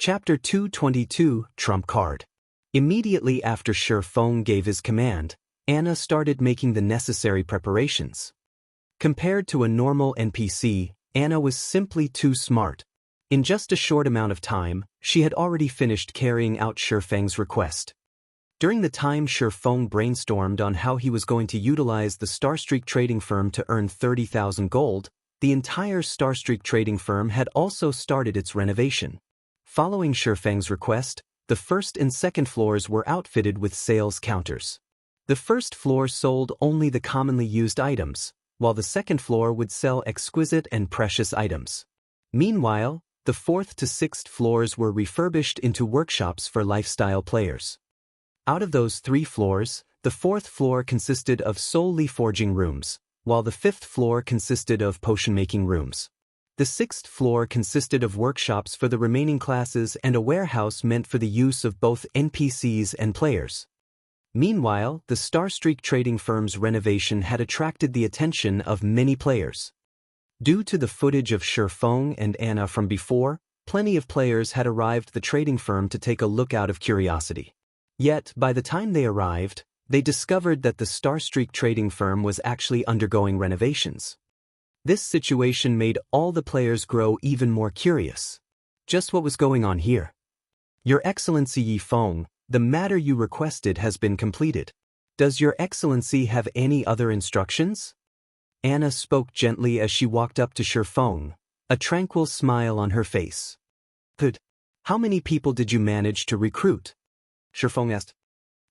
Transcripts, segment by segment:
Chapter 222, Trump Card. Immediately after Shi Feng gave his command, Anna started making the necessary preparations. Compared to a normal NPC, Anna was simply too smart. In just a short amount of time, she had already finished carrying out Shi Feng's request. During the time Shi Feng brainstormed on how he was going to utilize the Starstreak trading firm to earn 30,000 gold, the entire Starstreak trading firm had also started its renovation. Following Shi Feng's request, the first and second floors were outfitted with sales counters. The first floor sold only the commonly used items, while the second floor would sell exquisite and precious items. Meanwhile, the fourth to sixth floors were refurbished into workshops for lifestyle players. Out of those 3 floors, the fourth floor consisted of solely forging rooms, while the fifth floor consisted of potion-making rooms. The sixth floor consisted of workshops for the remaining classes and a warehouse meant for the use of both NPCs and players. Meanwhile, the Starstreak trading firm's renovation had attracted the attention of many players. Due to the footage of Shi Feng and Anna from before, plenty of players had arrived at the trading firm to take a look out of curiosity. Yet, by the time they arrived, they discovered that the Starstreak trading firm was actually undergoing renovations. This situation made all the players grow even more curious. Just what was going on here? Your Excellency Yi Feng, the matter you requested has been completed. Does Your Excellency have any other instructions? Anna spoke gently as she walked up to Shi Feng, a tranquil smile on her face. Good. How many people did you manage to recruit? Shi Feng asked.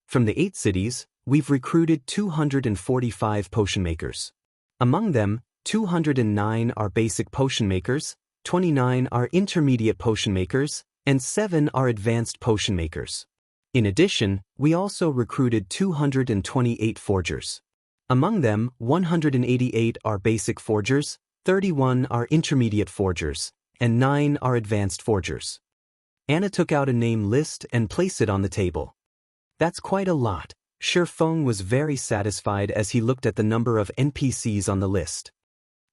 From the 8 cities, we've recruited 245 potion makers. Among them, 209 are basic potion makers, 29 are intermediate potion makers, and 7 are advanced potion makers. In addition, we also recruited 228 forgers. Among them, 188 are basic forgers, 31 are intermediate forgers, and 9 are advanced forgers. Anna took out a name list and placed it on the table. That's quite a lot. Shi Feng was very satisfied as he looked at the number of NPCs on the list.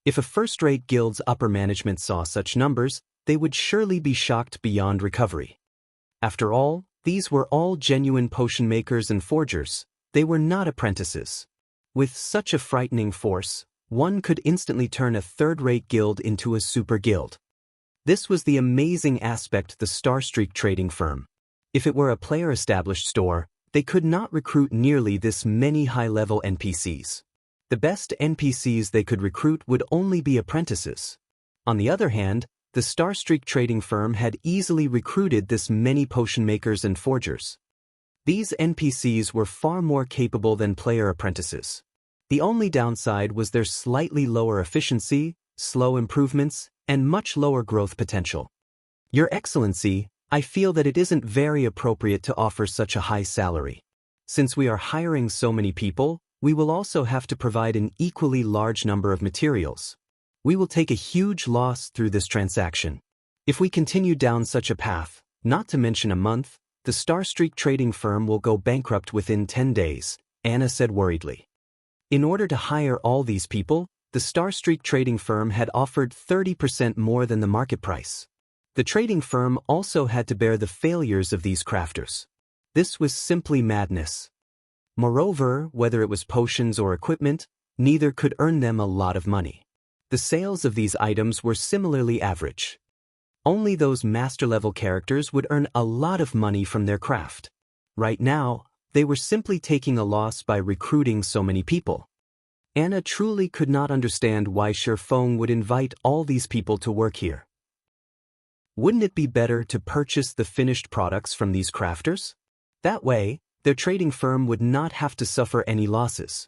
If a first-rate guild's upper management saw such numbers, they would surely be shocked beyond recovery. After all, these were all genuine potion makers and forgers. They were not apprentices. With such a frightening force, one could instantly turn a third-rate guild into a super guild. This was the amazing aspect of the Starstreak trading firm. If it were a player-established store, they could not recruit nearly this many high-level NPCs. The best NPCs they could recruit would only be apprentices. On the other hand, the Starstreak trading firm had easily recruited this many potion makers and forgers. These NPCs were far more capable than player apprentices. The only downside was their slightly lower efficiency, slow improvements, and much lower growth potential. Your Excellency, I feel that it isn't very appropriate to offer such a high salary. Since we are hiring so many people, we will also have to provide an equally large number of materials. We will take a huge loss through this transaction. If we continue down such a path, not to mention a month, the Starstreak trading firm will go bankrupt within 10 days, Anna said worriedly. In order to hire all these people, the Starstreak trading firm had offered 30% more than the market price. The trading firm also had to bear the failures of these crafters. This was simply madness. Moreover, whether it was potions or equipment, neither could earn them a lot of money. The sales of these items were similarly average. Only those master-level characters would earn a lot of money from their craft. Right now, they were simply taking a loss by recruiting so many people. Anna truly could not understand why Shi Feng would invite all these people to work here. Wouldn't it be better to purchase the finished products from these crafters? That way, their trading firm would not have to suffer any losses.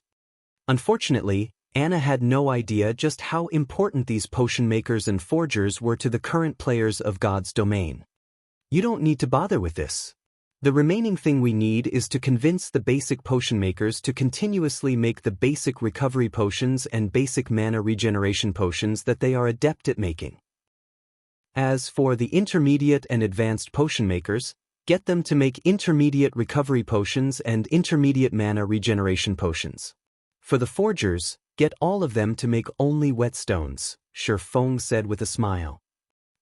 Unfortunately, Anna had no idea just how important these potion makers and forgers were to the current players of God's domain. You don't need to bother with this. The remaining thing we need is to convince the basic potion makers to continuously make the basic recovery potions and basic mana regeneration potions that they are adept at making. As for the intermediate and advanced potion makers, get them to make intermediate recovery potions and intermediate mana regeneration potions. For the forgers, get all of them to make only whetstones, Shi Feng said with a smile.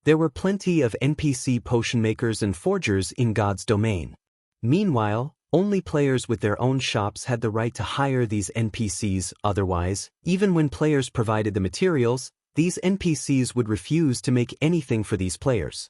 There were plenty of NPC potion makers and forgers in God's domain. Meanwhile, only players with their own shops had the right to hire these NPCs. Otherwise, even when players provided the materials, these NPCs would refuse to make anything for these players.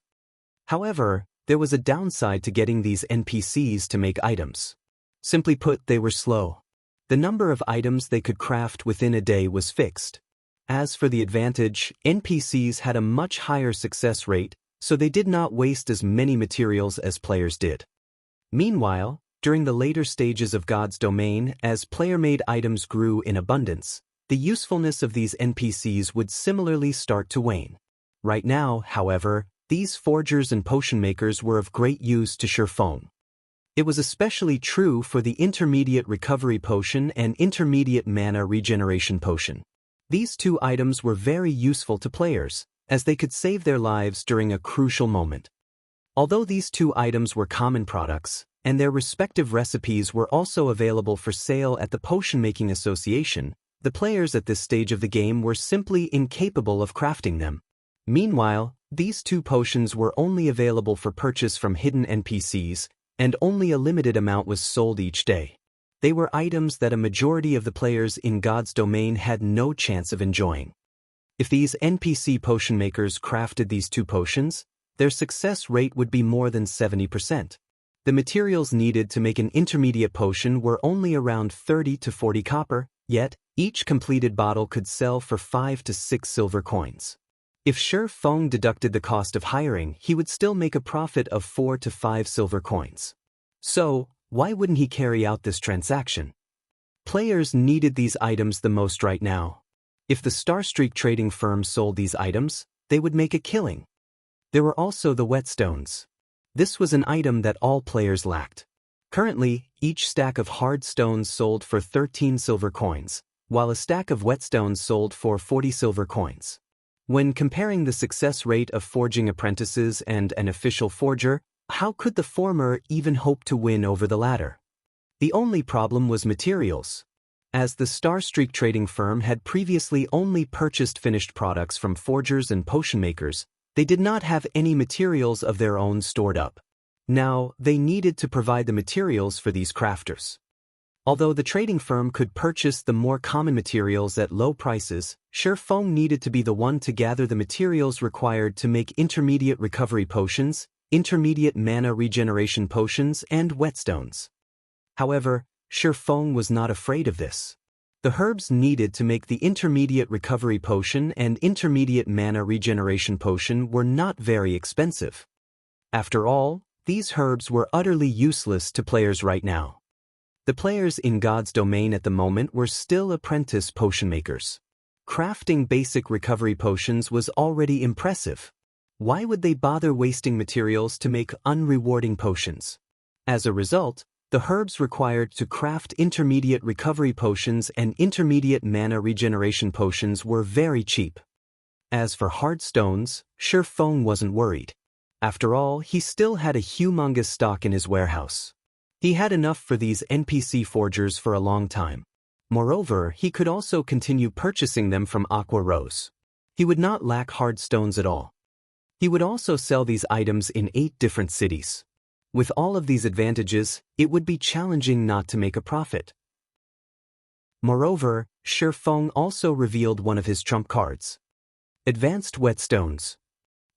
However, there was a downside to getting these NPCs to make items. Simply put, they were slow. The number of items they could craft within a day was fixed. As for the advantage, NPCs had a much higher success rate, so they did not waste as many materials as players did. Meanwhile, during the later stages of God's domain, as player-made items grew in abundance, the usefulness of these NPCs would similarly start to wane. Right now, however, these forgers and potion makers were of great use to Shifeng. It was especially true for the intermediate recovery potion and intermediate mana regeneration potion. These two items were very useful to players, as they could save their lives during a crucial moment. Although these two items were common products, and their respective recipes were also available for sale at the Potion Making Association, the players at this stage of the game were simply incapable of crafting them. Meanwhile, these two potions were only available for purchase from hidden NPCs, and only a limited amount was sold each day. They were items that a majority of the players in God's domain had no chance of enjoying. If these NPC potion makers crafted these two potions, their success rate would be more than 70%. The materials needed to make an intermediate potion were only around 30 to 40 copper, yet each completed bottle could sell for 5 to 6 silver coins. If Shifeng deducted the cost of hiring, he would still make a profit of 4 to 5 silver coins. So, why wouldn't he carry out this transaction? Players needed these items the most right now. If the Starstreak trading firm sold these items, they would make a killing. There were also the whetstones. This was an item that all players lacked. Currently, each stack of hard stones sold for 13 silver coins, while a stack of whetstones sold for 40 silver coins. When comparing the success rate of forging apprentices and an official forger, how could the former even hope to win over the latter? The only problem was materials. As the Starstreak trading firm had previously only purchased finished products from forgers and potion makers, they did not have any materials of their own stored up. Now, they needed to provide the materials for these crafters. Although the trading firm could purchase the more common materials at low prices, Shifeng needed to be the one to gather the materials required to make intermediate recovery potions, intermediate mana regeneration potions, and whetstones. However, Shifeng was not afraid of this. The herbs needed to make the intermediate recovery potion and intermediate mana regeneration potion were not very expensive. After all, these herbs were utterly useless to players right now. The players in God's domain at the moment were still apprentice potion makers. Crafting basic recovery potions was already impressive. Why would they bother wasting materials to make unrewarding potions? As a result, the herbs required to craft intermediate recovery potions and intermediate mana regeneration potions were very cheap. As for hard stones, Shifeng wasn't worried. After all, he still had a humongous stock in his warehouse. He had enough for these NPC forgers for a long time. Moreover, he could also continue purchasing them from Aqua Rose. He would not lack hard stones at all. He would also sell these items in 8 different cities. With all of these advantages, it would be challenging not to make a profit. Moreover, Shifeng also revealed one of his trump cards. Advanced Whetstones.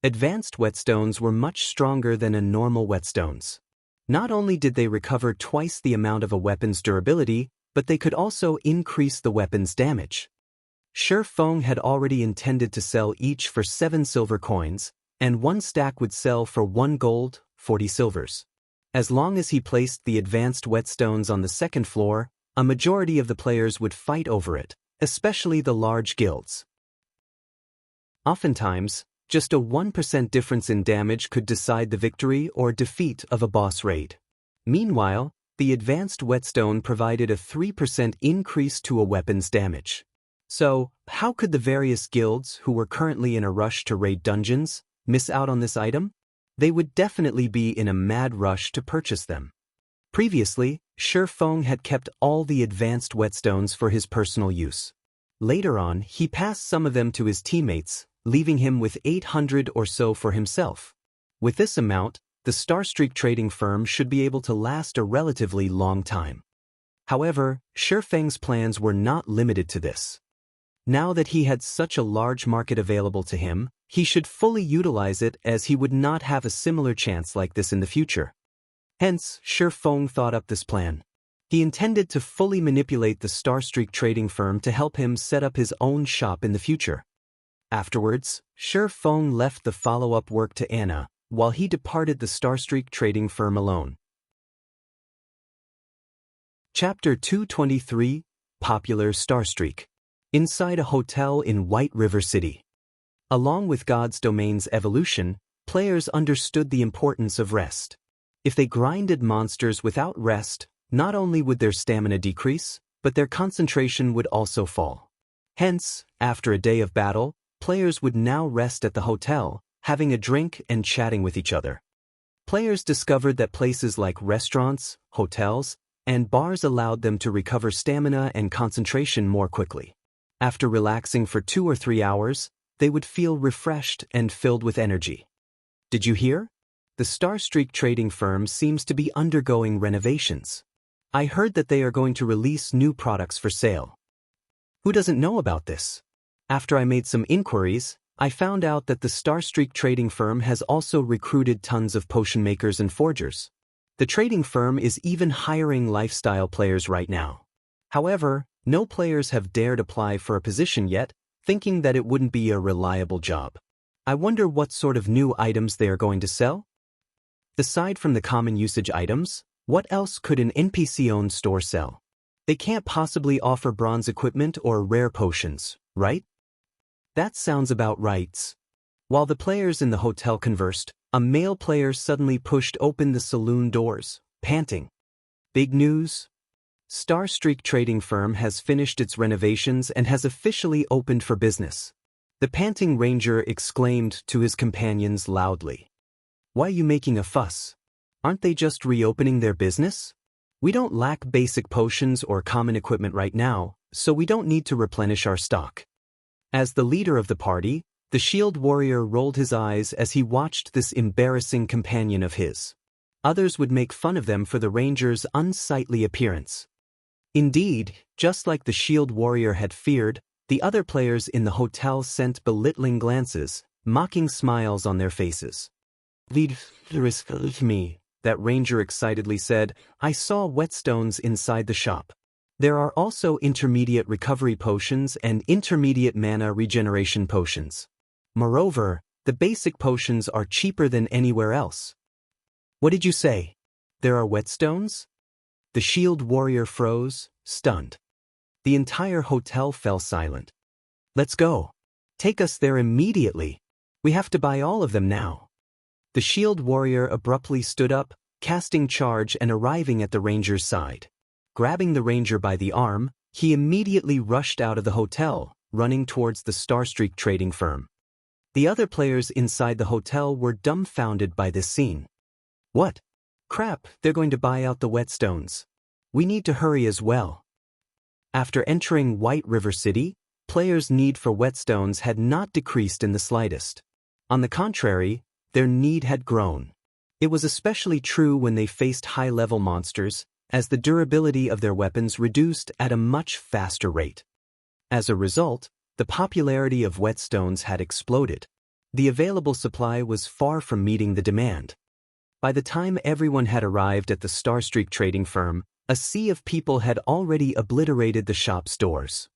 Advanced Whetstones were much stronger than a normal Whetstones. Not only did they recover twice the amount of a weapon's durability, but they could also increase the weapon's damage. Shifeng had already intended to sell each for 7 silver coins, and one stack would sell for 1 gold, 40 silvers. As long as he placed the advanced whetstones on the second floor, a majority of the players would fight over it, especially the large guilds. Oftentimes, just a 1% difference in damage could decide the victory or defeat of a boss raid. Meanwhile, the advanced whetstone provided a 3% increase to a weapon's damage. So, how could the various guilds who were currently in a rush to raid dungeons miss out on this item? They would definitely be in a mad rush to purchase them. Previously, Shifeng had kept all the advanced whetstones for his personal use. Later on, he passed some of them to his teammates, leaving him with 800 or so for himself. With this amount, the Starstreak trading firm should be able to last a relatively long time. However, Shifeng's plans were not limited to this. Now that he had such a large market available to him, he should fully utilize it, as he would not have a similar chance like this in the future. Hence, Shifeng thought up this plan. He intended to fully manipulate the Starstreak trading firm to help him set up his own shop in the future. Afterwards, Shifeng left the follow-up work to Anna, while he departed the Starstreak trading firm alone. Chapter 223, Popular Starstreak. Inside a hotel in White River City. Along with God's Domain's evolution, players understood the importance of rest. If they grinded monsters without rest, not only would their stamina decrease, but their concentration would also fall. Hence, after a day of battle, players would now rest at the hotel, having a drink and chatting with each other. Players discovered that places like restaurants, hotels, and bars allowed them to recover stamina and concentration more quickly. After relaxing for 2 or 3 hours, they would feel refreshed and filled with energy. Did you hear? The Starstreak trading firm seems to be undergoing renovations. I heard that they are going to release new products for sale. Who doesn't know about this? After I made some inquiries, I found out that the Starstreak trading firm has also recruited tons of potion makers and forgers. The trading firm is even hiring lifestyle players right now. However, no players have dared apply for a position yet, thinking that it wouldn't be a reliable job. I wonder what sort of new items they are going to sell? Aside from the common usage items, what else could an NPC-owned store sell? They can't possibly offer bronze equipment or rare potions, right? That sounds about right. While the players in the hotel conversed, a male player suddenly pushed open the saloon doors, panting. Big news! Starstreak trading firm has finished its renovations and has officially opened for business. The panting ranger exclaimed to his companions loudly. Why are you making a fuss? Aren't they just reopening their business? We don't lack basic potions or common equipment right now, so we don't need to replenish our stock. As the leader of the party, the shield warrior rolled his eyes as he watched this embarrassing companion of his. Others would make fun of them for the ranger's unsightly appearance. Indeed, just like the shield warrior had feared, the other players in the hotel sent belittling glances, mocking smiles on their faces. "Lead me," that ranger excitedly said. "I saw whetstones inside the shop. There are also intermediate recovery potions and intermediate mana regeneration potions. Moreover, the basic potions are cheaper than anywhere else." "What did you say? There are whetstones?" The shield warrior froze, stunned. The entire hotel fell silent. "Let's go. Take us there immediately. We have to buy all of them now." The shield warrior abruptly stood up, casting charge and arriving at the ranger's side. Grabbing the ranger by the arm, he immediately rushed out of the hotel, running towards the Starstreak trading firm. The other players inside the hotel were dumbfounded by this scene. "What? Crap, they're going to buy out the whetstones. We need to hurry as well." After entering White River City, players' need for whetstones had not decreased in the slightest. On the contrary, their need had grown. It was especially true when they faced high-level monsters, as the durability of their weapons reduced at a much faster rate. As a result, the popularity of whetstones had exploded. The available supply was far from meeting the demand. By the time everyone had arrived at the Starstreak trading firm, a sea of people had already obliterated the shop's doors.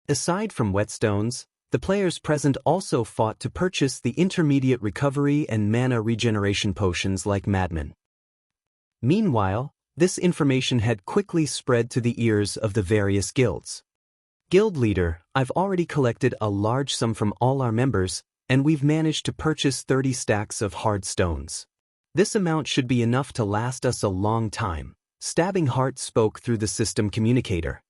Aside from whetstones, the players present also fought to purchase the intermediate recovery and mana regeneration potions like madmen. Meanwhile, this information had quickly spread to the ears of the various guilds. "Guild leader, I've already collected a large sum from all our members, and we've managed to purchase 30 stacks of hard stones. This amount should be enough to last us a long time," Stabbing Heart spoke through the system communicator.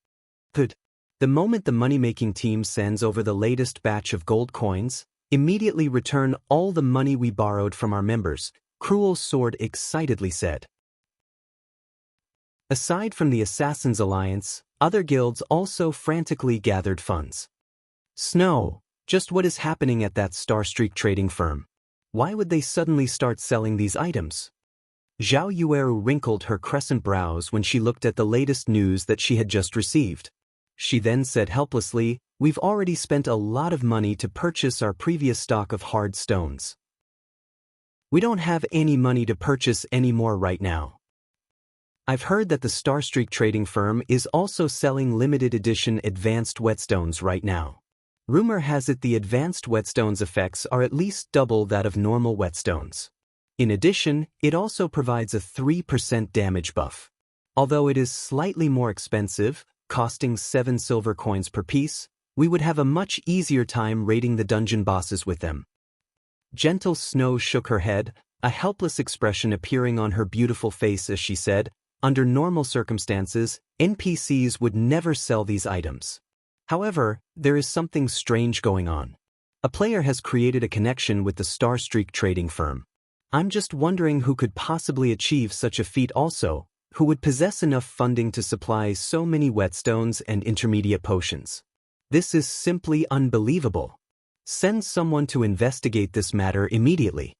"Good. The moment the money-making team sends over the latest batch of gold coins, immediately return all the money we borrowed from our members," Cruel Sword excitedly said. Aside from the Assassins Alliance, other guilds also frantically gathered funds. Snow, Just what is happening at that Starstreak trading firm? Why would they suddenly start selling these items? Zhao Yueru wrinkled her crescent brows when she looked at the latest news that she had just received. She then said helplessly, "We've already spent a lot of money to purchase our previous stock of hard stones. We don't have any money to purchase any more right now." I've heard that the Starstreak trading firm is also selling limited edition advanced whetstones right now. Rumor has it the advanced whetstones effects are at least double that of normal whetstones. In addition, it also provides a 3% damage buff. Although it is slightly more expensive, costing 7 silver coins per piece, we would have a much easier time raiding the dungeon bosses with them. Gentle Snow shook her head, a helpless expression appearing on her beautiful face as she said, "Under normal circumstances, NPCs would never sell these items. However, there is something strange going on. A player has created a connection with the Starstreak trading firm. I'm just wondering who could possibly achieve such a feat also, who would possess enough funding to supply so many whetstones and intermediate potions. This is simply unbelievable. Send someone to investigate this matter immediately."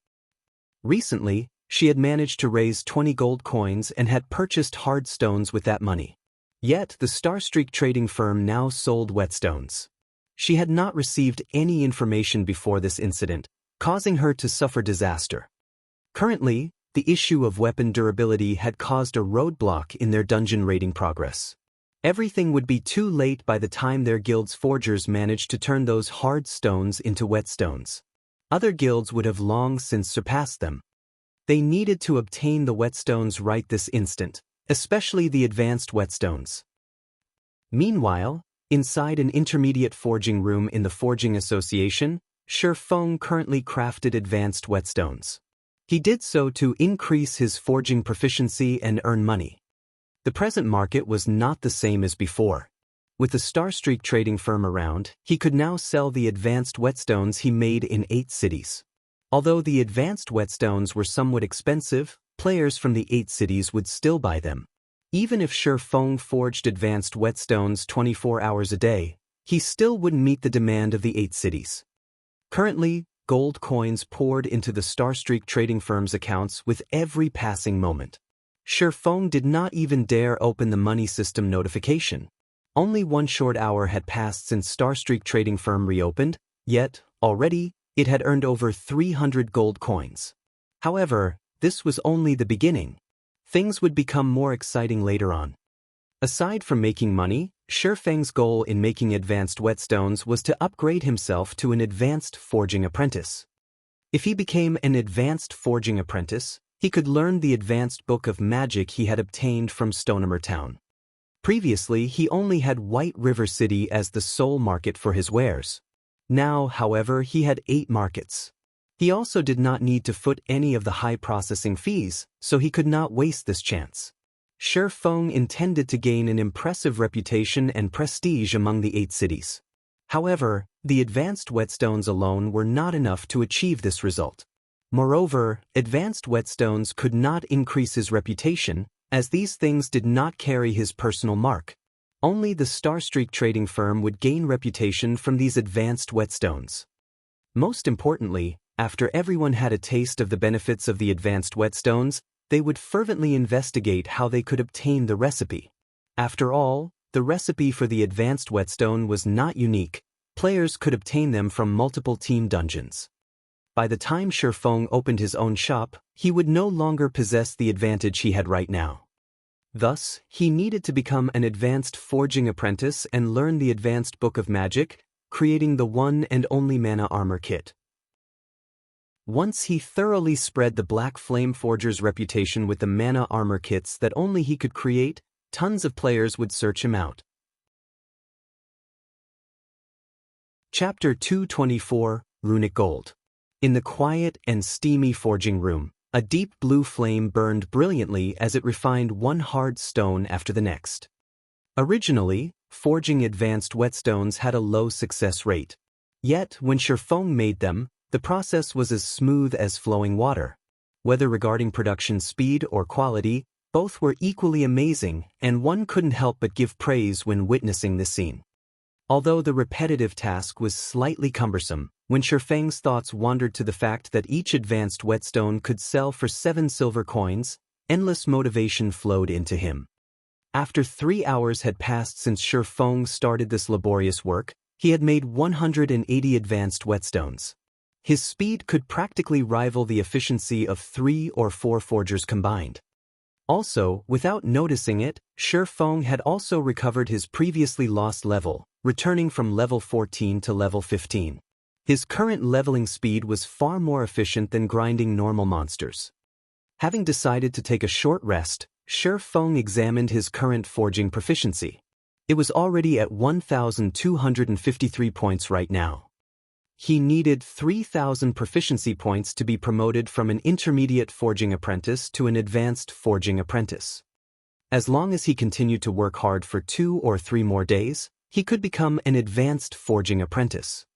Recently, she had managed to raise 20 gold coins and had purchased hard stones with that money. Yet the Starstreak trading firm now sold whetstones. She had not received any information before this incident, causing her to suffer disaster. Currently, the issue of weapon durability had caused a roadblock in their dungeon raiding progress. Everything would be too late by the time their guild's forgers managed to turn those hard stones into whetstones. Other guilds would have long since surpassed them. They needed to obtain the whetstones right this instant, especially the advanced whetstones. Meanwhile, inside an intermediate forging room in the Forging Association, Shi Feng currently crafted advanced whetstones. He did so to increase his forging proficiency and earn money. The present market was not the same as before. With the Starstreak trading firm around, he could now sell the advanced whetstones he made in 8 cities. Although the advanced whetstones were somewhat expensive, players from the 8 cities would still buy them. Even if Shi Feng forged advanced whetstones 24 hours a day, he still wouldn't meet the demand of the 8 cities. Currently, gold coins poured into the Starstreak trading firm's accounts with every passing moment. Shi Feng did not even dare open the money system notification. Only 1 short hour had passed since Starstreak trading firm reopened, yet, already, it had earned over 300 gold coins. However, this was only the beginning. Things would become more exciting later on. Aside from making money, Shi Feng's goal in making advanced whetstones was to upgrade himself to an advanced forging apprentice. If he became an advanced forging apprentice, he could learn the advanced book of magic he had obtained from Stonehammer Town. Previously, he only had White River City as the sole market for his wares. Now, however, he had 8 markets. He also did not need to foot any of the high processing fees, so he could not waste this chance. Shi Feng intended to gain an impressive reputation and prestige among the 8 cities. However, the advanced whetstones alone were not enough to achieve this result. Moreover, advanced whetstones could not increase his reputation, as these things did not carry his personal mark. Only the Starstreak trading firm would gain reputation from these advanced whetstones. Most importantly, after everyone had a taste of the benefits of the advanced whetstones, they would fervently investigate how they could obtain the recipe. After all, the recipe for the advanced whetstone was not unique. Players could obtain them from multiple team dungeons. By the time Shi Feng opened his own shop, he would no longer possess the advantage he had right now. Thus, he needed to become an advanced forging apprentice and learn the advanced book of magic, creating the one and only mana armor kit. Once he thoroughly spread the Black Flame Forger's reputation with the mana armor kits that only he could create, tons of players would search him out. Chapter 224, Runic Gold. In the quiet and steamy forging room, a deep blue flame burned brilliantly as it refined one hard stone after the next. Originally, forging advanced whetstones had a low success rate. Yet, when Shi Feng made them, the process was as smooth as flowing water. Whether regarding production speed or quality, both were equally amazing, and one couldn't help but give praise when witnessing this scene. Although the repetitive task was slightly cumbersome, when Shifeng's thoughts wandered to the fact that each advanced whetstone could sell for 7 silver coins, endless motivation flowed into him. After 3 hours had passed since Shifeng started this laborious work, he had made 180 advanced whetstones. His speed could practically rival the efficiency of 3 or 4 forgers combined. Also, without noticing it, Shifeng had also recovered his previously lost level, returning from level 14 to level 15. His current leveling speed was far more efficient than grinding normal monsters. Having decided to take a short rest, Shifeng examined his current forging proficiency. It was already at 1,253 points right now. He needed 3,000 proficiency points to be promoted from an intermediate forging apprentice to an advanced forging apprentice. As long as he continued to work hard for 2 or 3 more days, he could become an advanced forging apprentice.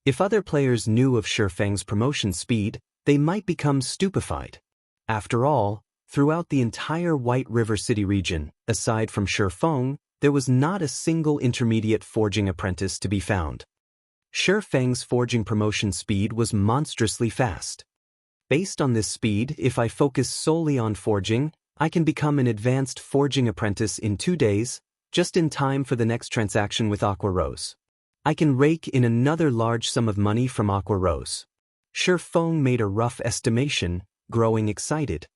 If other players knew of Shifeng's promotion speed, they might become stupefied. After all, throughout the entire White River City region, aside from Shifeng, there was not a single intermediate forging apprentice to be found. Shifeng's forging promotion speed was monstrously fast. Based on this speed, if I focus solely on forging, I can become an advanced forging apprentice in 2 days, just in time for the next transaction with Aqua Rose. I can rake in another large sum of money from Aqua Rose. Shifeng made a rough estimation, growing excited.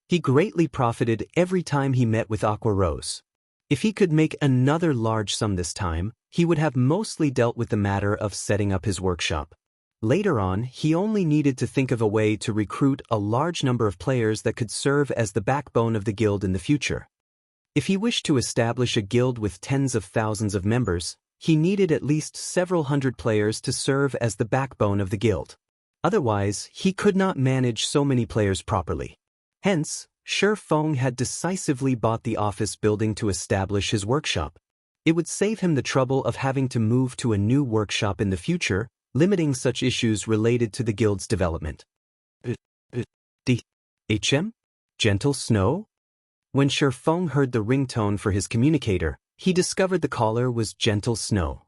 He greatly profited every time he met with Aqua Rose. If he could make another large sum this time, he would have mostly dealt with the matter of setting up his workshop. Later on, he only needed to think of a way to recruit a large number of players that could serve as the backbone of the guild in the future. If he wished to establish a guild with tens of thousands of members, he needed at least several hundred players to serve as the backbone of the guild. Otherwise, he could not manage so many players properly. Hence, Shifeng had decisively bought the office building to establish his workshop. It would save him the trouble of having to move to a new workshop in the future, limiting such issues related to the guild's development. HM? Gentle Snow? When Shifeng heard the ringtone for his communicator, he discovered the caller was Gentle Snow.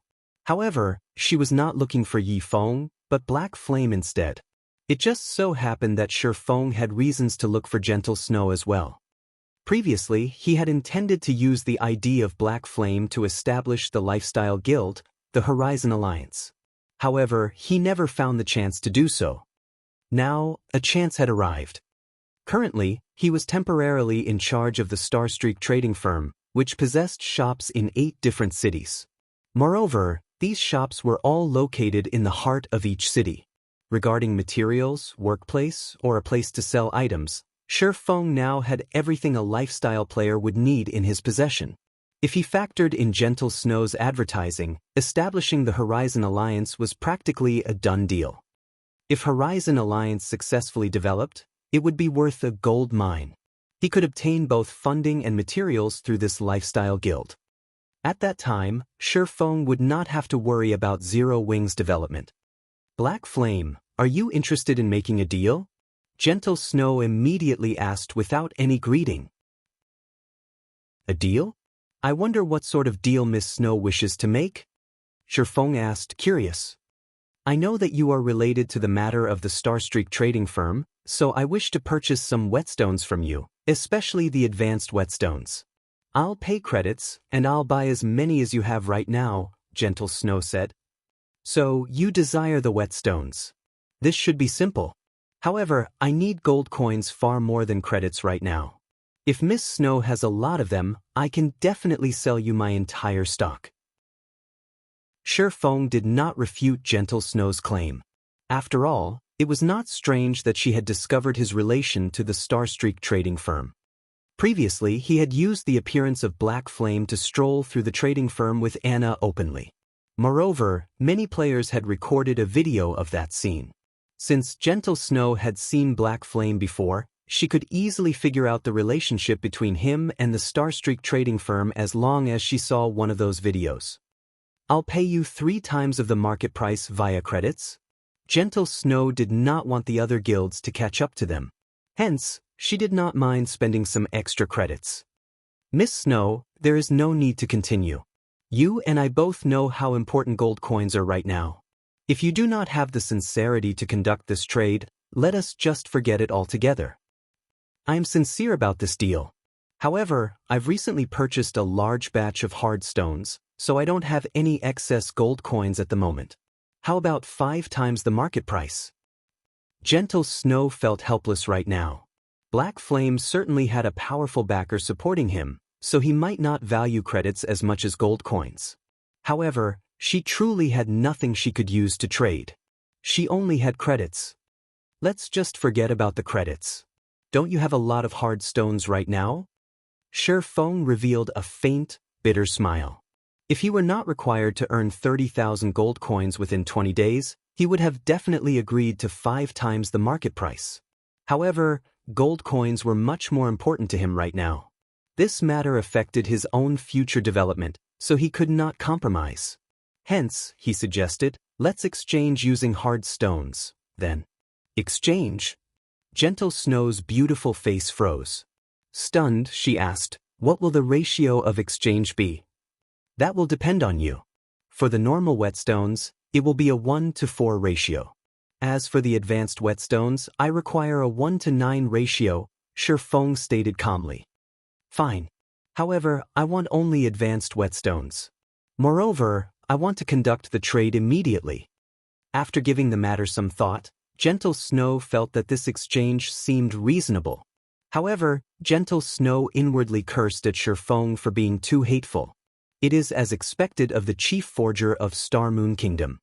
However, she was not looking for Yifeng, but Black Flame instead. It just so happened that Shifeng had reasons to look for Gentle Snow as well. Previously, he had intended to use the ID of Black Flame to establish the lifestyle guild, the Horizon Alliance. However, he never found the chance to do so. Now, a chance had arrived. Currently, he was temporarily in charge of the Starstreak trading firm, which possessed shops in 8 different cities. Moreover, these shops were all located in the heart of each city. Regarding materials, workplace, or a place to sell items, Shifeng now had everything a lifestyle player would need in his possession. If he factored in Gentle Snow's advertising, establishing the Horizon Alliance was practically a done deal. If Horizon Alliance successfully developed, it would be worth a gold mine. He could obtain both funding and materials through this lifestyle guild. At that time, Shifeng would not have to worry about Zero Wing's development. Black Flame, are you interested in making a deal? Gentle Snow immediately asked without any greeting. A deal? I wonder what sort of deal Miss Snow wishes to make? Shifeng asked, curious. I know that you are related to the matter of the Starstreak trading firm, so I wish to purchase some whetstones from you, especially the advanced whetstones. I'll pay credits, and I'll buy as many as you have right now, Gentle Snow said. So, you desire the whetstones. This should be simple. However, I need gold coins far more than credits right now. If Miss Snow has a lot of them, I can definitely sell you my entire stock. Shifeng did not refute Gentle Snow's claim. After all, it was not strange that she had discovered his relation to the Starstreak trading firm. Previously, he had used the appearance of Black Flame to stroll through the trading firm with Anna openly. Moreover, many players had recorded a video of that scene. Since Gentle Snow had seen Black Flame before, she could easily figure out the relationship between him and the Starstreak trading firm as long as she saw one of those videos. I'll pay you 3 times of the market price via credits. Gentle Snow did not want the other guilds to catch up to them. Hence, she did not mind spending some extra credits. Miss Snow, there is no need to continue. You and I both know how important gold coins are right now. If you do not have the sincerity to conduct this trade, let us just forget it altogether. I am sincere about this deal. However, I've recently purchased a large batch of hard stones, so I don't have any excess gold coins at the moment. How about 5 times the market price? Gentle Snow felt helpless right now. Black Flame certainly had a powerful backer supporting him, so he might not value credits as much as gold coins. However, she truly had nothing she could use to trade. She only had credits. Let's just forget about the credits. Don't you have a lot of hard stones right now? Shi Feng revealed a faint, bitter smile. If he were not required to earn 30,000 gold coins within 20 days, he would have definitely agreed to 5 times the market price. However, gold coins were much more important to him right now. This matter affected his own future development, so he could not compromise. Hence, he suggested, let's exchange using hard stones, then. Exchange? Gentle Snow's beautiful face froze. Stunned, she asked, what will the ratio of exchange be? That will depend on you. For the normal whetstones, it will be a 1-to-4 ratio. As for the advanced whetstones, I require a 1-to-9 ratio, Shi Feng stated calmly. Fine. However, I want only advanced whetstones. Moreover, I want to conduct the trade immediately. After giving the matter some thought, Gentle Snow felt that this exchange seemed reasonable. However, Gentle Snow inwardly cursed at Shi Feng for being too hateful. It is as expected of the chief forger of Star Moon Kingdom.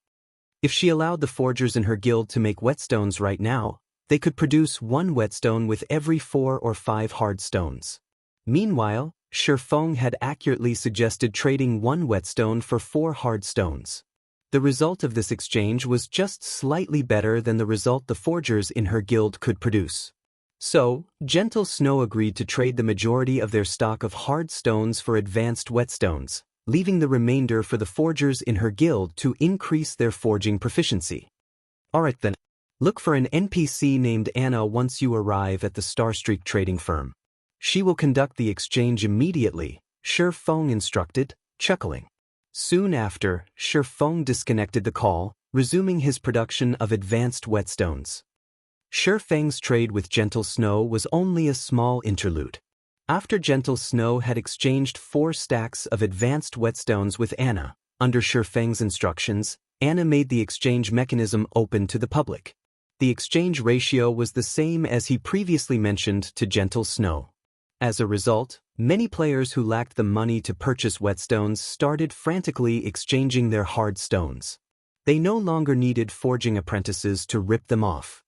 If she allowed the forgers in her guild to make whetstones right now, they could produce 1 whetstone with every 4 or 5 hard stones. Meanwhile, Shi Feng had accurately suggested trading 1 whetstone for 4 hard stones. The result of this exchange was just slightly better than the result the forgers in her guild could produce. So, Gentle Snow agreed to trade the majority of their stock of hard stones for advanced whetstones, leaving the remainder for the forgers in her guild to increase their forging proficiency. Alright then. Look for an NPC named Anna once you arrive at the Starstreak trading firm. She will conduct the exchange immediately, Shi Feng instructed, chuckling. Soon after, Shi Feng disconnected the call, resuming his production of advanced whetstones. Shi Feng's trade with Gentle Snow was only a small interlude. After Gentle Snow had exchanged 4 stacks of advanced whetstones with Anna, under Shi Feng's instructions, Anna made the exchange mechanism open to the public. The exchange ratio was the same as he previously mentioned to Gentle Snow. As a result, many players who lacked the money to purchase whetstones started frantically exchanging their hard stones. They no longer needed forging apprentices to rip them off.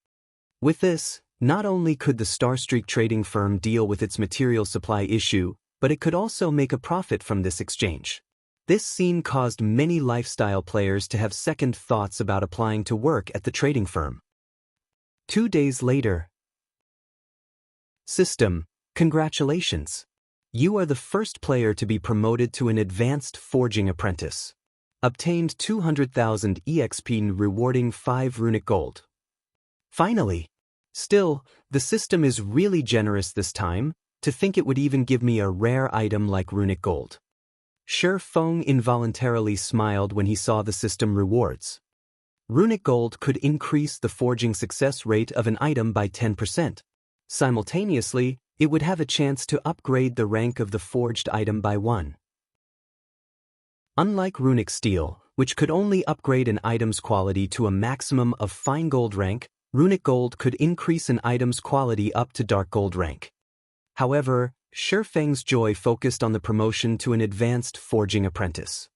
With this, not only could the Starstreak trading firm deal with its material supply issue, but it could also make a profit from this exchange. This scene caused many lifestyle players to have second thoughts about applying to work at the trading firm. 2 days later. System, congratulations. You are the first player to be promoted to an advanced forging apprentice. Obtained 200,000 EXP rewarding 5 runic gold. Finally. Still, the system is really generous this time, to think it would even give me a rare item like runic gold. Shi Feng involuntarily smiled when he saw the system rewards. Runic gold could increase the forging success rate of an item by 10%. Simultaneously, it would have a chance to upgrade the rank of the forged item by 1. Unlike runic steel, which could only upgrade an item's quality to a maximum of fine gold rank, runic gold could increase an item's quality up to dark gold rank. However, Shi Feng's joy focused on the promotion to an advanced forging apprentice.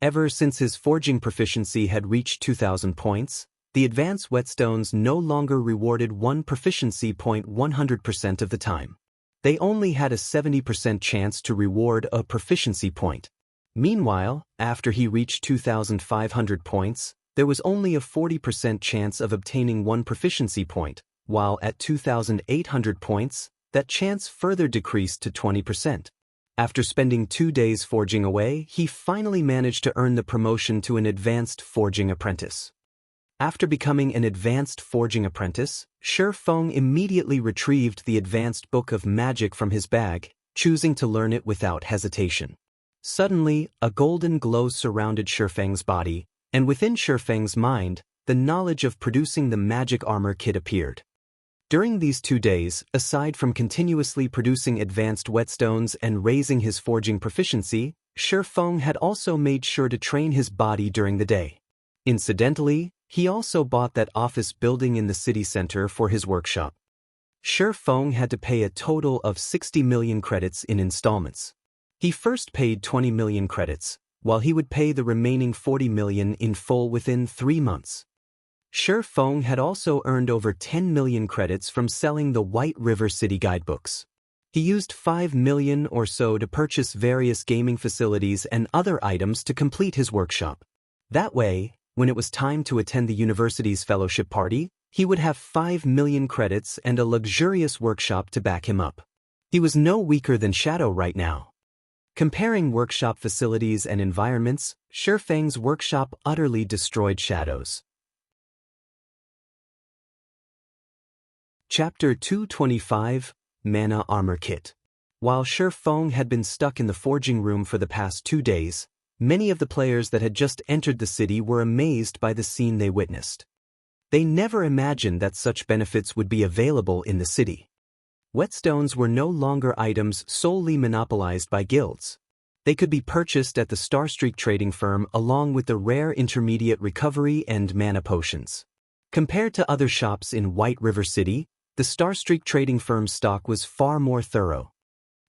Ever since his forging proficiency had reached 2,000 points, the advanced whetstones no longer rewarded 1 proficiency point 100% of the time. They only had a 70% chance to reward a proficiency point. Meanwhile, after he reached 2,500 points, there was only a 40% chance of obtaining 1 proficiency point, while at 2,800 points, that chance further decreased to 20%. After spending 2 days forging away, he finally managed to earn the promotion to an advanced forging apprentice. After becoming an advanced forging apprentice, Shi Feng immediately retrieved the advanced book of magic from his bag, choosing to learn it without hesitation. Suddenly, a golden glow surrounded Shifeng's body, and within Shifeng's mind, the knowledge of producing the magic armor kit appeared. During these 2 days, aside from continuously producing advanced whetstones and raising his forging proficiency, Shifeng had also made sure to train his body during the day. Incidentally, he also bought that office building in the city center for his workshop. Shifeng had to pay a total of 60 million credits in installments. He first paid 20 million credits, while he would pay the remaining 40 million in full within 3 months. Shifeng had also earned over 10 million credits from selling the White River City guidebooks. He used 5 million or so to purchase various gaming facilities and other items to complete his workshop. That way, when it was time to attend the university's fellowship party, he would have 5 million credits and a luxurious workshop to back him up. He was no weaker than Shadow right now. Comparing workshop facilities and environments, Shifeng's workshop utterly destroyed Shadow's. Chapter 225, Mana Armor Kit. While Shifeng had been stuck in the forging room for the past 2 days, many of the players that had just entered the city were amazed by the scene they witnessed. They never imagined that such benefits would be available in the city. Whetstones were no longer items solely monopolized by guilds. They could be purchased at the Starstreak trading firm along with the rare intermediate recovery and mana potions. Compared to other shops in White River City, the Starstreak trading firm's stock was far more thorough.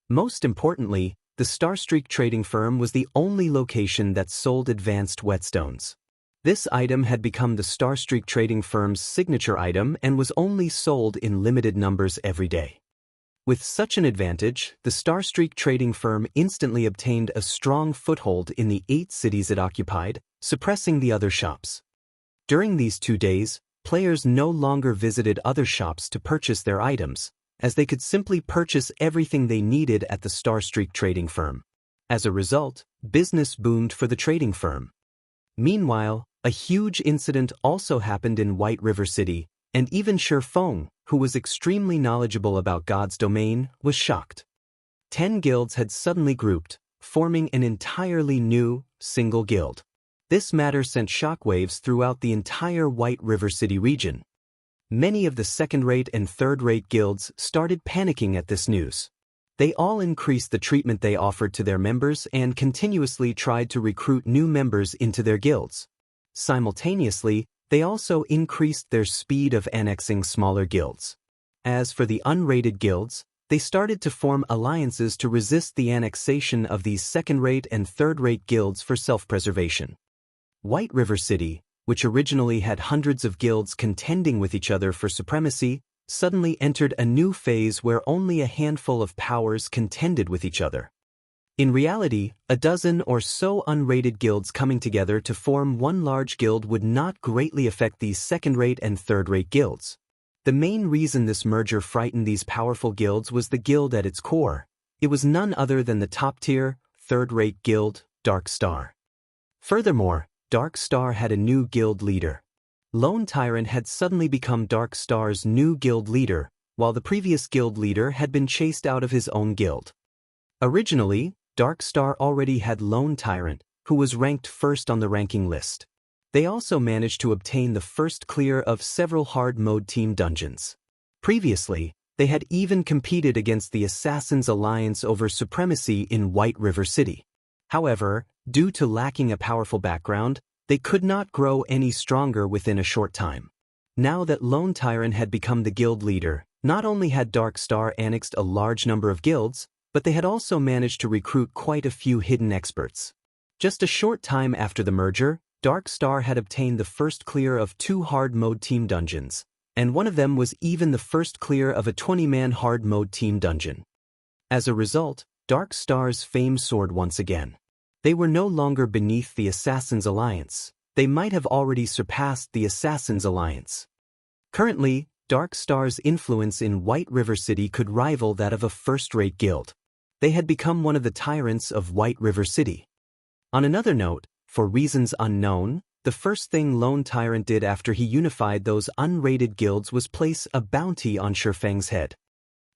Most importantly, the Starstreak trading firm was the only location that sold advanced whetstones. This item had become the Starstreak trading firm's signature item and was only sold in limited numbers every day. With such an advantage, the Starstreak trading firm instantly obtained a strong foothold in the 8 cities it occupied, suppressing the other shops. During these 2 days, players no longer visited other shops to purchase their items, as they could simply purchase everything they needed at the Starstreak trading firm. As a result, business boomed for the trading firm. Meanwhile, a huge incident also happened in White River City, and even Shifeng, who was extremely knowledgeable about God's domain, was shocked. 10 guilds had suddenly grouped, forming an entirely new, single guild. This matter sent shockwaves throughout the entire White River City region. Many of the second-rate and third-rate guilds started panicking at this news. They all increased the treatment they offered to their members and continuously tried to recruit new members into their guilds. Simultaneously, they also increased their speed of annexing smaller guilds. As for the unrated guilds, they started to form alliances to resist the annexation of these second-rate and third-rate guilds for self-preservation. White River City, which originally had hundreds of guilds contending with each other for supremacy, suddenly entered a new phase where only a handful of powers contended with each other. In reality, a dozen or so unrated guilds coming together to form one large guild would not greatly affect these second-rate and third-rate guilds. The main reason this merger frightened these powerful guilds was the guild at its core. It was none other than the top-tier, third-rate guild, Dark Star. Furthermore, Dark Star had a new guild leader. Lone Tyrant had suddenly become Dark Star's new guild leader, while the previous guild leader had been chased out of his own guild. Originally, Dark Star already had Lone Tyrant, who was ranked first on the ranking list. They also managed to obtain the first clear of several hard mode team dungeons. Previously, they had even competed against the Assassins Alliance over supremacy in White River City. However, due to lacking a powerful background, they could not grow any stronger within a short time. Now that Lone Tyrant had become the guild leader, not only had Dark Star annexed a large number of guilds, but they had also managed to recruit quite a few hidden experts. Just a short time after the merger, Dark Star had obtained the first clear of 2 hard mode team dungeons, and one of them was even the first clear of a 20-man hard mode team dungeon. As a result, Dark Star's fame soared once again. They were no longer beneath the Assassins Alliance. They might have already surpassed the Assassins Alliance. Currently, Dark Star's influence in White River City could rival that of a first-rate guild. They had become one of the tyrants of White River City. On another note, for reasons unknown, the first thing Lone Tyrant did after he unified those unrated guilds was place a bounty on Shifeng's head.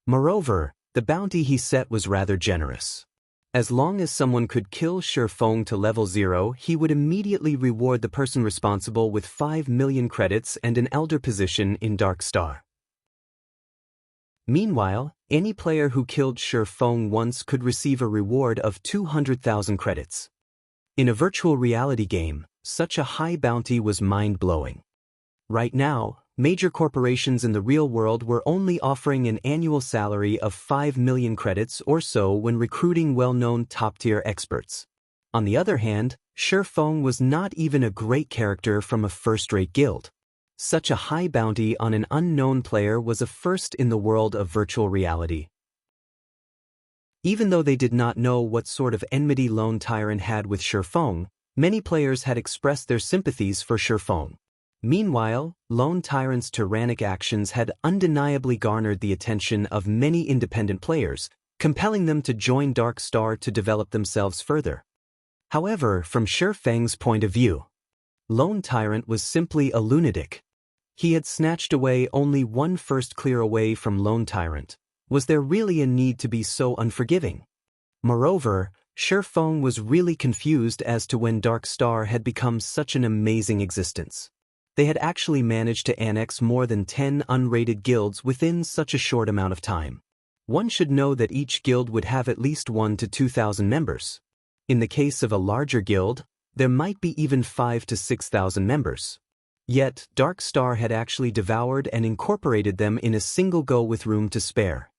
Moreover, the bounty he set was rather generous. As long as someone could kill Shifeng to level 0, he would immediately reward the person responsible with 5 million credits and an elder position in Dark Star. Meanwhile, any player who killed Shifeng once could receive a reward of 200,000 credits. In a virtual reality game, such a high bounty was mind-blowing. Right now, major corporations in the real world were only offering an annual salary of 5 million credits or so when recruiting well-known top-tier experts. On the other hand, Shifeng was not even a great character from a first-rate guild. Such a high bounty on an unknown player was a first in the world of virtual reality. Even though they did not know what sort of enmity Lone Tyrant had with Shifeng, many players had expressed their sympathies for Shifeng. Meanwhile, Lone Tyrant's tyrannic actions had undeniably garnered the attention of many independent players, compelling them to join Dark Star to develop themselves further. However, from Shifeng's point of view, Lone Tyrant was simply a lunatic. He had snatched away only one first clear away from Lone Tyrant. Was there really a need to be so unforgiving? Moreover, Shifeng was really confused as to when Dark Star had become such an amazing existence. They had actually managed to annex more than 10 unrated guilds within such a short amount of time. One should know that each guild would have at least 1,000 to 2,000 members. In the case of a larger guild, there might be even 5,000 to 6,000 members. Yet, Dark Star had actually devoured and incorporated them in a single go with room to spare.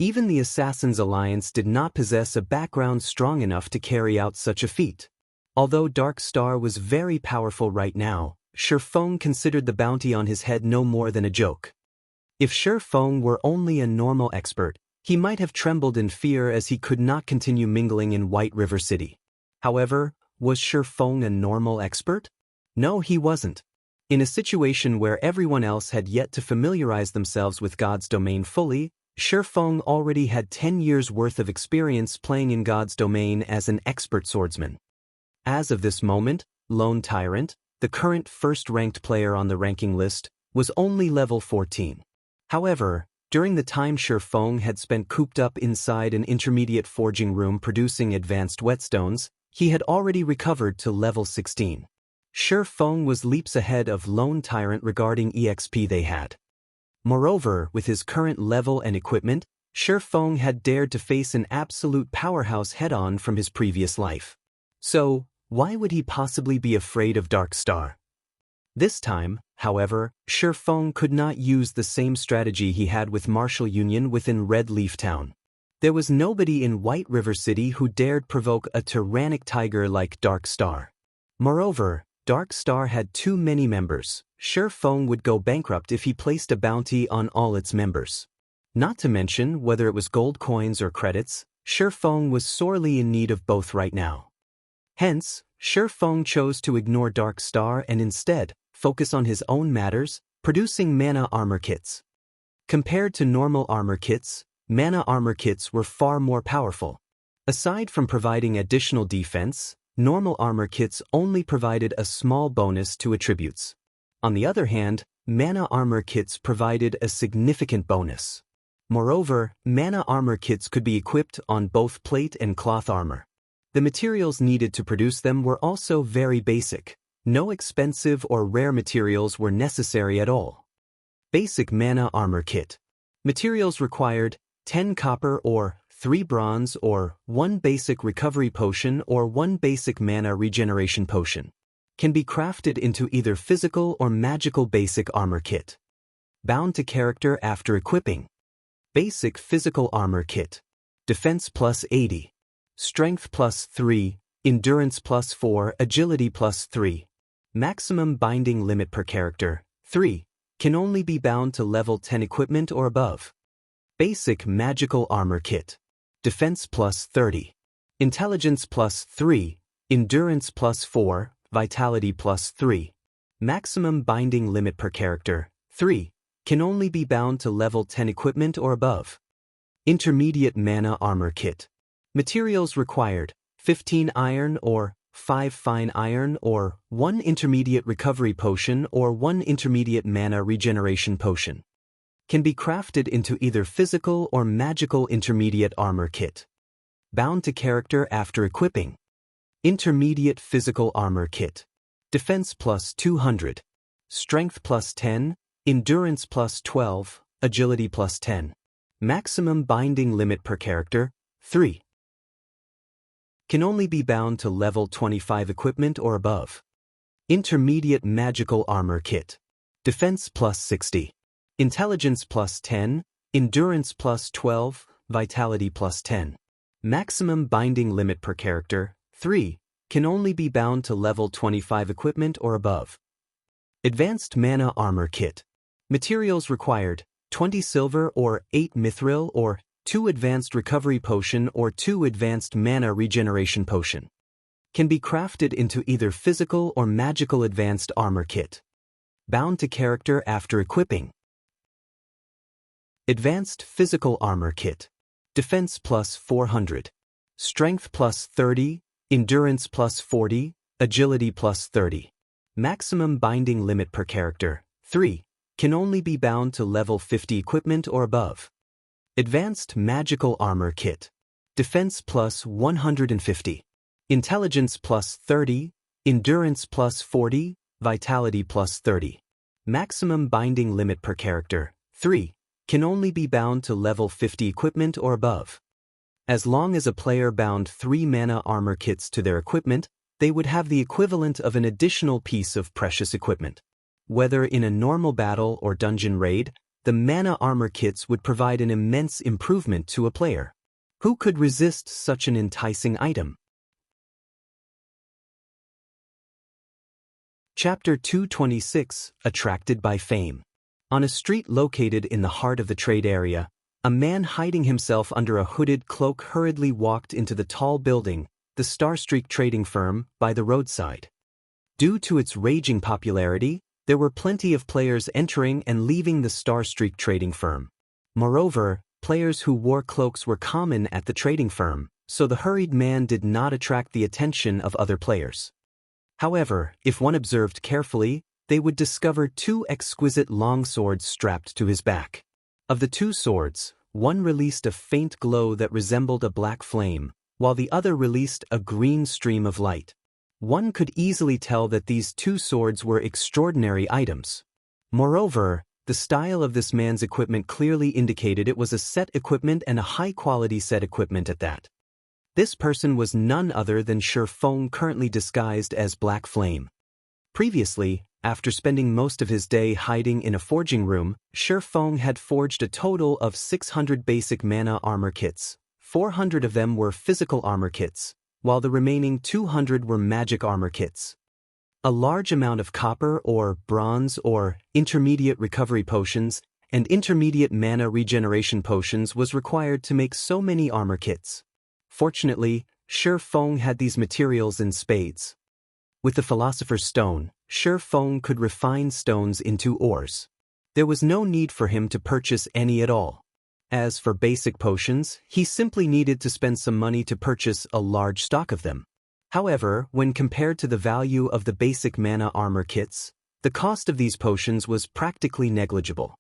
Even the Assassin's Alliance did not possess a background strong enough to carry out such a feat. Although Dark Star was very powerful right now, Shifeng considered the bounty on his head no more than a joke. If Shifeng were only a normal expert, he might have trembled in fear as he could not continue mingling in White River City. However, was Shifeng a normal expert? No, he wasn't. In a situation where everyone else had yet to familiarize themselves with God's domain fully, Shifeng already had 10 years' worth of experience playing in God's domain as an expert swordsman. As of this moment, Lone Tyrant, the current first-ranked player on the ranking list, was only level 14. However, during the time Shifeng had spent cooped up inside an intermediate forging room producing advanced whetstones, he had already recovered to level 16. Shifeng was leaps ahead of Lone Tyrant regarding EXP they had. Moreover, with his current level and equipment, Shifeng had dared to face an absolute powerhouse head-on from his previous life. So, why would he possibly be afraid of Dark Star? This time, however, Shifeng could not use the same strategy he had with Martial Union within Red Leaf Town. There was nobody in White River City who dared provoke a tyrannic tiger like Dark Star. Moreover, Dark Star had too many members. Shifeng would go bankrupt if he placed a bounty on all its members. Not to mention whether it was gold coins or credits, Shifeng was sorely in need of both right now. Hence, Shifeng chose to ignore Dark Star and instead focus on his own matters, producing mana armor kits. Compared to normal armor kits, mana armor kits were far more powerful. Aside from providing additional defense, normal armor kits only provided a small bonus to attributes. On the other hand, mana armor kits provided a significant bonus. Moreover, mana armor kits could be equipped on both plate and cloth armor. The materials needed to produce them were also very basic. No expensive or rare materials were necessary at all. Basic mana armor kit. Materials required: 10 copper or 3 bronze or 1 basic recovery potion or 1 basic mana regeneration potion. Can be crafted into either physical or magical basic armor kit. Bound to character after equipping. Basic physical armor kit. Defense plus 80. Strength plus 3, endurance plus 4, agility plus 3. Maximum binding limit per character, 3. Can only be bound to level 10 equipment or above. Basic magical armor kit. Defense plus 30. Intelligence plus 3, endurance plus 4, vitality plus 3. Maximum binding limit per character, 3. Can only be bound to level 10 equipment or above. Intermediate mana armor kit. Materials required: 15 iron or 5 fine iron or 1 intermediate recovery potion or 1 intermediate mana regeneration potion. Can be crafted into either physical or magical intermediate armor kit. bound to character after equipping. Intermediate physical armor kit. Defense plus 200. Strength plus 10, endurance plus 12, agility plus 10. Maximum binding limit per character, 3. Can only be bound to level 25 equipment or above. Intermediate magical armor kit. Defense plus 60. Intelligence plus 10, endurance plus 12, vitality plus 10. Maximum binding limit per character, 3. Can only be bound to level 25 equipment or above. Advanced mana armor kit. Materials required, 20 silver or 8 mithril or 2 advanced recovery potion or 2 advanced mana regeneration potion. Can be crafted into either physical or magical advanced armor kit. Bound to character after equipping. Advanced physical armor kit. Defense plus 400. Strength plus 30, endurance plus 40, agility plus 30. Maximum binding limit per character, 3. Can only be bound to level 50 equipment or above. Advanced magical armor kit. Defense plus 150. Intelligence plus 30, endurance plus 40, vitality plus 30. Maximum binding limit per character, 3. Can only be bound to level 50 equipment or above. As long as a player bound 3 mana armor kits to their equipment, they would have the equivalent of an additional piece of precious equipment. Whether in a normal battle or dungeon raid, the mana armor kits would provide an immense improvement to a player. Who could resist such an enticing item? Chapter 226, Attracted by Fame. On a street located in the heart of the trade area, a man hiding himself under a hooded cloak hurriedly walked into the tall building, the Starstreak trading firm, by the roadside. Due to its raging popularity, there were plenty of players entering and leaving the Starstreak trading firm. Moreover, players who wore cloaks were common at the trading firm, so the hurried man did not attract the attention of other players. However, if one observed carefully, they would discover 2 exquisite long swords strapped to his back. Of the 2 swords, one released a faint glow that resembled a black flame, while the other released a green stream of light. One could easily tell that these 2 swords were extraordinary items. Moreover, the style of this man's equipment clearly indicated it was a set equipment and a high-quality set equipment at that. This person was none other than Shi Feng, currently disguised as Black Flame. Previously, after spending most of his day hiding in a forging room, Shi Feng had forged a total of 600 basic mana armor kits. 400 of them were physical armor kits, while the remaining 200 were magic armor kits. A large amount of copper or bronze or intermediate recovery potions and intermediate mana regeneration potions was required to make so many armor kits. Fortunately, Shi Feng had these materials in spades. With the Philosopher's Stone, Shi Feng could refine stones into ores. There was no need for him to purchase any at all. As for basic potions, he simply needed to spend some money to purchase a large stock of them. However, when compared to the value of the basic mana armor kits, the cost of these potions was practically negligible.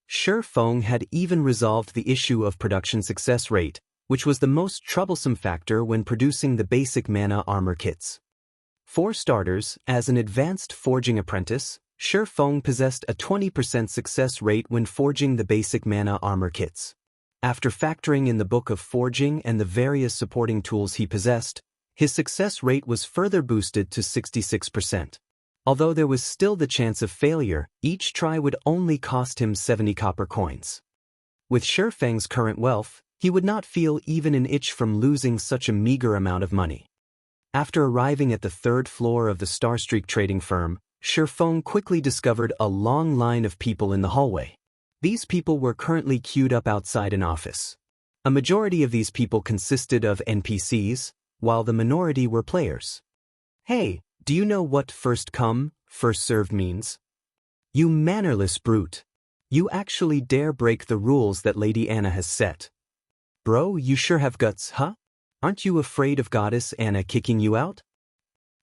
Shi Feng had even resolved the issue of production success rate, which was the most troublesome factor when producing the basic mana armor kits. For starters, as an advanced forging apprentice, Shi Feng possessed a 20% success rate when forging the basic mana armor kits. After factoring in the book of forging and the various supporting tools he possessed, his success rate was further boosted to 66%. Although there was still the chance of failure, each try would only cost him 70 copper coins. With Shi Feng's current wealth, he would not feel even an itch from losing such a meager amount of money. After arriving at the 3rd floor of the Starstreak trading firm, Shi Feng quickly discovered a long line of people in the hallway. These people were currently queued up outside an office. A majority of these people consisted of NPCs, while the minority were players. Hey, do you know what first come, first served means? You mannerless brute. You actually dare break the rules that Lady Anna has set. Bro, you sure have guts, huh? Aren't you afraid of Goddess Anna kicking you out?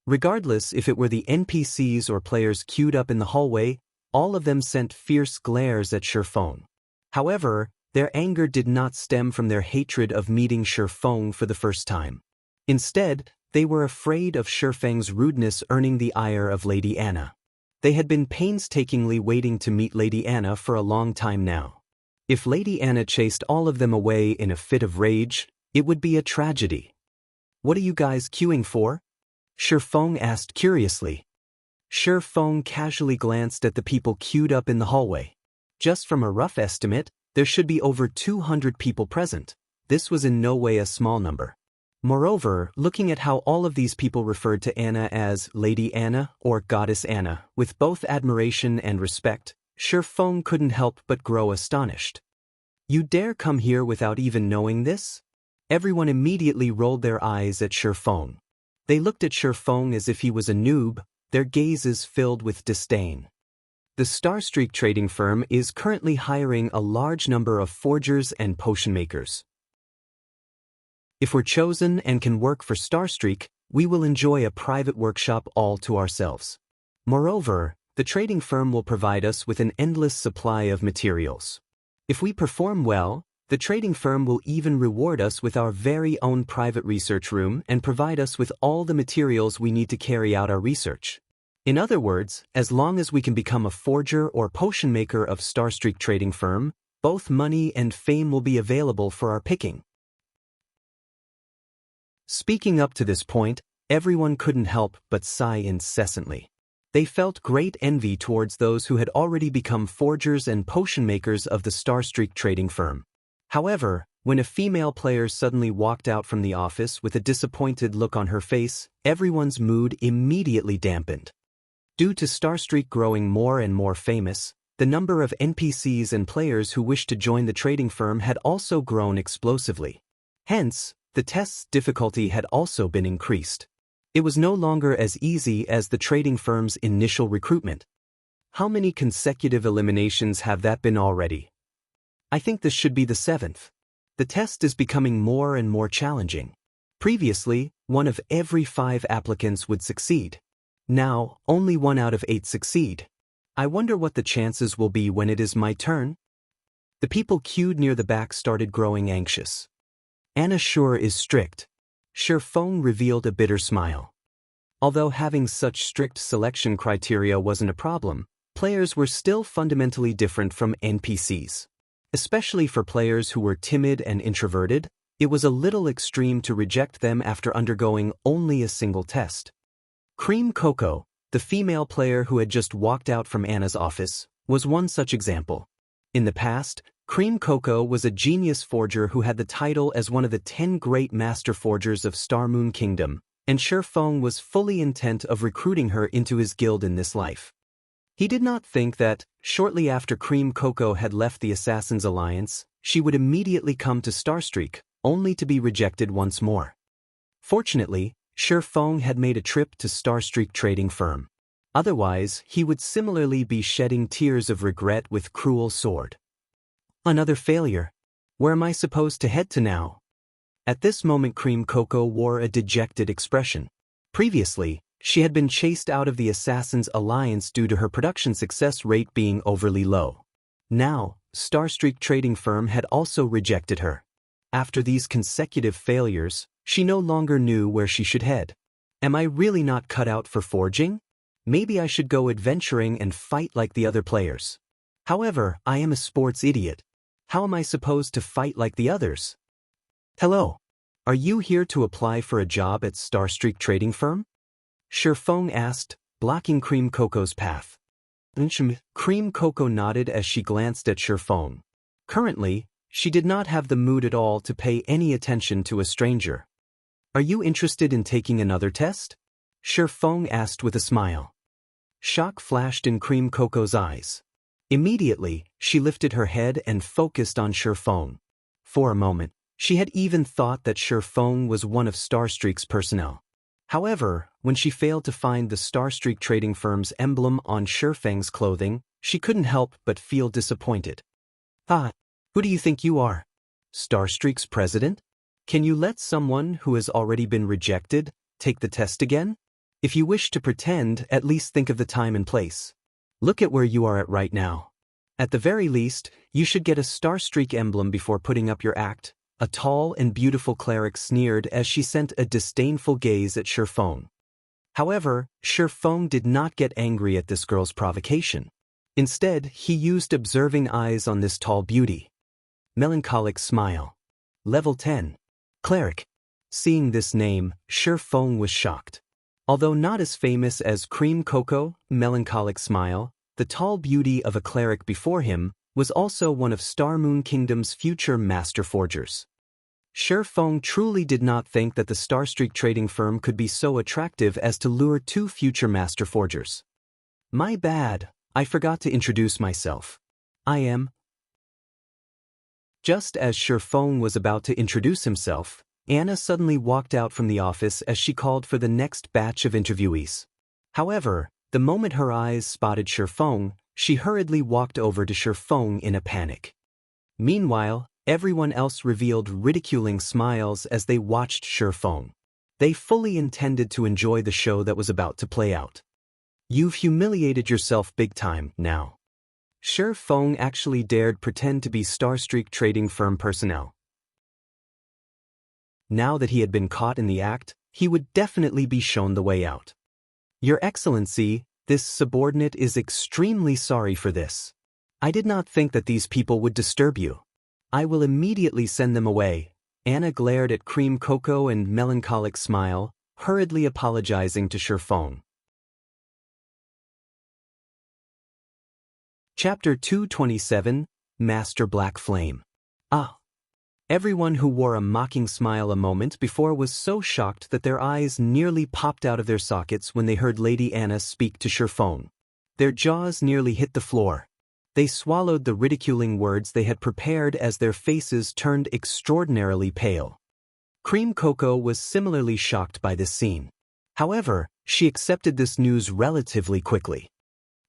Regardless if it were the NPCs or players queued up in the hallway, all of them sent fierce glares at Shi Feng. However, Their anger did not stem from their hatred of meeting Shifeng for the first time. Instead, they were afraid of Shifeng's rudeness earning the ire of Lady Anna. They had been painstakingly waiting to meet Lady Anna for a long time now. If Lady Anna chased all of them away in a fit of rage, it would be a tragedy. "What are you guys queuing for?" Shifeng asked curiously. Shifeng casually glanced at the people queued up in the hallway. Just from a rough estimate, there should be over 200 people present. This was in no way a small number. Moreover, looking at how all of these people referred to Anna as Lady Anna or Goddess Anna, with both admiration and respect, Shifeng couldn't help but grow astonished. "You dare come here without even knowing this?" Everyone immediately rolled their eyes at Shifeng. They looked at Shifeng as if he was a noob, their gazes filled with disdain. The Starstreak trading firm is currently hiring a large number of forgers and potion makers. If we're chosen and can work for Starstreak, we will enjoy a private workshop all to ourselves. Moreover, the trading firm will provide us with an endless supply of materials. If we perform well, the trading firm will even reward us with our very own private research room and provide us with all the materials we need to carry out our research. In other words, as long as we can become a forger or potion maker of Starstreak trading firm, both money and fame will be available for our picking. Speaking up to this point, everyone couldn't help but sigh incessantly. They felt great envy towards those who had already become forgers and potion makers of the Starstreak trading firm. However, when a female player suddenly walked out from the office with a disappointed look on her face, everyone's mood immediately dampened. Due to Starstreak growing more and more famous, the number of NPCs and players who wished to join the trading firm had also grown explosively. Hence, the test's difficulty had also been increased. It was no longer as easy as the trading firm's initial recruitment. How many consecutive eliminations have that been already? I think this should be the 7th. The test is becoming more and more challenging. Previously, 1 of every 5 applicants would succeed. Now, only 1 out of 8 succeed. I wonder what the chances will be when it is my turn? The people queued near the back started growing anxious. Anna sure is strict. Shifeng revealed a bitter smile. Although having such strict selection criteria wasn't a problem, players were still fundamentally different from NPCs. Especially for players who were timid and introverted, it was a little extreme to reject them after undergoing only a single test. Cream Coco, the female player who had just walked out from Anna's office, was one such example. In the past, Cream Coco was a genius forger who had the title as one of the 10 great master forgers of Starmoon Kingdom, and Shifeng was fully intent of recruiting her into his guild in this life. He did not think that, shortly after Cream Coco had left the Assassin's Alliance, she would immediately come to Starstreak, only to be rejected once more. Fortunately, Shifeng had made a trip to Starstreak trading firm. Otherwise, he would similarly be shedding tears of regret with cruel sword. Another failure. Where am I supposed to head to now? At this moment Cream Coco wore a dejected expression. Previously, she had been chased out of the Assassin's Alliance due to her production success rate being overly low. Now, Starstreak trading firm had also rejected her. After these consecutive failures, she no longer knew where she should head. Am I really not cut out for forging? Maybe I should go adventuring and fight like the other players. However, I am a sports idiot. How am I supposed to fight like the others? Hello. Are you here to apply for a job at Starstreak trading firm? Shifeng asked, blocking Cream Coco's path. Cream Coco nodded as she glanced at Shifeng. Currently, she did not have the mood at all to pay any attention to a stranger. Are you interested in taking another test? Shifeng asked with a smile. Shock flashed in Cream Coco's eyes. Immediately, she lifted her head and focused on Shifeng. For a moment, she had even thought that Shifeng was one of Starstreak's personnel. However, when she failed to find the Starstreak trading firm's emblem on Shifeng's clothing, she couldn't help but feel disappointed. Ah, who do you think you are? Starstreak's president? Can you let someone who has already been rejected take the test again? If you wish to pretend, at least think of the time and place. Look at where you are at right now. At the very least, you should get a star streak emblem before putting up your act, a tall and beautiful cleric sneered as she sent a disdainful gaze at Shifeng. However, Shifeng did not get angry at this girl's provocation. Instead, he used observing eyes on this tall beauty. Melancholic smile. Level 10. Cleric. Seeing this name, Shifeng was shocked. Although not as famous as Cream Cocoa, Melancholic Smile, the tall beauty of a cleric before him was also one of Star Moon Kingdom's future master forgers. Shifeng truly did not think that the Starstreak trading firm could be so attractive as to lure two future master forgers. My bad, I forgot to introduce myself. I am. Just as Shifeng was about to introduce himself, Anna suddenly walked out from the office as she called for the next batch of interviewees. However, the moment her eyes spotted Shifeng, she hurriedly walked over to Shifeng in a panic. Meanwhile, everyone else revealed ridiculing smiles as they watched Shifeng. They fully intended to enjoy the show that was about to play out. You've humiliated yourself big time now. Shifeng actually dared pretend to be Starstreak trading firm personnel. Now that he had been caught in the act, he would definitely be shown the way out. Your Excellency, this subordinate is extremely sorry for this. I did not think that these people would disturb you. I will immediately send them away. Anna glared at Cream Cocoa and Melancholic Smile, hurriedly apologizing to Shifeng. Chapter 227, Master Black Flame. Ah! Everyone who wore a mocking smile a moment before was so shocked that their eyes nearly popped out of their sockets when they heard Lady Anna speak to Shifeng. Their jaws nearly hit the floor. They swallowed the ridiculing words they had prepared as their faces turned extraordinarily pale. Cream Cocoa was similarly shocked by this scene. However, she accepted this news relatively quickly.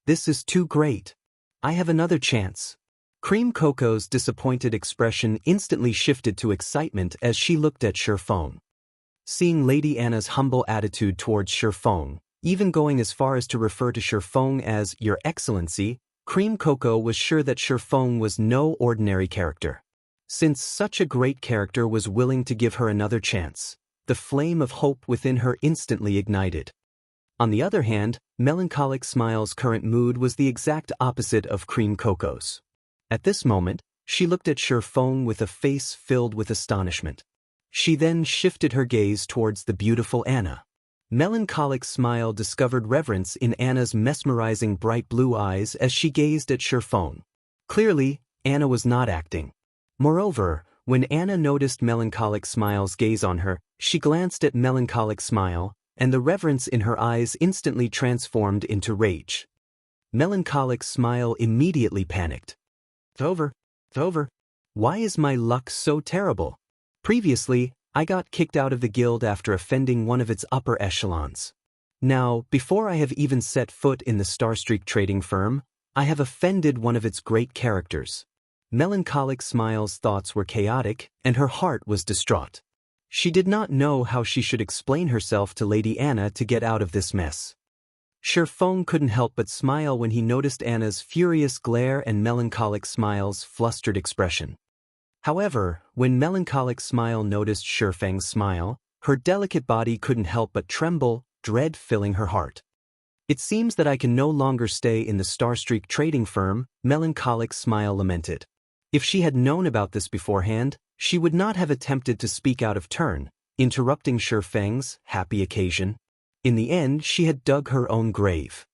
This is too great. I have another chance. Cream Cocoa's disappointed expression instantly shifted to excitement as she looked at Shifeng. Seeing Lady Anna's humble attitude towards Shifeng, even going as far as to refer to Shifeng as Your Excellency, Cream Cocoa was sure that Shifeng was no ordinary character. Since such a great character was willing to give her another chance, the flame of hope within her instantly ignited. On the other hand, Melancholic Smile's current mood was the exact opposite of Cream Cocoa's. At this moment, she looked at Shifeng with a face filled with astonishment. She then shifted her gaze towards the beautiful Anna. Melancholic Smile discovered reverence in Anna's mesmerizing bright blue eyes as she gazed at Shifeng. Clearly, Anna was not acting. Moreover, when Anna noticed Melancholic Smile's gaze on her, she glanced at Melancholic Smile, and the reverence in her eyes instantly transformed into rage. Melancholic Smile immediately panicked. It's over. Why is my luck so terrible? Previously, I got kicked out of the guild after offending one of its upper echelons. Now, before I have even set foot in the Starstreak trading firm, I have offended one of its great characters. Melancholic Smile's thoughts were chaotic, and her heart was distraught. She did not know how she should explain herself to Lady Anna to get out of this mess. Shifeng couldn't help but smile when he noticed Anna's furious glare and Melancholic Smile's flustered expression. However, when Melancholic Smile noticed Shifeng's smile, her delicate body couldn't help but tremble, dread filling her heart. It seems that I can no longer stay in the Starstreak trading firm, Melancholic Smile lamented. If she had known about this beforehand, she would not have attempted to speak out of turn, interrupting Shifeng's happy occasion. In the end, she had dug her own grave.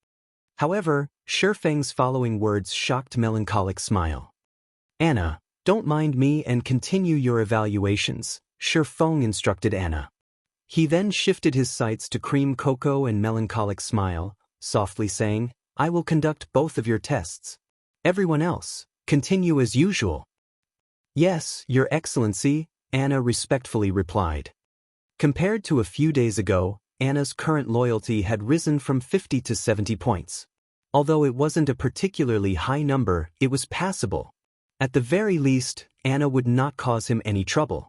However, Shifeng's following words shocked Melancholic Smile. Anna, don't mind me and continue your evaluations, Shifeng instructed Anna. He then shifted his sights to Cream Cocoa and Melancholic Smile, softly saying, I will conduct both of your tests. Everyone else, continue as usual. Yes, Your Excellency, Anna respectfully replied. Compared to a few days ago, Anna's current loyalty had risen from 50 to 70 points. Although it wasn't a particularly high number, it was passable. At the very least, Anna would not cause him any trouble.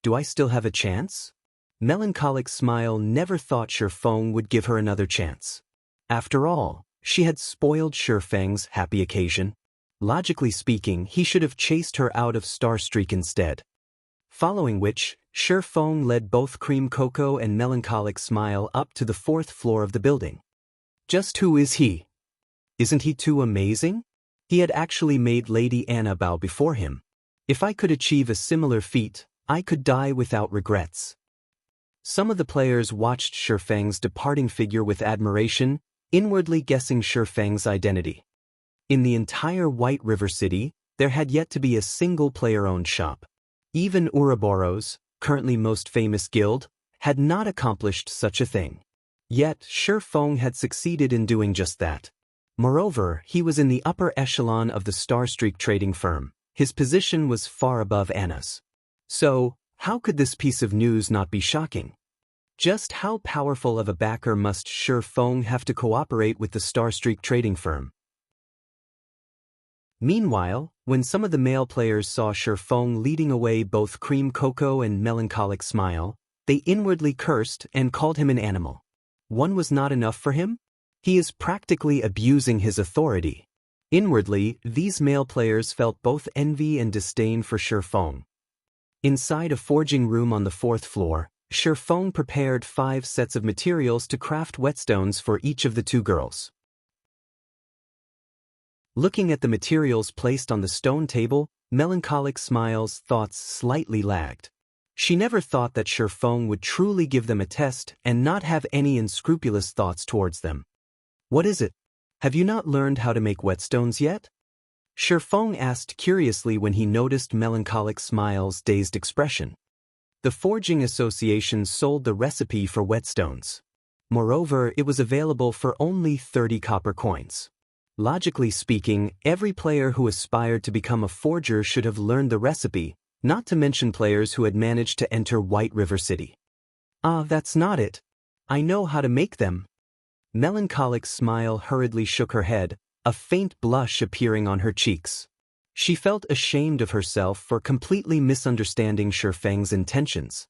Do I still have a chance? Melancholic Smile never thought Shifeng would give her another chance. After all, she had spoiled Shifeng's happy occasion. Logically speaking, he should have chased her out of Starstreak instead. Following which, Shifeng led both Cream Cocoa and Melancholic Smile up to the 4th floor of the building. Just who is he? Isn't he too amazing? He had actually made Lady Anna bow before him. If I could achieve a similar feat, I could die without regrets. Some of the players watched Shifeng's departing figure with admiration, inwardly guessing Shifeng's identity. In the entire White River City, there had yet to be a single player-owned shop. Even Ouroboros, currently most famous guild, had not accomplished such a thing. Yet, Shifeng had succeeded in doing just that. Moreover, he was in the upper echelon of the Starstreak trading firm. His position was far above Anna's. So, how could this piece of news not be shocking? Just how powerful of a backer must Shifeng have to cooperate with the Starstreak trading firm? Meanwhile, when some of the male players saw Shifeng leading away both Cream Cocoa and Melancholic Smile, they inwardly cursed and called him an animal. One was not enough for him? He is practically abusing his authority. Inwardly, these male players felt both envy and disdain for Shifeng. Inside a forging room on the 4th floor, Shifeng prepared 5 sets of materials to craft whetstones for each of the 2 girls. Looking at the materials placed on the stone table, Melancholic Smile's thoughts slightly lagged. She never thought that Shifeng would truly give them a test and not have any unscrupulous thoughts towards them. What is it? Have you not learned how to make whetstones yet? Shifeng asked curiously when he noticed Melancholic Smile's dazed expression. The Forging Association sold the recipe for whetstones. Moreover, it was available for only 30 copper coins. Logically speaking, every player who aspired to become a forger should have learned the recipe, not to mention players who had managed to enter White River City. That's not it. I know how to make them. Melancholic Smile hurriedly shook her head, a faint blush appearing on her cheeks. She felt ashamed of herself for completely misunderstanding Shifeng's intentions.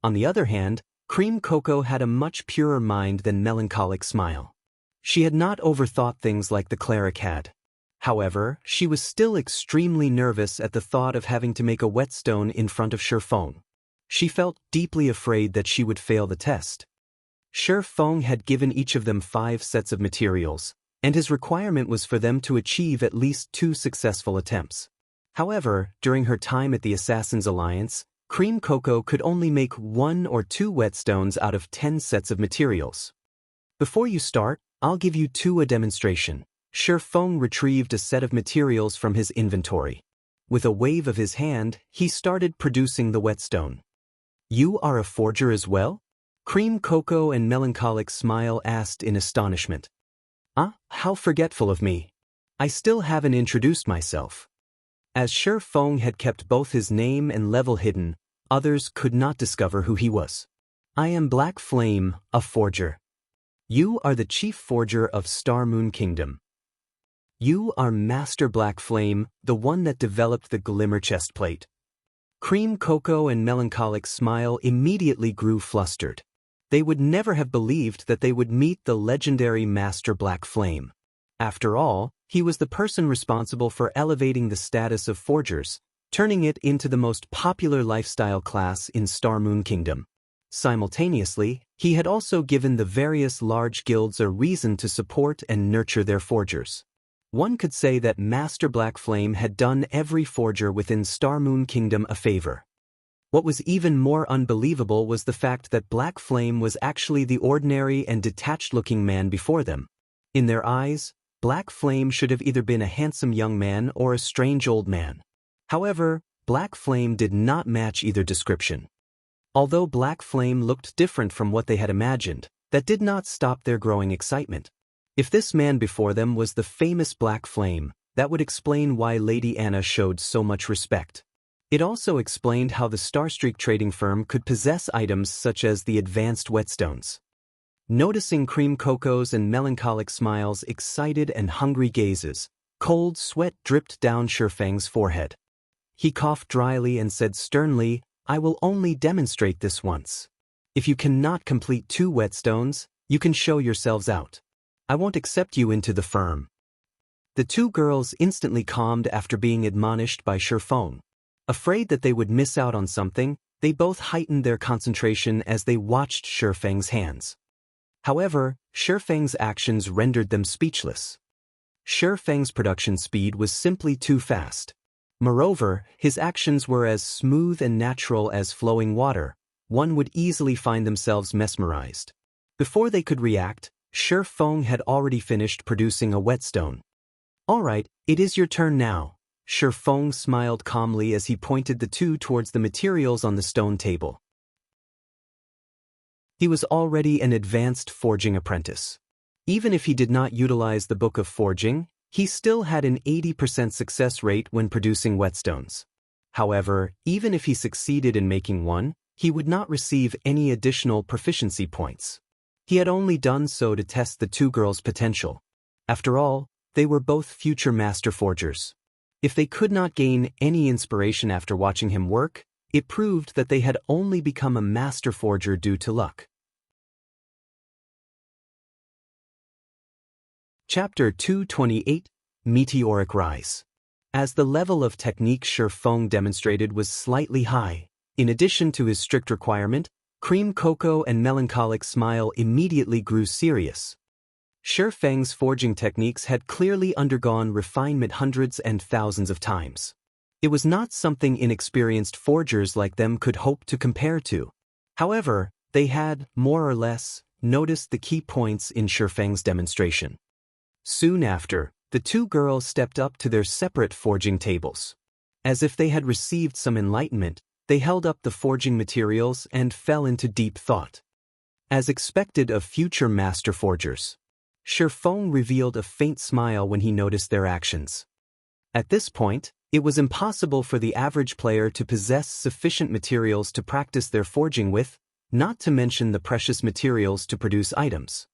On the other hand, Cream Cocoa had a much purer mind than Melancholic Smile. She had not overthought things like the cleric had. However, she was still extremely nervous at the thought of having to make a whetstone in front of Shifeng. She felt deeply afraid that she would fail the test. Shifeng had given each of them 5 sets of materials, and his requirement was for them to achieve at least 2 successful attempts. However, during her time at the Assassin's Alliance, Cream Cocoa could only make 1 or 2 whetstones out of 10 sets of materials. Before you start, I'll give you 2 a demonstration. Shifeng retrieved a set of materials from his inventory. With a wave of his hand, he started producing the whetstone. You are a forger as well? Cream Cocoa and Melancholic Smile asked in astonishment. How forgetful of me. I still haven't introduced myself. As Shifeng had kept both his name and level hidden, others could not discover who he was. I am Black Flame, a forger. You are the chief forger of Star Moon Kingdom. You are Master Black Flame, the one that developed the Glimmer chestplate. Cream Cocoa and Melancholic Smile immediately grew flustered. They would never have believed that they would meet the legendary Master Black Flame. After all, he was the person responsible for elevating the status of forgers, turning it into the most popular lifestyle class in Star Moon Kingdom. Simultaneously, he had also given the various large guilds a reason to support and nurture their forgers. One could say that Master Black Flame had done every forger within Star Moon Kingdom a favor. What was even more unbelievable was the fact that Black Flame was actually the ordinary and detached-looking man before them. In their eyes, Black Flame should have either been a handsome young man or a strange old man. However, Black Flame did not match either description. Although Black Flame looked different from what they had imagined, that did not stop their growing excitement. If this man before them was the famous Black Flame, that would explain why Lady Anna showed so much respect. It also explained how the Starstreak trading firm could possess items such as the advanced whetstones. Noticing Cream Cocoa's and Melancholic Smile's excited and hungry gazes, cold sweat dripped down Shifeng's forehead. He coughed dryly and said sternly, I will only demonstrate this once. If you cannot complete 2 whetstones, you can show yourselves out. I won't accept you into the firm. The two girls instantly calmed after being admonished by Shifeng. Afraid that they would miss out on something, they both heightened their concentration as they watched Shifeng's hands. However, Shifeng's actions rendered them speechless. Shifeng's production speed was simply too fast. Moreover, his actions were as smooth and natural as flowing water. One would easily find themselves mesmerized. Before they could react, Shifeng had already finished producing a whetstone. "All right, it is your turn now." Shifeng smiled calmly as he pointed the two towards the materials on the stone table. He was already an advanced forging apprentice. Even if he did not utilize the Book of Forging, he still had an 80% success rate when producing whetstones. However, even if he succeeded in making one, he would not receive any additional proficiency points. He had only done so to test the two girls' potential. After all, they were both future master forgers. If they could not gain any inspiration after watching him work, it proved that they had only become a master forger due to luck. Chapter 228, Meteoric Rise. As the level of technique Shifeng demonstrated was slightly high, in addition to his strict requirement, Cream Cocoa and Melancholic Smile immediately grew serious. Shifeng's forging techniques had clearly undergone refinement hundreds and thousands of times. It was not something inexperienced forgers like them could hope to compare to. However, they had, more or less, noticed the key points in Shifeng's demonstration. Soon after, the two girls stepped up to their separate forging tables. As if they had received some enlightenment, they held up the forging materials and fell into deep thought. As expected of future master forgers, Shifeng revealed a faint smile when he noticed their actions. At this point, it was impossible for the average player to possess sufficient materials to practice their forging with, not to mention the precious materials to produce items.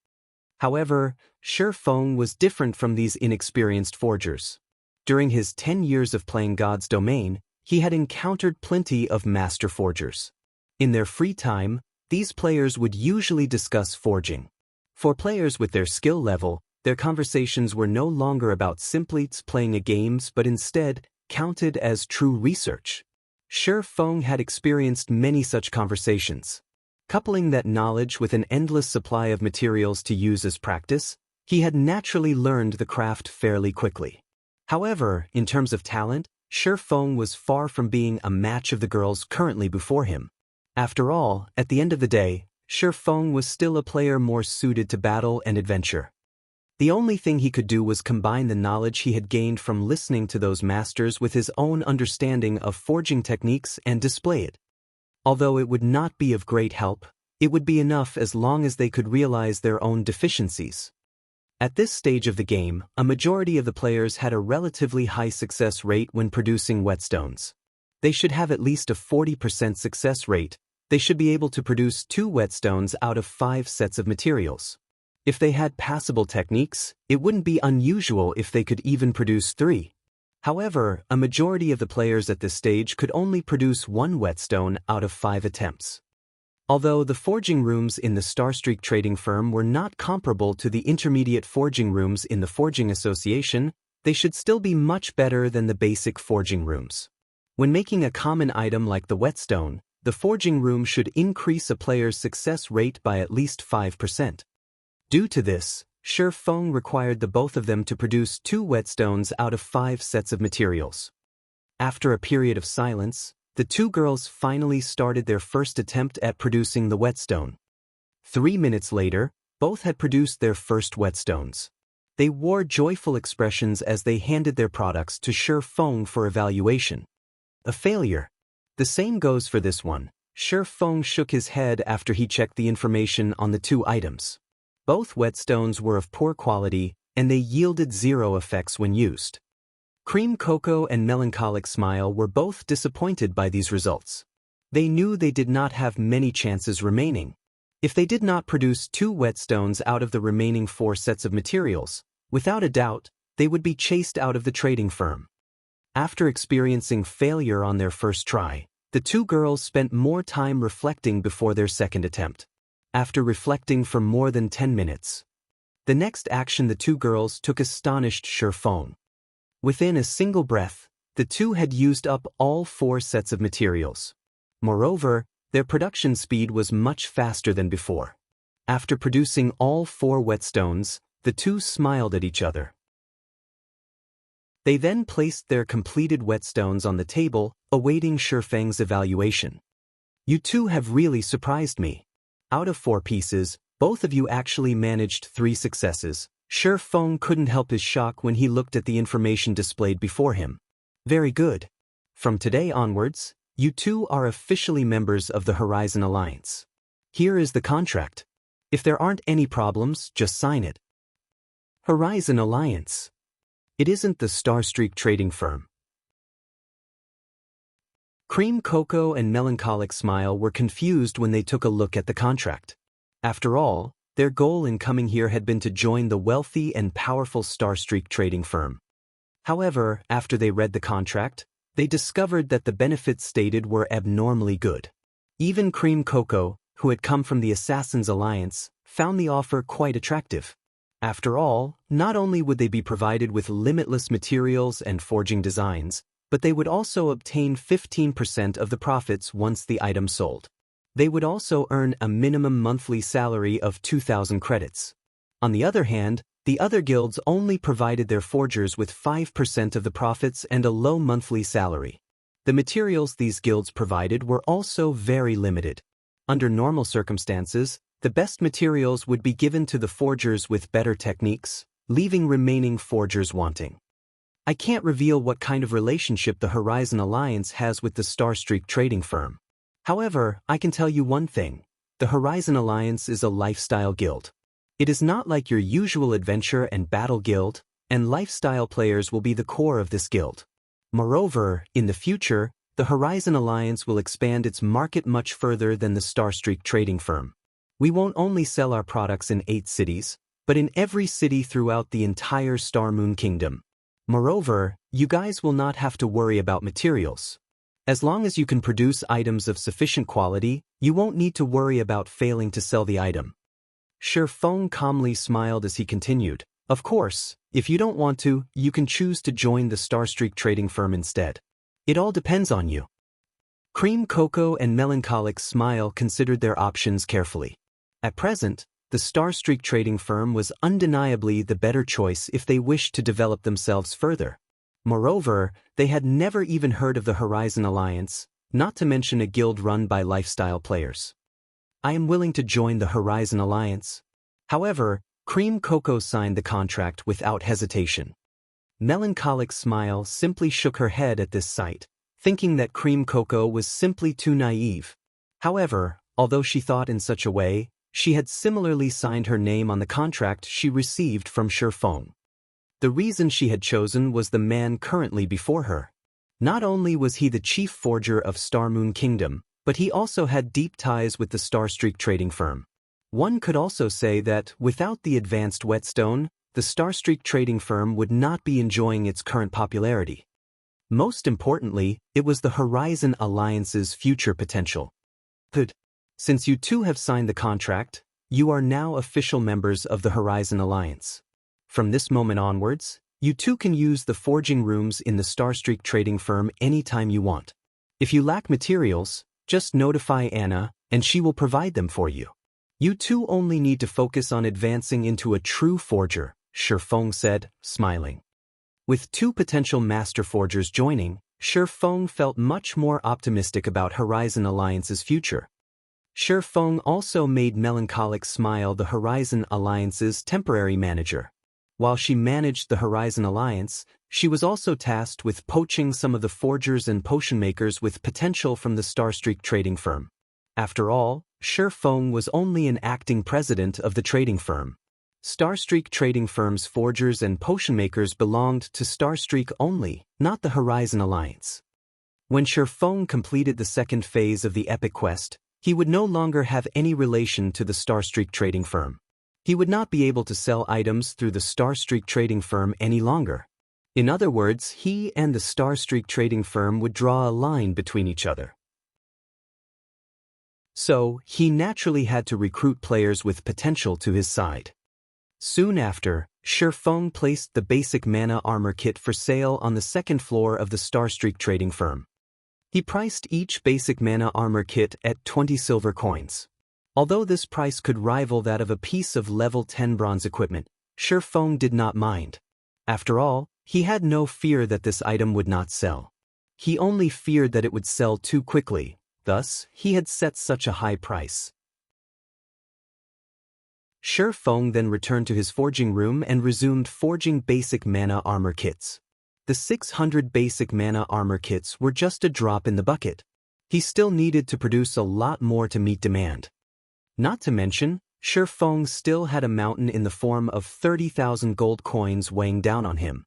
However, Shifeng was different from these inexperienced forgers. During his 10 years of playing God's Domain, he had encountered plenty of master forgers. In their free time, these players would usually discuss forging. For players with their skill level, their conversations were no longer about simply playing a games but instead counted as true research. Shifeng had experienced many such conversations. Coupling that knowledge with an endless supply of materials to use as practice, he had naturally learned the craft fairly quickly. However, in terms of talent, Shifeng was far from being a match of the girls currently before him. After all, at the end of the day, Shifeng was still a player more suited to battle and adventure. The only thing he could do was combine the knowledge he had gained from listening to those masters with his own understanding of forging techniques and display it. Although it would not be of great help, it would be enough as long as they could realize their own deficiencies. At this stage of the game, a majority of the players had a relatively high success rate when producing whetstones. They should have at least a 40% success rate. They should be able to produce 2 whetstones out of 5 sets of materials. If they had passable techniques, it wouldn't be unusual if they could even produce 3. However, a majority of the players at this stage could only produce 1 whetstone out of 5 attempts. Although the forging rooms in the Starstreak trading firm were not comparable to the intermediate forging rooms in the Forging Association, they should still be much better than the basic forging rooms. When making a common item like the whetstone, the forging room should increase a player's success rate by at least 5%. Due to this, Shifeng required the both of them to produce 2 whetstones out of 5 sets of materials. After a period of silence, the 2 girls finally started their first attempt at producing the whetstone. 3 minutes later, both had produced their first whetstones. They wore joyful expressions as they handed their products to Shifeng for evaluation. A failure. The same goes for this one. Shifeng shook his head after he checked the information on the 2 items. Both whetstones were of poor quality, and they yielded 0 effects when used. Cream Cocoa and Melancholic Smile were both disappointed by these results. They knew they did not have many chances remaining. If they did not produce 2 whetstones out of the remaining 4 sets of materials, without a doubt, they would be chased out of the trading firm. After experiencing failure on their first try, the 2 girls spent more time reflecting before their second attempt. After reflecting for more than 10 minutes, The next action the two girls took astonished Shifeng. Within a single breath, the two had used up all 4 sets of materials. Moreover, their production speed was much faster than before. After producing all 4 whetstones, the two smiled at each other. They then placed their completed whetstones on the table, awaiting Shifeng's evaluation. You two have really surprised me. Out of 4 pieces, both of you actually managed 3 successes. Shifeng couldn't help his shock when he looked at the information displayed before him. Very good. From today onwards, you two are officially members of the Horizon Alliance. Here is the contract. If there aren't any problems, just sign it. Horizon Alliance. It isn't the Starstreak trading firm. Cream Cocoa and Melancholic Smile were confused when they took a look at the contract. After all, their goal in coming here had been to join the wealthy and powerful Starstreak trading firm. However, after they read the contract, they discovered that the benefits stated were abnormally good. Even Cream Cocoa, who had come from the Assassin's Alliance, found the offer quite attractive. After all, not only would they be provided with limitless materials and forging designs, but they would also obtain 15% of the profits once the item sold. They would also earn a minimum monthly salary of 2,000 credits. On the other hand, the other guilds only provided their forgers with 5% of the profits and a low monthly salary. The materials these guilds provided were also very limited. Under normal circumstances, the best materials would be given to the forgers with better techniques, leaving remaining forgers wanting. I can't reveal what kind of relationship the Horizon Alliance has with the Starstreak trading firm. However, I can tell you one thing. The Horizon Alliance is a lifestyle guild. It is not like your usual adventure and battle guild, and lifestyle players will be the core of this guild. Moreover, in the future, the Horizon Alliance will expand its market much further than the Starstreak trading firm. We won't only sell our products in 8 cities, but in every city throughout the entire Star Moon Kingdom. Moreover, you guys will not have to worry about materials. As long as you can produce items of sufficient quality, you won't need to worry about failing to sell the item. Shifeng calmly smiled as he continued, of course, if you don't want to, you can choose to join the Starstreak trading firm instead. It all depends on you. Cream Cocoa and Melancholic Smile considered their options carefully. At present, the Starstreak trading firm was undeniably the better choice if they wished to develop themselves further. Moreover, they had never even heard of the Horizon Alliance, not to mention a guild run by lifestyle players. I am willing to join the Horizon Alliance. However, Cream Cocoa signed the contract without hesitation. Melancholic Smile simply shook her head at this sight, thinking that Cream Cocoa was simply too naive. However, although she thought in such a way, she had similarly signed her name on the contract she received from Shifeng. The reason she had chosen was the man currently before her. Not only was he the chief forger of Star Moon Kingdom, but he also had deep ties with the Starstreak trading firm. One could also say that, without the advanced whetstone, the Starstreak trading firm would not be enjoying its current popularity. Most importantly, it was the Horizon Alliance's future potential. Since you two have signed the contract, you are now official members of the Horizon Alliance. From this moment onwards, you two can use the forging rooms in the Starstreak trading firm anytime you want. If you lack materials, just notify Anna, and she will provide them for you. You two only need to focus on advancing into a true forger, Shifeng said, smiling. With 2 potential master forgers joining, Shifeng felt much more optimistic about Horizon Alliance's future. Shifeng also made Melancholic Smile the Horizon Alliance's temporary manager. While she managed the Horizon Alliance, she was also tasked with poaching some of the forgers and potion makers with potential from the Starstreak trading firm. After all, Shifeng was only an acting president of the trading firm. Starstreak trading firm's forgers and potion makers belonged to Starstreak only, not the Horizon Alliance. When Shifeng completed the second phase of the epic quest, he would no longer have any relation to the Starstreak trading firm. He would not be able to sell items through the Starstreak trading firm any longer. In other words, he and the Starstreak trading firm would draw a line between each other. So, he naturally had to recruit players with potential to his side. Soon after, Feng placed the basic mana armor kit for sale on the second floor of the Starstreak trading firm. He priced each basic mana armor kit at 20 silver coins. Although this price could rival that of a piece of level 10 bronze equipment, Feng did not mind. After all, he had no fear that this item would not sell. He only feared that it would sell too quickly, thus, he had set such a high price. Feng then returned to his forging room and resumed forging basic mana armor kits. The 600 basic mana armor kits were just a drop in the bucket. He still needed to produce a lot more to meet demand. Not to mention, Feng still had a mountain in the form of 30,000 gold coins weighing down on him.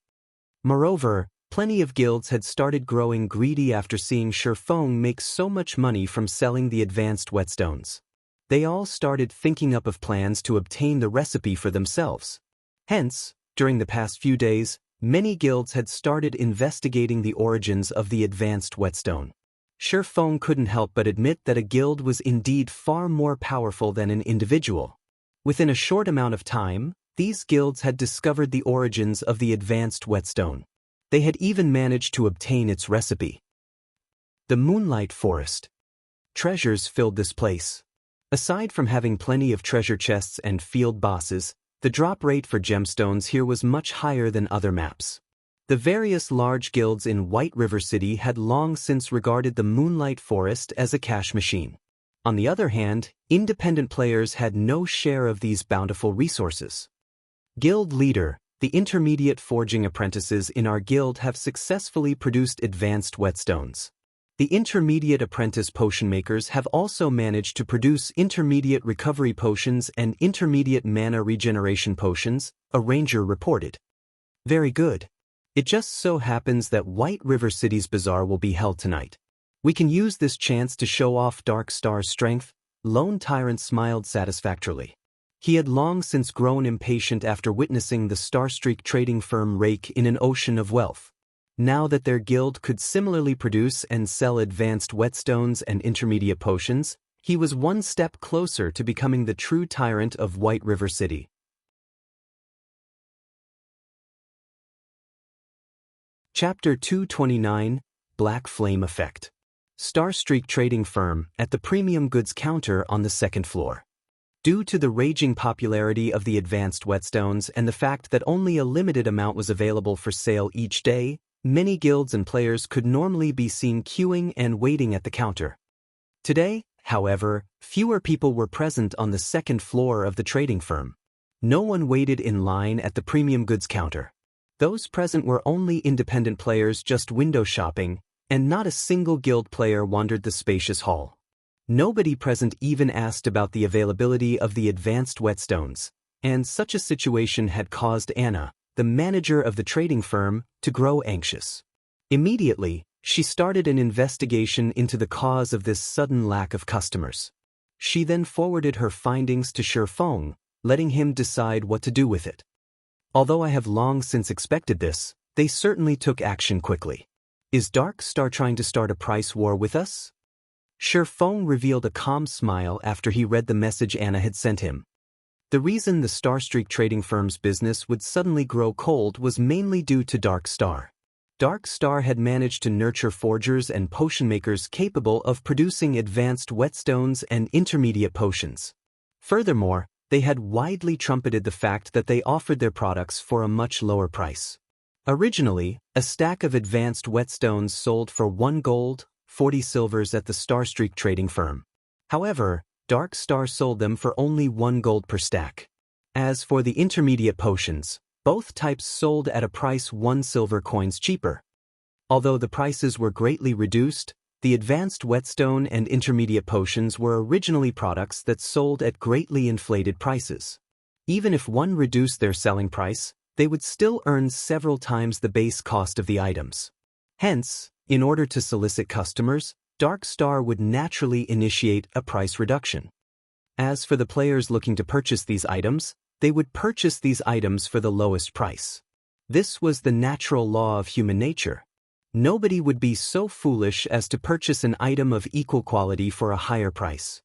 Moreover, plenty of guilds had started growing greedy after seeing Feng make so much money from selling the advanced whetstones. They all started thinking up of plans to obtain the recipe for themselves. Hence, during the past few days, many guilds had started investigating the origins of the advanced whetstone. Feng couldn't help but admit that a guild was indeed far more powerful than an individual. Within a short amount of time, these guilds had discovered the origins of the advanced whetstone. They had even managed to obtain its recipe. The Moonlight Forest. Treasures filled this place. Aside from having plenty of treasure chests and field bosses, the drop rate for gemstones here was much higher than other maps. The various large guilds in White River City had long since regarded the Moonlight Forest as a cash machine. On the other hand, independent players had no share of these bountiful resources. Guild Leader, the intermediate forging apprentices in our guild have successfully produced advanced whetstones. The intermediate apprentice potion makers have also managed to produce intermediate recovery potions and intermediate mana regeneration potions, a ranger reported. Very good. It just so happens that White River City's bazaar will be held tonight. We can use this chance to show off Dark Star's strength. Lone Tyrant smiled satisfactorily. He had long since grown impatient after witnessing the Starstreak trading firm rake in an ocean of wealth. Now that their guild could similarly produce and sell advanced whetstones and intermediate potions, he was one step closer to becoming the true tyrant of White River City. Chapter 229, Black Flame Effect. Starstreak Trading Firm at the premium goods counter on the second floor. Due to the raging popularity of the advanced whetstones and the fact that only a limited amount was available for sale each day, many guilds and players could normally be seen queuing and waiting at the counter. Today, however, fewer people were present on the second floor of the trading firm. No one waited in line at the premium goods counter. Those present were only independent players just window shopping, and not a single guild player wandered the spacious hall. Nobody present even asked about the availability of the advanced whetstones, and such a situation had caused Anna, the manager of the trading firm, to grow anxious. Immediately, she started an investigation into the cause of this sudden lack of customers. She then forwarded her findings to Feng, letting him decide what to do with it. Although I have long since expected this, they certainly took action quickly. Is Dark Star trying to start a price war with us? Feng revealed a calm smile after he read the message Anna had sent him. The reason the Starstreak trading firm's business would suddenly grow cold was mainly due to Dark Star. Dark Star had managed to nurture forgers and potion makers capable of producing advanced whetstones and intermediate potions. Furthermore, they had widely trumpeted the fact that they offered their products for a much lower price. Originally, a stack of advanced whetstones sold for 1 gold, 40 silvers at the Starstreak trading firm. However, Dark Star sold them for only 1 gold per stack. As for the intermediate potions, both types sold at a price 1 silver coins cheaper. Although the prices were greatly reduced, the advanced whetstone and intermediate potions were originally products that sold at greatly inflated prices. Even if one reduced their selling price, they would still earn several times the base cost of the items. Hence, in order to solicit customers, Dark Star would naturally initiate a price reduction. As for the players looking to purchase these items, they would purchase these items for the lowest price. This was the natural law of human nature. Nobody would be so foolish as to purchase an item of equal quality for a higher price.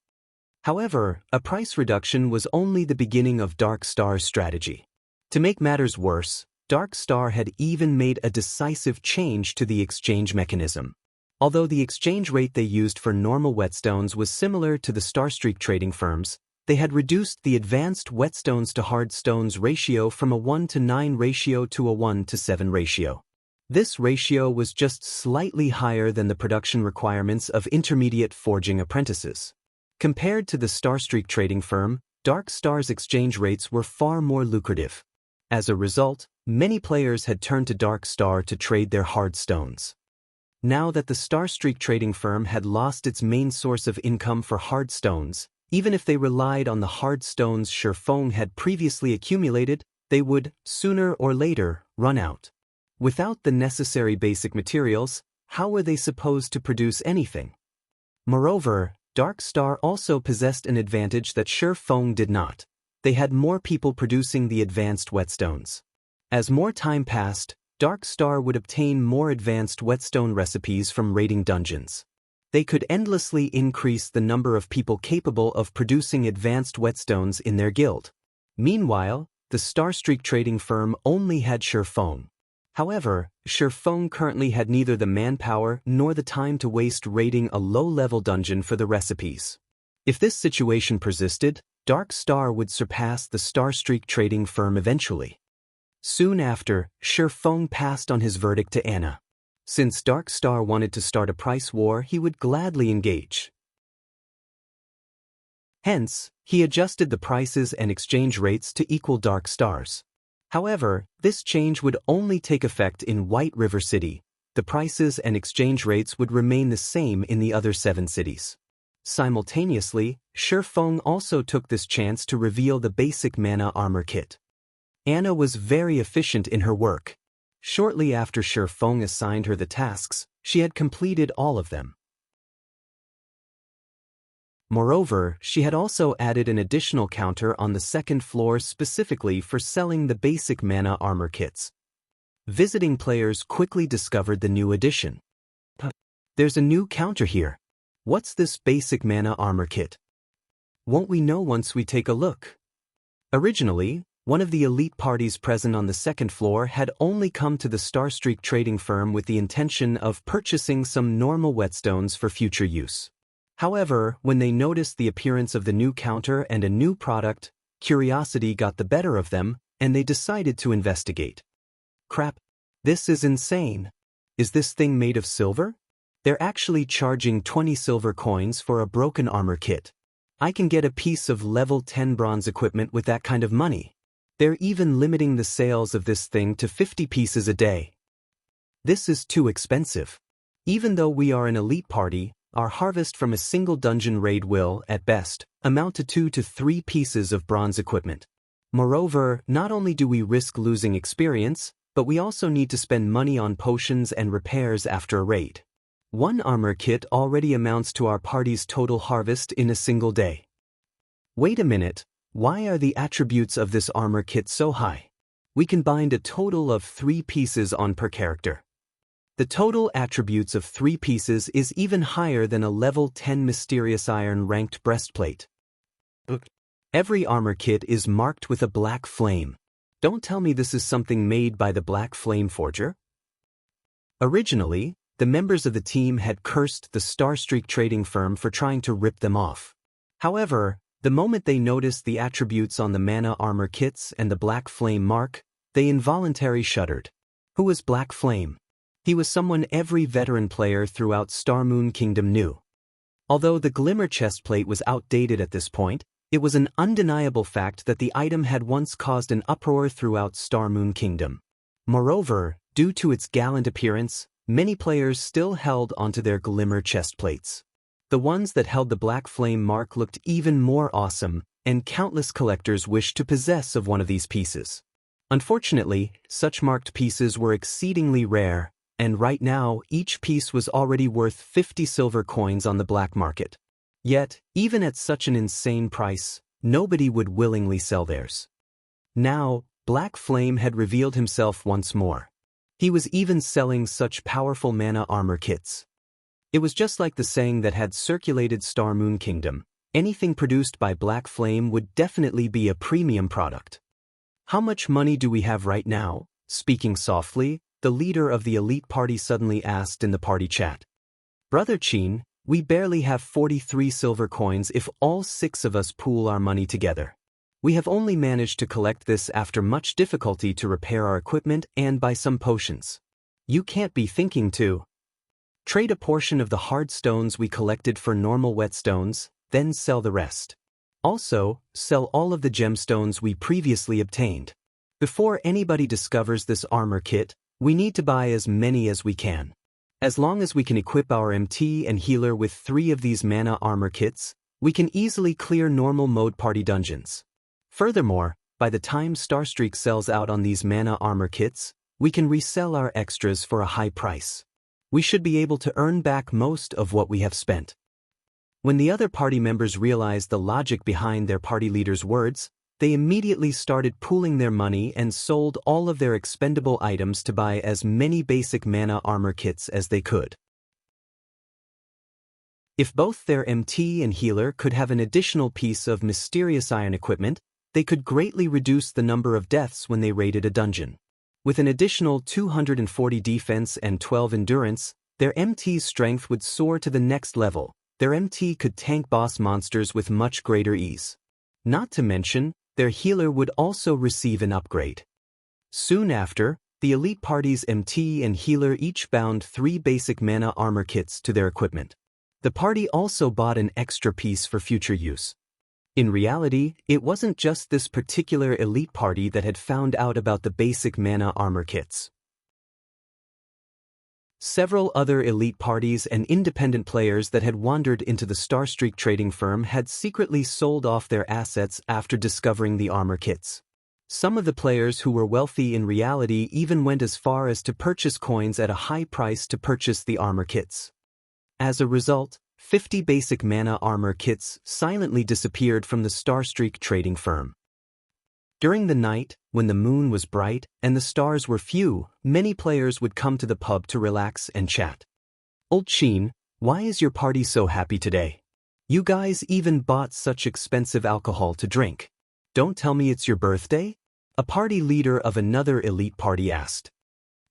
However, a price reduction was only the beginning of Dark Star's strategy. To make matters worse, Dark Star had even made a decisive change to the exchange mechanism. Although the exchange rate they used for normal whetstones was similar to the Starstreak trading firms, they had reduced the advanced whetstones to hard stones ratio from a 1:9 ratio to a 1:7 ratio. This ratio was just slightly higher than the production requirements of intermediate forging apprentices. Compared to the Starstreak trading firm, Dark Star's exchange rates were far more lucrative. As a result, many players had turned to Dark Star to trade their hard stones. Now that the Starstreak trading firm had lost its main source of income for hard stones, even if they relied on the hard stones Shifeng had previously accumulated, they would, sooner or later, run out. Without the necessary basic materials, how were they supposed to produce anything? Moreover, Dark Star also possessed an advantage that Shifeng did not. They had more people producing the advanced whetstones. As more time passed, Dark Star would obtain more advanced whetstone recipes from raiding dungeons. They could endlessly increase the number of people capable of producing advanced whetstones in their guild. Meanwhile, the Starstreak trading firm only had Shifeng. However, Shifeng currently had neither the manpower nor the time to waste raiding a low-level dungeon for the recipes. If this situation persisted, Dark Star would surpass the Starstreak trading firm eventually. Soon after, Shifeng passed on his verdict to Anna. Since Dark Star wanted to start a price war, he would gladly engage. Hence, he adjusted the prices and exchange rates to equal Dark Star's. However, this change would only take effect in White River City. The prices and exchange rates would remain the same in the other 7 cities. Simultaneously, Shifeng also took this chance to reveal the basic mana armor kit. Anna was very efficient in her work. Shortly after Shifeng assigned her the tasks, she had completed all of them. Moreover, she had also added an additional counter on the second floor specifically for selling the basic mana armor kits. Visiting players quickly discovered the new addition. There's a new counter here. What's this basic mana armor kit? Won't we know once we take a look? Originally, one of the elite parties present on the second floor had only come to the Starstreak trading firm with the intention of purchasing some normal whetstones for future use. However, when they noticed the appearance of the new counter and a new product, curiosity got the better of them, and they decided to investigate. Crap, this is insane. Is this thing made of silver? They're actually charging 20 silver coins for a broken armor kit. I can get a piece of level 10 bronze equipment with that kind of money. They're even limiting the sales of this thing to 50 pieces a day. This is too expensive. Even though we are an elite party, our harvest from a single dungeon raid will, at best, amount to 2 to 3 pieces of bronze equipment. Moreover, not only do we risk losing experience, but we also need to spend money on potions and repairs after a raid. One armor kit already amounts to our party's total harvest in a single day. Wait a minute, why are the attributes of this armor kit so high? We can bind a total of 3 pieces on per character. The total attributes of 3 pieces is even higher than a level 10 mysterious iron ranked breastplate. Every armor kit is marked with a black flame. Don't tell me this is something made by the Black Flame Forger? Originally, the members of the team had cursed the Starstreak trading firm for trying to rip them off. However, the moment they noticed the attributes on the mana armor kits and the Black Flame mark, they involuntarily shuddered. Who was Black Flame? He was someone every veteran player throughout Starmoon Kingdom knew. Although the Glimmer chestplate was outdated at this point, it was an undeniable fact that the item had once caused an uproar throughout Starmoon Kingdom. Moreover, due to its gallant appearance, many players still held onto their Glimmer chestplates. The ones that held the Black Flame mark looked even more awesome, and countless collectors wished to possess of one of these pieces. Unfortunately, such marked pieces were exceedingly rare, and right now each piece was already worth 50 silver coins on the black market. Yet, even at such an insane price, nobody would willingly sell theirs. Now, Black Flame had revealed himself once more. He was even selling such powerful mana armor kits. It was just like the saying that had circulated Starmoon Kingdom, Anything produced by Black Flame would definitely be a premium product. How much money do we have right now? Speaking softly, the leader of the elite party suddenly asked in the party chat. Brother Qin, we barely have 43 silver coins if all 6 of us pool our money together. We have only managed to collect this after much difficulty to repair our equipment and buy some potions. You can't be thinking to trade a portion of the hard stones we collected for normal whetstones, then sell the rest. Also, sell all of the gemstones we previously obtained. Before anybody discovers this armor kit, we need to buy as many as we can. As long as we can equip our MT and healer with 3 of these mana armor kits, we can easily clear normal mode party dungeons. Furthermore, by the time Starstreak sells out on these mana armor kits, we can resell our extras for a high price. We should be able to earn back most of what we have spent. When the other party members realized the logic behind their party leader's words, they immediately started pooling their money and sold all of their expendable items to buy as many basic mana armor kits as they could. If both their MT and healer could have an additional piece of mysterious iron equipment, they could greatly reduce the number of deaths when they raided a dungeon. With an additional 240 defense and 12 endurance, their MT's strength would soar to the next level. Their MT could tank boss monsters with much greater ease. Not to mention, their healer would also receive an upgrade. Soon after, the elite party's MT and healer each bound 3 basic mana armor kits to their equipment. The party also bought an extra piece for future use. In reality, it wasn't just this particular elite party that had found out about the basic mana armor kits. Several other elite parties and independent players that had wandered into the Starstreak trading firm had secretly sold off their assets after discovering the armor kits. Some of the players who were wealthy in reality even went as far as to purchase coins at a high price to purchase the armor kits. As a result, 50 basic mana armor kits silently disappeared from the Starstreak trading firm. During the night, when the moon was bright and the stars were few, many players would come to the pub to relax and chat. Old Qin, why is your party so happy today? You guys even bought such expensive alcohol to drink. Don't tell me it's your birthday? A party leader of another elite party asked.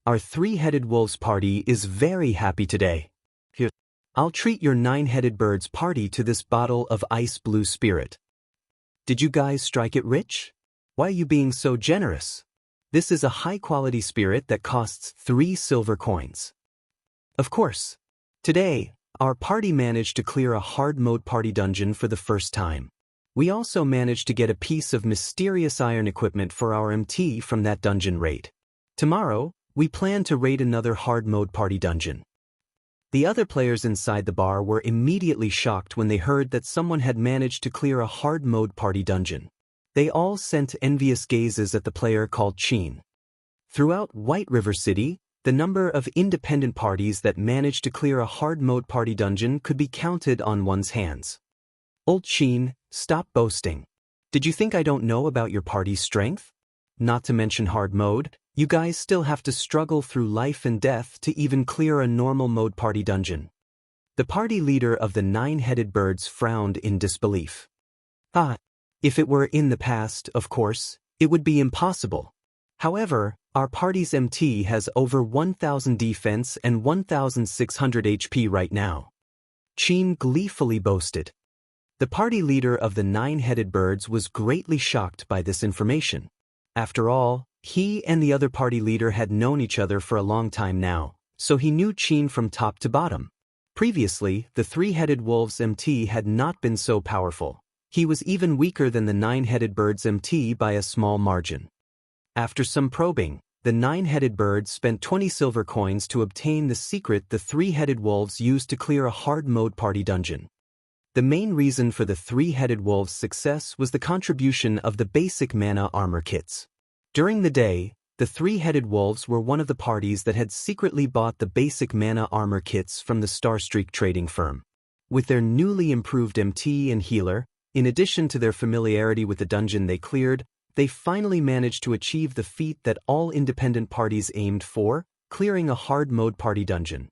Our 3-headed wolves party is very happy today. Here, I'll treat your 9-headed birds party to this bottle of ice blue spirit. Did you guys strike it rich? Why are you being so generous? This is a high-quality spirit that costs 3 silver coins. Of course. Today, our party managed to clear a hard mode party dungeon for the first time. We also managed to get a piece of mysterious iron equipment for our MT from that dungeon raid. Tomorrow, we plan to raid another hard mode party dungeon. The other players inside the bar were immediately shocked when they heard that someone had managed to clear a hard mode party dungeon. They all sent envious gazes at the player called Qin. Throughout White River City, the number of independent parties that managed to clear a hard mode party dungeon could be counted on one's hands. Old Qin, stop boasting. Did you think I don't know about your party's strength? Not to mention hard mode, you guys still have to struggle through life and death to even clear a normal mode party dungeon. The party leader of the 9-headed birds frowned in disbelief. If it were in the past, of course, it would be impossible. However, our party's MT has over 1,000 defense and 1,600 HP right now. Qin gleefully boasted. The party leader of the 9-headed birds was greatly shocked by this information. After all, he and the other party leader had known each other for a long time now, so he knew Qin from top to bottom. Previously, the 3-headed wolf's MT had not been so powerful. He was even weaker than the 9-headed bird's MT by a small margin. After some probing, the 9-headed bird spent 20 silver coins to obtain the secret the 3-headed wolves used to clear a hard mode party dungeon. The main reason for the 3-headed wolves' success was the contribution of the basic mana armor kits. During the day, the 3-headed wolves were one of the parties that had secretly bought the basic mana armor kits from the Starstreak trading firm. With their newly improved MT and healer, in addition to their familiarity with the dungeon they cleared, they finally managed to achieve the feat that all independent parties aimed for, clearing a hard mode party dungeon.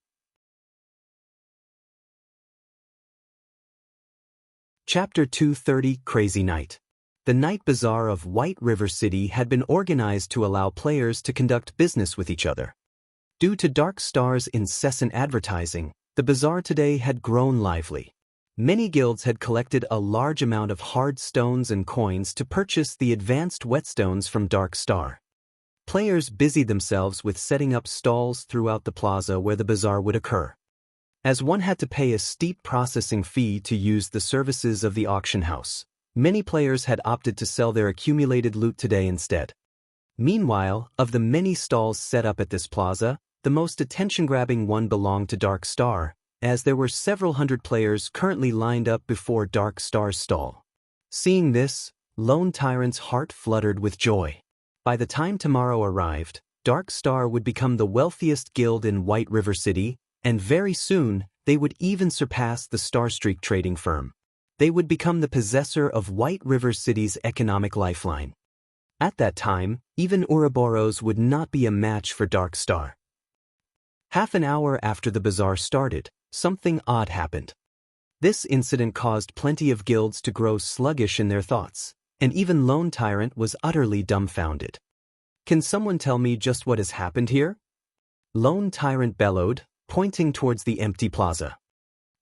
Chapter 230 Crazy Night. The night bazaar of White River City had been organized to allow players to conduct business with each other. Due to Dark Star's incessant advertising, the bazaar today had grown lively. Many guilds had collected a large amount of hard stones and coins to purchase the advanced whetstones from Dark Star. Players busied themselves with setting up stalls throughout the plaza where the bazaar would occur. As one had to pay a steep processing fee to use the services of the auction house, many players had opted to sell their accumulated loot today instead. Meanwhile, of the many stalls set up at this plaza, the most attention-grabbing one belonged to Dark Star, as there were several hundred players currently lined up before Dark Star's stall. Seeing this, Lone Tyrant's heart fluttered with joy. By the time tomorrow arrived, Dark Star would become the wealthiest guild in White River City, and very soon, they would even surpass the Starstreak trading firm. They would become the possessor of White River City's economic lifeline. At that time, even Ouroboros would not be a match for Dark Star. Half an hour after the bazaar started, something odd happened. This incident caused plenty of guilds to grow sluggish in their thoughts, and even Lone Tyrant was utterly dumbfounded. "Can someone tell me just what has happened here?" Lone Tyrant bellowed, pointing towards the empty plaza.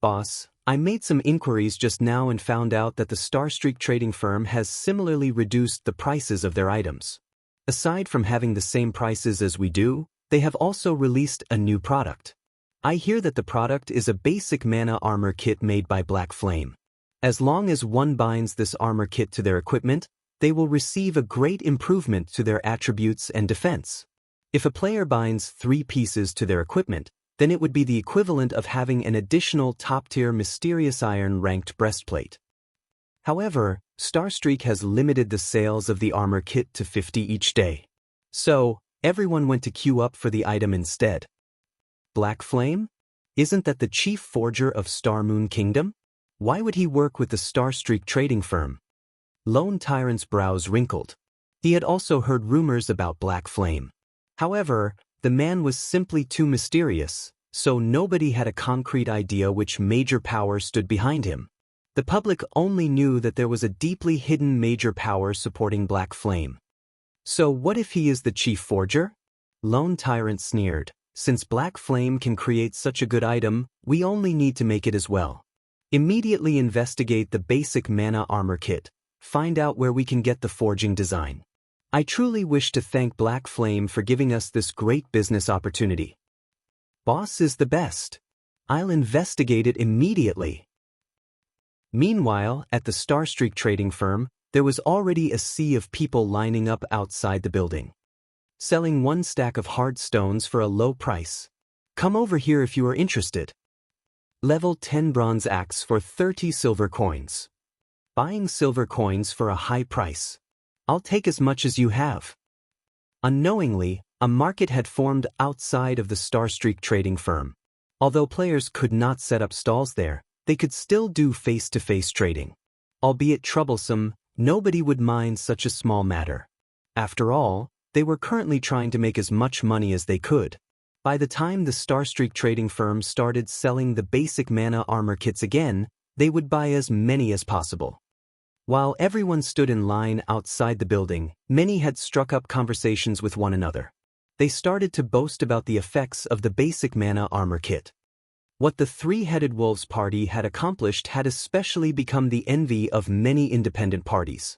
"Boss, I made some inquiries just now and found out that the Starstreak trading firm has similarly reduced the prices of their items. Aside from having the same prices as we do, they have also released a new product. I hear that the product is a basic mana armor kit made by Black Flame. As long as one binds this armor kit to their equipment, they will receive a great improvement to their attributes and defense. If a player binds 3 pieces to their equipment, then it would be the equivalent of having an additional top-tier Mysterious Iron ranked breastplate. However, Starstreak has limited the sales of the armor kit to 50 each day. So, everyone went to queue up for the item instead." Black Flame? Isn't that the chief forger of Star Moon Kingdom? Why would he work with the Starstreak trading firm? Lone Tyrant's brows wrinkled. He had also heard rumors about Black Flame. However, the man was simply too mysterious, so nobody had a concrete idea which major power stood behind him. The public only knew that there was a deeply hidden major power supporting Black Flame. So what if he is the chief forger? Lone Tyrant sneered. "Since Black Flame can create such a good item, we only need to make it as well. Immediately investigate the basic mana armor kit. Find out where we can get the forging design. I truly wish to thank Black Flame for giving us this great business opportunity. Boss is the best. I'll investigate it immediately." Meanwhile, at the Starstreak trading firm, there was already a sea of people lining up outside the building, selling 1 stack of hard stones for a low price. "Come over here if you are interested. Level 10 bronze axe for 30 silver coins. Buying silver coins for a high price. I'll take as much as you have." Unknowingly, a market had formed outside of the Starstreak trading firm. Although players could not set up stalls there, they could still do face-to-face trading. Albeit troublesome, nobody would mind such a small matter. After all, they were currently trying to make as much money as they could. By the time the Starstreak trading firm started selling the basic mana armor kits again, they would buy as many as possible. While everyone stood in line outside the building, many had struck up conversations with one another. They started to boast about the effects of the basic mana armor kit. What the Three-Headed Wolves party had accomplished had especially become the envy of many independent parties.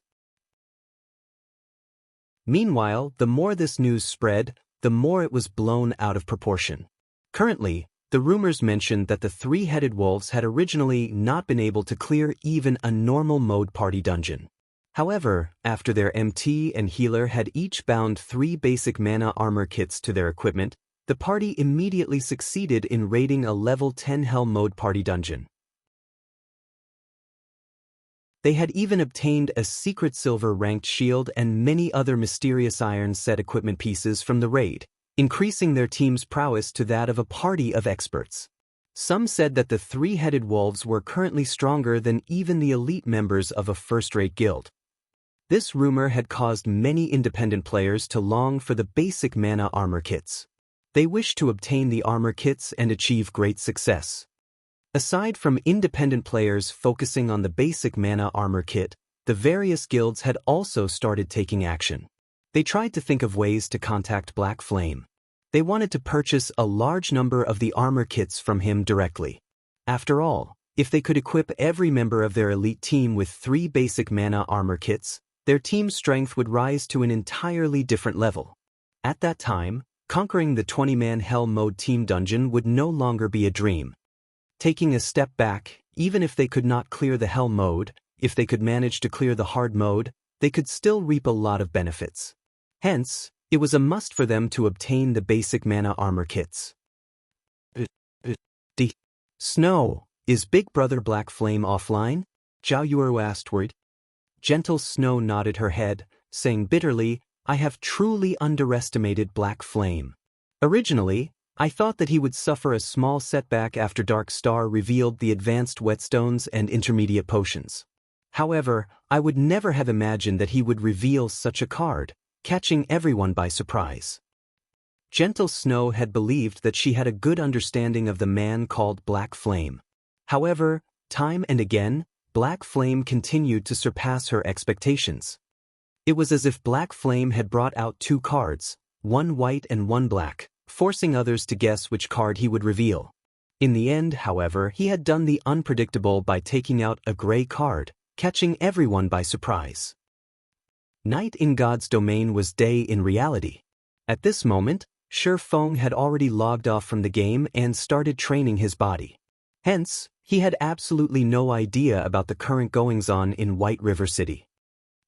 Meanwhile, the more this news spread, the more it was blown out of proportion. Currently, the rumors mentioned that the Three-Headed Wolves had originally not been able to clear even a normal mode party dungeon. However, after their MT and healer had each bound 3 basic mana armor kits to their equipment, the party immediately succeeded in raiding a level 10 Hell mode party dungeon. They had even obtained a secret silver ranked shield and many other mysterious iron set equipment pieces from the raid, increasing their team's prowess to that of a party of experts. Some said that the Three-Headed Wolves were currently stronger than even the elite members of a first-rate guild. This rumor had caused many independent players to long for the basic mana armor kits. They wished to obtain the armor kits and achieve great success. Aside from independent players focusing on the basic mana armor kit, the various guilds had also started taking action. They tried to think of ways to contact Black Flame. They wanted to purchase a large number of the armor kits from him directly. After all, if they could equip every member of their elite team with 3 basic mana armor kits, their team's strength would rise to an entirely different level. At that time, conquering the 20-man Hell Mode team dungeon would no longer be a dream. Taking a step back, even if they could not clear the Hell Mode, if they could manage to clear the Hard Mode, they could still reap a lot of benefits. Hence, it was a must for them to obtain the basic mana armor kits. Snow, is Big Brother Black Flame offline? Zhao Yueru asked worried. Gentle Snow nodded her head, saying bitterly, I have truly underestimated Black Flame. Originally, I thought that he would suffer a small setback after Dark Star revealed the advanced whetstones and intermediate potions. However, I would never have imagined that he would reveal such a card, catching everyone by surprise. Gentle Snow had believed that she had a good understanding of the man called Black Flame. However, time and again, Black Flame continued to surpass her expectations. It was as if Black Flame had brought out 2 cards, one white and one black, forcing others to guess which card he would reveal. In the end, however, he had done the unpredictable by taking out a gray card, catching everyone by surprise. Night in God's domain was day in reality. At this moment, Shi Feng had already logged off from the game and started training his body. Hence, he had absolutely no idea about the current goings-on in White River City.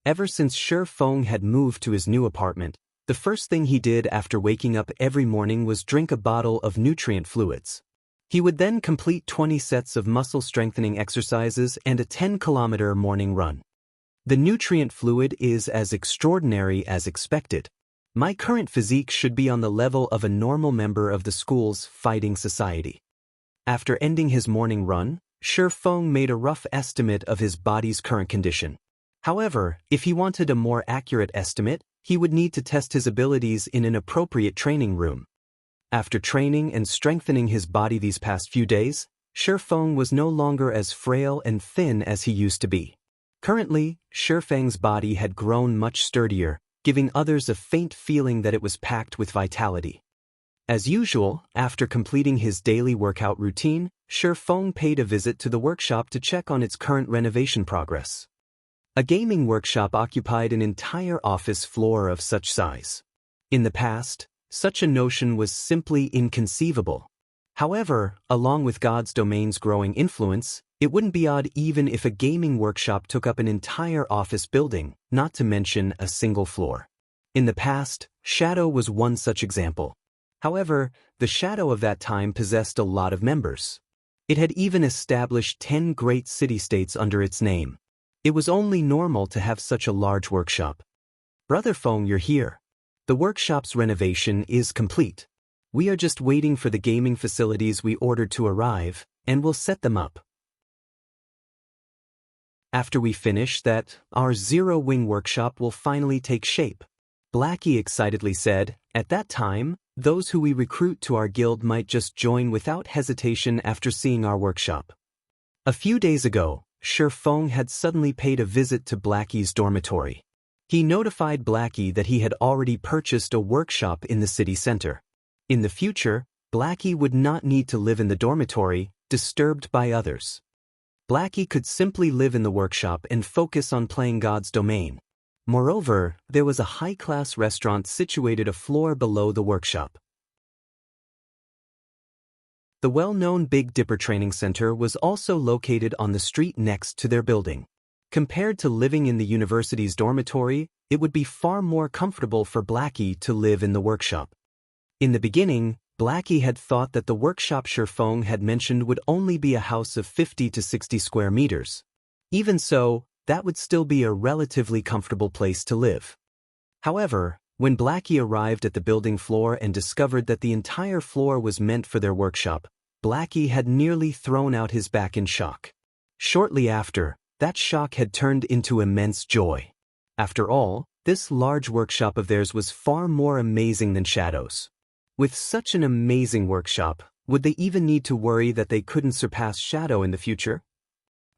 Ever since Shi Feng had moved to his new apartment, the first thing he did after waking up every morning was drink a bottle of nutrient fluids. He would then complete 20 sets of muscle-strengthening exercises and a 10-kilometer morning run. The nutrient fluid is as extraordinary as expected. My current physique should be on the level of a normal member of the school's fighting society. After ending his morning run, Shi Feng made a rough estimate of his body's current condition. However, if he wanted a more accurate estimate, he would need to test his abilities in an appropriate training room. After training and strengthening his body these past few days, Shi Feng was no longer as frail and thin as he used to be. Currently, Shi Feng's body had grown much sturdier, giving others a faint feeling that it was packed with vitality. As usual, after completing his daily workout routine, Shi Feng paid a visit to the workshop to check on its current renovation progress. A gaming workshop occupied an entire office floor of such size. In the past, such a notion was simply inconceivable. However, along with God's domain's growing influence, it wouldn't be odd even if a gaming workshop took up an entire office building, not to mention a single floor. In the past, Shadow was one such example. However, the Shadow of that time possessed a lot of members. It had even established 10 great city-states under its name. It was only normal to have such a large workshop. Brother Feng, you're here. The workshop's renovation is complete. We are just waiting for the gaming facilities we ordered to arrive, and we'll set them up. After we finish that, our zero-wing workshop will finally take shape. Blackie excitedly said, at that time, those who we recruit to our guild might just join without hesitation after seeing our workshop. A few days ago, Shi Feng had suddenly paid a visit to Blackie's dormitory. He notified Blackie that he had already purchased a workshop in the city center. In the future, Blackie would not need to live in the dormitory, disturbed by others. Blackie could simply live in the workshop and focus on playing God's domain. Moreover, there was a high-class restaurant situated a floor below the workshop. The well-known Big Dipper Training Center was also located on the street next to their building. Compared to living in the university's dormitory, it would be far more comfortable for Blackie to live in the workshop. In the beginning, Blackie had thought that the workshop Shi Feng had mentioned would only be a house of 50 to 60 square meters. Even so, that would still be a relatively comfortable place to live. However, when Blackie arrived at the building floor and discovered that the entire floor was meant for their workshop, Blackie had nearly thrown out his back in shock. Shortly after, that shock had turned into immense joy. After all, this large workshop of theirs was far more amazing than Shadow's. With such an amazing workshop, Would they even need to worry that they couldn't surpass Shadow in the future?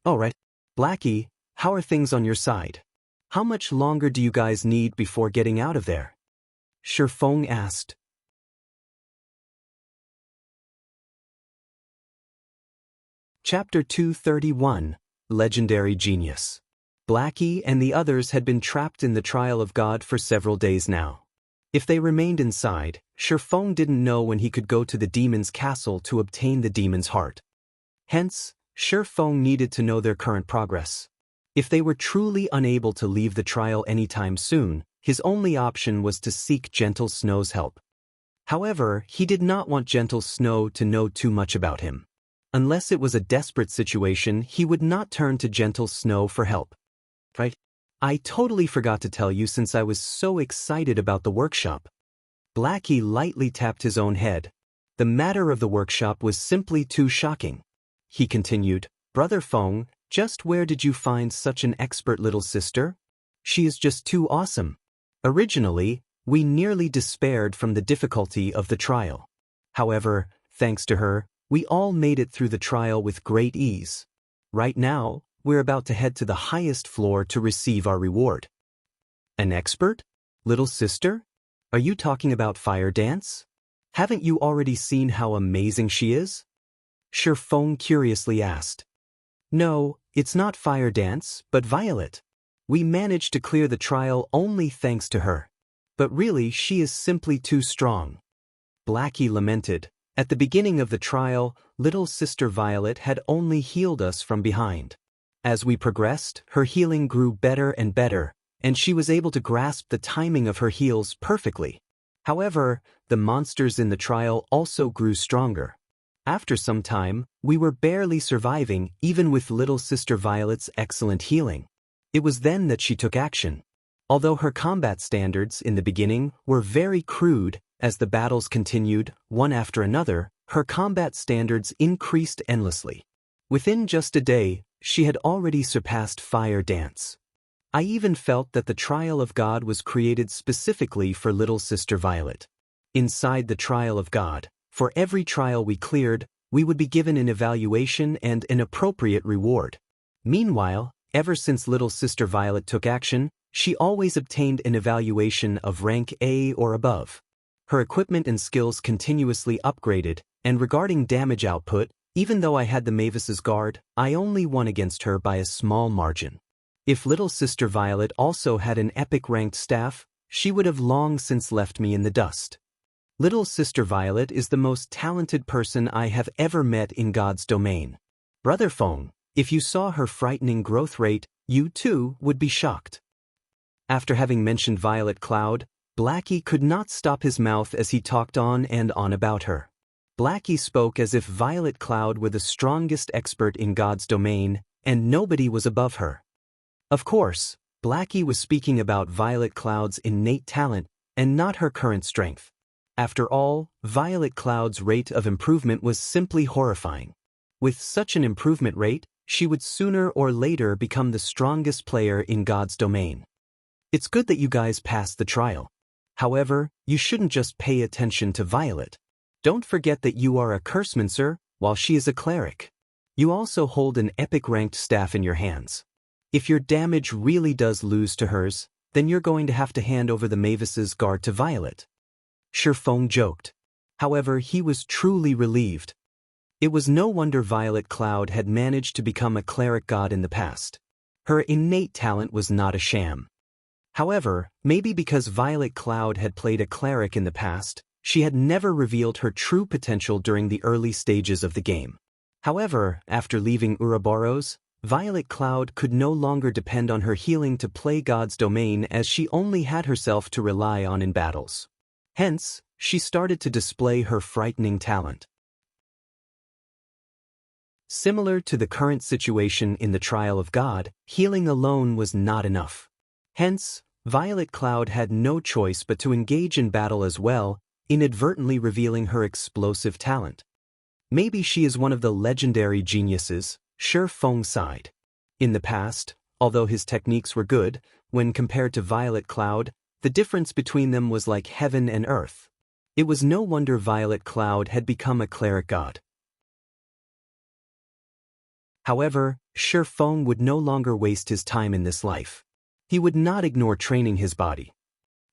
Alright, Blackie, how are things on your side? How much longer do you guys need before getting out of there? Shifeng asked. Chapter 231, Legendary Genius. Blackie and the others had been trapped in the Trial of God for several days now. If they remained inside, Shifeng didn't know when he could go to the demon's castle to obtain the demon's heart. Hence, Shifeng needed to know their current progress. If they were truly unable to leave the trial anytime soon, his only option was to seek Gentle Snow's help. However, he did not want Gentle Snow to know too much about him. Unless it was a desperate situation, he would not turn to Gentle Snow for help. Right? I totally forgot to tell you since I was so excited about the workshop. Blackie lightly tapped his own head. The matter of the workshop was simply too shocking. He continued, Brother Feng, just where did you find such an expert little sister? She is just too awesome. Originally, we nearly despaired from the difficulty of the trial. However, thanks to her, we all made it through the trial with great ease. Right now, we're about to head to the highest floor to receive our reward. An expert? Little sister? Are you talking about fire dance? Haven't you already seen how amazing she is? Shifeng curiously asked. No, it's not fire dance, but Violet. We managed to clear the trial only thanks to her. But really, she is simply too strong. Blackie lamented. At the beginning of the trial, little sister Violet had only healed us from behind. As we progressed, her healing grew better and better, and she was able to grasp the timing of her heals perfectly. However, the monsters in the trial also grew stronger. After some time, we were barely surviving even with little sister Violet's excellent healing. It was then that she took action. Although her combat standards in the beginning were very crude, as the battles continued, one after another, her combat standards increased endlessly. Within just a day, she had already surpassed fire dance. I even felt that the Trial of God was created specifically for little sister Violet. Inside the Trial of God, for every trial we cleared, we would be given an evaluation and an appropriate reward. Meanwhile, ever since little sister Violet took action, she always obtained an evaluation of rank A or above. Her equipment and skills continuously upgraded, and regarding damage output, even though I had the Mavis's guard, I only won against her by a small margin. If little sister Violet also had an epic ranked staff, she would have long since left me in the dust. Little sister Violet is the most talented person I have ever met in God's domain. Brother Feng, if you saw her frightening growth rate, you too would be shocked. After having mentioned Violet Cloud, Blackie could not stop his mouth as he talked on and on about her. Blackie spoke as if Violet Cloud were the strongest expert in God's domain, and nobody was above her. Of course, Blackie was speaking about Violet Cloud's innate talent and not her current strength. After all, Violet Cloud's rate of improvement was simply horrifying. With such an improvement rate, she would sooner or later become the strongest player in God's domain. It's good that you guys passed the trial. However, you shouldn't just pay attention to Violet. Don't forget that you are a cursemancer, while she is a cleric. You also hold an epic-ranked staff in your hands. If your damage really does lose to hers, then you're going to have to hand over the Mavis's guard to Violet. Shifeng joked. However, he was truly relieved. It was no wonder Violet Cloud had managed to become a cleric god in the past. Her innate talent was not a sham. However, maybe because Violet Cloud had played a cleric in the past, she had never revealed her true potential during the early stages of the game. However, after leaving Ouroboros, Violet Cloud could no longer depend on her healing to play God's domain as she only had herself to rely on in battles. Hence, she started to display her frightening talent. Similar to the current situation in the Trial of God, healing alone was not enough. Hence, Violet Cloud had no choice but to engage in battle as well, inadvertently revealing her explosive talent. Maybe she is one of the legendary geniuses, Shifeng sighed. In the past, although his techniques were good, when compared to Violet Cloud, the difference between them was like heaven and earth. It was no wonder Violet Cloud had become a cleric god. However, Shi Feng would no longer waste his time in this life. He would not ignore training his body.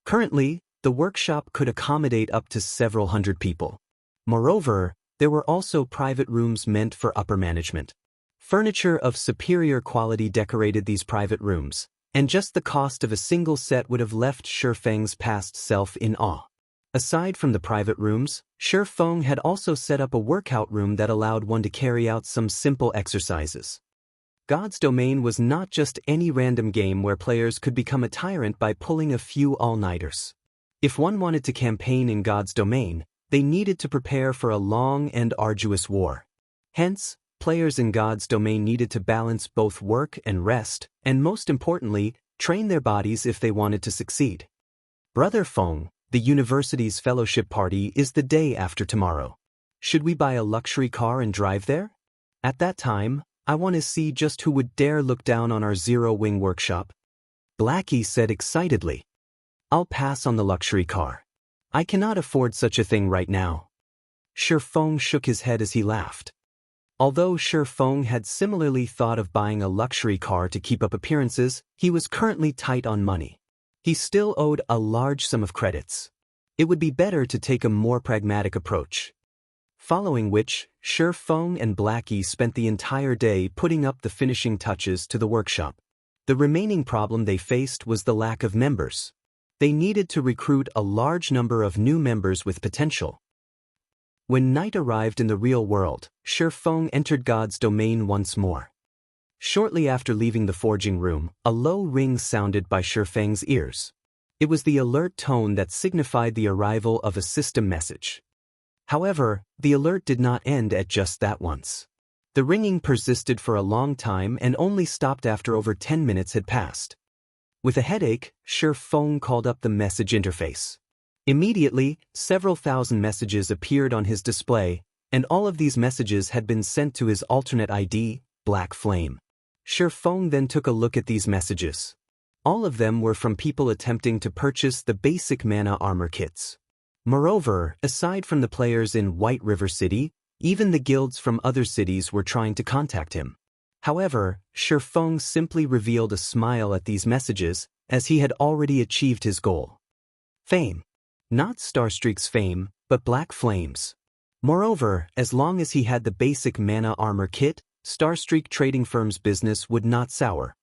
Currently, the workshop could accommodate up to several hundred people. Moreover, there were also private rooms meant for upper management. Furniture of superior quality decorated these private rooms, and just the cost of a single set would have left Shi Feng's past self in awe. Aside from the private rooms, Shi Feng had also set up a workout room that allowed one to carry out some simple exercises. God's Domain was not just any random game where players could become a tyrant by pulling a few all-nighters. If one wanted to campaign in God's Domain, they needed to prepare for a long and arduous war. Hence, players in God's Domain needed to balance both work and rest, and most importantly, train their bodies if they wanted to succeed. Brother Feng, the university's fellowship party is the day after tomorrow. Should we buy a luxury car and drive there? At that time, I want to see just who would dare look down on our zero-wing workshop. Blackie said excitedly. I'll pass on the luxury car. I cannot afford such a thing right now. Shi Feng shook his head as he laughed. Although Shi Feng had similarly thought of buying a luxury car to keep up appearances, he was currently tight on money. He still owed a large sum of credits. It would be better to take a more pragmatic approach. Following which, Shi Feng and Blackie spent the entire day putting up the finishing touches to the workshop. The remaining problem they faced was the lack of members. They needed to recruit a large number of new members with potential. When night arrived in the real world, Shi Feng entered God's Domain once more. Shortly after leaving the forging room, a low ring sounded by Shi Feng's ears. It was the alert tone that signified the arrival of a system message. However, the alert did not end at just that once. The ringing persisted for a long time and only stopped after over 10 minutes had passed. With a headache, Shi Feng called up the message interface. Immediately, several thousand messages appeared on his display, and all of these messages had been sent to his alternate ID, Black Flame. Shi Feng then took a look at these messages. All of them were from people attempting to purchase the basic mana armor kits. Moreover, aside from the players in White River City, even the guilds from other cities were trying to contact him. However, Shi Feng simply revealed a smile at these messages, as he had already achieved his goal. Fame. Not Starstreak's fame, but Black Flame's. Moreover, as long as he had the basic mana armor kit, Starstreak Trading Firm's business would not sour.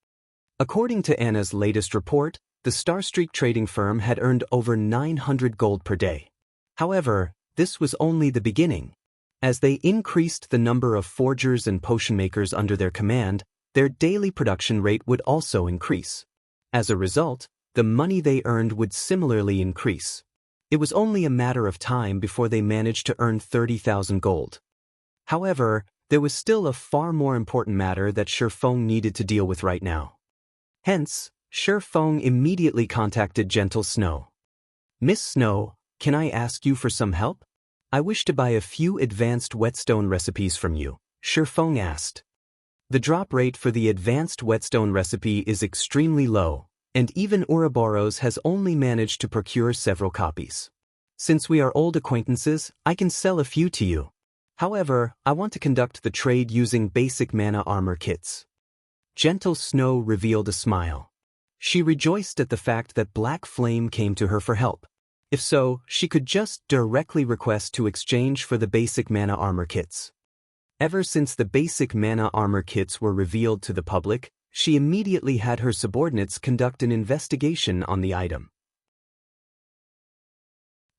According to Anna's latest report, the Starstreak Trading Firm had earned over 900 gold per day. However, this was only the beginning. As they increased the number of forgers and potion makers under their command, their daily production rate would also increase. As a result, the money they earned would similarly increase. It was only a matter of time before they managed to earn 30,000 gold. However, there was still a far more important matter that Shi Feng needed to deal with right now. Hence, Shi Feng immediately contacted Gentle Snow. Miss Snow, can I ask you for some help? I wish to buy a few advanced whetstone recipes from you, Shi Feng asked. The drop rate for the advanced whetstone recipe is extremely low, and even Ouroboros has only managed to procure several copies. Since we are old acquaintances, I can sell a few to you. However, I want to conduct the trade using basic mana armor kits. Gentle Snow revealed a smile. She rejoiced at the fact that Black Flame came to her for help. If so, she could just directly request to exchange for the basic mana armor kits. Ever since the basic mana armor kits were revealed to the public, she immediately had her subordinates conduct an investigation on the item.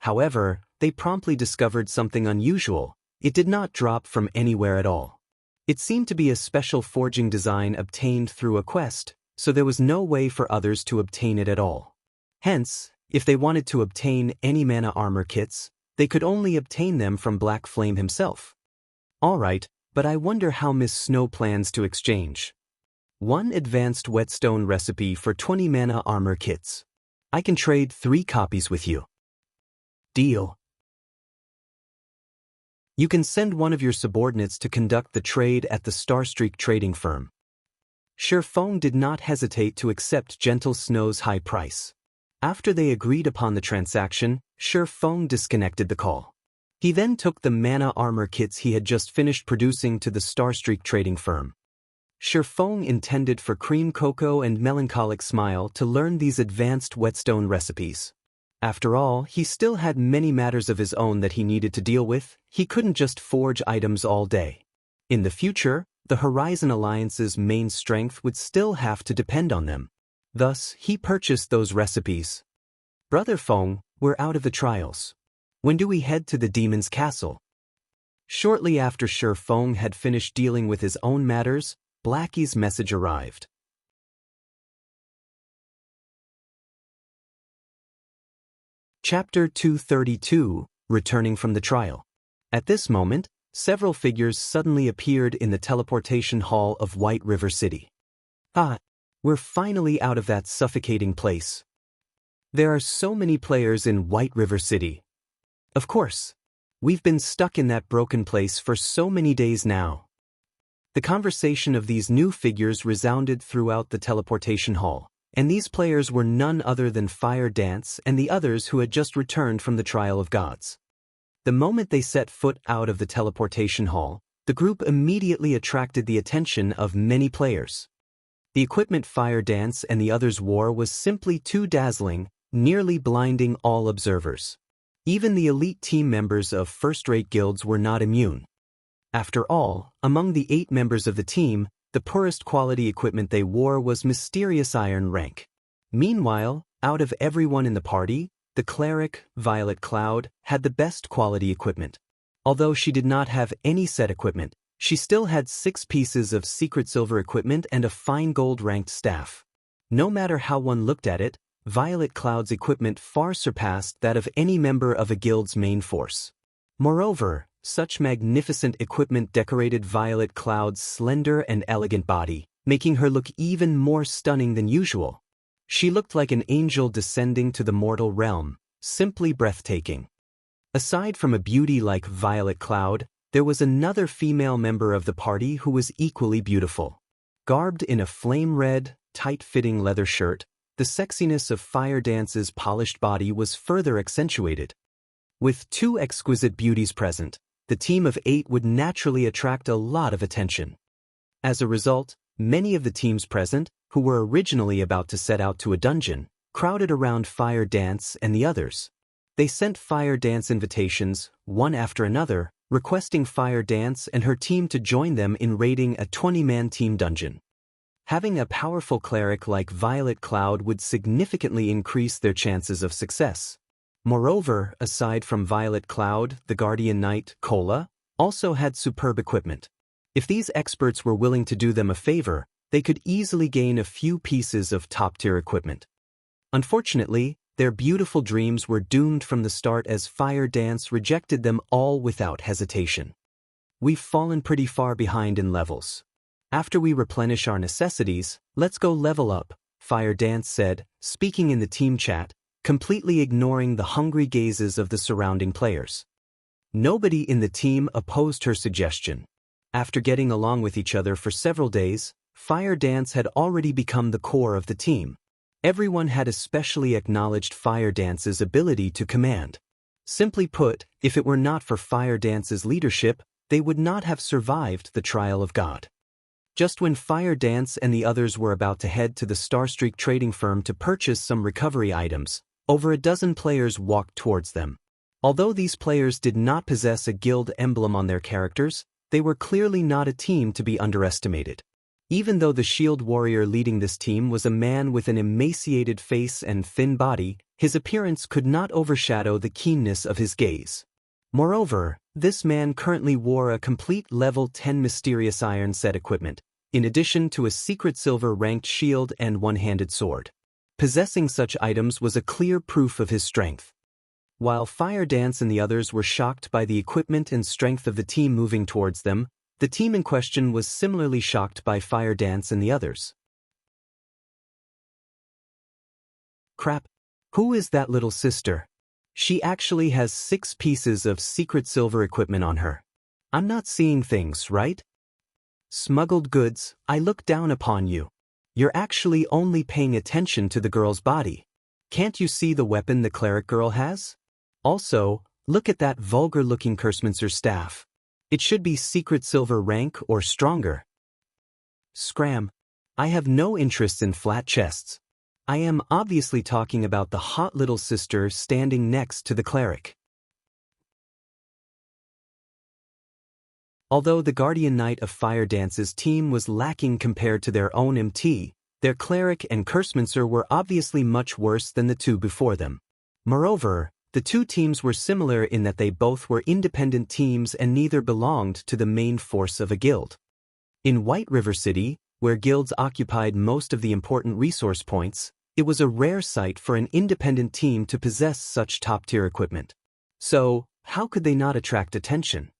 However, they promptly discovered something unusual. It did not drop from anywhere at all. It seemed to be a special forging design obtained through a quest, so there was no way for others to obtain it at all. Hence, if they wanted to obtain any mana armor kits, they could only obtain them from Black Flame himself. Alright, but I wonder how Miss Snow plans to exchange. 1 advanced whetstone recipe for 20 mana armor kits. I can trade 3 copies with you. Deal. You can send one of your subordinates to conduct the trade at the Starstreak Trading Firm. Shi Feng did not hesitate to accept Gentle Snow's high price. After they agreed upon the transaction, Shi Feng disconnected the call. He then took the mana armor kits he had just finished producing to the Starstreak trading firm. Shi Feng intended for Cream Cocoa and Melancholic Smile to learn these advanced whetstone recipes. After all, he still had many matters of his own that he needed to deal with. He couldn't just forge items all day. In the future, the Horizon Alliance's main strength would still have to depend on them. Thus, he purchased those recipes. Brother Feng, we're out of the trials. When do we head to the demon's castle? Shortly after Shi Feng had finished dealing with his own matters, Blackie's message arrived. Chapter 232, Returning from the Trial. At this moment, several figures suddenly appeared in the teleportation hall of White River City. Ah, we're finally out of that suffocating place. There are so many players in White River City. Of course. We've been stuck in that broken place for so many days now. The conversation of these new figures resounded throughout the teleportation hall, and these players were none other than Fire Dance and the others who had just returned from the Trial of Gods. The moment they set foot out of the teleportation hall, the group immediately attracted the attention of many players. The equipment Fire Dance and the others wore was simply too dazzling, nearly blinding all observers. Even the elite team members of first-rate guilds were not immune. After all, among the 8 members of the team, the poorest quality equipment they wore was mysterious iron rank. Meanwhile, out of everyone in the party, the cleric, Violet Cloud, had the best quality equipment. Although she did not have any set equipment, she still had 6 pieces of secret silver equipment and a fine gold-ranked staff. No matter how one looked at it, Violet Cloud's equipment far surpassed that of any member of a guild's main force. Moreover, such magnificent equipment decorated Violet Cloud's slender and elegant body, making her look even more stunning than usual. She looked like an angel descending to the mortal realm, simply breathtaking. Aside from a beauty like Violet Cloud, there was another female member of the party who was equally beautiful. Garbed in a flame-red, tight-fitting leather shirt, the sexiness of Fire Dance's polished body was further accentuated. With 2 exquisite beauties present, the team of 8 would naturally attract a lot of attention. As a result, many of the teams present, who were originally about to set out to a dungeon, crowded around Fire Dance and the others. They sent Fire Dance invitations, one after another, requesting Fire Dance and her team to join them in raiding a 20-man team dungeon. Having a powerful cleric like Violet Cloud would significantly increase their chances of success. Moreover, aside from Violet Cloud, the Guardian Knight, Cola, also had superb equipment. If these experts were willing to do them a favor, they could easily gain a few pieces of top-tier equipment. Unfortunately, their beautiful dreams were doomed from the start as Fire Dance rejected them all without hesitation. We've fallen pretty far behind in levels. After we replenish our necessities, let's go level up, Fire Dance said, speaking in the team chat, completely ignoring the hungry gazes of the surrounding players. Nobody in the team opposed her suggestion. After getting along with each other for several days, Fire Dance had already become the core of the team. Everyone had especially acknowledged Fire Dance's ability to command. Simply put, if it were not for Fire Dance's leadership, they would not have survived the Trial of God. Just when Fire Dance and the others were about to head to the Starstreak trading firm to purchase some recovery items, over a dozen players walked towards them. Although these players did not possess a guild emblem on their characters, they were clearly not a team to be underestimated. Even though the shield warrior leading this team was a man with an emaciated face and thin body, his appearance could not overshadow the keenness of his gaze. Moreover, this man currently wore a complete level 10 mysterious iron set equipment, in addition to a secret silver ranked shield and one-handed sword. Possessing such items was a clear proof of his strength. While Fire Dance and the others were shocked by the equipment and strength of the team moving towards them, the team in question was similarly shocked by Fire Dance and the others. Crap! Who is that little sister? She actually has 6 pieces of secret silver equipment on her. I'm not seeing things, right? Smuggled goods, I look down upon you. You're actually only paying attention to the girl's body. Can't you see the weapon the cleric girl has? Also, look at that vulgar-looking Cursmancer staff. It should be secret silver rank or stronger. Scram. I have no interest in flat chests. I am obviously talking about the hot little sister standing next to the cleric. Although the Guardian Knight of Fire Dance's team was lacking compared to their own MT, their cleric and Cursmancer were obviously much worse than the two before them. Moreover, the two teams were similar in that they both were independent teams and neither belonged to the main force of a guild. In White River City, where guilds occupied most of the important resource points, it was a rare sight for an independent team to possess such top-tier equipment. So, how could they not attract attention?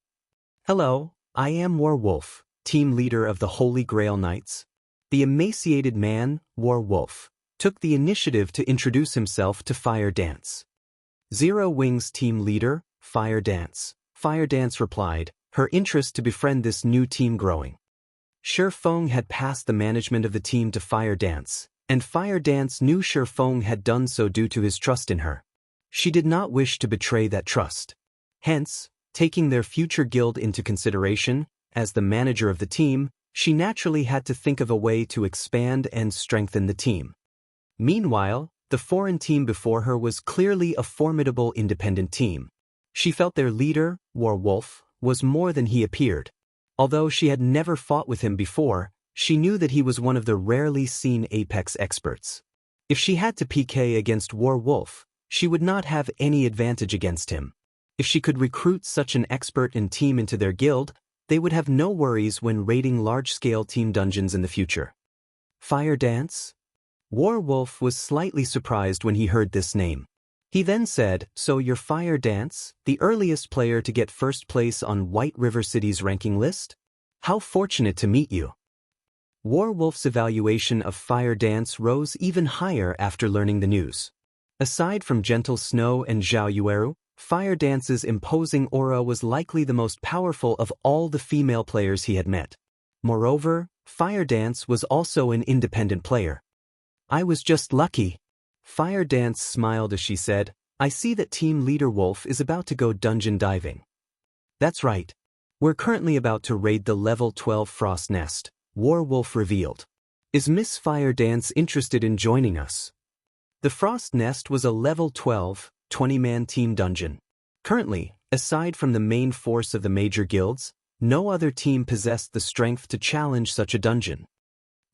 Hello, I am Warwolf, team leader of the Holy Grail Knights. The emaciated man, Warwolf, took the initiative to introduce himself to Fire Dance. Zero Wing's team leader, Fire Dance. Fire Dance replied, her interest to befriend this new team growing. Feng had passed the management of the team to Fire Dance, and Fire Dance knew Feng had done so due to his trust in her. She did not wish to betray that trust. Hence, taking their future guild into consideration, as the manager of the team, she naturally had to think of a way to expand and strengthen the team. Meanwhile, the foreign team before her was clearly a formidable independent team. She felt their leader, Warwolf, was more than he appeared. Although she had never fought with him before, she knew that he was one of the rarely seen Apex experts. If she had to PK against Warwolf, she would not have any advantage against him. If she could recruit such an expert and team into their guild, they would have no worries when raiding large-scale team dungeons in the future. Fire Dance? Warwolf was slightly surprised when he heard this name. He then said, so you're Fire Dance, the earliest player to get first place on White River City's ranking list? How fortunate to meet you. Warwolf's evaluation of Fire Dance rose even higher after learning the news. Aside from Gentle Snow and Zhao Yueru, Fire Dance's imposing aura was likely the most powerful of all the female players he had met. Moreover, Fire Dance was also an independent player. I was just lucky. Fire Dance smiled as she said, I see that Team Leader Wolf is about to go dungeon diving. That's right. We're currently about to raid the level 12 Frost Nest, Warwolf revealed. Is Miss Fire Dance interested in joining us? The Frost Nest was a level 12, 20-man team dungeon. Currently, aside from the main force of the major guilds, no other team possessed the strength to challenge such a dungeon.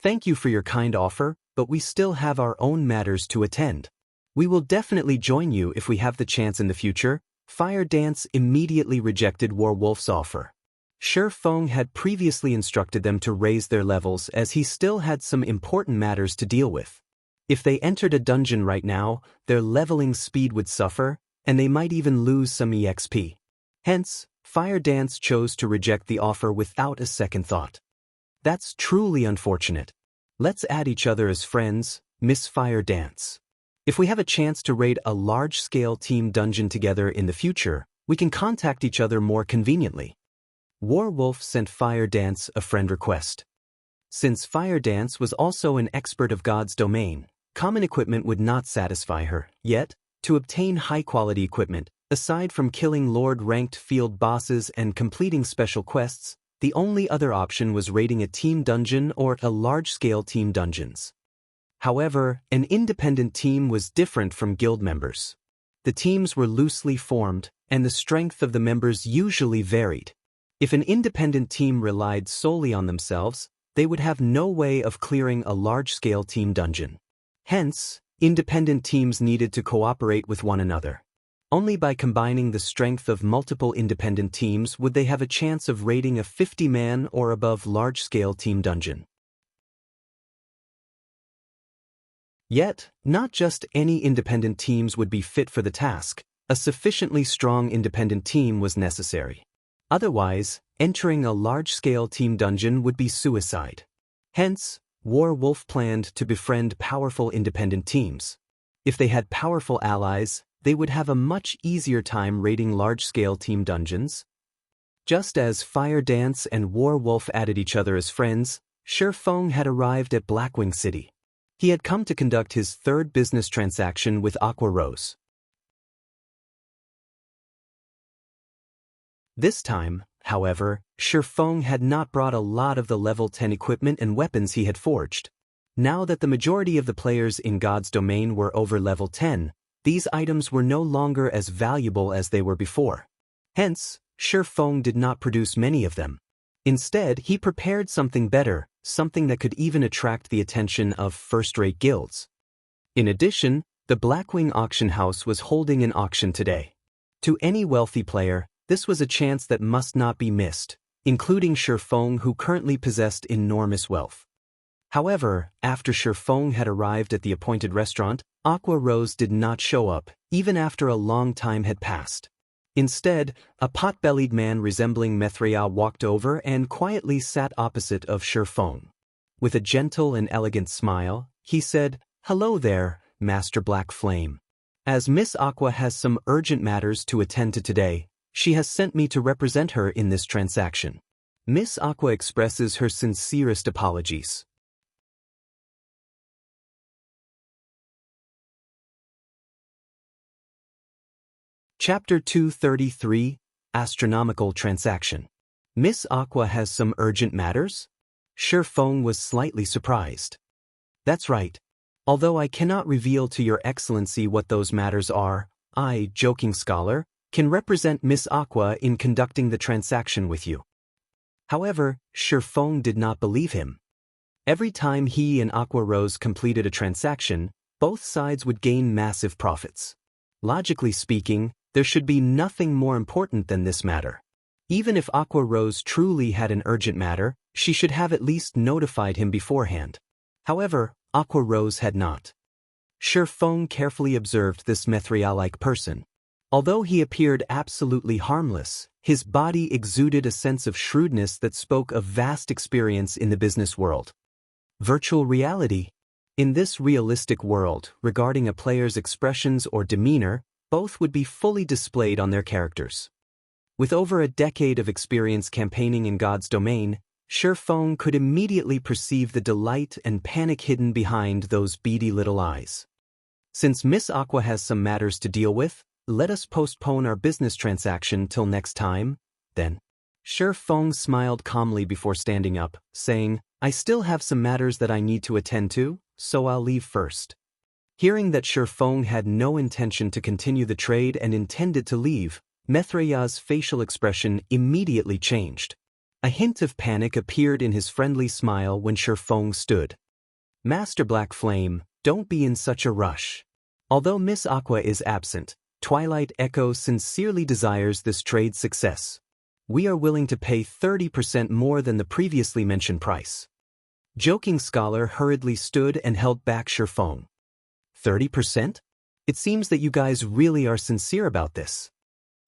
Thank you for your kind offer, but we still have our own matters to attend. We will definitely join you if we have the chance in the future. Fire Dance immediately rejected Warwolf's offer. Feng had previously instructed them to raise their levels as he still had some important matters to deal with. If they entered a dungeon right now, their leveling speed would suffer, and they might even lose some EXP. Hence, Fire Dance chose to reject the offer without a second thought. That's truly unfortunate. Let's add each other as friends, Miss Fire Dance. If we have a chance to raid a large-scale team dungeon together in the future, we can contact each other more conveniently. Warwolf sent Fire Dance a friend request. Since Fire Dance was also an expert of God's domain, common equipment would not satisfy her, yet, to obtain high-quality equipment, aside from killing Lord-ranked field bosses and completing special quests, the only other option was raiding a team dungeon or a large-scale team dungeons. However, an independent team was different from guild members. The teams were loosely formed, and the strength of the members usually varied. If an independent team relied solely on themselves, they would have no way of clearing a large-scale team dungeon. Hence, independent teams needed to cooperate with one another. Only by combining the strength of multiple independent teams would they have a chance of raiding a 50-man or above large-scale team dungeon. Yet, not just any independent teams would be fit for the task, a sufficiently strong independent team was necessary. Otherwise, entering a large-scale team dungeon would be suicide. Hence, Warwolf planned to befriend powerful independent teams. If they had powerful allies, they would have a much easier time raiding large-scale team dungeons. Just as Fire Dance and Warwolf added each other as friends, Feng had arrived at Blackwing City. He had come to conduct his third business transaction with Aqua Rose. This time, however, Shifeng had not brought a lot of the level 10 equipment and weapons he had forged. Now that the majority of the players in God's domain were over level 10, these items were no longer as valuable as they were before. Hence, Shifeng did not produce many of them. Instead, he prepared something better, something that could even attract the attention of first-rate guilds. In addition, the Blackwing auction house was holding an auction today. To any wealthy player, this was a chance that must not be missed, including Shifeng, who currently possessed enormous wealth. However, after Shifeng had arrived at the appointed restaurant, Aqua Rose did not show up, even after a long time had passed. Instead, a pot-bellied man resembling Mithria walked over and quietly sat opposite of Shifeng. With a gentle and elegant smile, he said, "Hello there, Master Black Flame. As Miss Aqua has some urgent matters to attend to today, she has sent me to represent her in this transaction. Miss Aqua expresses her sincerest apologies." Chapter 233, Astronomical Transaction. Miss Aqua has some urgent matters? Shifeng was slightly surprised. That's right. Although I cannot reveal to your excellency what those matters are, I, Joking Scholar, can represent Miss Aqua in conducting the transaction with you. However, Shifeng did not believe him. Every time he and Aqua Rose completed a transaction, both sides would gain massive profits. Logically speaking, there should be nothing more important than this matter. Even if Aqua Rose truly had an urgent matter, she should have at least notified him beforehand. However, Aqua Rose had not. Shifeng carefully observed this Mithria-like person. Although he appeared absolutely harmless, his body exuded a sense of shrewdness that spoke of vast experience in the business world. Virtual reality. In this realistic world, regarding a player's expressions or demeanor, both would be fully displayed on their characters. With over a decade of experience campaigning in God's domain, Shifeng could immediately perceive the delight and panic hidden behind those beady little eyes. Since Miss Aqua has some matters to deal with, let us postpone our business transaction till next time, then. Shifeng smiled calmly before standing up, saying, "I still have some matters that I need to attend to, so I'll leave first." Hearing that Shifeng had no intention to continue the trade and intended to leave, Mithria's facial expression immediately changed. A hint of panic appeared in his friendly smile when Shifeng stood. "Master Black Flame, don't be in such a rush. Although Miss Aqua is absent, Twilight Echo sincerely desires this trade's success. We are willing to pay 30% more than the previously mentioned price." Joking Scholar hurriedly stood and held back Shifeng. 30%? It seems that you guys really are sincere about this.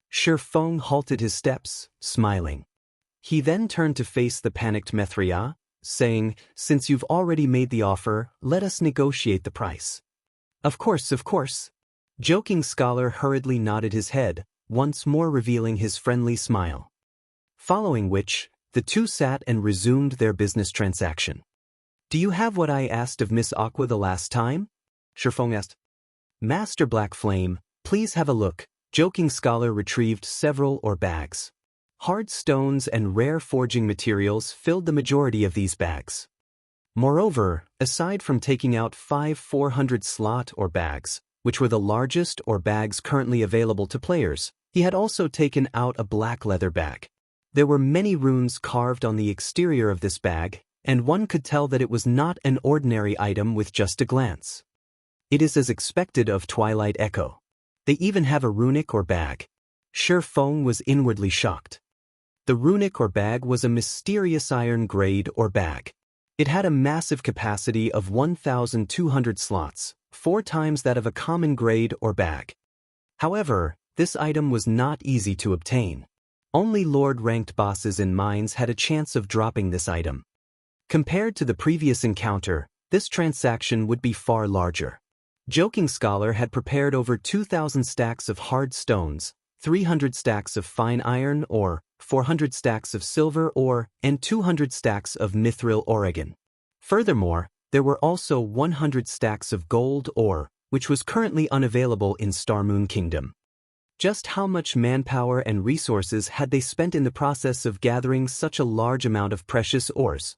Shifeng halted his steps, smiling. He then turned to face the panicked Mithria, saying, "Since you've already made the offer, let us negotiate the price." Of course, of course." Joking Scholar hurriedly nodded his head, once more revealing his friendly smile. Following which, the two sat and resumed their business transaction. "Do you have what I asked of Miss Aqua the last time?" Shifeng asked. "Master Black Flame, please have a look." Joking Scholar retrieved several bags. Hard stones and rare forging materials filled the majority of these bags. Moreover, aside from taking out 5 400 slot bags, which were the largest bags currently available to players, he had also taken out a black leather bag. There were many runes carved on the exterior of this bag, and one could tell that it was not an ordinary item with just a glance. It is as expected of Twilight Echo. They even have a runic bag. Shifeng was inwardly shocked. The runic bag was a mysterious iron grade bag. It had a massive capacity of 1,200 slots, 4 times that of a common grade bag. However, this item was not easy to obtain. Only Lord-ranked bosses in mines had a chance of dropping this item. Compared to the previous encounter, this transaction would be far larger. Joking Scholar had prepared over 2,000 stacks of hard stones, 300 stacks of fine iron ore, 400 stacks of silver ore, and 200 stacks of mithril oregon. Furthermore, There were also 100 stacks of gold ore, which was currently unavailable in Star Moon Kingdom. Just how much manpower and resources had they spent in the process of gathering such a large amount of precious ores?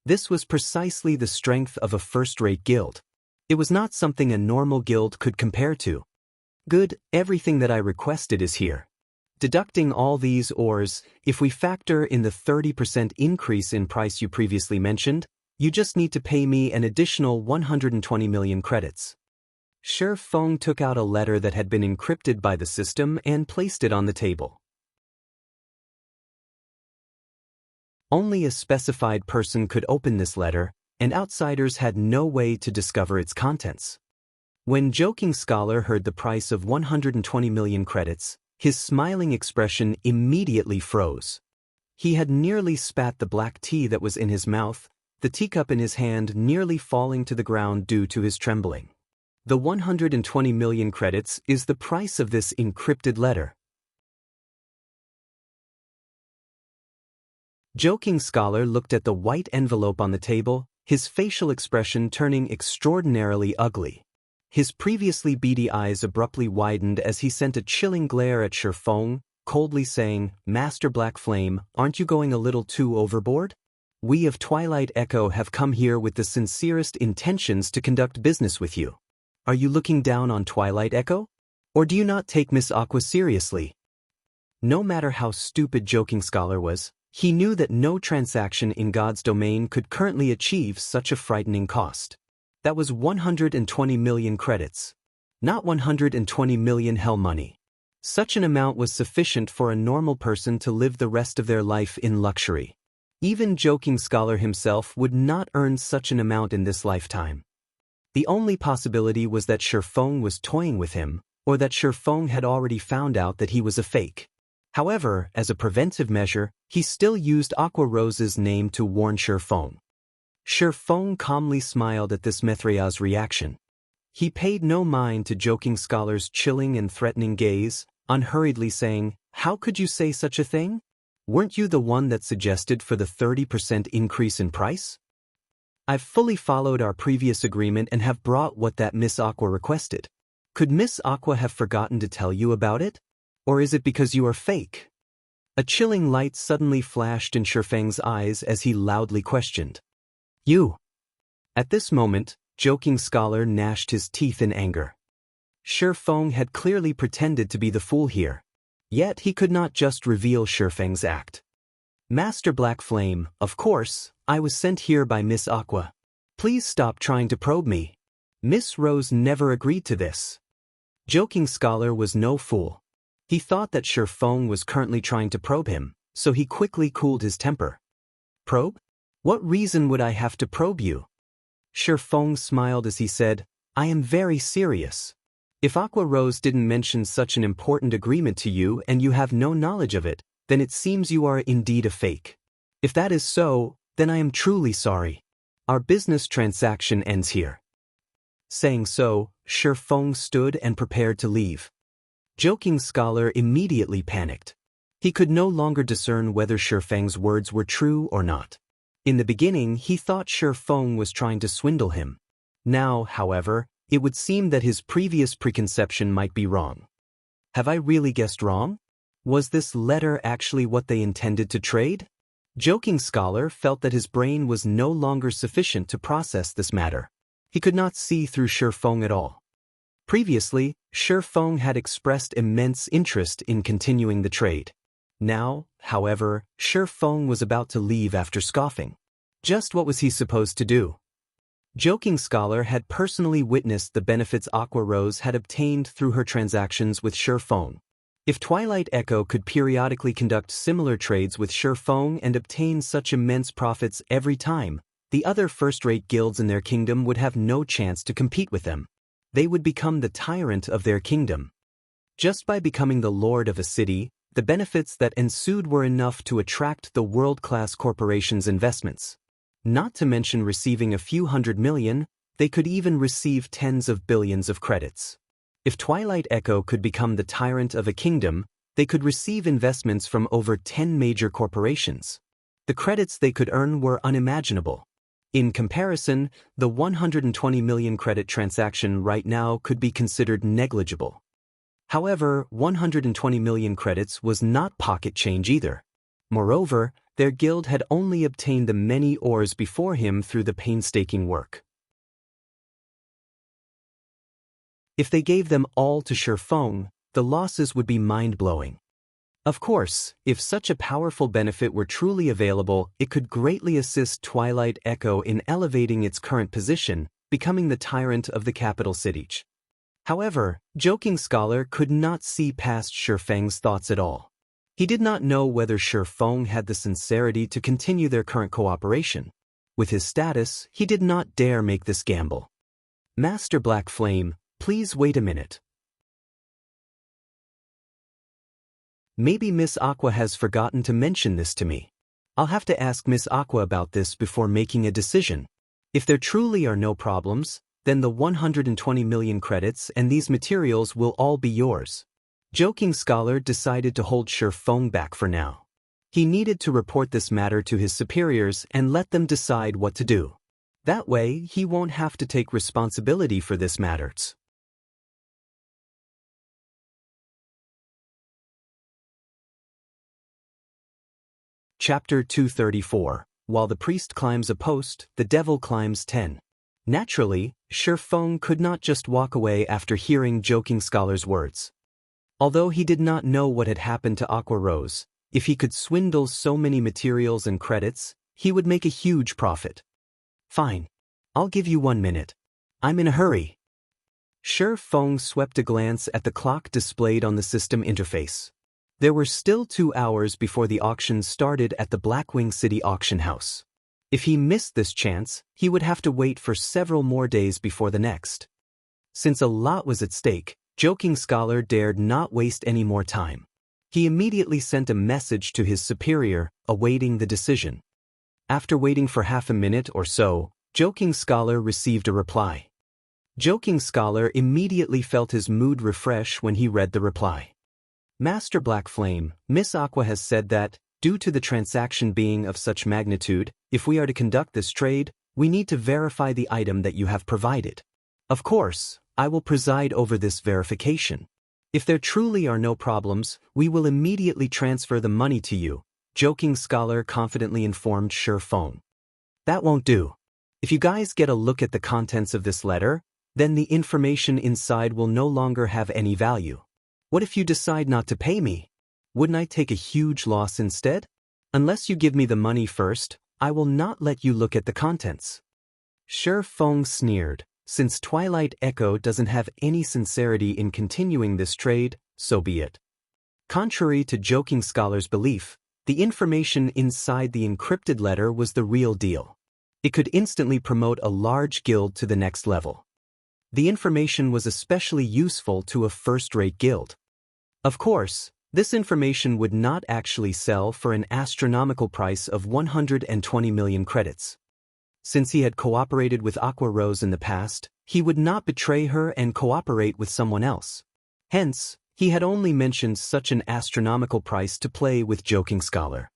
This was precisely the strength of a first-rate guild. It was not something a normal guild could compare to. Good, everything that I requested is here. Deducting all these ores, if we factor in the 30% increase in price you previously mentioned, you just need to pay me an additional 120 million credits. Shi Feng took out a letter that had been encrypted by the system and placed it on the table. Only a specified person could open this letter, and outsiders had no way to discover its contents. When Joking Scholar heard the price of 120 million credits, his smiling expression immediately froze. He had nearly spat the black tea that was in his mouth, the teacup in his hand nearly falling to the ground due to his trembling. The 120 million credits is the price of this encrypted letter. Joking Scholar looked at the white envelope on the table, his facial expression turning extraordinarily ugly. His previously beady eyes abruptly widened as he sent a chilling glare at Shi Feng, coldly saying, "Master Black Flame, aren't you going a little too overboard? We of Twilight Echo have come here with the sincerest intentions to conduct business with you. Are you looking down on Twilight Echo? Or do you not take Miss Aqua seriously?" No matter how stupid Joking Scholar was, he knew that no transaction in God's domain could currently achieve such a frightening cost. That was 120 million credits. Not 120 million hell money. Such an amount was sufficient for a normal person to live the rest of their life in luxury. Even Joking Scholar himself would not earn such an amount in this lifetime. The only possibility was that Shi Feng was toying with him, or that Shi Feng had already found out that he was a fake. However, as a preventive measure, he still used Aqua Rose's name to warn Shi Feng. Shi Feng calmly smiled at this Methraia's reaction. He paid no mind to Joking Scholar's chilling and threatening gaze, unhurriedly saying, "How could you say such a thing? Weren't you the one that suggested for the 30% increase in price? I've fully followed our previous agreement and have brought what that Miss Aqua requested. Could Miss Aqua have forgotten to tell you about it? Or is it because you are fake?" A chilling light suddenly flashed in Shi Feng's eyes as he loudly questioned, "You?" At this moment, Joking Scholar gnashed his teeth in anger. Shi Feng had clearly pretended to be the fool here. Yet he could not just reveal Shi Feng's act. "Master Black Flame, of course, I was sent here by Miss Aqua. Please stop trying to probe me. Miss Rose never agreed to this." Joking Scholar was no fool. He thought that Shi Feng was currently trying to probe him, so he quickly cooled his temper. "Probe? What reason would I have to probe you?" Shi Feng smiled as he said, "I am very serious. If Aqua Rose didn't mention such an important agreement to you and you have no knowledge of it, then it seems you are indeed a fake. If that is so, then I am truly sorry. Our business transaction ends here." Saying so, Shi Feng stood and prepared to leave. Joking Scholar immediately panicked. He could no longer discern whether Shi Feng's words were true or not. In the beginning, he thought Shi Feng was trying to swindle him. Now, however, it would seem that his previous preconception might be wrong. Have I really guessed wrong? Was this letter actually what they intended to trade? Joking Scholar felt that his brain was no longer sufficient to process this matter. He could not see through Shi Feng at all. Previously, Shi Feng had expressed immense interest in continuing the trade. Now, however, Shi Feng was about to leave after scoffing. Just what was he supposed to do? Joking Scholar had personally witnessed the benefits Aqua Rose had obtained through her transactions with Shi Feng. If Twilight Echo could periodically conduct similar trades with Shi Feng and obtain such immense profits every time, the other first-rate guilds in their kingdom would have no chance to compete with them. They would become the tyrant of their kingdom. Just by becoming the lord of a city, the benefits that ensued were enough to attract the world-class corporation's investments. Not to mention receiving a few hundred million, they could even receive tens of billions of credits. If Twilight Echo could become the tyrant of a kingdom, they could receive investments from over 10 major corporations. The credits they could earn were unimaginable. In comparison, the 120 million credit transaction right now could be considered negligible. However, 120 million credits was not pocket change either. Moreover, their guild had only obtained the many ores before him through the painstaking work. If they gave them all to Shifeng, the losses would be mind-blowing. Of course, if such a powerful benefit were truly available, it could greatly assist Twilight Echo in elevating its current position, becoming the tyrant of the capital city. However, Joking Scholar could not see past Shifeng's thoughts at all. He did not know whether Shifeng had the sincerity to continue their current cooperation. With his status, he did not dare make this gamble. Master Black Flame, please wait a minute. Maybe Miss Aqua has forgotten to mention this to me. I'll have to ask Miss Aqua about this before making a decision. If there truly are no problems, then the 120 million credits and these materials will all be yours. Joking Scholar decided to hold Shifeng back for now. He needed to report this matter to his superiors and let them decide what to do. That way, he won't have to take responsibility for this matter. Chapter 234. While the priest climbs a post, the devil climbs 10. Naturally, Shifeng could not just walk away after hearing Joking Scholar's words. Although he did not know what had happened to Aqua Rose, if he could swindle so many materials and credits, he would make a huge profit. Fine. I'll give you 1 minute. I'm in a hurry. Shifeng swept a glance at the clock displayed on the system interface. There were still 2 hours before the auction started at the Blackwing City auction house. If he missed this chance, he would have to wait for several more days before the next. Since a lot was at stake, Joking Scholar dared not waste any more time. He immediately sent a message to his superior, awaiting the decision. After waiting for half a minute or so, Joking Scholar received a reply. Joking Scholar immediately felt his mood refresh when he read the reply. Master Black Flame, Miss Aqua has said that, due to the transaction being of such magnitude, if we are to conduct this trade, we need to verify the item that you have provided. Of course, I will preside over this verification. If there truly are no problems, we will immediately transfer the money to you, Joking Scholar confidently informed Shifeng. That won't do. If you guys get a look at the contents of this letter, then the information inside will no longer have any value. What if you decide not to pay me? Wouldn't I take a huge loss instead? Unless you give me the money first, I will not let you look at the contents. Shifeng sneered. Since Twilight Echo doesn't have any sincerity in continuing this trade, so be it. Contrary to Joking Scholar's belief, the information inside the encrypted letter was the real deal. It could instantly promote a large guild to the next level. The information was especially useful to a first-rate guild. Of course, this information would not actually sell for an astronomical price of 120 million credits. Since he had cooperated with Aqua Rose in the past, he would not betray her and cooperate with someone else. Hence, he had only mentioned such an astronomical price to play with Joking Scholar.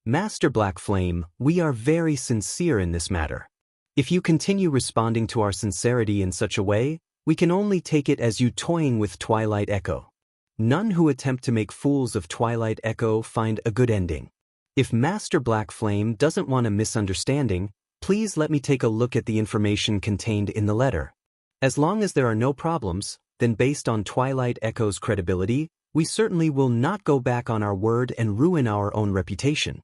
Master Black Flame, we are very sincere in this matter. If you continue responding to our sincerity in such a way, we can only take it as you toying with Twilight Echo. None who attempt to make fools of Twilight Echo find a good ending. If Master Black Flame doesn't want a misunderstanding, please let me take a look at the information contained in the letter. As long as there are no problems, then based on Twilight Echo's credibility, we certainly will not go back on our word and ruin our own reputation.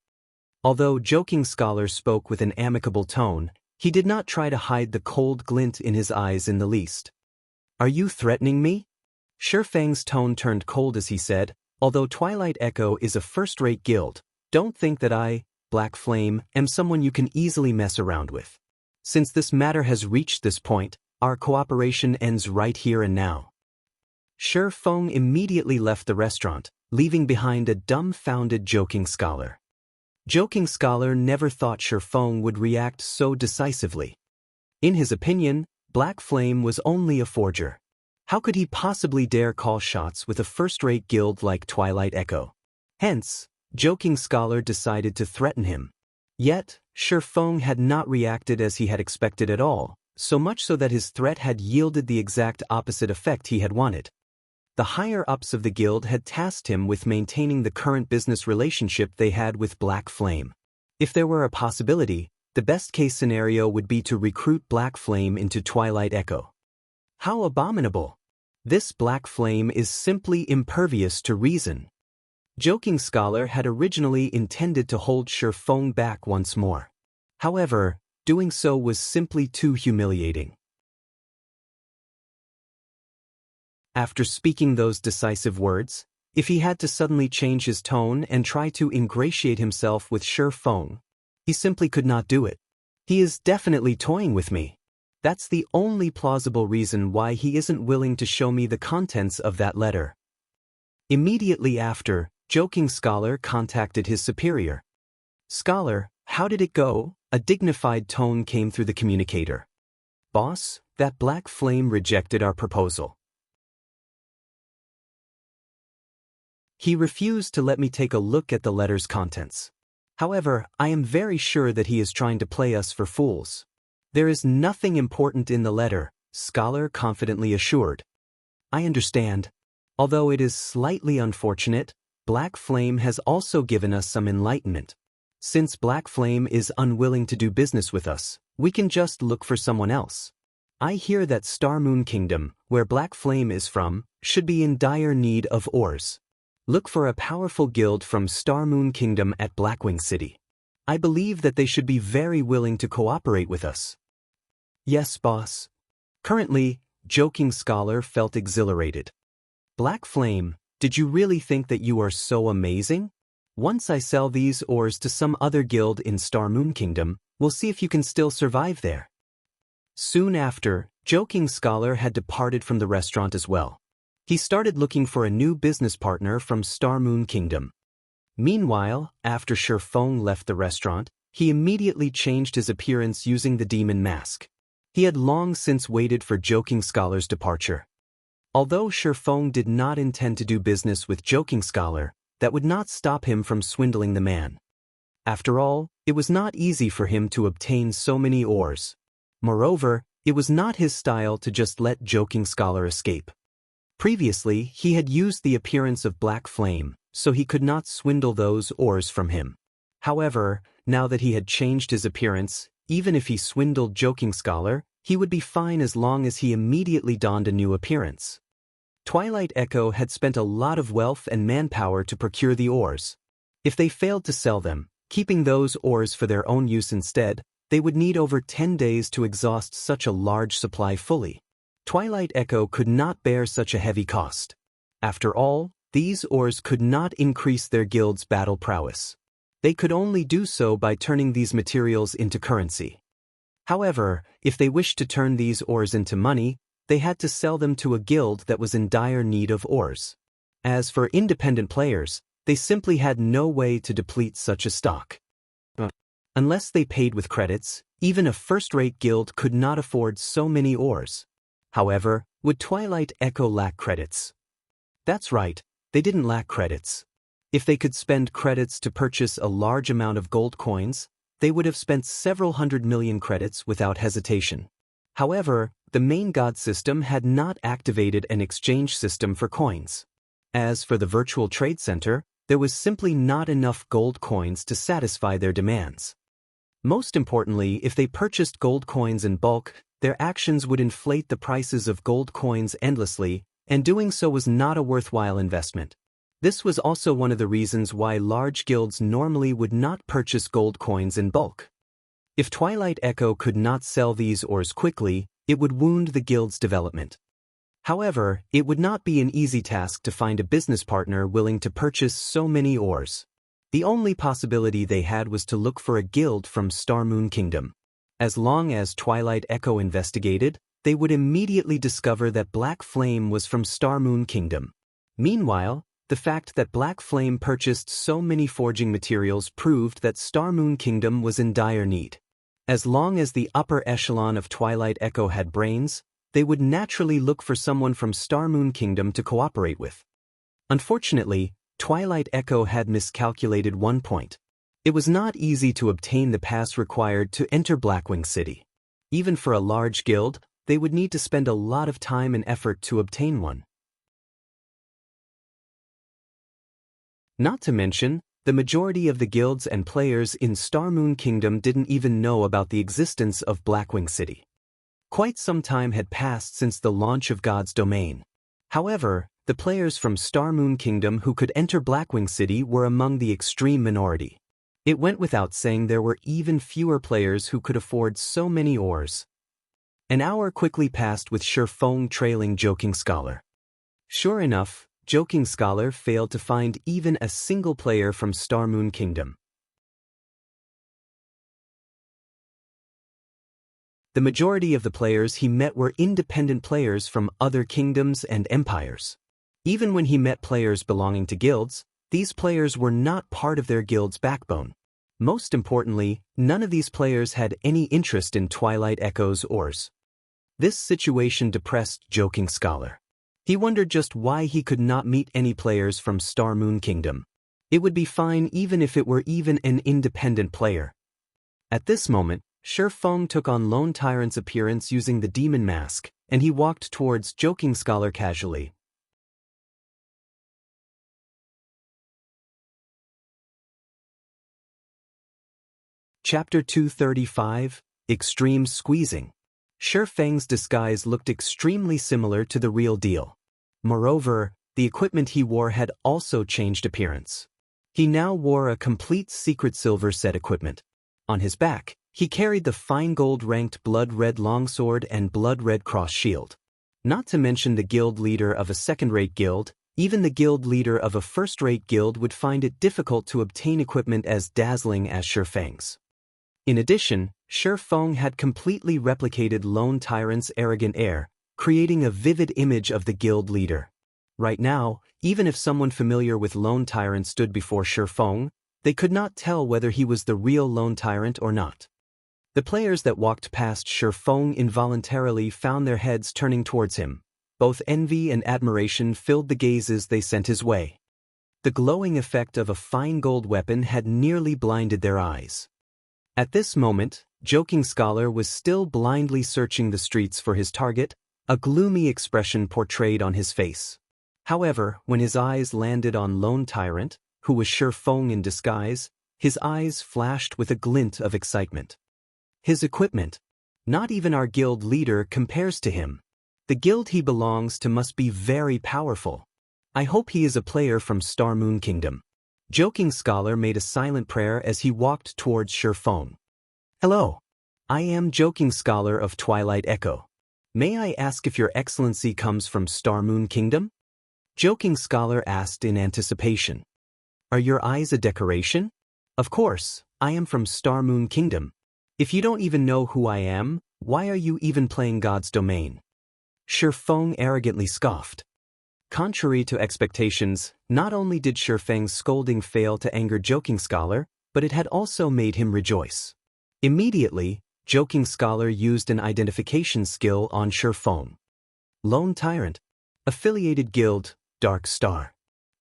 Although Joking Scholar spoke with an amicable tone, he did not try to hide the cold glint in his eyes in the least. Are you threatening me? Shifeng's tone turned cold as he said, although Twilight Echo is a first-rate guild, don't think that I, Black Flame, am someone you can easily mess around with. Since this matter has reached this point, our cooperation ends right here and now. Shifeng immediately left the restaurant, leaving behind a dumbfounded Joking Scholar. Joking Scholar never thought Shifeng would react so decisively. In his opinion, Black Flame was only a forger. How could he possibly dare call shots with a first-rate guild like Twilight Echo? Hence, Joking Scholar decided to threaten him. Yet, Feng had not reacted as he had expected at all, so much so that his threat had yielded the exact opposite effect he had wanted. The higher-ups of the guild had tasked him with maintaining the current business relationship they had with Black Flame. If there were a possibility, the best-case scenario would be to recruit Black Flame into Twilight Echo. How abominable! This Black Flame is simply impervious to reason. Joking Scholar had originally intended to hold Feng back once more. However, doing so was simply too humiliating. After speaking those decisive words, if he had to suddenly change his tone and try to ingratiate himself with Feng, he simply could not do it. He is definitely toying with me. That's the only plausible reason why he isn't willing to show me the contents of that letter. Immediately after, Joking Scholar contacted his superior. "Scholar, how did it go?" A dignified tone came through the communicator. "Boss, that Black Flame rejected our proposal. He refused to let me take a look at the letter's contents. However, I am very sure that he is trying to play us for fools. There is nothing important in the letter," Scholar confidently assured. "I understand. Although it is slightly unfortunate, Black Flame has also given us some enlightenment. Since Black Flame is unwilling to do business with us, we can just look for someone else. I hear that Star Moon Kingdom, where Black Flame is from, should be in dire need of ores. Look for a powerful guild from Star Moon Kingdom at Blackwing City. I believe that they should be very willing to cooperate with us." "Yes, boss." Currently, Joking Scholar felt exhilarated. "Black Flame, did you really think that you are so amazing? Once I sell these ores to some other guild in Star Moon Kingdom, we'll see if you can still survive there." Soon after, Joking Scholar had departed from the restaurant as well. He started looking for a new business partner from Star Moon Kingdom. Meanwhile, after Feng left the restaurant, he immediately changed his appearance using the demon mask. He had long since waited for Joking Scholar's departure. Although Feng did not intend to do business with Joking Scholar, that would not stop him from swindling the man. After all, it was not easy for him to obtain so many ores. Moreover, it was not his style to just let Joking Scholar escape. Previously, he had used the appearance of Black Flame, so he could not swindle those ores from him. However, now that he had changed his appearance, even if he swindled Joking Scholar, he would be fine as long as he immediately donned a new appearance. Twilight Echo had spent a lot of wealth and manpower to procure the ores. If they failed to sell them, keeping those ores for their own use instead, they would need over 10 days to exhaust such a large supply fully. Twilight Echo could not bear such a heavy cost. After all, these ores could not increase their guild's battle prowess. They could only do so by turning these materials into currency. However, if they wished to turn these ores into money, they had to sell them to a guild that was in dire need of ores. As for independent players, they simply had no way to deplete such a stock. Unless they paid with credits, even a first-rate guild could not afford so many ores. However, would Twilight Echo lack credits? That's right, they didn't lack credits. If they could spend credits to purchase a large amount of gold coins, they would have spent several 100 million credits without hesitation. However, the main god system had not activated an exchange system for coins. As for the virtual trade center, there was simply not enough gold coins to satisfy their demands. Most importantly, if they purchased gold coins in bulk, their actions would inflate the prices of gold coins endlessly, and doing so was not a worthwhile investment. This was also one of the reasons why large guilds normally would not purchase gold coins in bulk. If Twilight Echo could not sell these ores quickly, it would wound the guild's development. However, it would not be an easy task to find a business partner willing to purchase so many ores. The only possibility they had was to look for a guild from Star Moon Kingdom. As long as Twilight Echo investigated, they would immediately discover that Black Flame was from Star Moon Kingdom. Meanwhile, the fact that Black Flame purchased so many forging materials proved that Star Moon Kingdom was in dire need. As long as the upper echelon of Twilight Echo had brains, they would naturally look for someone from Star Moon Kingdom to cooperate with. Unfortunately, Twilight Echo had miscalculated one point. It was not easy to obtain the pass required to enter Blackwing City. Even for a large guild, they would need to spend a lot of time and effort to obtain one. Not to mention, the majority of the guilds and players in Starmoon Kingdom didn't even know about the existence of Blackwing City. Quite some time had passed since the launch of God's Domain. However, the players from Starmoon Kingdom who could enter Blackwing City were among the extreme minority. It went without saying there were even fewer players who could afford so many ores. An hour quickly passed with Shifeng trailing Joking Scholar. Sure enough, Joking Scholar failed to find even a single player from Starmoon Kingdom. The majority of the players he met were independent players from other kingdoms and empires. Even when he met players belonging to guilds, these players were not part of their guild's backbone. Most importantly, none of these players had any interest in Twilight Echo's ores. This situation depressed Joking Scholar. He wondered just why he could not meet any players from Starmoon Kingdom. It would be fine even if it were even an independent player. At this moment, Shifeng took on Lone Tyrant's appearance using the demon mask, and he walked towards Joking Scholar casually. Chapter 235, Extreme Squeezing. Shifeng's disguise looked extremely similar to the real deal. Moreover, the equipment he wore had also changed appearance. He now wore a complete secret silver set equipment. On his back, he carried the fine gold-ranked blood-red longsword and blood-red cross shield. Not to mention the guild leader of a second-rate guild, even the guild leader of a first-rate guild would find it difficult to obtain equipment as dazzling as Shifeng's. In addition, Shifeng had completely replicated Lone Tyrant's arrogant air, creating a vivid image of the guild leader. Right now, even if someone familiar with Lone Tyrant stood before Shifeng, they could not tell whether he was the real Lone Tyrant or not. The players that walked past Shifeng involuntarily found their heads turning towards him. Both envy and admiration filled the gazes they sent his way. The glowing effect of a fine gold weapon had nearly blinded their eyes. At this moment, Joking Scholar was still blindly searching the streets for his target, a gloomy expression portrayed on his face. However, when his eyes landed on Lone Tyrant, who was Shifeng in disguise, his eyes flashed with a glint of excitement. His equipment. Not even our guild leader compares to him. The guild he belongs to must be very powerful. I hope he is a player from Starmoon Kingdom. Joking Scholar made a silent prayer as he walked towards Shifeng. Hello. I am Joking Scholar of Twilight Echo. May I ask if your excellency comes from Starmoon Kingdom? Joking Scholar asked in anticipation. Are your eyes a decoration? Of course, I am from Starmoon Kingdom. If you don't even know who I am, why are you even playing God's Domain? Shifeng arrogantly scoffed. Contrary to expectations, not only did Shifeng's scolding fail to anger Joking Scholar, but it had also made him rejoice. Immediately, Joking Scholar used an identification skill on Shifeng. Lone Tyrant. Affiliated Guild, Dark Star.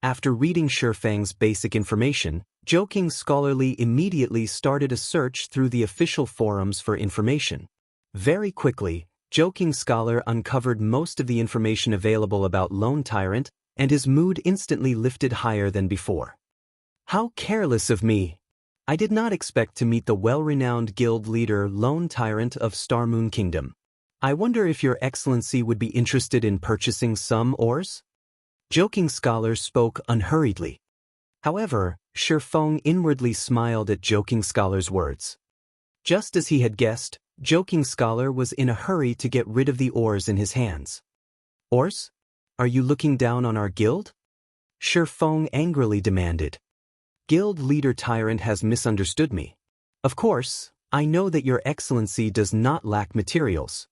After reading Shifeng's basic information, Joking Scholarly immediately started a search through the official forums for information. Very quickly, Joking Scholar uncovered most of the information available about Lone Tyrant, and his mood instantly lifted higher than before. How careless of me! I did not expect to meet the well-renowned guild leader Lone Tyrant of Starmoon Kingdom. I wonder if your excellency would be interested in purchasing some ores? Joking Scholar spoke unhurriedly. However, Shifeng inwardly smiled at Joking Scholar's words. Just as he had guessed, Joking Scholar was in a hurry to get rid of the ores in his hands. Ores? Are you looking down on our guild? Shifeng angrily demanded. Guild leader Tyrant has misunderstood me. Of course, I know that your excellency does not lack materials.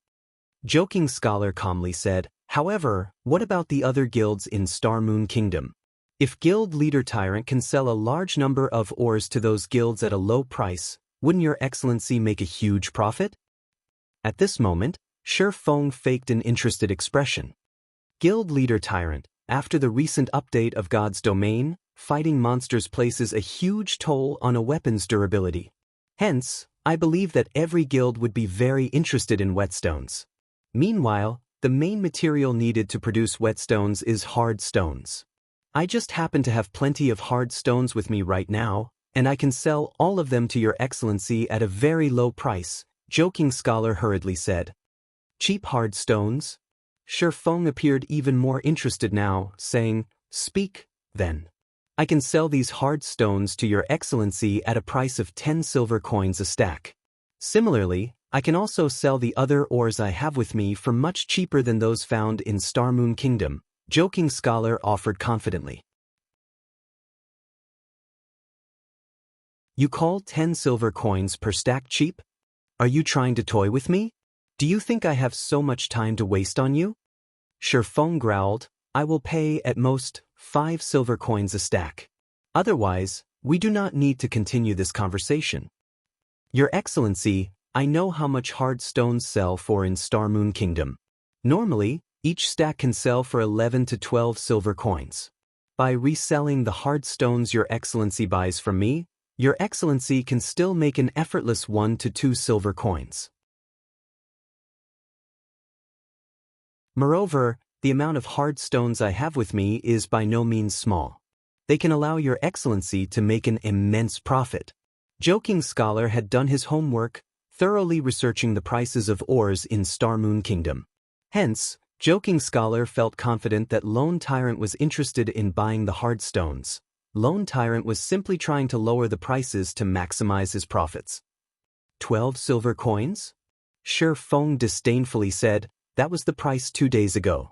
Joking Scholar calmly said, however, what about the other guilds in Starmoon Kingdom? If guild leader Tyrant can sell a large number of ores to those guilds at a low price, wouldn't your excellency make a huge profit? At this moment, Shifeng faked an interested expression. Guild leader Tyrant, after the recent update of God's Domain, Fighting monsters places a huge toll on a weapon's durability. Hence, I believe that every guild would be very interested in whetstones. Meanwhile, the main material needed to produce whetstones is hard stones. I just happen to have plenty of hard stones with me right now, and I can sell all of them to your excellency at a very low price, Joking Scholar hurriedly said. Cheap hard stones? Shifeng appeared even more interested now, saying, Speak, then. I can sell these hard stones to your excellency at a price of 10 silver coins a stack. Similarly, I can also sell the other ores I have with me for much cheaper than those found in Starmoon Kingdom, Joking Scholar offered confidently. You call 10 silver coins per stack cheap? Are you trying to toy with me? Do you think I have so much time to waste on you? Shifeng growled, I will pay at most 5 silver coins a stack. Otherwise, we do not need to continue this conversation. Your Excellency, I know how much hard stones sell for in Starmoon Kingdom. Normally, each stack can sell for 11 to 12 silver coins. By reselling the hard stones Your Excellency buys from me, Your Excellency can still make an effortless 1 to 2 silver coins. Moreover, the amount of hard stones I have with me is by no means small. They can allow Your Excellency to make an immense profit. Joking Scholar had done his homework, thoroughly researching the prices of ores in Starmoon Kingdom. Hence, Joking Scholar felt confident that Lone Tyrant was interested in buying the hard stones. Lone Tyrant was simply trying to lower the prices to maximize his profits. 12 silver coins? Shifeng disdainfully said, that was the price 2 days ago.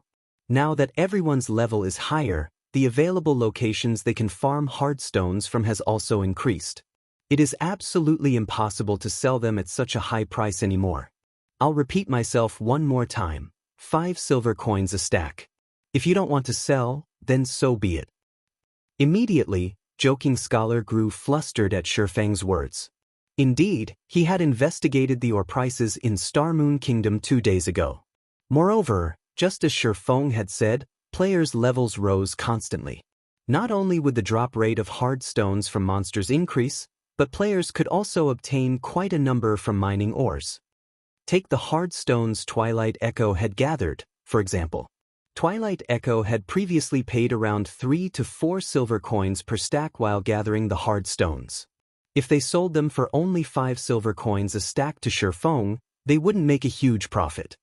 Now that everyone's level is higher, the available locations they can farm hard stones from has also increased. It is absolutely impossible to sell them at such a high price anymore. I'll repeat myself one more time, 5 silver coins a stack. If you don't want to sell, then so be it. Immediately, Joking Scholar grew flustered at Shifeng's words. Indeed, he had investigated the ore prices in Starmoon Kingdom 2 days ago. Moreover, just as Shifeng had said, players' levels rose constantly. Not only would the drop rate of hard stones from monsters increase, but players could also obtain quite a number from mining ores. Take the hard stones Twilight Echo had gathered, for example. Twilight Echo had previously paid around 3 to 4 silver coins per stack while gathering the hard stones. If they sold them for only 5 silver coins a stack to Shifeng, they wouldn't make a huge profit.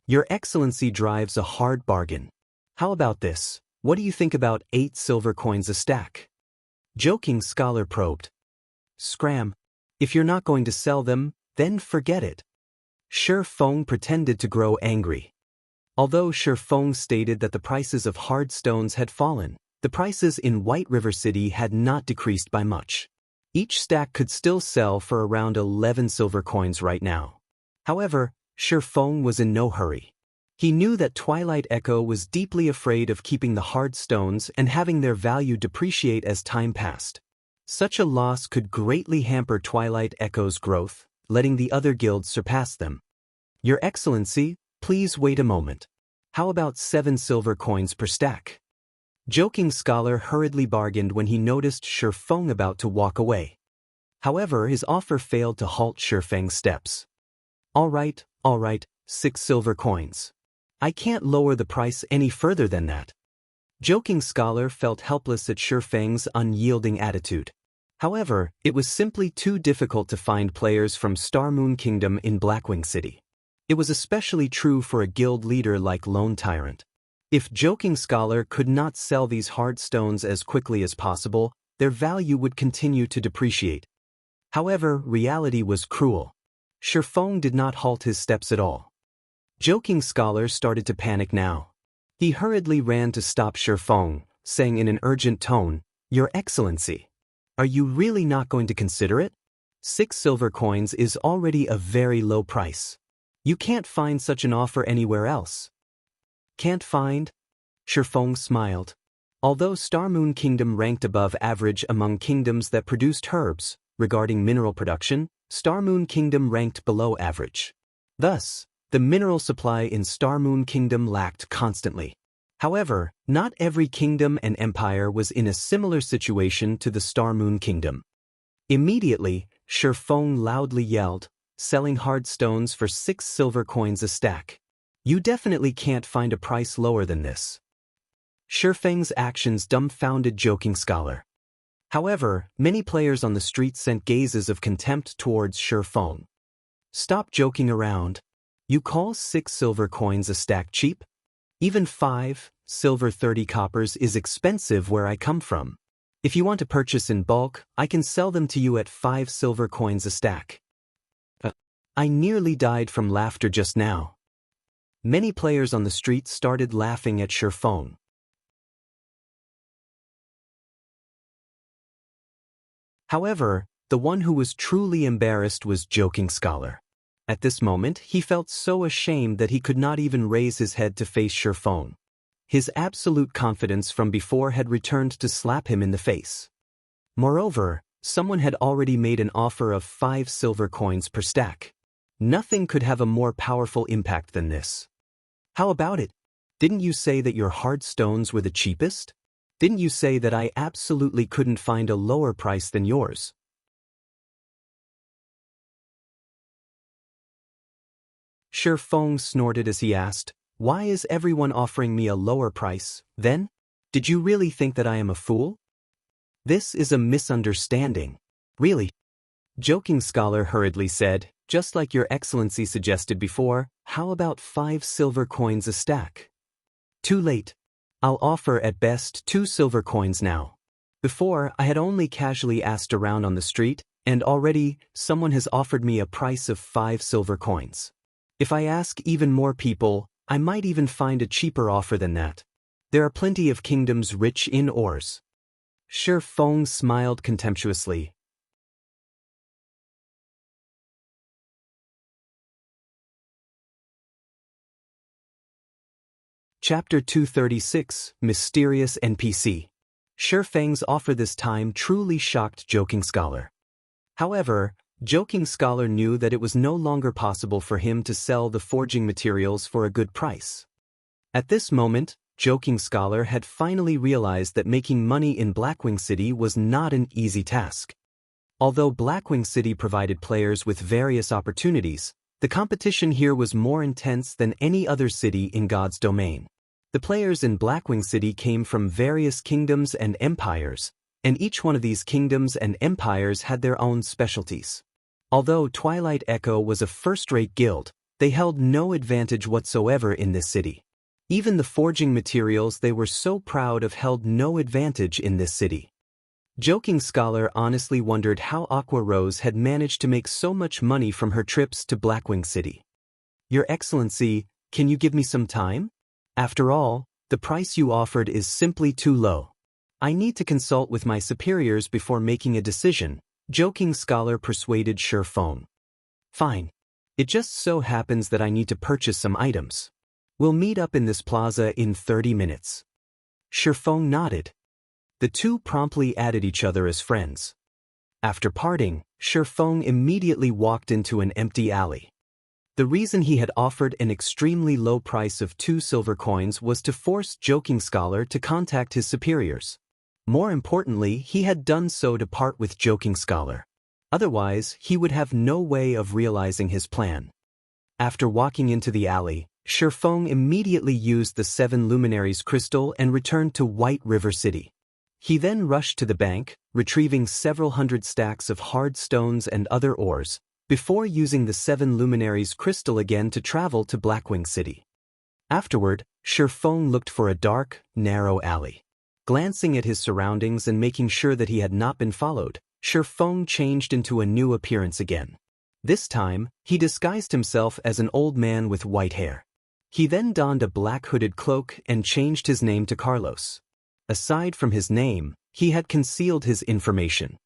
Your Excellency drives a hard bargain. How about this? What do you think about 8 silver coins a stack? Joking Scholar probed. Scram. If you're not going to sell them, then forget it. Shifeng pretended to grow angry. Although Shifeng stated that the prices of hard stones had fallen, the prices in White River City had not decreased by much. Each stack could still sell for around 11 silver coins right now. However, Shifeng was in no hurry. He knew that Twilight Echo was deeply afraid of keeping the hard stones and having their value depreciate as time passed. Such a loss could greatly hamper Twilight Echo's growth, letting the other guilds surpass them. Your Excellency, please wait a moment. How about 7 silver coins per stack? Joking Scholar hurriedly bargained when he noticed Shifeng about to walk away. However, his offer failed to halt Shifeng's steps. All right, 6 silver coins. I can't lower the price any further than that. Joking Scholar felt helpless at Shifeng's unyielding attitude. However, it was simply too difficult to find players from Starmoon Kingdom in Blackwing City. It was especially true for a guild leader like Lone Tyrant. If Joking Scholar could not sell these hard stones as quickly as possible, their value would continue to depreciate. However, reality was cruel. Shifeng did not halt his steps at all. Joking Scholar started to panic now. He hurriedly ran to stop Shifeng, saying in an urgent tone, Your Excellency, are you really not going to consider it? 6 silver coins is already a very low price. You can't find such an offer anywhere else. Can't find? Shifeng smiled. Although Starmoon Kingdom ranked above average among kingdoms that produced herbs, regarding mineral production, Starmoon Kingdom ranked below average. Thus, the mineral supply in Starmoon Kingdom lacked constantly. However, not every kingdom and empire was in a similar situation to the Star Moon Kingdom. Immediately, Shi Feng loudly yelled, selling hard stones for 6 silver coins a stack. You definitely can't find a price lower than this. Shi Feng's actions dumbfounded Joking Scholar. However, many players on the street sent gazes of contempt towards Shi Feng. Stop joking around. You call 6 silver coins a stack cheap? Even 5 silver 30 coppers is expensive where I come from. If you want to purchase in bulk, I can sell them to you at 5 silver coins a stack. I nearly died from laughter just now. Many players on the street started laughing at Shi Feng. However, the one who was truly embarrassed was Joking Scholar. At this moment, he felt so ashamed that he could not even raise his head to face Shi Feng. His absolute confidence from before had returned to slap him in the face. Moreover, someone had already made an offer of 5 silver coins per stack. Nothing could have a more powerful impact than this. How about it? Didn't you say that your hard stones were the cheapest? Didn't you say that I absolutely couldn't find a lower price than yours? Shi Feng snorted as he asked, why is everyone offering me a lower price, then? Did you really think that I am a fool? This is a misunderstanding. Really? Joking Scholar hurriedly said, just like your excellency suggested before, how about 5 silver coins a stack? Too late. I'll offer at best 2 silver coins now. Before, I had only casually asked around on the street, and already, someone has offered me a price of 5 silver coins. If I ask even more people, I might even find a cheaper offer than that. There are plenty of kingdoms rich in ores. Shi Feng smiled contemptuously. Chapter 236, Mysterious NPC. Shi Feng's offer this time truly shocked Joking Scholar. However, Joking Scholar knew that it was no longer possible for him to sell the forging materials for a good price. At this moment, Joking Scholar had finally realized that making money in Blackwing City was not an easy task. Although Blackwing City provided players with various opportunities, the competition here was more intense than any other city in God's domain. The players in Blackwing City came from various kingdoms and empires, and each one of these kingdoms and empires had their own specialties. Although Twilight Echo was a first-rate guild, they held no advantage whatsoever in this city. Even the forging materials they were so proud of held no advantage in this city. Joking Scholar honestly wondered how Aqua Rose had managed to make so much money from her trips to Blackwing City. Your Excellency, can you give me some time? After all, the price you offered is simply too low. I need to consult with my superiors before making a decision, Joking Scholar persuaded Shi Feng. Fine. It just so happens that I need to purchase some items. We'll meet up in this plaza in 30 minutes. Shi Feng nodded. The two promptly added each other as friends. After parting, Shi Feng immediately walked into an empty alley. The reason he had offered an extremely low price of 2 silver coins was to force Joking Scholar to contact his superiors. More importantly, he had done so to part with Joking Scholar. Otherwise, he would have no way of realizing his plan. After walking into the alley, Shi Feng immediately used the 7 Luminaries crystal and returned to White River City. He then rushed to the bank, retrieving several hundred stacks of hard stones and other ores, before using the 7 Luminaries crystal again to travel to Blackwing City. Afterward, Shi Feng looked for a dark, narrow alley. Glancing at his surroundings and making sure that he had not been followed, Shi Feng changed into a new appearance again. This time, he disguised himself as an old man with white hair. He then donned a black hooded cloak and changed his name to Carlos. Aside from his name, he had concealed his information.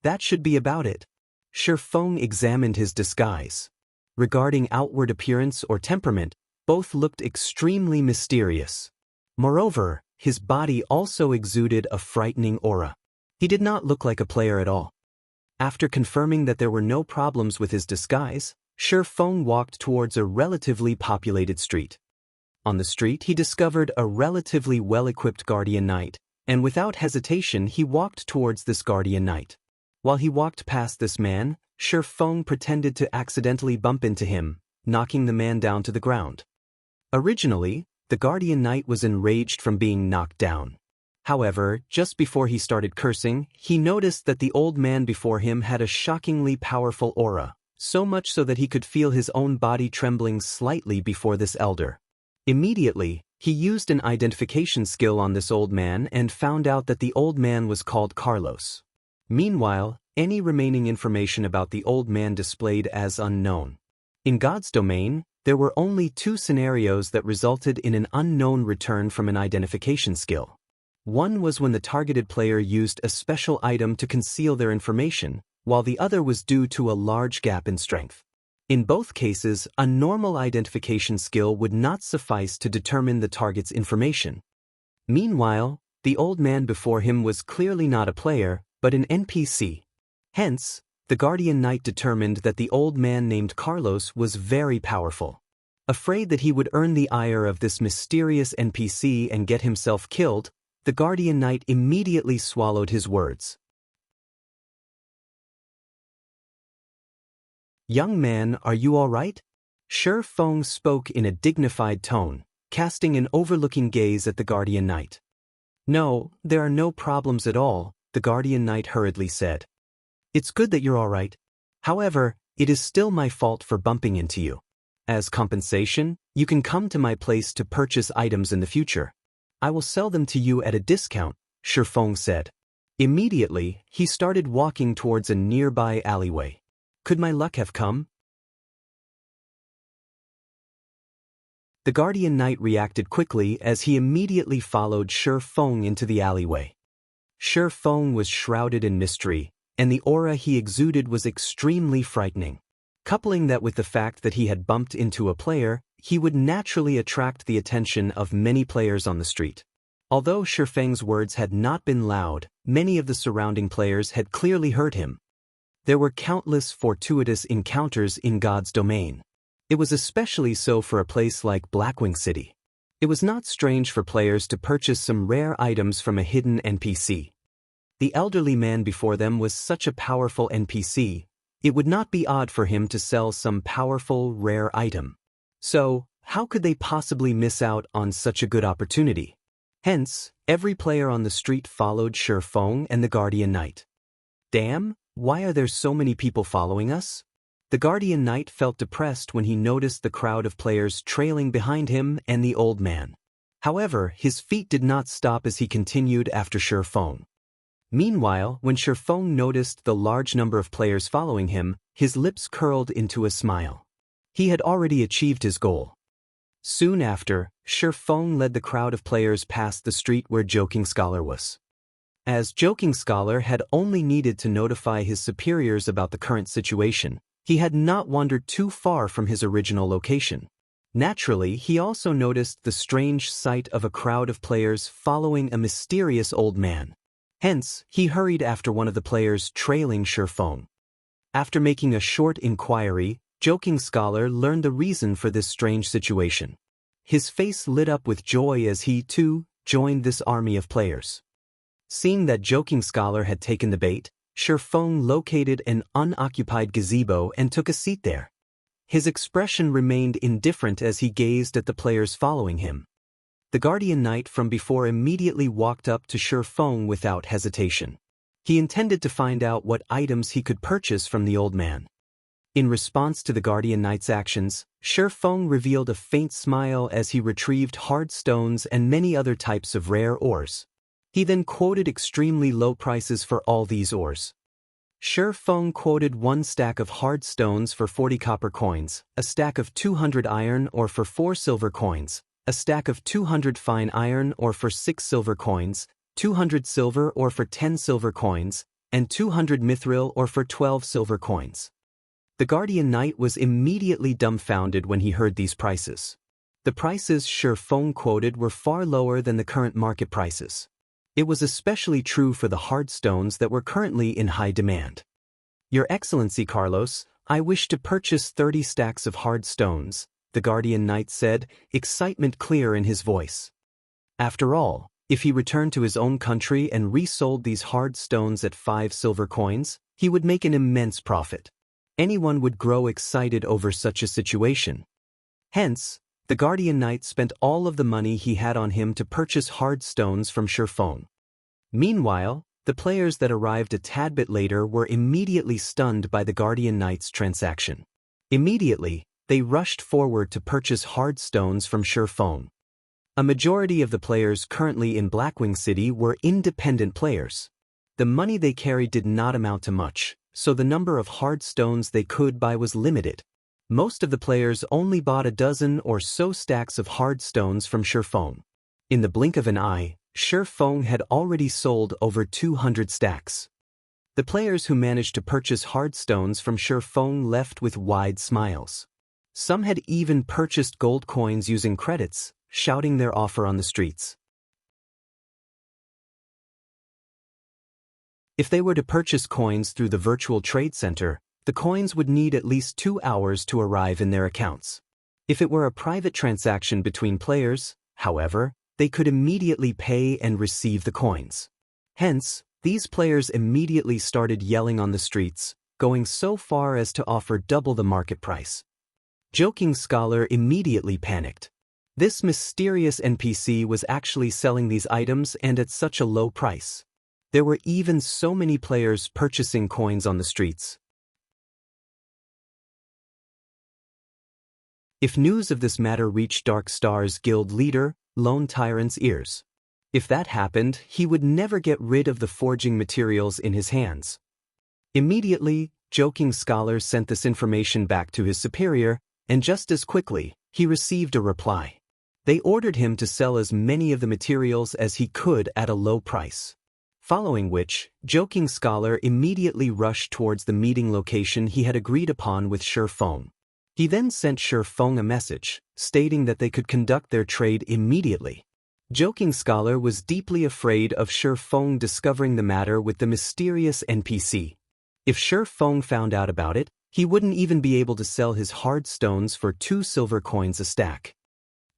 That should be about it. Shi Feng examined his disguise. Regarding outward appearance or temperament, both looked extremely mysterious. Moreover, his body also exuded a frightening aura. He did not look like a player at all. After confirming that there were no problems with his disguise, Shi Feng walked towards a relatively populated street. On the street he discovered a relatively well-equipped guardian knight, and without hesitation he walked towards this guardian knight. While he walked past this man, Shi Feng pretended to accidentally bump into him, knocking the man down to the ground. Originally, the guardian knight was enraged from being knocked down. However, just before he started cursing, he noticed that the old man before him had a shockingly powerful aura, so much so that he could feel his own body trembling slightly before this elder. Immediately, he used an identification skill on this old man and found out that the old man was called Carlos. Meanwhile, any remaining information about the old man displayed as unknown. In God's domain, there were only 2 scenarios that resulted in an unknown return from an identification skill. One was when the targeted player used a special item to conceal their information, while the other was due to a large gap in strength. In both cases, a normal identification skill would not suffice to determine the target's information. Meanwhile, the old man before him was clearly not a player, but an NPC. Hence, the guardian knight determined that the old man named Carlos was very powerful. Afraid that he would earn the ire of this mysterious NPC and get himself killed, the guardian knight immediately swallowed his words. "Young man, are you all right?" Shi Feng spoke in a dignified tone, casting an overlooking gaze at the guardian knight. "No, there are no problems at all," the guardian knight hurriedly said. "It's good that you're all right. However, it is still my fault for bumping into you. As compensation, you can come to my place to purchase items in the future. I will sell them to you at a discount," Shi Feng said. Immediately, he started walking towards a nearby alleyway. Could my luck have come? The guardian knight reacted quickly as he immediately followed Shi Feng into the alleyway. Shi Feng was shrouded in mystery, and the aura he exuded was extremely frightening. Coupling that with the fact that he had bumped into a player, he would naturally attract the attention of many players on the street. Although Shi Feng's words had not been loud, many of the surrounding players had clearly heard him. There were countless fortuitous encounters in God's domain. It was especially so for a place like Blackwing City. It was not strange for players to purchase some rare items from a hidden NPC. The elderly man before them was such a powerful NPC, it would not be odd for him to sell some powerful, rare item. So, how could they possibly miss out on such a good opportunity? Hence, every player on the street followed Shi Feng and the guardian knight. Damn, why are there so many people following us? The guardian knight felt depressed when he noticed the crowd of players trailing behind him and the old man. However, his feet did not stop as he continued after Shi Feng. Meanwhile, when Shi Feng noticed the large number of players following him, his lips curled into a smile. He had already achieved his goal. Soon after, Shi Feng led the crowd of players past the street where Joking Scholar was. As Joking Scholar had only needed to notify his superiors about the current situation, he had not wandered too far from his original location. Naturally, he also noticed the strange sight of a crowd of players following a mysterious old man. Hence, he hurried after one of the players trailing Shi Feng. After making a short inquiry, Joking Scholar learned the reason for this strange situation. His face lit up with joy as he, too, joined this army of players. Seeing that Joking Scholar had taken the bait, Shi Feng located an unoccupied gazebo and took a seat there. His expression remained indifferent as he gazed at the players following him. The guardian knight from before immediately walked up to Shi Feng without hesitation. He intended to find out what items he could purchase from the old man. In response to the guardian knight's actions, Shi Feng revealed a faint smile as he retrieved hard stones and many other types of rare ores. He then quoted extremely low prices for all these ores. Shi Feng quoted 1 stack of hard stones for 40 copper coins, a stack of 200 iron ore for 4 silver coins, a stack of 200 fine iron ore for 6 silver coins, 200 silver ore for 10 silver coins, and 200 mithril ore for 12 silver coins. The guardian knight was immediately dumbfounded when he heard these prices. The prices Shi Feng quoted were far lower than the current market prices. It was especially true for the hard stones that were currently in high demand. "Your Excellency Carlos, I wish to purchase 30 stacks of hard stones, the Guardian Knight said, excitement clear in his voice. After all, if he returned to his own country and resold these hard stones at 5 silver coins, he would make an immense profit. Anyone would grow excited over such a situation. Hence, the Guardian Knight spent all of the money he had on him to purchase hard stones from Shifeng. Meanwhile, the players that arrived a tad bit later were immediately stunned by the Guardian Knight's transaction. Immediately, they rushed forward to purchase hard stones from Shifeng. A majority of the players currently in Blackwing City were independent players. The money they carried did not amount to much, so the number of hard stones they could buy was limited. Most of the players only bought a dozen or so stacks of hard stones from Shifeng. In the blink of an eye, Shifeng had already sold over 200 stacks. The players who managed to purchase hard stones from Shifeng left with wide smiles. Some had even purchased gold coins using credits, shouting their offer on the streets. If they were to purchase coins through the virtual trade center, the coins would need at least 2 hours to arrive in their accounts. If it were a private transaction between players, however, they could immediately pay and receive the coins. Hence, these players immediately started yelling on the streets, going so far as to offer double the market price. Joking Scholar immediately panicked. This mysterious NPC was actually selling these items and at such a low price. There were even so many players purchasing coins on the streets. If news of this matter reached Dark Star's guild leader, Lone Tyrant's ears. If that happened, he would never get rid of the forging materials in his hands. Immediately, Joking Scholar sent this information back to his superior, and just as quickly, he received a reply. They ordered him to sell as many of the materials as he could at a low price. Following which, Joking Scholar immediately rushed towards the meeting location he had agreed upon with Shifeng. He then sent Shifeng a message, stating that they could conduct their trade immediately. Joking Scholar was deeply afraid of Shifeng discovering the matter with the mysterious NPC. If Shifeng found out about it, he wouldn't even be able to sell his hard stones for 2 silver coins a stack.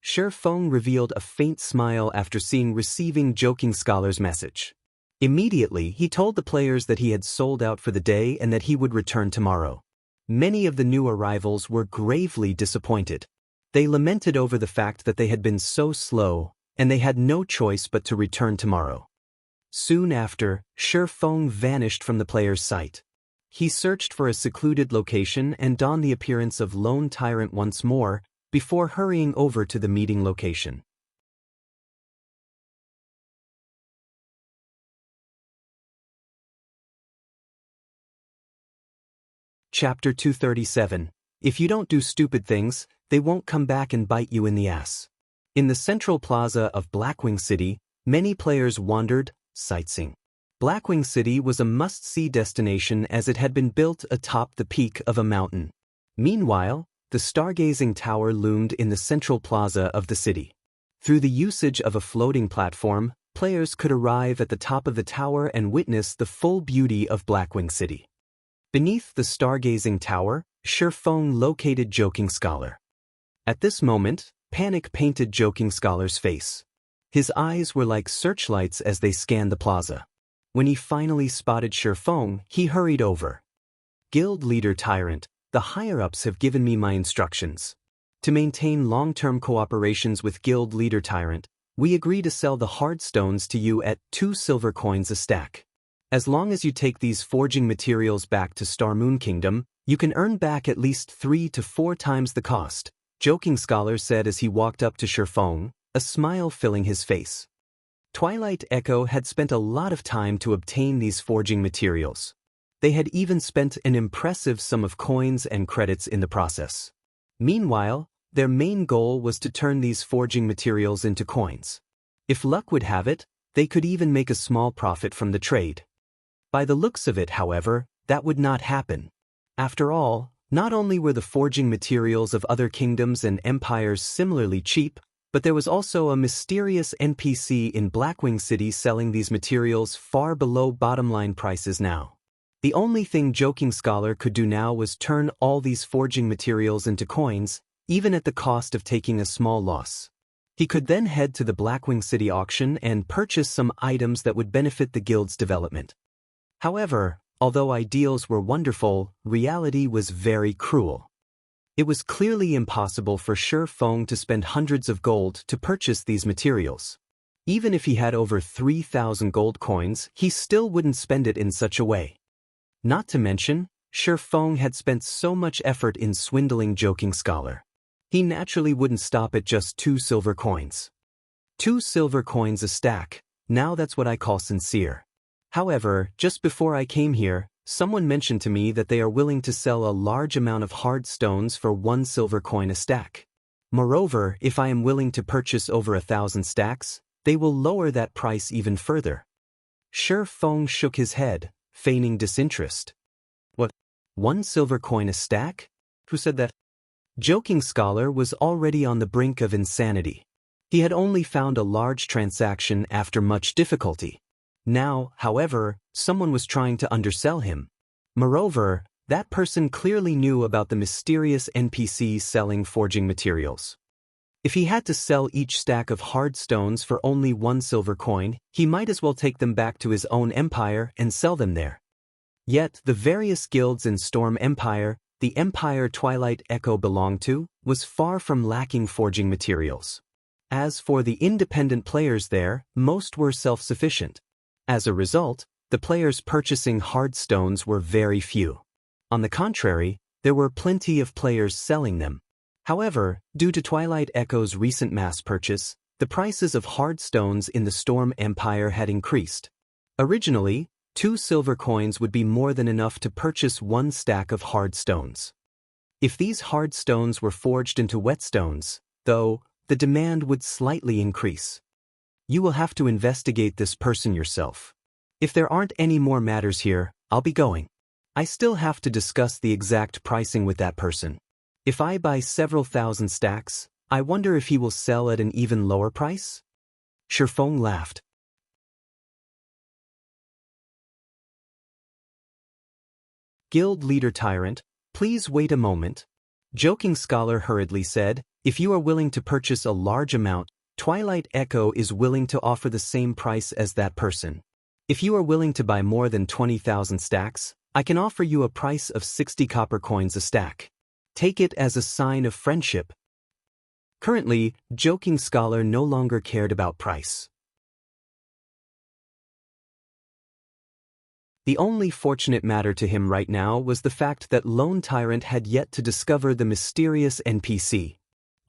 Shifeng revealed a faint smile after receiving Joking Scholar's message. Immediately, he told the players that he had sold out for the day and that he would return tomorrow. Many of the new arrivals were gravely disappointed. They lamented over the fact that they had been so slow, and they had no choice but to return tomorrow. Soon after, Shifeng vanished from the players' sight. He searched for a secluded location and donned the appearance of Lone Tyrant once more, before hurrying over to the meeting location. Chapter 237. If you don't do stupid things, they won't come back and bite you in the ass. In the central plaza of Blackwing City, many players wandered, sightseeing. Blackwing City was a must-see destination as it had been built atop the peak of a mountain. Meanwhile, the stargazing tower loomed in the central plaza of the city. Through the usage of a floating platform, players could arrive at the top of the tower and witness the full beauty of Blackwing City. Beneath the stargazing tower, Shifeng located Joking Scholar. At this moment, panic painted Joking Scholar's face. His eyes were like searchlights as they scanned the plaza. When he finally spotted Shifeng, he hurried over. Guild Leader Tyrant, the higher-ups have given me my instructions. To maintain long-term cooperations with Guild Leader Tyrant, we agree to sell the hard stones to you at 2 silver coins a stack. As long as you take these forging materials back to Star Moon Kingdom, you can earn back at least 3 to 4 times the cost, Joking Scholar said as he walked up to Shifeng, a smile filling his face. Twilight Echo had spent a lot of time to obtain these forging materials. They had even spent an impressive sum of coins and credits in the process. Meanwhile, their main goal was to turn these forging materials into coins. If luck would have it, they could even make a small profit from the trade. By the looks of it, however, that would not happen. After all, not only were the forging materials of other kingdoms and empires similarly cheap, but there was also a mysterious NPC in Blackwing City selling these materials far below bottom-line prices now. The only thing Joking Scholar could do now was turn all these forging materials into coins, even at the cost of taking a small loss. He could then head to the Blackwing City auction and purchase some items that would benefit the guild's development. However, although ideals were wonderful, reality was very cruel. It was clearly impossible for Shi Feng to spend hundreds of gold to purchase these materials. Even if he had over 3,000 gold coins, he still wouldn't spend it in such a way. Not to mention, Shi Feng had spent so much effort in swindling Joking Scholar. He naturally wouldn't stop at just 2 silver coins. 2 silver coins a stack, now that's what I call sincere. However, just before I came here, someone mentioned to me that they are willing to sell a large amount of hard stones for 1 silver coin a stack. Moreover, if I am willing to purchase over 1,000 stacks, they will lower that price even further. Shi Feng shook his head, feigning disinterest. What? 1 silver coin a stack? Who said that? Joking Scholar was already on the brink of insanity. He had only found a large transaction after much difficulty. Now, however, someone was trying to undersell him. Moreover, that person clearly knew about the mysterious NPCs selling forging materials. If he had to sell each stack of hard stones for only 1 silver coin, he might as well take them back to his own empire and sell them there. Yet, the various guilds in Storm Empire, the empire Twilight Echo belonged to, was far from lacking forging materials. As for the independent players there, most were self-sufficient. As a result, the players purchasing hard stones were very few. On the contrary, there were plenty of players selling them. However, due to Twilight Echo's recent mass purchase, the prices of hard stones in the Storm Empire had increased. Originally, 2 silver coins would be more than enough to purchase 1 stack of hard stones. If these hard stones were forged into whetstones, though, the demand would slightly increase. You will have to investigate this person yourself. If there aren't any more matters here, I'll be going. I still have to discuss the exact pricing with that person. If I buy several thousand stacks, I wonder if he will sell at an even lower price? Shi Feng laughed. Guild Leader Tyrant, please wait a moment. Joking Scholar hurriedly said, if you are willing to purchase a large amount, Twilight Echo is willing to offer the same price as that person. If you are willing to buy more than 20,000 stacks, I can offer you a price of 60 copper coins a stack. Take it as a sign of friendship. Currently, Joking Scholar no longer cared about price. The only fortunate matter to him right now was the fact that Lone Tyrant had yet to discover the mysterious NPC.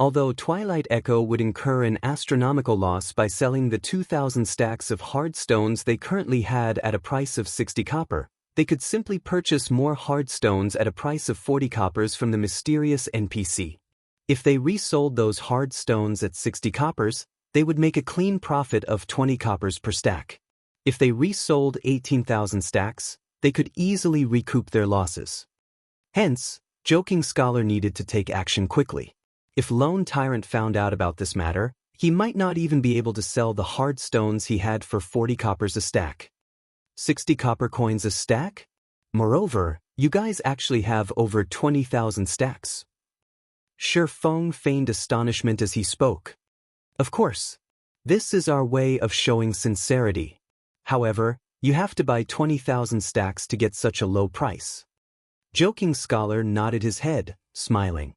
Although Twilight Echo would incur an astronomical loss by selling the 2,000 stacks of hard stones they currently had at a price of 60 copper, they could simply purchase more hard stones at a price of 40 coppers from the mysterious NPC. If they resold those hard stones at 60 coppers, they would make a clean profit of 20 coppers per stack. If they resold 18,000 stacks, they could easily recoup their losses. Hence, Joking Scholar needed to take action quickly. If Lone Tyrant found out about this matter, he might not even be able to sell the hard stones he had for 40 coppers a stack. 60 copper coins a stack? Moreover, you guys actually have over 20,000 stacks. Shi Feng feigned astonishment as he spoke. Of course. This is our way of showing sincerity. However, you have to buy 20,000 stacks to get such a low price. Joking Scholar nodded his head, smiling.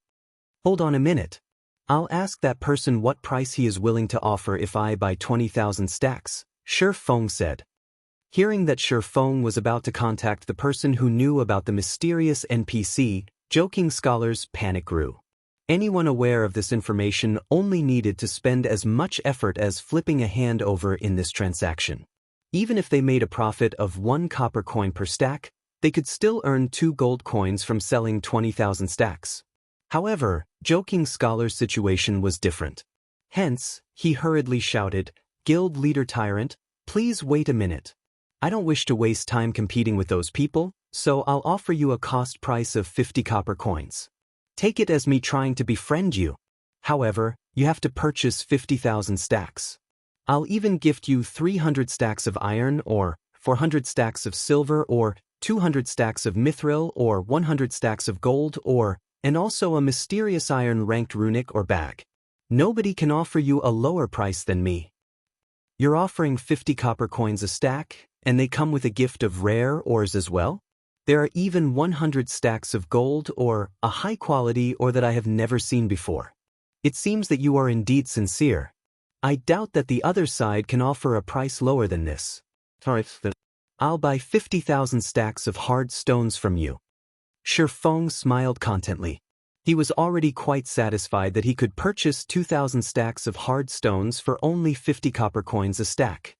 Hold on a minute. I'll ask that person what price he is willing to offer if I buy 20,000 stacks, Shi Feng said. Hearing that Shi Feng was about to contact the person who knew about the mysterious NPC, Joking Scholar's panic grew. Anyone aware of this information only needed to spend as much effort as flipping a hand over in this transaction. Even if they made a profit of 1 copper coin per stack, they could still earn 2 gold coins from selling 20,000 stacks. However, Joking Scholar's situation was different. Hence, he hurriedly shouted, Guild Leader Tyrant, please wait a minute. I don't wish to waste time competing with those people, so I'll offer you a cost price of 50 copper coins. Take it as me trying to befriend you. However, you have to purchase 50,000 stacks. I'll even gift you 300 stacks of iron or 400 stacks of silver or 200 stacks of mithril or 100 stacks of gold or and also a mysterious iron-ranked runic or bag. Nobody can offer you a lower price than me. You're offering 50 copper coins a stack, and they come with a gift of rare ores as well? There are even 100 stacks of gold or a high quality ore that I have never seen before. It seems that you are indeed sincere. I doubt that the other side can offer a price lower than this. I'll buy 50,000 stacks of hard stones from you. Shi Feng smiled contently. He was already quite satisfied that he could purchase 2,000 stacks of hard stones for only 50 copper coins a stack.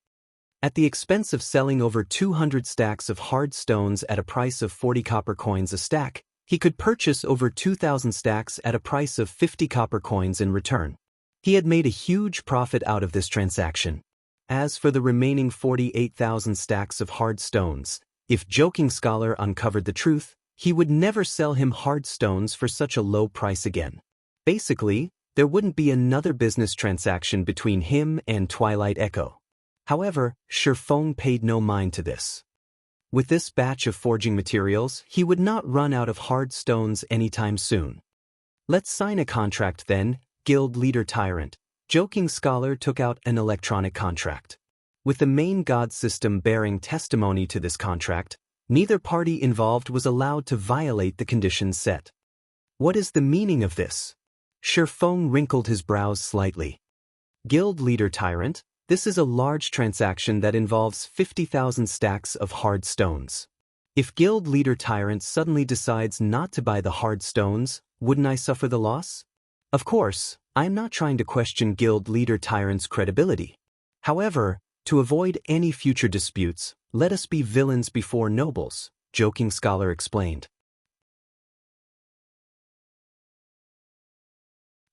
At the expense of selling over 200 stacks of hard stones at a price of 40 copper coins a stack, he could purchase over 2,000 stacks at a price of 50 copper coins in return. He had made a huge profit out of this transaction. As for the remaining 48,000 stacks of hard stones, if Joking Scholar uncovered the truth, he would never sell him hard stones for such a low price again. Basically, there wouldn't be another business transaction between him and Twilight Echo. However, Shi Feng paid no mind to this. With this batch of forging materials, he would not run out of hard stones anytime soon. Let's sign a contract then, Guild Leader Tyrant. Joking Scholar took out an electronic contract. With the main god system bearing testimony to this contract, neither party involved was allowed to violate the conditions set. What is the meaning of this? Shi Feng wrinkled his brows slightly. Guild Leader Tyrant, this is a large transaction that involves 50,000 stacks of hard stones. If Guild Leader Tyrant suddenly decides not to buy the hard stones, wouldn't I suffer the loss? Of course, I am not trying to question Guild Leader Tyrant's credibility. However, to avoid any future disputes, let us be villains before nobles, Joking Scholar explained.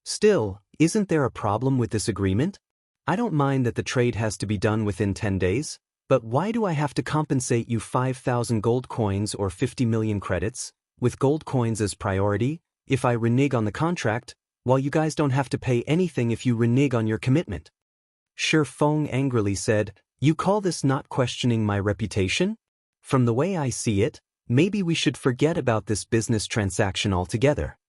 Still, isn't there a problem with this agreement? I don't mind that the trade has to be done within 10 days, but why do I have to compensate you 5,000 gold coins or 50 million credits, with gold coins as priority, if I renege on the contract, while you guys don't have to pay anything if you renege on your commitment? Shi Feng angrily said, You call this not questioning my reputation? From the way I see it, maybe we should forget about this business transaction altogether.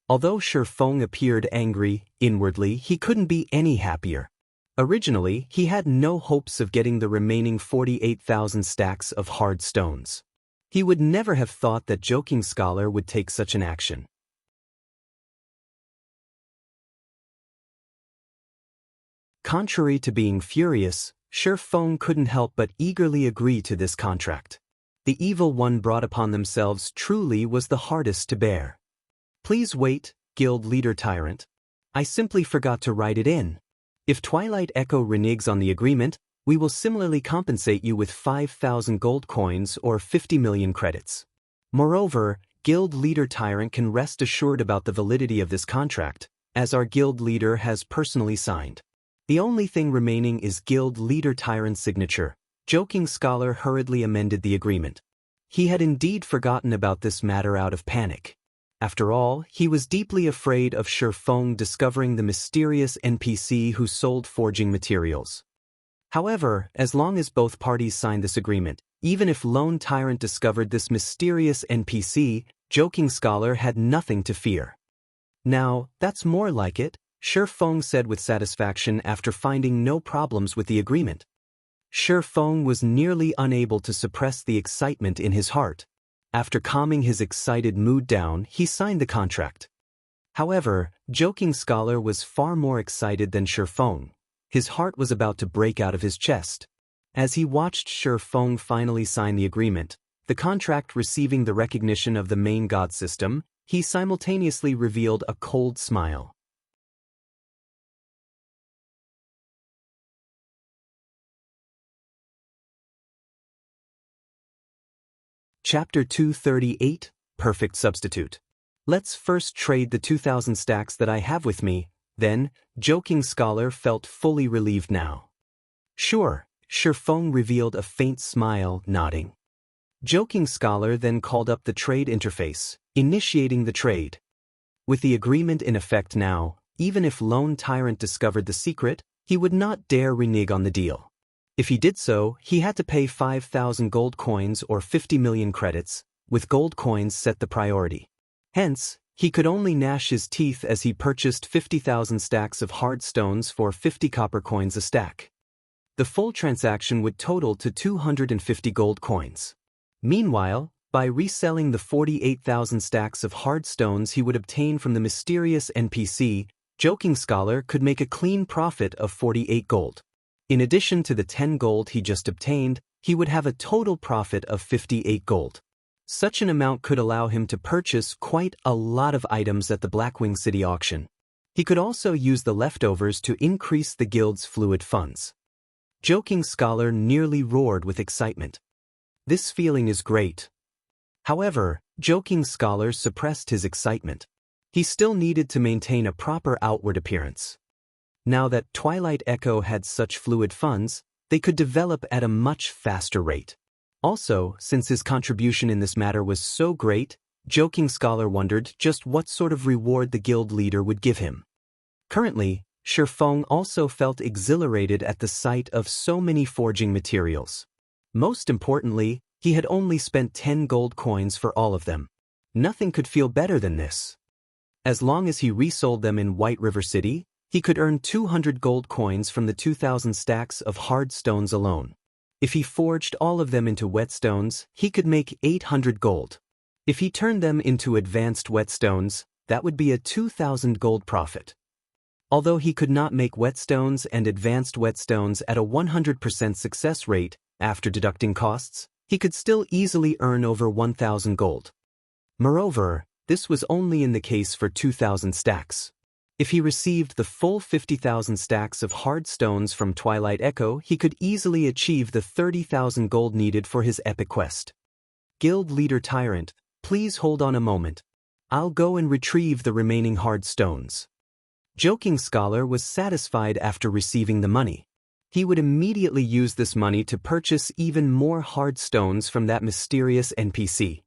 Although Shi Feng appeared angry, inwardly he couldn't be any happier. Originally, he had no hopes of getting the remaining 48,000 stacks of hard stones. He would never have thought that Joking Scholar would take such an action. Contrary to being furious, Shi Feng couldn't help but eagerly agree to this contract. The evil one brought upon themselves truly was the hardest to bear. Please wait, Guild Leader Tyrant. I simply forgot to write it in. If Twilight Echo reneges on the agreement, we will similarly compensate you with 5,000 gold coins or 50 million credits. Moreover, Guild Leader Tyrant can rest assured about the validity of this contract, as our guild leader has personally signed. The only thing remaining is Guild Leader Tyrant's signature. Joking Scholar hurriedly amended the agreement. He had indeed forgotten about this matter out of panic. After all, he was deeply afraid of Shi Feng discovering the mysterious NPC who sold forging materials. However, as long as both parties signed this agreement, even if Lone Tyrant discovered this mysterious NPC, Joking Scholar had nothing to fear. Now, that's more like it, Shi Feng said with satisfaction after finding no problems with the agreement. Shi Feng was nearly unable to suppress the excitement in his heart. After calming his excited mood down, he signed the contract. However, Joking Scholar was far more excited than Shi Feng. His heart was about to break out of his chest. As he watched Shi Feng finally sign the agreement, the contract receiving the recognition of the main god system, he simultaneously revealed a cold smile. Chapter 238, Perfect Substitute. Let's first trade the 2,000 stacks that I have with me, then, Joking Scholar felt fully relieved now. Sure, Shi Feng revealed a faint smile, nodding. Joking Scholar then called up the trade interface, initiating the trade. With the agreement in effect now, even if Lone Tyrant discovered the secret, he would not dare renege on the deal. If he did so, he had to pay 5,000 gold coins or 50 million credits, with gold coins set the priority. Hence, He could only gnash his teeth as he purchased 50,000 stacks of hard stones for 50 copper coins a stack. The full transaction would total to 250 gold coins. Meanwhile, by reselling the 48,000 stacks of hard stones he would obtain from the mysterious NPC, Joking Scholar could make a clean profit of 48 gold. In addition to the 10 gold he just obtained, he would have a total profit of 58 gold. Such an amount could allow him to purchase quite a lot of items at the Blackwing City auction. He could also use the leftovers to increase the guild's fluid funds. Joking Scholar nearly roared with excitement. This feeling is great. However, Joking Scholar suppressed his excitement. He still needed to maintain a proper outward appearance. Now that Twilight Echo had such fluid funds, they could develop at a much faster rate. Also, since his contribution in this matter was so great, Joking Scholar wondered just what sort of reward the guild leader would give him. Currently, Shifeng also felt exhilarated at the sight of so many forging materials. Most importantly, he had only spent 10 gold coins for all of them. Nothing could feel better than this. As long as he resold them in White River City, he could earn 200 gold coins from the 2,000 stacks of hard stones alone. If he forged all of them into whetstones, he could make 800 gold. If he turned them into advanced whetstones, that would be a 2,000 gold profit. Although he could not make whetstones and advanced whetstones at a 100% success rate, after deducting costs, he could still easily earn over 1,000 gold. Moreover, this was only in the case for 2,000 stacks. If he received the full 50,000 stacks of hard stones from Twilight Echo, he could easily achieve the 30,000 gold needed for his epic quest. Guild Leader Tyrant, please hold on a moment. I'll go and retrieve the remaining hard stones. Joking Scholar was satisfied after receiving the money. He would immediately use this money to purchase even more hard stones from that mysterious NPC.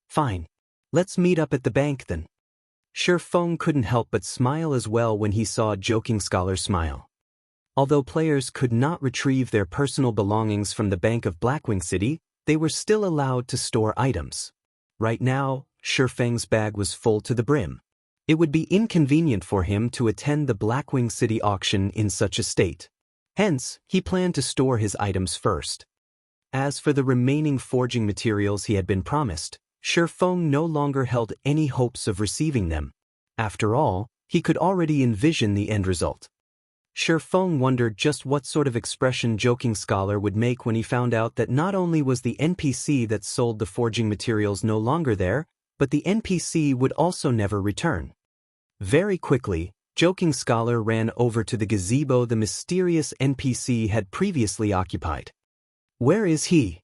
Fine. Let's meet up at the bank then. Shifeng couldn't help but smile as well when he saw Joking Scholar smile. Although players could not retrieve their personal belongings from the Bank of Blackwing City, they were still allowed to store items. Right now, Shifeng's bag was full to the brim. It would be inconvenient for him to attend the Blackwing City auction in such a state. Hence, he planned to store his items first. As for the remaining forging materials he had been promised, Shifeng no longer held any hopes of receiving them. After all, he could already envision the end result. Shifeng wondered just what sort of expression Joking Scholar would make when he found out that not only was the NPC that sold the forging materials no longer there, but the NPC would also never return. Very quickly, Joking Scholar ran over to the gazebo the mysterious NPC had previously occupied. Where is he?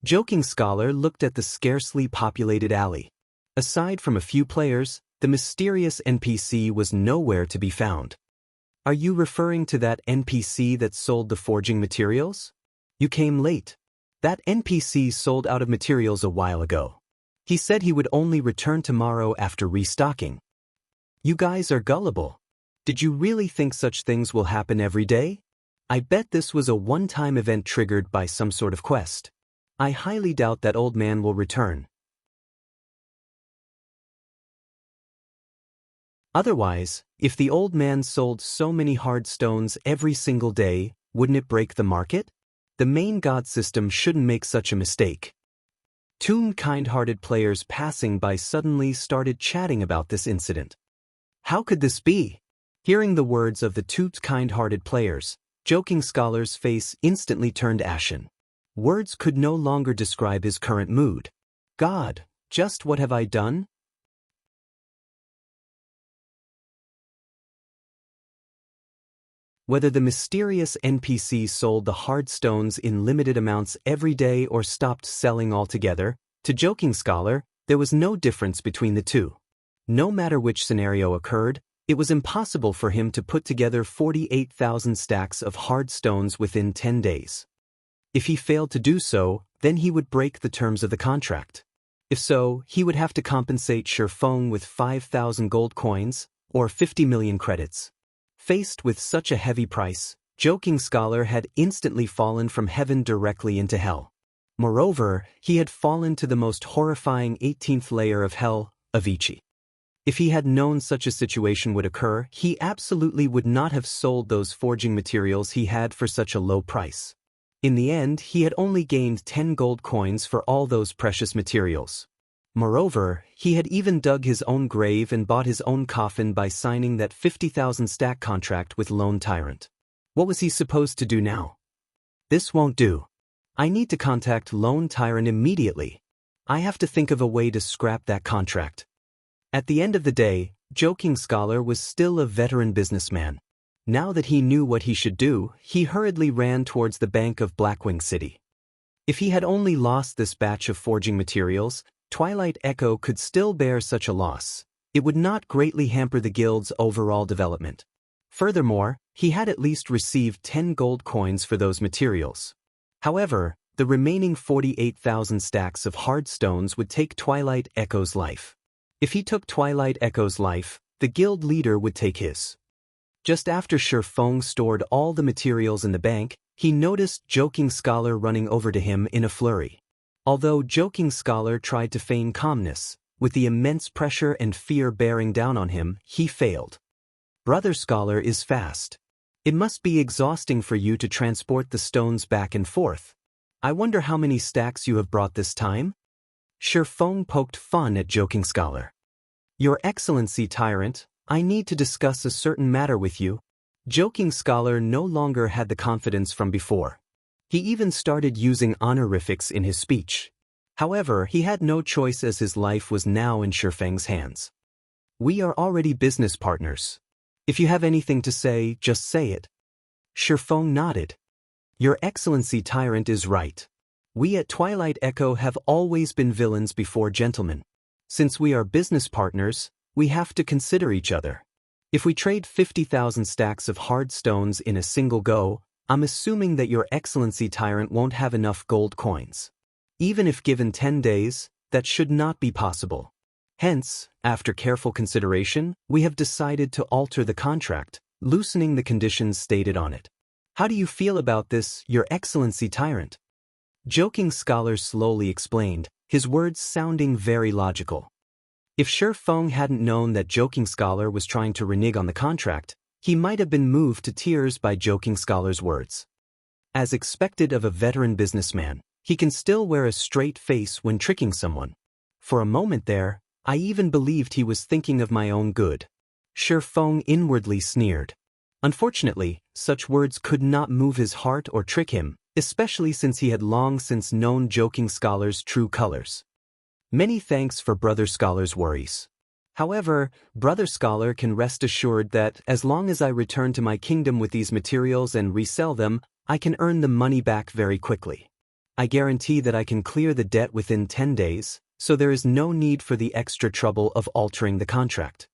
Joking Scholar looked at the scarcely populated alley. Aside from a few players, the mysterious NPC was nowhere to be found. Are you referring to that NPC that sold the forging materials? You came late. That NPC sold out of materials a while ago. He said he would only return tomorrow after restocking. You guys are gullible. Did you really think such things will happen every day? I bet this was a one-time event triggered by some sort of quest. I highly doubt that old man will return. Otherwise, if the old man sold so many hard stones every single day, wouldn't it break the market? The main god system shouldn't make such a mistake. Two kind-hearted players passing by suddenly started chatting about this incident. How could this be? Hearing the words of the two kind-hearted players, Joking Scholar's face instantly turned ashen. Words could no longer describe his current mood. God, just what have I done? Whether the mysterious NPC sold the hard stones in limited amounts every day or stopped selling altogether, to Joking Scholar, there was no difference between the two. No matter which scenario occurred, it was impossible for him to put together 48,000 stacks of hard stones within 10 days. If he failed to do so, then he would break the terms of the contract. If so, he would have to compensate Shifeng with 5,000 gold coins, or 50 million credits. Faced with such a heavy price, Joking Scholar had instantly fallen from heaven directly into hell. Moreover, he had fallen to the most horrifying 18th layer of hell, Avicii. If he had known such a situation would occur, he absolutely would not have sold those forging materials he had for such a low price. In the end, he had only gained 10 gold coins for all those precious materials. Moreover, he had even dug his own grave and bought his own coffin by signing that 50,000 stack contract with Lone Tyrant. What was he supposed to do now? This won't do. I need to contact Lone Tyrant immediately. I have to think of a way to scrap that contract. At the end of the day, Joking Scholar was still a veteran businessman. Now that he knew what he should do, he hurriedly ran towards the bank of Blackwing City. If he had only lost this batch of forging materials, Twilight Echo could still bear such a loss. It would not greatly hamper the guild's overall development. Furthermore, he had at least received 10 gold coins for those materials. However, the remaining 48,000 stacks of hard stones would take Twilight Echo's life. If he took Twilight Echo's life, the guild leader would take his. Just after Shifeng stored all the materials in the bank, he noticed Joking Scholar running over to him in a flurry. Although Joking Scholar tried to feign calmness, with the immense pressure and fear bearing down on him, he failed. Brother Scholar is fast. It must be exhausting for you to transport the stones back and forth. I wonder how many stacks you have brought this time? Shifeng poked fun at Joking Scholar. Your Excellency Tyrant, I need to discuss a certain matter with you. Joking Scholar no longer had the confidence from before. He even started using honorifics in his speech. However, he had no choice as his life was now in Shifeng's hands. We are already business partners. If you have anything to say, just say it. Shifeng nodded. Your Excellency Tyrant is right. We at Twilight Echo have always been villains before gentlemen. Since we are business partners, we have to consider each other. If we trade 50,000 stacks of hard stones in a single go, I'm assuming that your Excellency Tyrant won't have enough gold coins. Even if given 10 days, that should not be possible. Hence, after careful consideration, we have decided to alter the contract, loosening the conditions stated on it. How do you feel about this, your Excellency Tyrant? Joking Scholar slowly explained, his words sounding very logical. If Shifeng hadn't known that Joking Scholar was trying to renege on the contract, he might have been moved to tears by Joking Scholar's words. As expected of a veteran businessman, he can still wear a straight face when tricking someone. For a moment there, I even believed he was thinking of my own good. Shifeng inwardly sneered. Unfortunately, such words could not move his heart or trick him, especially since he had long since known Joking Scholar's true colors. Many thanks for Brother Scholar's worries. However, Brother Scholar can rest assured that as long as I return to my kingdom with these materials and resell them, I can earn the money back very quickly. I guarantee that I can clear the debt within 10 days, so there is no need for the extra trouble of altering the contract.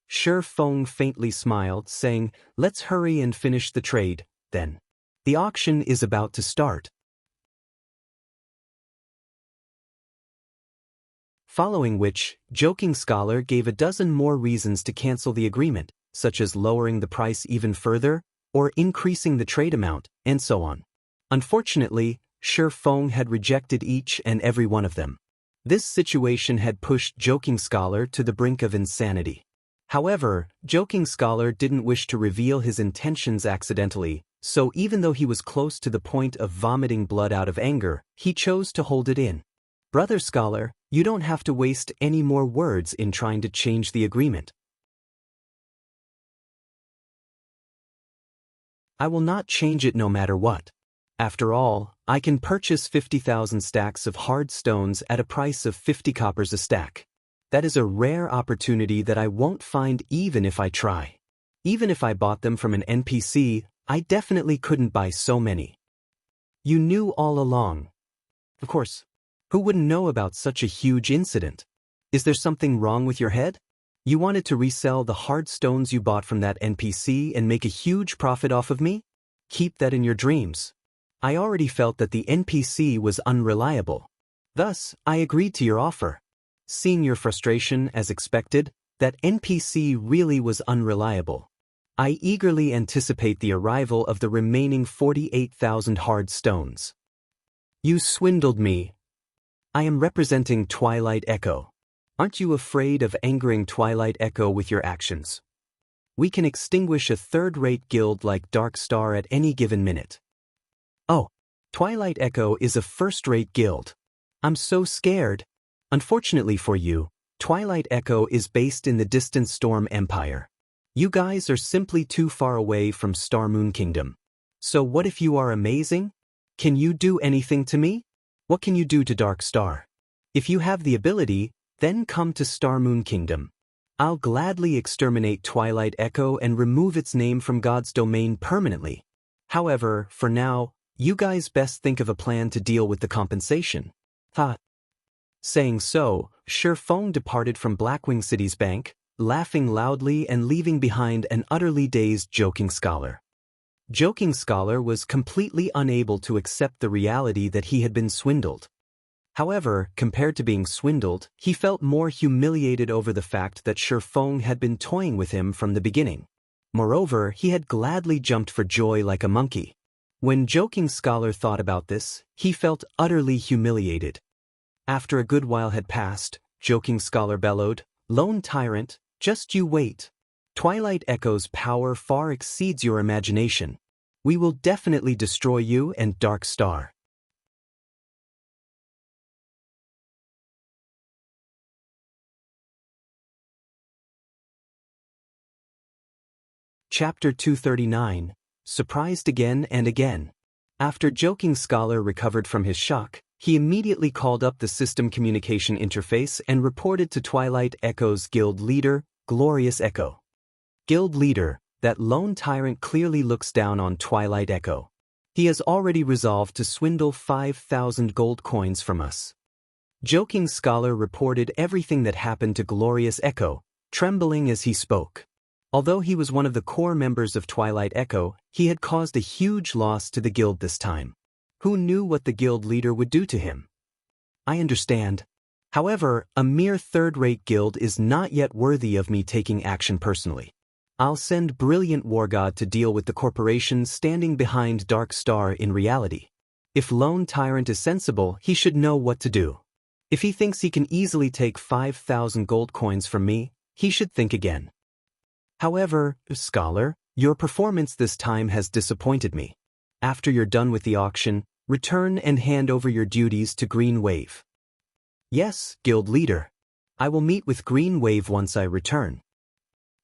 Shifeng faintly smiled, saying, Let's hurry and finish the trade, then. The auction is about to start. Following which, Joking Scholar gave a dozen more reasons to cancel the agreement, such as lowering the price even further, or increasing the trade amount, and so on. Unfortunately, Shifeng had rejected each and every one of them. This situation had pushed Joking Scholar to the brink of insanity. However, Joking Scholar didn't wish to reveal his intentions accidentally, so even though he was close to the point of vomiting blood out of anger, he chose to hold it in. Brother Scholar, you don't have to waste any more words in trying to change the agreement. I will not change it no matter what. After all, I can purchase 50,000 stacks of hard stones at a price of 50 coppers a stack. That is a rare opportunity that I won't find even if I try. Even if I bought them from an NPC, I definitely couldn't buy so many. You knew all along. Of course. Who wouldn't know about such a huge incident? Is there something wrong with your head? You wanted to resell the hard stones you bought from that NPC and make a huge profit off of me? Keep that in your dreams. I already felt that the NPC was unreliable. Thus, I agreed to your offer. Seeing your frustration as expected, that NPC really was unreliable. I eagerly anticipate the arrival of the remaining 48,000 hard stones. You swindled me. I am representing Twilight Echo. Aren't you afraid of angering Twilight Echo with your actions? We can extinguish a third-rate guild like Dark Star at any given minute. Oh, Twilight Echo is a first-rate guild. I'm so scared. Unfortunately for you, Twilight Echo is based in the distant Storm Empire. You guys are simply too far away from Star Moon Kingdom. So what if you are amazing? Can you do anything to me? What can you do to Dark Star? If you have the ability, then come to Star Moon Kingdom. I'll gladly exterminate Twilight Echo and remove its name from God's domain permanently. However, for now, you guys best think of a plan to deal with the compensation. Ha! Saying so, Shifeng departed from Blackwing City's bank, laughing loudly and leaving behind an utterly dazed Joking Scholar. Joking Scholar was completely unable to accept the reality that he had been swindled. However, compared to being swindled, he felt more humiliated over the fact that Shifeng had been toying with him from the beginning. Moreover, he had gladly jumped for joy like a monkey. When Joking Scholar thought about this, he felt utterly humiliated. After a good while had passed, Joking Scholar bellowed, "Lone Tyrant, just you wait. Twilight Echo's power far exceeds your imagination. We will definitely destroy you and Dark Star." Chapter 239, Surprised Again and Again. After Joking Scholar recovered from his shock, he immediately called up the system communication interface and reported to Twilight Echo's guild leader, Glorious Echo. Guild leader, that lone tyrant clearly looks down on Twilight Echo. He has already resolved to swindle 5,000 gold coins from us. Joking Scholar reported everything that happened to Glorious Echo, trembling as he spoke. Although he was one of the core members of Twilight Echo, he had caused a huge loss to the guild this time. Who knew what the guild leader would do to him? I understand. However, a mere third-rate guild is not yet worthy of me taking action personally. I'll send Brilliant War God to deal with the corporation standing behind Dark Star in reality. If Lone Tyrant is sensible, he should know what to do. If he thinks he can easily take 5,000 gold coins from me, he should think again. However, Scholar, your performance this time has disappointed me. After you're done with the auction, return and hand over your duties to Green Wave. Yes, Guild Leader. I will meet with Green Wave once I return.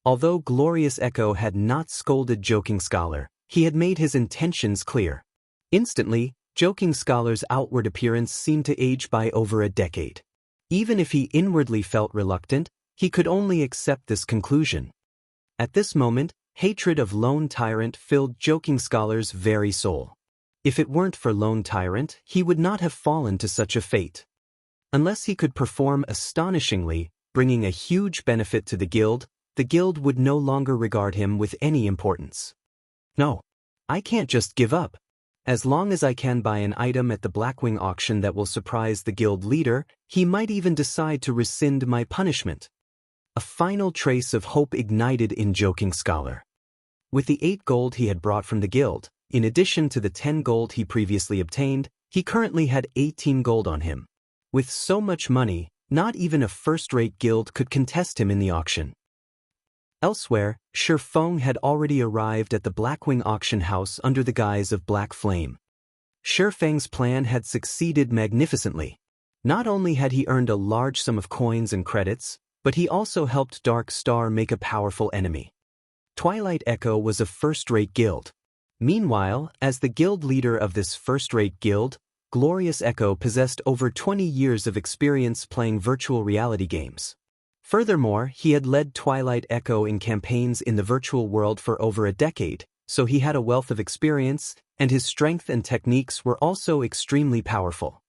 Although Glorious Echo had not scolded Joking Scholar, he had made his intentions clear. Instantly, Joking Scholar's outward appearance seemed to age by over a decade. Even if he inwardly felt reluctant, he could only accept this conclusion. At this moment, hatred of Lone Tyrant filled Joking Scholar's very soul. If it weren't for Lone Tyrant, he would not have fallen to such a fate. Unless he could perform astonishingly, bringing a huge benefit to the guild would no longer regard him with any importance. No, I can't just give up. As long as I can buy an item at the Blackwing auction that will surprise the guild leader, he might even decide to rescind my punishment. A final trace of hope ignited in Joking Scholar. With the 8 gold he had brought from the guild, in addition to the 10 gold he previously obtained, he currently had 18 gold on him. With so much money, not even a first-rate guild could contest him in the auction. Elsewhere, Shifeng had already arrived at the Blackwing auction house under the guise of Black Flame. Shifeng's plan had succeeded magnificently. Not only had he earned a large sum of coins and credits, but he also helped Dark Star make a powerful enemy. Twilight Echo was a first-rate guild. Meanwhile, as the guild leader of this first-rate guild, Glorious Echo possessed over 20 years of experience playing virtual reality games. Furthermore, he had led Twilight Echo in campaigns in the virtual world for over a decade, so he had a wealth of experience, and his strength and techniques were also extremely powerful.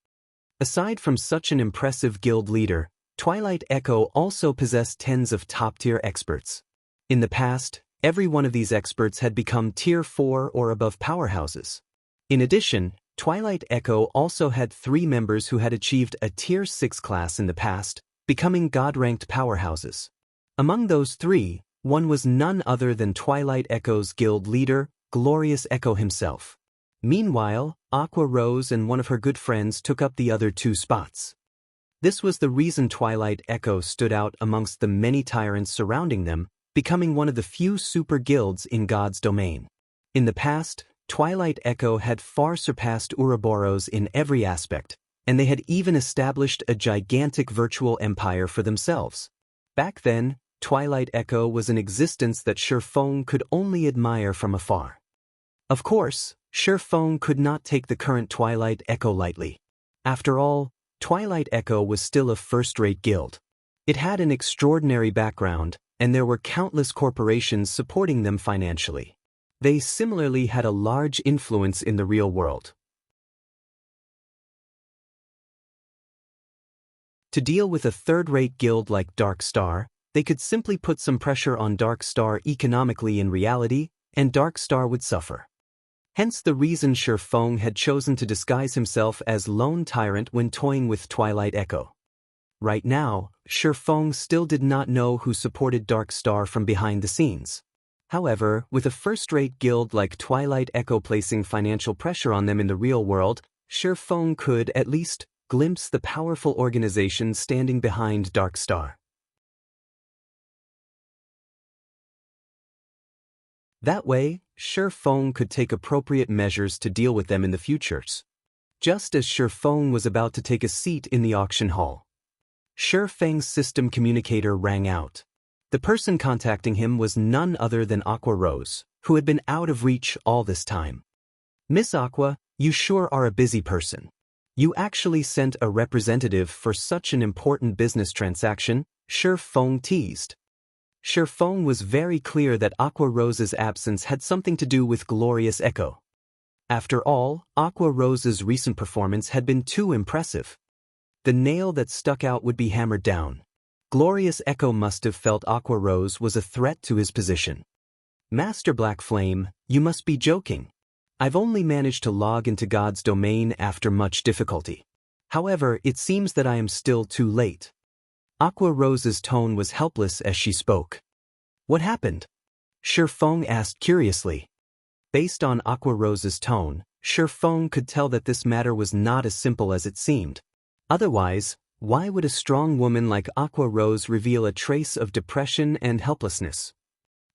Aside from such an impressive guild leader, Twilight Echo also possessed tens of top-tier experts. In the past, every one of these experts had become Tier 4 or above powerhouses. In addition, Twilight Echo also had 3 members who had achieved a Tier 6 class in the past, becoming God-ranked powerhouses. Among those 3, one was none other than Twilight Echo's guild leader, Glorious Echo himself. Meanwhile, Aqua Rose and one of her good friends took up the other 2 spots. This was the reason Twilight Echo stood out amongst the many tyrants surrounding them, becoming one of the few super guilds in God's domain. In the past, Twilight Echo had far surpassed Ouroboros in every aspect, and they had even established a gigantic virtual empire for themselves. Back then, Twilight Echo was an existence that Shifeng could only admire from afar. Of course, Shifeng could not take the current Twilight Echo lightly. After all, Twilight Echo was still a first-rate guild. It had an extraordinary background, and there were countless corporations supporting them financially. They similarly had a large influence in the real world. To deal with a third-rate guild like Dark Star, they could simply put some pressure on Dark Star economically in reality, and Dark Star would suffer. Hence the reason Shifeng had chosen to disguise himself as Lone Tyrant when toying with Twilight Echo. Right now, Shifeng still did not know who supported Dark Star from behind the scenes. However, with a first-rate guild like Twilight Echo placing financial pressure on them in the real world, Shifeng could, at least, glimpse the powerful organization standing behind Dark Star. That way, Shifeng could take appropriate measures to deal with them in the futures. Just as Shifeng was about to take a seat in the auction hall, Shifeng's system communicator rang out. The person contacting him was none other than Aqua Rose, who had been out of reach all this time. "Miss Aqua, you sure are a busy person. You actually sent a representative for such an important business transaction," Shifeng teased. Shifeng was very clear that Aqua Rose's absence had something to do with Glorious Echo. After all, Aqua Rose's recent performance had been too impressive. The nail that stuck out would be hammered down. Glorious Echo must have felt Aqua Rose was a threat to his position. "Master Black Flame, you must be joking. I've only managed to log into God's domain after much difficulty. However, it seems that I am still too late." Aqua Rose's tone was helpless as she spoke. "What happened?" Shifeng asked curiously. Based on Aqua Rose's tone, Shifeng could tell that this matter was not as simple as it seemed. Otherwise, why would a strong woman like Aqua Rose reveal a trace of depression and helplessness?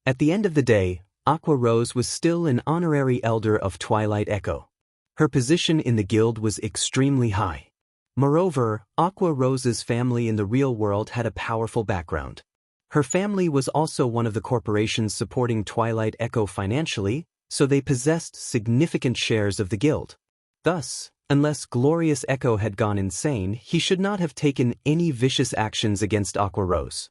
At the end of the day, Aqua Rose was still an honorary elder of Twilight Echo. Her position in the guild was extremely high. Moreover, Aqua Rose's family in the real world had a powerful background. Her family was also one of the corporations supporting Twilight Echo financially, so they possessed significant shares of the guild. Thus, unless Glorious Echo had gone insane, he should not have taken any vicious actions against Aqua Rose.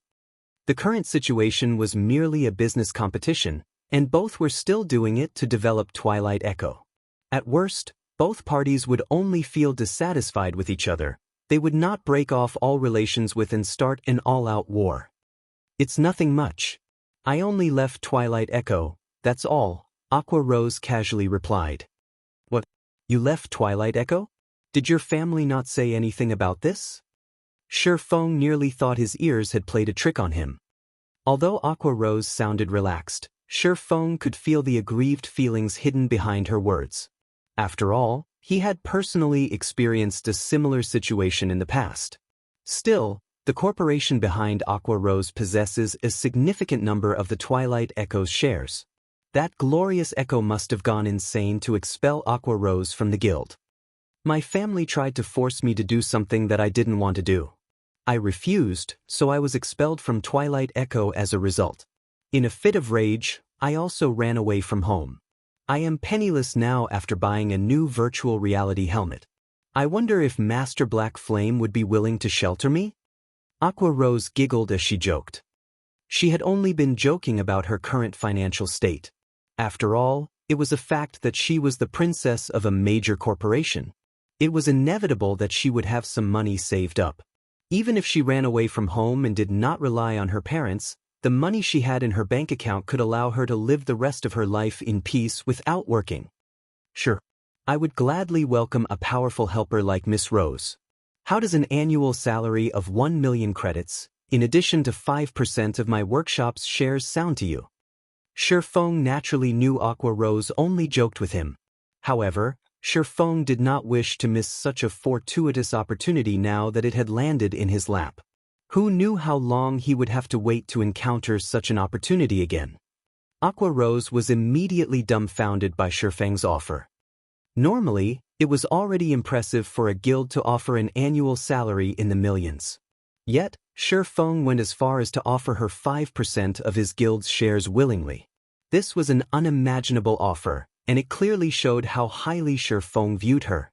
The current situation was merely a business competition, and both were still doing it to develop Twilight Echo. At worst, both parties would only feel dissatisfied with each other. They would not break off all relations with and start an all-out war. "It's nothing much. I only left Twilight Echo, that's all," Aqua Rose casually replied. "What? You left Twilight Echo? Did your family not say anything about this?" Shifeng nearly thought his ears had played a trick on him. Although Aqua Rose sounded relaxed, Shifeng could feel the aggrieved feelings hidden behind her words. After all, he had personally experienced a similar situation in the past. Still, the corporation behind Aqua Rose possesses a significant number of the Twilight Echo's shares. That Glorious Echo must have gone insane to expel Aqua Rose from the guild. "My family tried to force me to do something that I didn't want to do. I refused, so I was expelled from Twilight Echo as a result. In a fit of rage, I also ran away from home. I am penniless now after buying a new virtual reality helmet. I wonder if Master Black Flame would be willing to shelter me?" Aqua Rose giggled as she joked. She had only been joking about her current financial state. After all, it was a fact that she was the princess of a major corporation. It was inevitable that she would have some money saved up. Even if she ran away from home and did not rely on her parents, the money she had in her bank account could allow her to live the rest of her life in peace without working. "Sure. I would gladly welcome a powerful helper like Miss Rose. How does an annual salary of 1 million credits, in addition to 5% of my workshop's shares, sound to you?" Shifeng naturally knew Aqua Rose only joked with him. However, Shifeng did not wish to miss such a fortuitous opportunity now that it had landed in his lap. Who knew how long he would have to wait to encounter such an opportunity again? Aqua Rose was immediately dumbfounded by Shifeng's offer. Normally, it was already impressive for a guild to offer an annual salary in the millions. Yet, Shifeng went as far as to offer her 5% of his guild's shares willingly. This was an unimaginable offer, and it clearly showed how highly Shifeng viewed her.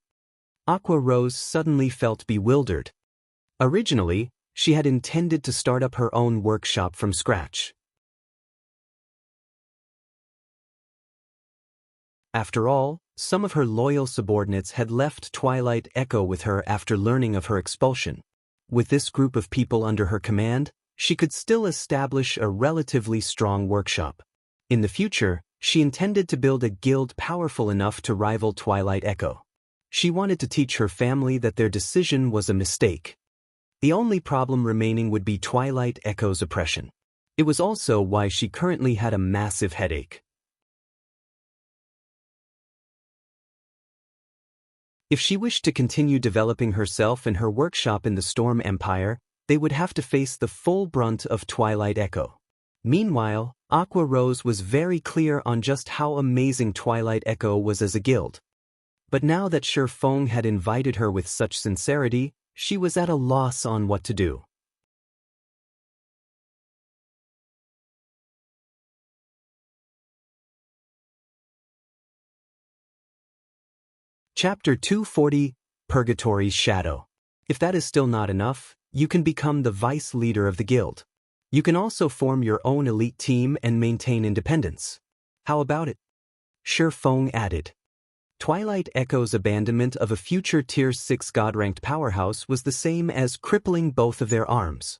Aqua Rose suddenly felt bewildered. Originally, she had intended to start up her own workshop from scratch. After all, some of her loyal subordinates had left Twilight Echo with her after learning of her expulsion. With this group of people under her command, she could still establish a relatively strong workshop. In the future, she intended to build a guild powerful enough to rival Twilight Echo. She wanted to teach her family that their decision was a mistake. The only problem remaining would be Twilight Echo's oppression. It was also why she currently had a massive headache. If she wished to continue developing herself and her workshop in the Storm Empire, they would have to face the full brunt of Twilight Echo. Meanwhile, Aqua Rose was very clear on just how amazing Twilight Echo was as a guild. But now that Shifeng had invited her with such sincerity, she was at a loss on what to do. Chapter 240, Purgatory's Shadow. If that is still not enough, you can become the vice leader of the guild. You can also form your own elite team and maintain independence. How about it? Shifeng added. Twilight Echo's abandonment of a future Tier 6 God-ranked powerhouse was the same as crippling both of their arms.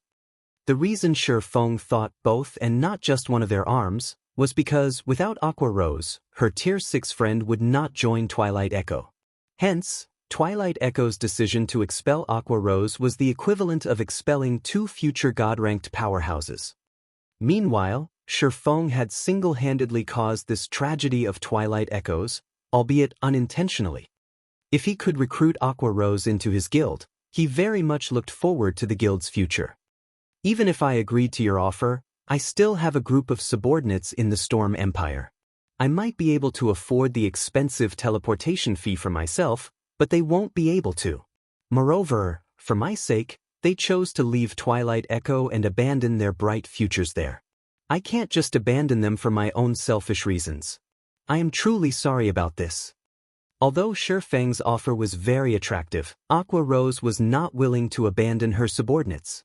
The reason Shifeng thought both and not just one of their arms was because without Aqua Rose, her Tier 6 friend would not join Twilight Echo. Hence, Twilight Echo's decision to expel Aqua Rose was the equivalent of expelling two future God-ranked powerhouses. Meanwhile, Shifeng had single-handedly caused this tragedy of Twilight Echoes, albeit unintentionally. If he could recruit Aqua Rose into his guild, he very much looked forward to the guild's future. Even if I agreed to your offer, I still have a group of subordinates in the Storm Empire. I might be able to afford the expensive teleportation fee for myself, but they won't be able to. Moreover, for my sake, they chose to leave Twilight Echo and abandon their bright futures there. I can't just abandon them for my own selfish reasons. I am truly sorry about this. Although Shifeng's offer was very attractive, Aqua Rose was not willing to abandon her subordinates.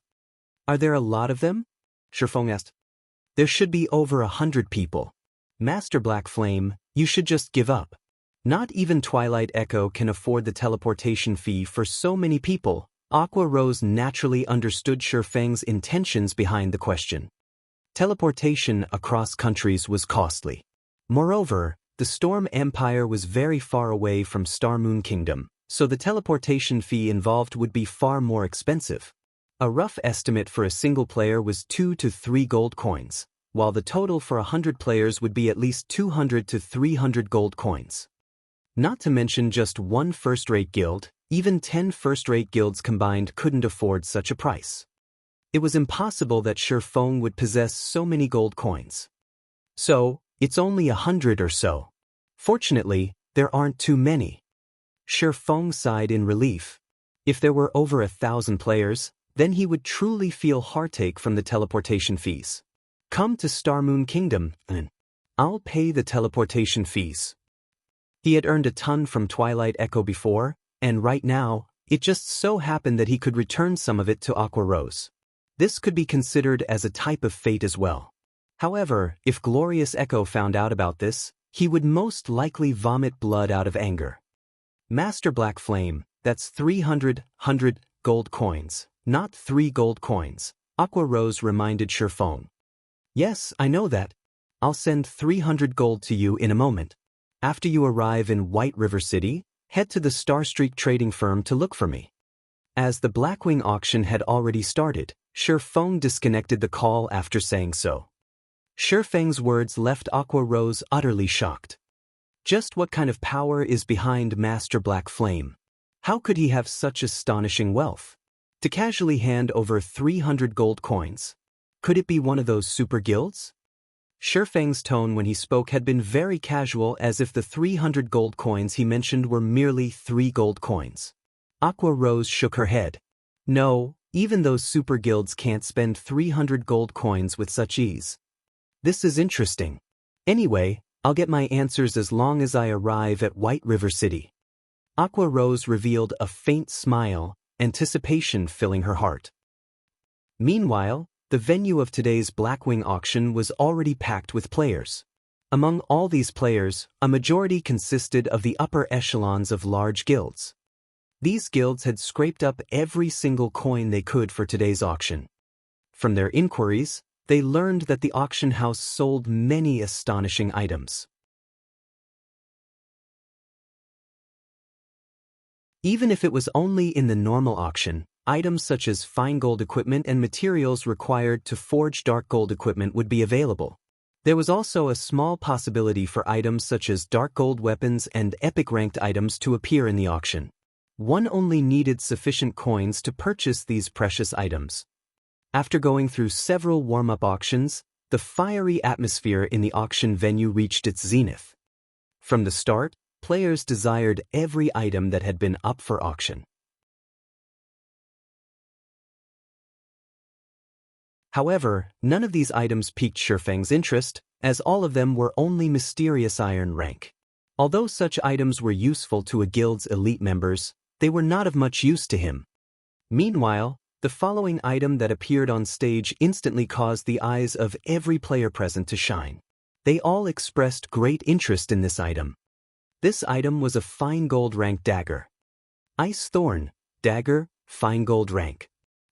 Are there a lot of them? Shifeng asked. There should be over 100 people. Master Black Flame, you should just give up. Not even Twilight Echo can afford the teleportation fee for so many people. Aqua Rose naturally understood Shifeng's intentions behind the question. Teleportation across countries was costly. Moreover, the Storm Empire was very far away from Star Moon Kingdom, so the teleportation fee involved would be far more expensive. A rough estimate for a single player was 2 to 3 gold coins, while the total for 100 players would be at least 200 to 300 gold coins. Not to mention just one first-rate guild, even 10 first-rate guilds combined couldn't afford such a price. It was impossible that Shifeng would possess so many gold coins. So, it's only 100 or so. Fortunately, there aren't too many. Shifeng sighed in relief. If there were over 1,000 players, then he would truly feel heartache from the teleportation fees. Come to Star Moon Kingdom, and I'll pay the teleportation fees. He had earned a ton from Twilight Echo before, and right now, it just so happened that he could return some of it to Aqua Rose. This could be considered as a type of fate as well. However, if Glorious Echo found out about this, he would most likely vomit blood out of anger. Master Black Flame, that's 300 gold coins, not 3 gold coins, Aqua Rose reminded Shifeng. Yes, I know that. I'll send 300 gold to you in a moment. After you arrive in White River City, head to the Starstreak trading firm to look for me. As the Blackwing auction had already started, Shifeng disconnected the call after saying so. Shifeng's words left Aqua Rose utterly shocked. Just what kind of power is behind Master Black Flame? How could he have such astonishing wealth? To casually hand over 300 gold coins. Could it be one of those super guilds? Shifeng's tone when he spoke had been very casual, as if the 300 gold coins he mentioned were merely 3 gold coins. Aqua Rose shook her head. No, even those super guilds can't spend 300 gold coins with such ease. This is interesting. Anyway, I'll get my answers as long as I arrive at White River City. Aqua Rose revealed a faint smile, anticipation filling her heart. Meanwhile, the venue of today's Blackwing auction was already packed with players. Among all these players, a majority consisted of the upper echelons of large guilds. These guilds had scraped up every single coin they could for today's auction. From their inquiries, they learned that the auction house sold many astonishing items. Even if it was only in the normal auction, items such as fine gold equipment and materials required to forge dark gold equipment would be available. There was also a small possibility for items such as dark gold weapons and epic ranked items to appear in the auction. One only needed sufficient coins to purchase these precious items. After going through several warm-up auctions, the fiery atmosphere in the auction venue reached its zenith. From the start, players desired every item that had been up for auction. However, none of these items piqued Shifeng's interest, as all of them were only mysterious iron rank. Although such items were useful to a guild's elite members, they were not of much use to him. Meanwhile, the following item that appeared on stage instantly caused the eyes of every player present to shine. They all expressed great interest in this item. This item was a fine gold rank dagger. Ice Thorn, dagger, fine gold rank.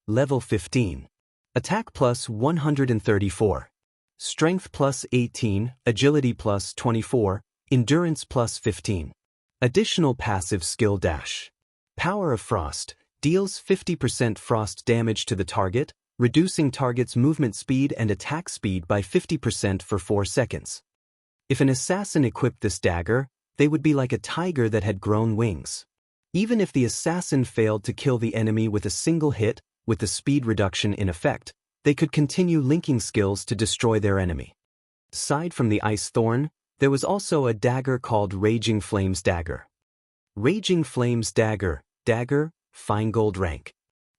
Level 15. Attack plus 134. Strength plus 18, agility plus 24, endurance plus 15. Additional passive skill dash. Power of Frost. Deals 50% frost damage to the target, reducing target's movement speed and attack speed by 50% for 4 seconds. If an assassin equipped this dagger, they would be like a tiger that had grown wings. Even if the assassin failed to kill the enemy with a single hit, with the speed reduction in effect, they could continue linking skills to destroy their enemy. Aside from the Ice Thorn, there was also a dagger called Raging Flames Dagger. Raging Flames Dagger, dagger, fine gold rank.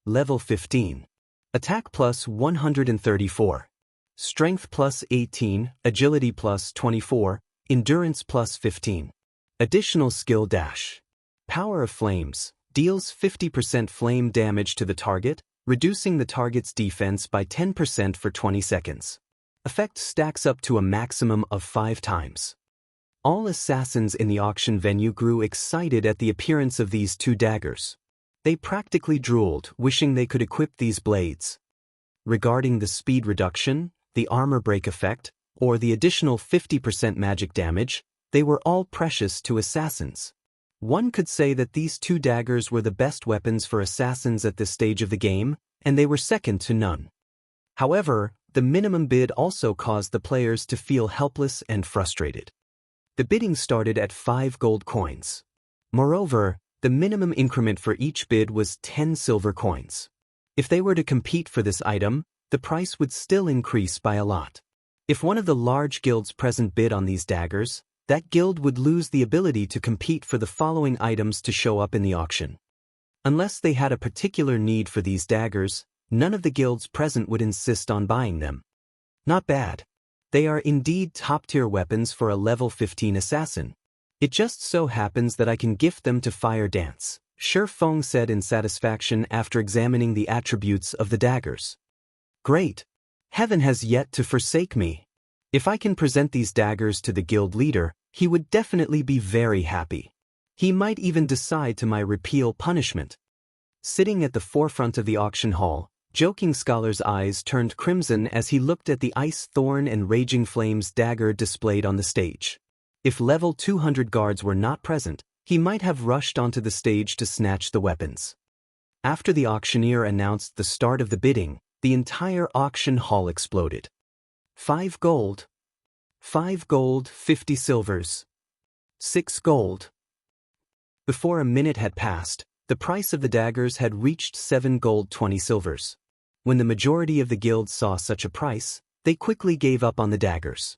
Level 15. Attack plus 134. Strength plus 18, agility plus 24, endurance plus 15. Additional skill dash. Power of Flames. Deals 50% flame damage to the target, reducing the target's defense by 10% for 20 seconds. Effect stacks up to a maximum of 5 times. All assassins in the auction venue grew excited at the appearance of these 2 daggers. They practically drooled, wishing they could equip these blades. Regarding the speed reduction, the armor break effect, or the additional 50% magic damage, they were all precious to assassins. One could say that these 2 daggers were the best weapons for assassins at this stage of the game, and they were second to none. However, the minimum bid also caused the players to feel helpless and frustrated. The bidding started at 5 gold coins. Moreover, the minimum increment for each bid was 10 silver coins. If they were to compete for this item, the price would still increase by a lot. If one of the large guilds present bid on these daggers, that guild would lose the ability to compete for the following items to show up in the auction. Unless they had a particular need for these daggers, none of the guilds present would insist on buying them. Not bad. They are indeed top-tier weapons for a level 15 assassin. It just so happens that I can gift them to Fire Dance, Shifeng said in satisfaction after examining the attributes of the daggers. Great. Heaven has yet to forsake me. If I can present these daggers to the guild leader, he would definitely be very happy. He might even decide to my repeal punishment. Sitting at the forefront of the auction hall, Joking Scholar's eyes turned crimson as he looked at the Ice Thorn and Raging Flames dagger displayed on the stage. If level 200 guards were not present, he might have rushed onto the stage to snatch the weapons. After the auctioneer announced the start of the bidding, the entire auction hall exploded. 5 gold. 5 gold, 50 silvers. 6 gold. Before a minute had passed, the price of the daggers had reached 7 gold 20 silvers. When the majority of the guilds saw such a price, they quickly gave up on the daggers.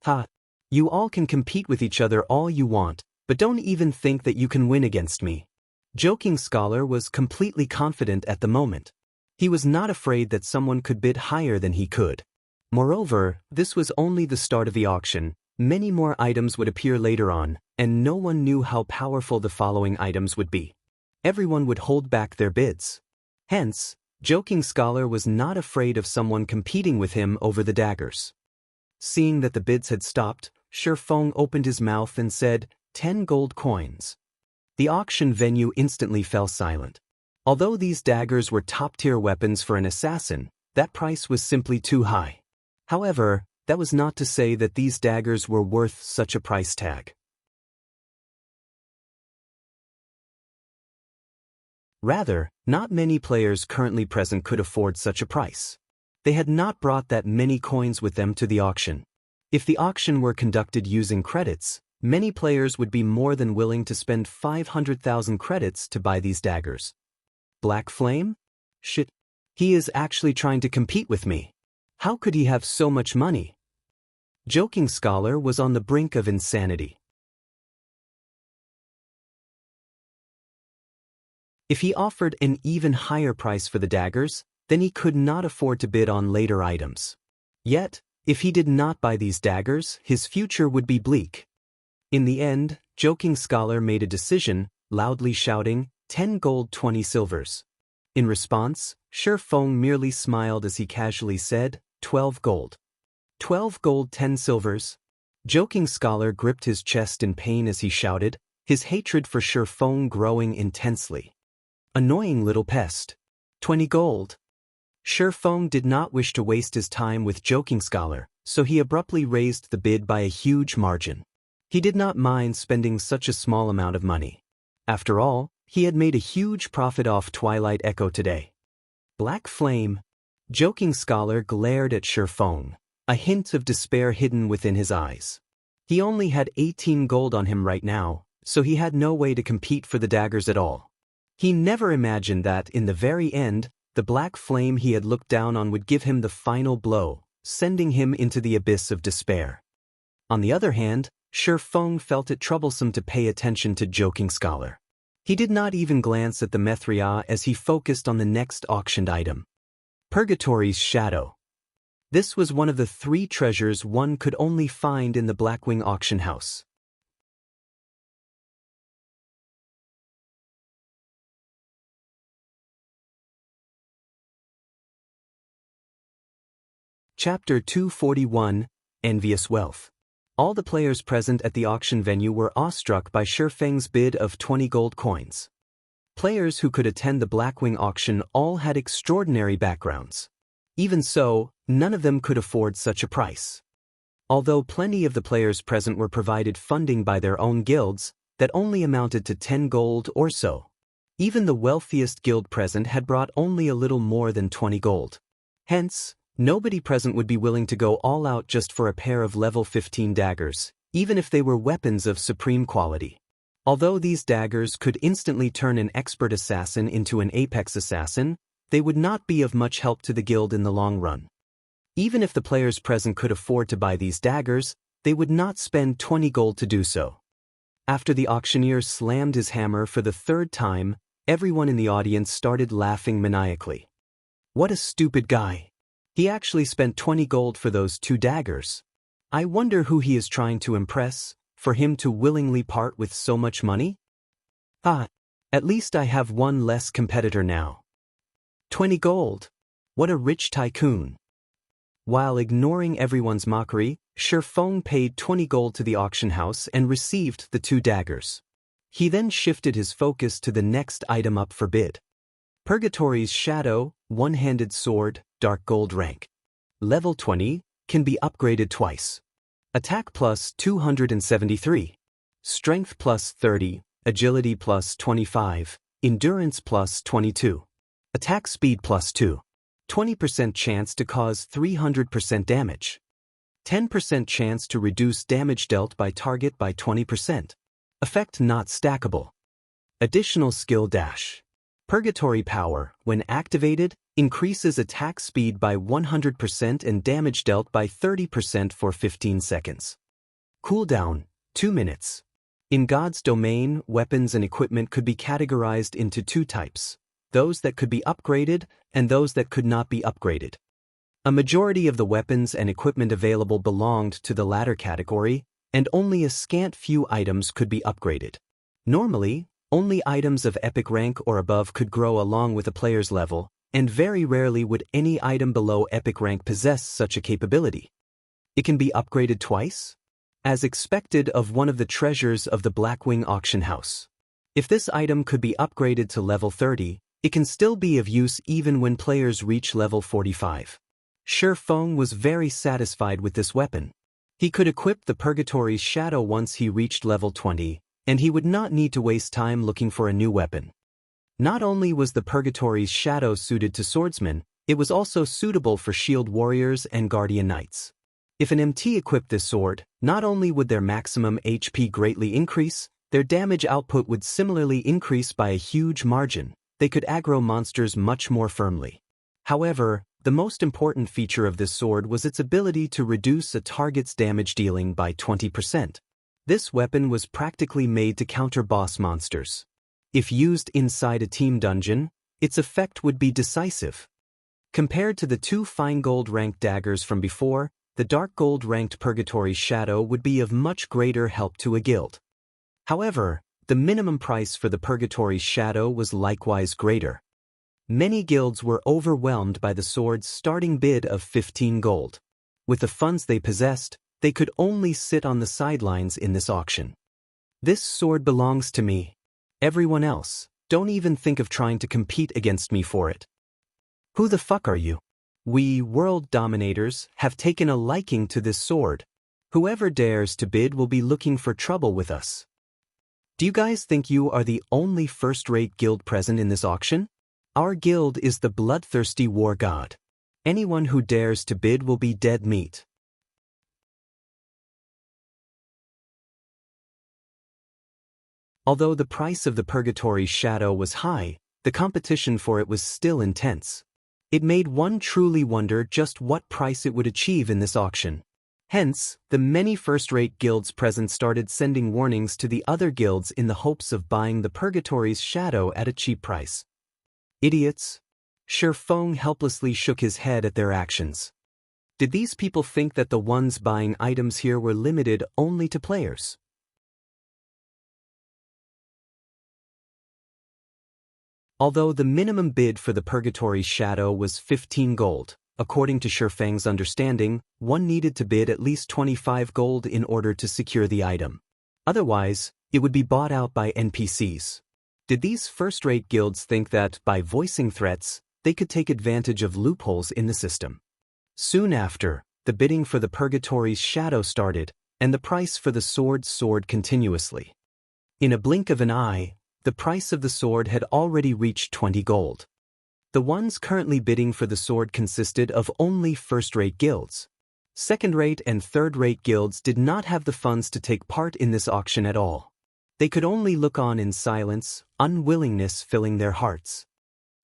Ha! You all can compete with each other all you want, but don't even think that you can win against me. Joking Scholar was completely confident at the moment. He was not afraid that someone could bid higher than he could. Moreover, this was only the start of the auction. Many more items would appear later on, and no one knew how powerful the following items would be. Everyone would hold back their bids. Hence, Joking Scholar was not afraid of someone competing with him over the daggers. Seeing that the bids had stopped, Shifeng opened his mouth and said, 10 gold coins. The auction venue instantly fell silent. Although these daggers were top-tier weapons for an assassin, that price was simply too high. However, that was not to say that these daggers were worth such a price tag. Rather, not many players currently present could afford such a price. They had not brought that many coins with them to the auction. If the auction were conducted using credits, many players would be more than willing to spend 500,000 credits to buy these daggers. Black Flame? Shit. He is actually trying to compete with me. How could he have so much money? Joking Scholar was on the brink of insanity. If he offered an even higher price for the daggers, then he could not afford to bid on later items. Yet, if he did not buy these daggers, his future would be bleak. In the end, Joking Scholar made a decision, loudly shouting, 10 gold 20 silvers. In response, Shifeng merely smiled as he casually said, 12 gold. 12 gold 10 silvers. Joking Scholar gripped his chest in pain as he shouted, his hatred for Shifeng growing intensely. Annoying little pest. 20 gold. Shifeng did not wish to waste his time with Joking Scholar, so he abruptly raised the bid by a huge margin. He did not mind spending such a small amount of money. After all, he had made a huge profit off Twilight Echo today. Black Flame. Joking Scholar glared at Shifeng, a hint of despair hidden within his eyes. He only had 18 gold on him right now, so he had no way to compete for the daggers at all. He never imagined that, in the very end, the black flame he had looked down on would give him the final blow, sending him into the abyss of despair. On the other hand, Shifeng felt it troublesome to pay attention to Joking Scholar. He did not even glance at the Methria as he focused on the next auctioned item. Purgatory's Shadow. This was one of the 3 treasures one could only find in the Blackwing auction house. Chapter 241, Envious Wealth. All the players present at the auction venue were awestruck by Shifeng's bid of 20 gold coins. Players who could attend the Blackwing auction all had extraordinary backgrounds. Even so, none of them could afford such a price. Although plenty of the players present were provided funding by their own guilds, that only amounted to 10 gold or so. Even the wealthiest guild present had brought only a little more than 20 gold. Hence, nobody present would be willing to go all out just for a pair of level 15 daggers, even if they were weapons of supreme quality. Although these daggers could instantly turn an expert assassin into an apex assassin, they would not be of much help to the guild in the long run. Even if the players present could afford to buy these daggers, they would not spend 20 gold to do so. After the auctioneer slammed his hammer for the 3rd time, everyone in the audience started laughing maniacally. What a stupid guy. He actually spent 20 gold for those 2 daggers. I wonder who he is trying to impress, for him to willingly part with so much money? Ah, at least I have one less competitor now. 20 gold. What a rich tycoon. While ignoring everyone's mockery, Shifeng paid 20 gold to the auction house and received the 2 daggers. He then shifted his focus to the next item up for bid. Purgatory's Shadow, one-handed sword, dark gold rank. Level 20, can be upgraded twice. Attack plus 273. Strength plus 30, agility plus 25, endurance plus 22. Attack speed plus 2. 20% chance to cause 300% damage. 10% chance to reduce damage dealt by target by 20%. Effect not stackable. Additional skill dash. Purgatory power, when activated, increases attack speed by 100% and damage dealt by 30% for 15 seconds. Cooldown, 2 minutes. In God's domain, weapons and equipment could be categorized into two types: those that could be upgraded and those that could not be upgraded. A majority of the weapons and equipment available belonged to the latter category, and only a scant few items could be upgraded. Normally, only items of epic rank or above could grow along with a player's level, and very rarely would any item below epic rank possess such a capability. It can be upgraded twice, as expected of one of the treasures of the Blackwing auction house. If this item could be upgraded to level 30, it can still be of use even when players reach level 45. Shi Feng was very satisfied with this weapon. He could equip the Purgatory's Shadow once he reached level 20, and he would not need to waste time looking for a new weapon. Not only was the Purgatory's Shadow suited to swordsmen, it was also suitable for shield warriors and guardian knights. If an MT equipped this sword, not only would their maximum HP greatly increase, their damage output would similarly increase by a huge margin. They could aggro monsters much more firmly. However, the most important feature of this sword was its ability to reduce a target's damage dealing by 20%. This weapon was practically made to counter boss monsters. If used inside a team dungeon, its effect would be decisive. Compared to the two fine gold ranked daggers from before, the dark gold ranked Purgatory's Shadow would be of much greater help to a guild. However, the minimum price for the Purgatory's Shadow was likewise greater. Many guilds were overwhelmed by the sword's starting bid of 15 gold. With the funds they possessed, they could only sit on the sidelines in this auction. This sword belongs to me. Everyone else, don't even think of trying to compete against me for it. Who the fuck are you? We world dominators have taken a liking to this sword. Whoever dares to bid will be looking for trouble with us. Do you guys think you are the only first-rate guild present in this auction? Our guild is the bloodthirsty war god. Anyone who dares to bid will be dead meat. Although the price of the Purgatory's Shadow was high, the competition for it was still intense. It made one truly wonder just what price it would achieve in this auction. Hence, the many first-rate guilds present started sending warnings to the other guilds in the hopes of buying the Purgatory's Shadow at a cheap price. Idiots. Shi Feng helplessly shook his head at their actions. Did these people think that the ones buying items here were limited only to players? Although the minimum bid for the Purgatory's Shadow was 15 gold, according to Shi Feng's understanding, one needed to bid at least 25 gold in order to secure the item. Otherwise, it would be bought out by NPCs. Did these first-rate guilds think that, by voicing threats, they could take advantage of loopholes in the system? Soon after, the bidding for the Purgatory's Shadow started, and the price for the sword soared continuously. In a blink of an eye, the price of the sword had already reached 20 gold. The ones currently bidding for the sword consisted of only first-rate guilds. Second-rate and third-rate guilds did not have the funds to take part in this auction at all. They could only look on in silence, unwillingness filling their hearts.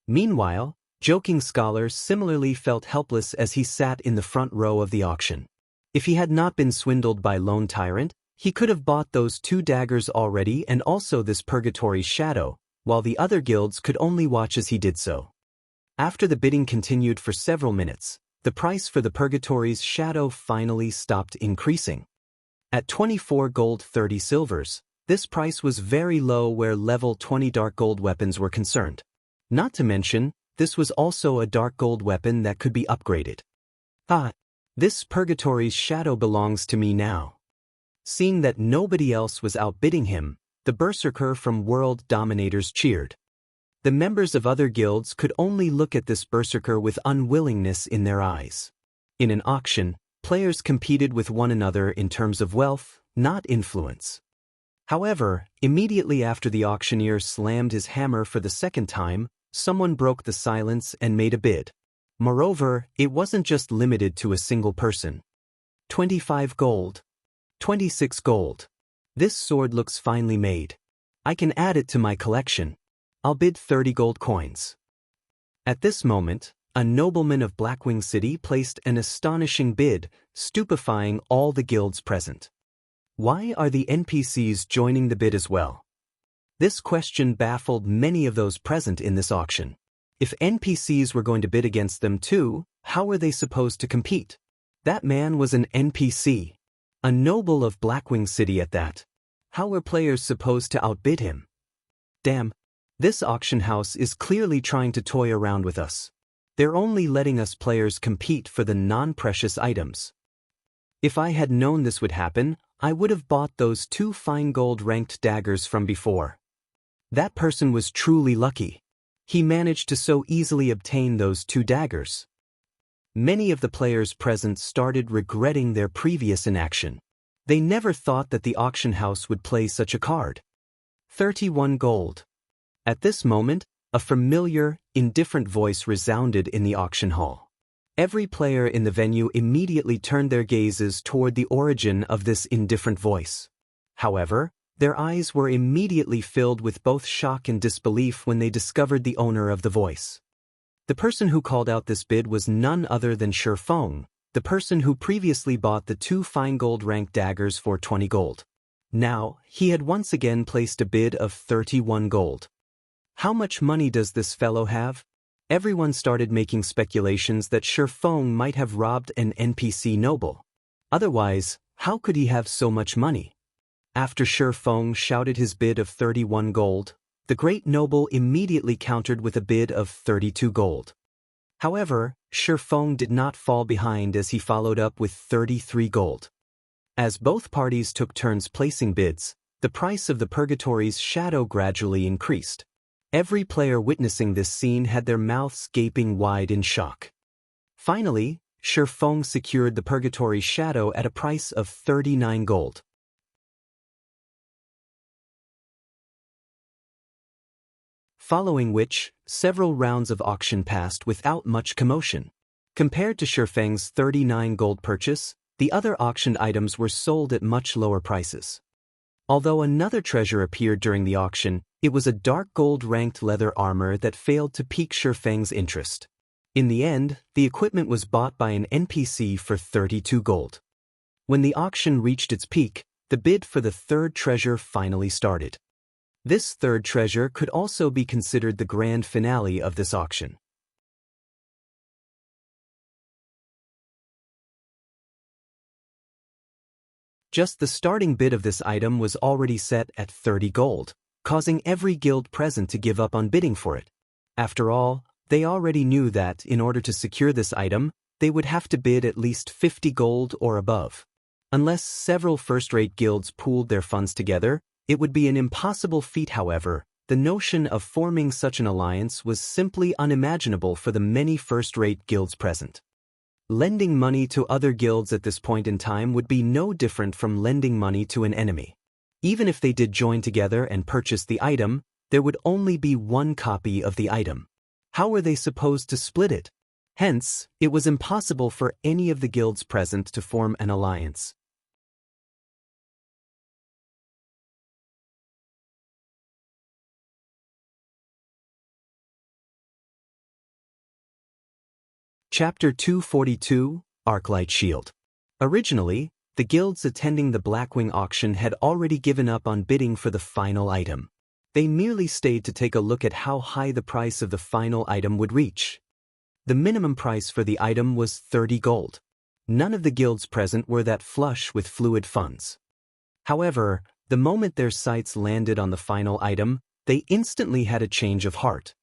Meanwhile, Joking Scholar similarly felt helpless as he sat in the front row of the auction. If he had not been swindled by Lone Tyrant, he could have bought those two daggers already and also this Purgatory's Shadow, while the other guilds could only watch as he did so. After the bidding continued for several minutes, the price for the Purgatory's Shadow finally stopped increasing. At 24 gold 30 silvers, this price was very low where level 20 dark gold weapons were concerned. Not to mention, this was also a dark gold weapon that could be upgraded. This Purgatory's Shadow belongs to me now. Seeing that nobody else was outbidding him, the berserker from World Dominators cheered. The members of other guilds could only look at this berserker with unwillingness in their eyes. In an auction, players competed with one another in terms of wealth, not influence. However, immediately after the auctioneer slammed his hammer for the second time, someone broke the silence and made a bid. Moreover, it wasn't just limited to a single person. 25 gold. 26 gold. This sword looks finely made. I can add it to my collection. I'll bid 30 gold coins. At this moment, a nobleman of Blackwing City placed an astonishing bid, stupefying all the guilds present. Why are the NPCs joining the bid as well? This question baffled many of those present in this auction. If NPCs were going to bid against them too, how were they supposed to compete? That man was an NPC. A noble of Blackwing City at that. How were players supposed to outbid him? Damn. This auction house is clearly trying to toy around with us. They're only letting us players compete for the non-precious items. If I had known this would happen, I would have bought those 2 fine gold ranked daggers from before. That person was truly lucky. He managed to so easily obtain those 2 daggers. Many of the players present started regretting their previous inaction. They never thought that the auction house would play such a card. 31 gold. At this moment, a familiar, indifferent voice resounded in the auction hall. Every player in the venue immediately turned their gazes toward the origin of this indifferent voice. However, their eyes were immediately filled with both shock and disbelief when they discovered the owner of the voice. The person who called out this bid was none other than Shi Feng, the person who previously bought the 2 fine gold ranked daggers for 20 gold. Now, he had once again placed a bid of 31 gold. How much money does this fellow have? Everyone started making speculations that Shi Feng might have robbed an NPC noble. Otherwise, how could he have so much money? After Shi Feng shouted his bid of 31 gold, the great noble immediately countered with a bid of 32 gold. However, Shi Feng did not fall behind as he followed up with 33 gold. As both parties took turns placing bids, the price of the Purgatory's shadow gradually increased. Every player witnessing this scene had their mouths gaping wide in shock. Finally, Shi Feng secured the Purgatory's shadow at a price of 39 gold. Following which, several rounds of auction passed without much commotion. Compared to Shi Feng's 39 gold purchase, the other auctioned items were sold at much lower prices. Although another treasure appeared during the auction, it was a dark gold ranked leather armor that failed to pique Shi Feng's interest. In the end, the equipment was bought by an NPC for 32 gold. When the auction reached its peak, the bid for the third treasure finally started. This third treasure could also be considered the grand finale of this auction. Just the starting bid of this item was already set at 30 gold, causing every guild present to give up on bidding for it. After all, they already knew that, in order to secure this item, they would have to bid at least 50 gold or above. Unless several first-rate guilds pooled their funds together, it would be an impossible feat. However, the notion of forming such an alliance was simply unimaginable for the many first-rate guilds present. Lending money to other guilds at this point in time would be no different from lending money to an enemy. Even if they did join together and purchase the item, there would only be one copy of the item. How were they supposed to split it? Hence, it was impossible for any of the guilds present to form an alliance. Chapter 242, Arclight Shield. Originally, the guilds attending the Blackwing auction had already given up on bidding for the final item. They merely stayed to take a look at how high the price of the final item would reach. The minimum price for the item was 30 gold. None of the guilds present were that flush with fluid funds. However, the moment their sights landed on the final item, they instantly had a change of heart.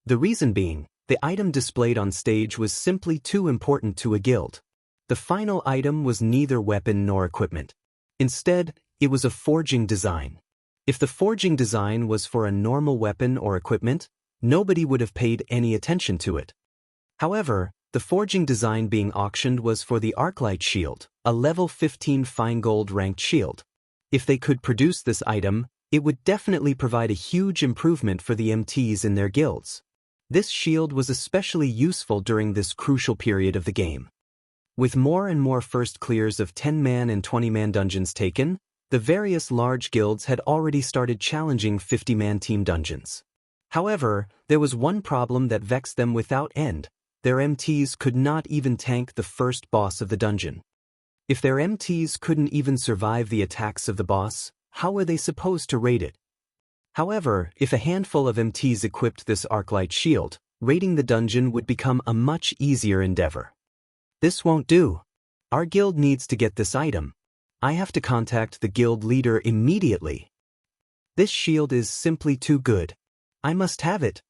The reason being, the item displayed on stage was simply too important to a guild. The final item was neither weapon nor equipment. Instead, it was a forging design. If the forging design was for a normal weapon or equipment, nobody would have paid any attention to it. However, the forging design being auctioned was for the Arclight Shield, a level 15 fine gold ranked shield. If they could produce this item, it would definitely provide a huge improvement for the MTs in their guilds. This shield was especially useful during this crucial period of the game. With more and more first clears of 10-man and 20-man dungeons taken, the various large guilds had already started challenging 50-man team dungeons. However, there was one problem that vexed them without end. Their MTs could not even tank the first boss of the dungeon. If their MTs couldn't even survive the attacks of the boss, how were they supposed to raid it? However, if a handful of MTs equipped this Arclight shield, raiding the dungeon would become a much easier endeavor. This won't do. Our guild needs to get this item. I have to contact the guild leader immediately. This shield is simply too good. I must have it.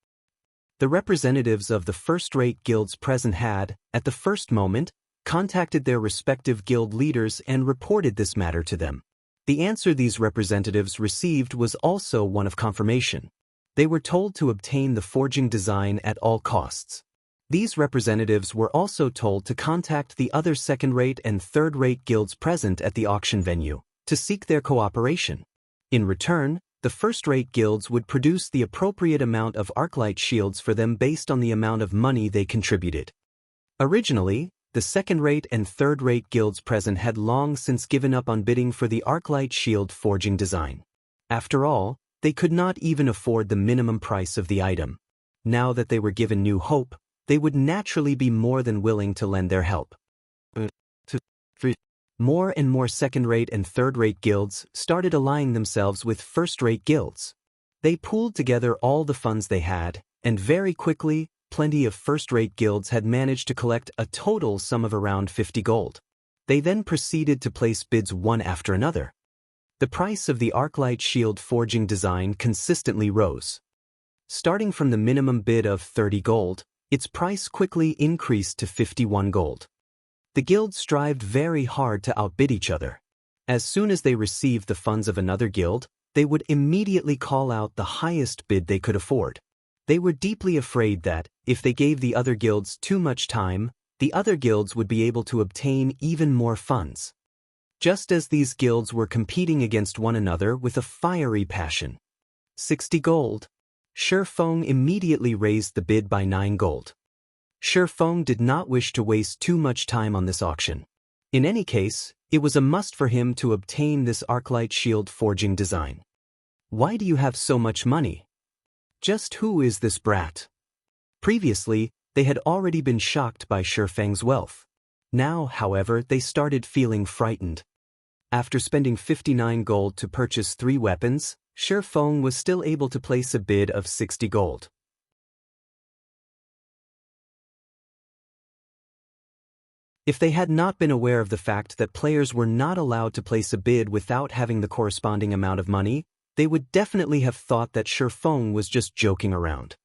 The representatives of the first-rate guilds present had, at the first moment, contacted their respective guild leaders and reported this matter to them. The answer these representatives received was also one of confirmation. They were told to obtain the forging design at all costs. These representatives were also told to contact the other second-rate and third-rate guilds present at the auction venue to seek their cooperation. In return, the first-rate guilds would produce the appropriate amount of Arclight shields for them based on the amount of money they contributed. Originally, the second-rate and third-rate guilds present had long since given up on bidding for the Arclight shield forging design. After all, they could not even afford the minimum price of the item. Now that they were given new hope, they would naturally be more than willing to lend their help. More and more second-rate and third-rate guilds started allying themselves with first-rate guilds. They pooled together all the funds they had, and very quickly, plenty of first-rate guilds had managed to collect a total sum of around 50 gold. They then proceeded to place bids one after another. The price of the Arclight shield forging design consistently rose. Starting from the minimum bid of 30 gold, its price quickly increased to 51 gold. The guilds strived very hard to outbid each other. As soon as they received the funds of another guild, they would immediately call out the highest bid they could afford. They were deeply afraid that, if they gave the other guilds too much time, the other guilds would be able to obtain even more funds. Just as these guilds were competing against one another with a fiery passion. 60 gold. Shifeng immediately raised the bid by 9 gold. Shifeng did not wish to waste too much time on this auction. In any case, it was a must for him to obtain this Arclight shield forging design. Why do you have so much money? Just who is this brat? Previously, they had already been shocked by Shifeng's wealth. Now, however, they started feeling frightened. After spending 59 gold to purchase 3 weapons, Shifeng was still able to place a bid of 60 gold. If they had not been aware of the fact that players were not allowed to place a bid without having the corresponding amount of money, they would definitely have thought that Shifeng was just joking around.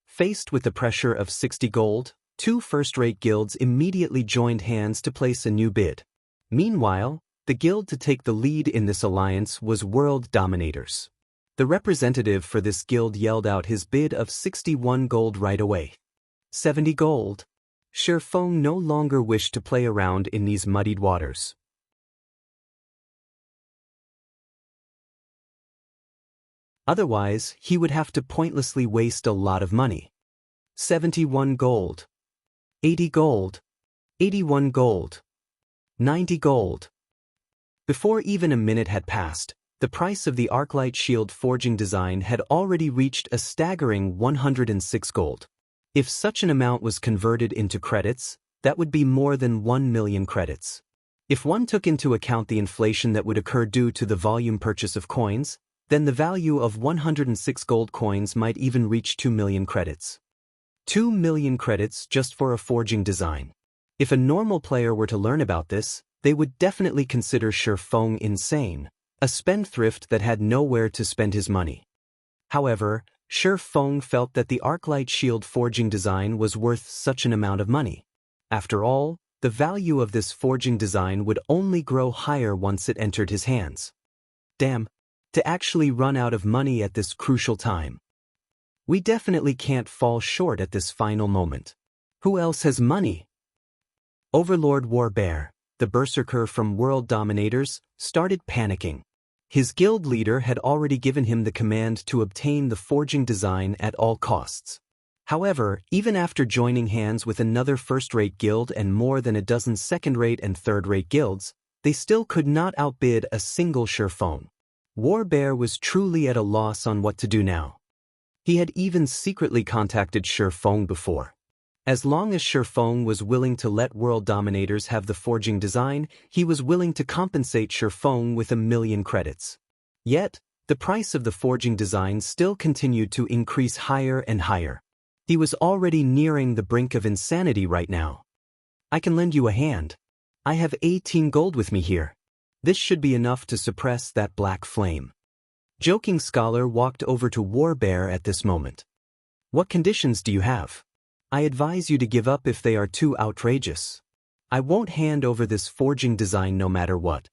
Faced with the pressure of 60 gold, 2 first-rate guilds immediately joined hands to place a new bid. Meanwhile, the guild to take the lead in this alliance was World Dominators. The representative for this guild yelled out his bid of 61 gold right away. 70 gold. Shifeng no longer wished to play around in these muddied waters. Otherwise, he would have to pointlessly waste a lot of money. 71 gold. 80 gold. 81 gold. 90 gold. Before even a minute had passed, the price of the Arclight shield forging design had already reached a staggering 106 gold. If such an amount was converted into credits, that would be more than 1 million credits. If one took into account the inflation that would occur due to the volume purchase of coins, then the value of 106 gold coins might even reach 2 million credits. 2 million credits just for a forging design. If a normal player were to learn about this, they would definitely consider Shifeng insane, a spendthrift that had nowhere to spend his money. However, Shifeng felt that the Arclight shield forging design was worth such an amount of money. After all, the value of this forging design would only grow higher once it entered his hands. Damn. To actually run out of money at this crucial time. We definitely can't fall short at this final moment. Who else has money? Overlord Warbear, the berserker from World Dominators, started panicking. His guild leader had already given him the command to obtain the forging design at all costs. However, even after joining hands with another first-rate guild and more than a dozen second-rate and third-rate guilds, they still could not outbid a single Shifeng. Warbear was truly at a loss on what to do now. He had even secretly contacted Shifeng before. As long as Shifeng was willing to let world dominators have the forging design, he was willing to compensate Shifeng with 1,000,000 credits. Yet, the price of the forging design still continued to increase higher and higher. He was already nearing the brink of insanity right now. I can lend you a hand. I have 18 gold with me here. This should be enough to suppress that black flame. Joking Scholar walked over to Warbear at this moment. What conditions do you have? I advise you to give up if they are too outrageous. I won't hand over this forging design no matter what.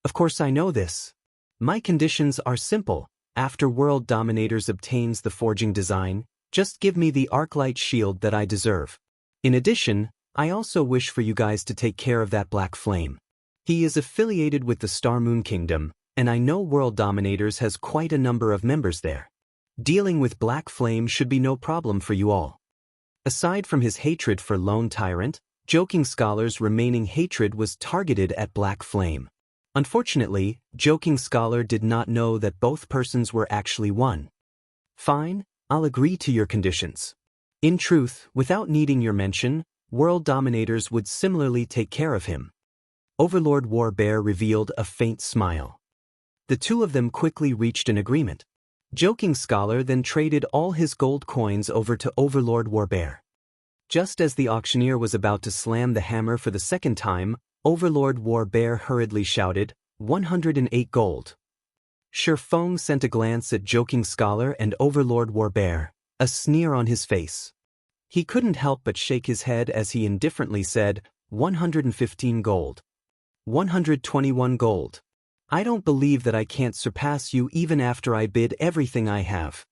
Of course I know this. My conditions are simple. After World Dominators obtains the forging design, just give me the Arclight shield that I deserve. In addition, I also wish for you guys to take care of that black flame. He is affiliated with the Star Moon Kingdom, and I know World Dominators has quite a number of members there. Dealing with Black Flame should be no problem for you all. Aside from his hatred for Lone Tyrant, Joking Scholar's remaining hatred was targeted at Black Flame. Unfortunately, Joking Scholar did not know that both persons were actually one. Fine, I'll agree to your conditions. In truth, without needing your mention, World Dominators would similarly take care of him. Overlord Warbear revealed a faint smile. The two of them quickly reached an agreement. Joking Scholar then traded all his gold coins over to Overlord Warbear. Just as the auctioneer was about to slam the hammer for the second time, Overlord Warbear hurriedly shouted, 108 gold. Shifeng sent a glance at Joking Scholar and Overlord Warbear, a sneer on his face. He couldn't help but shake his head as he indifferently said, 115 gold. 121 gold. I don't believe that I can't surpass you even after I bid everything I have.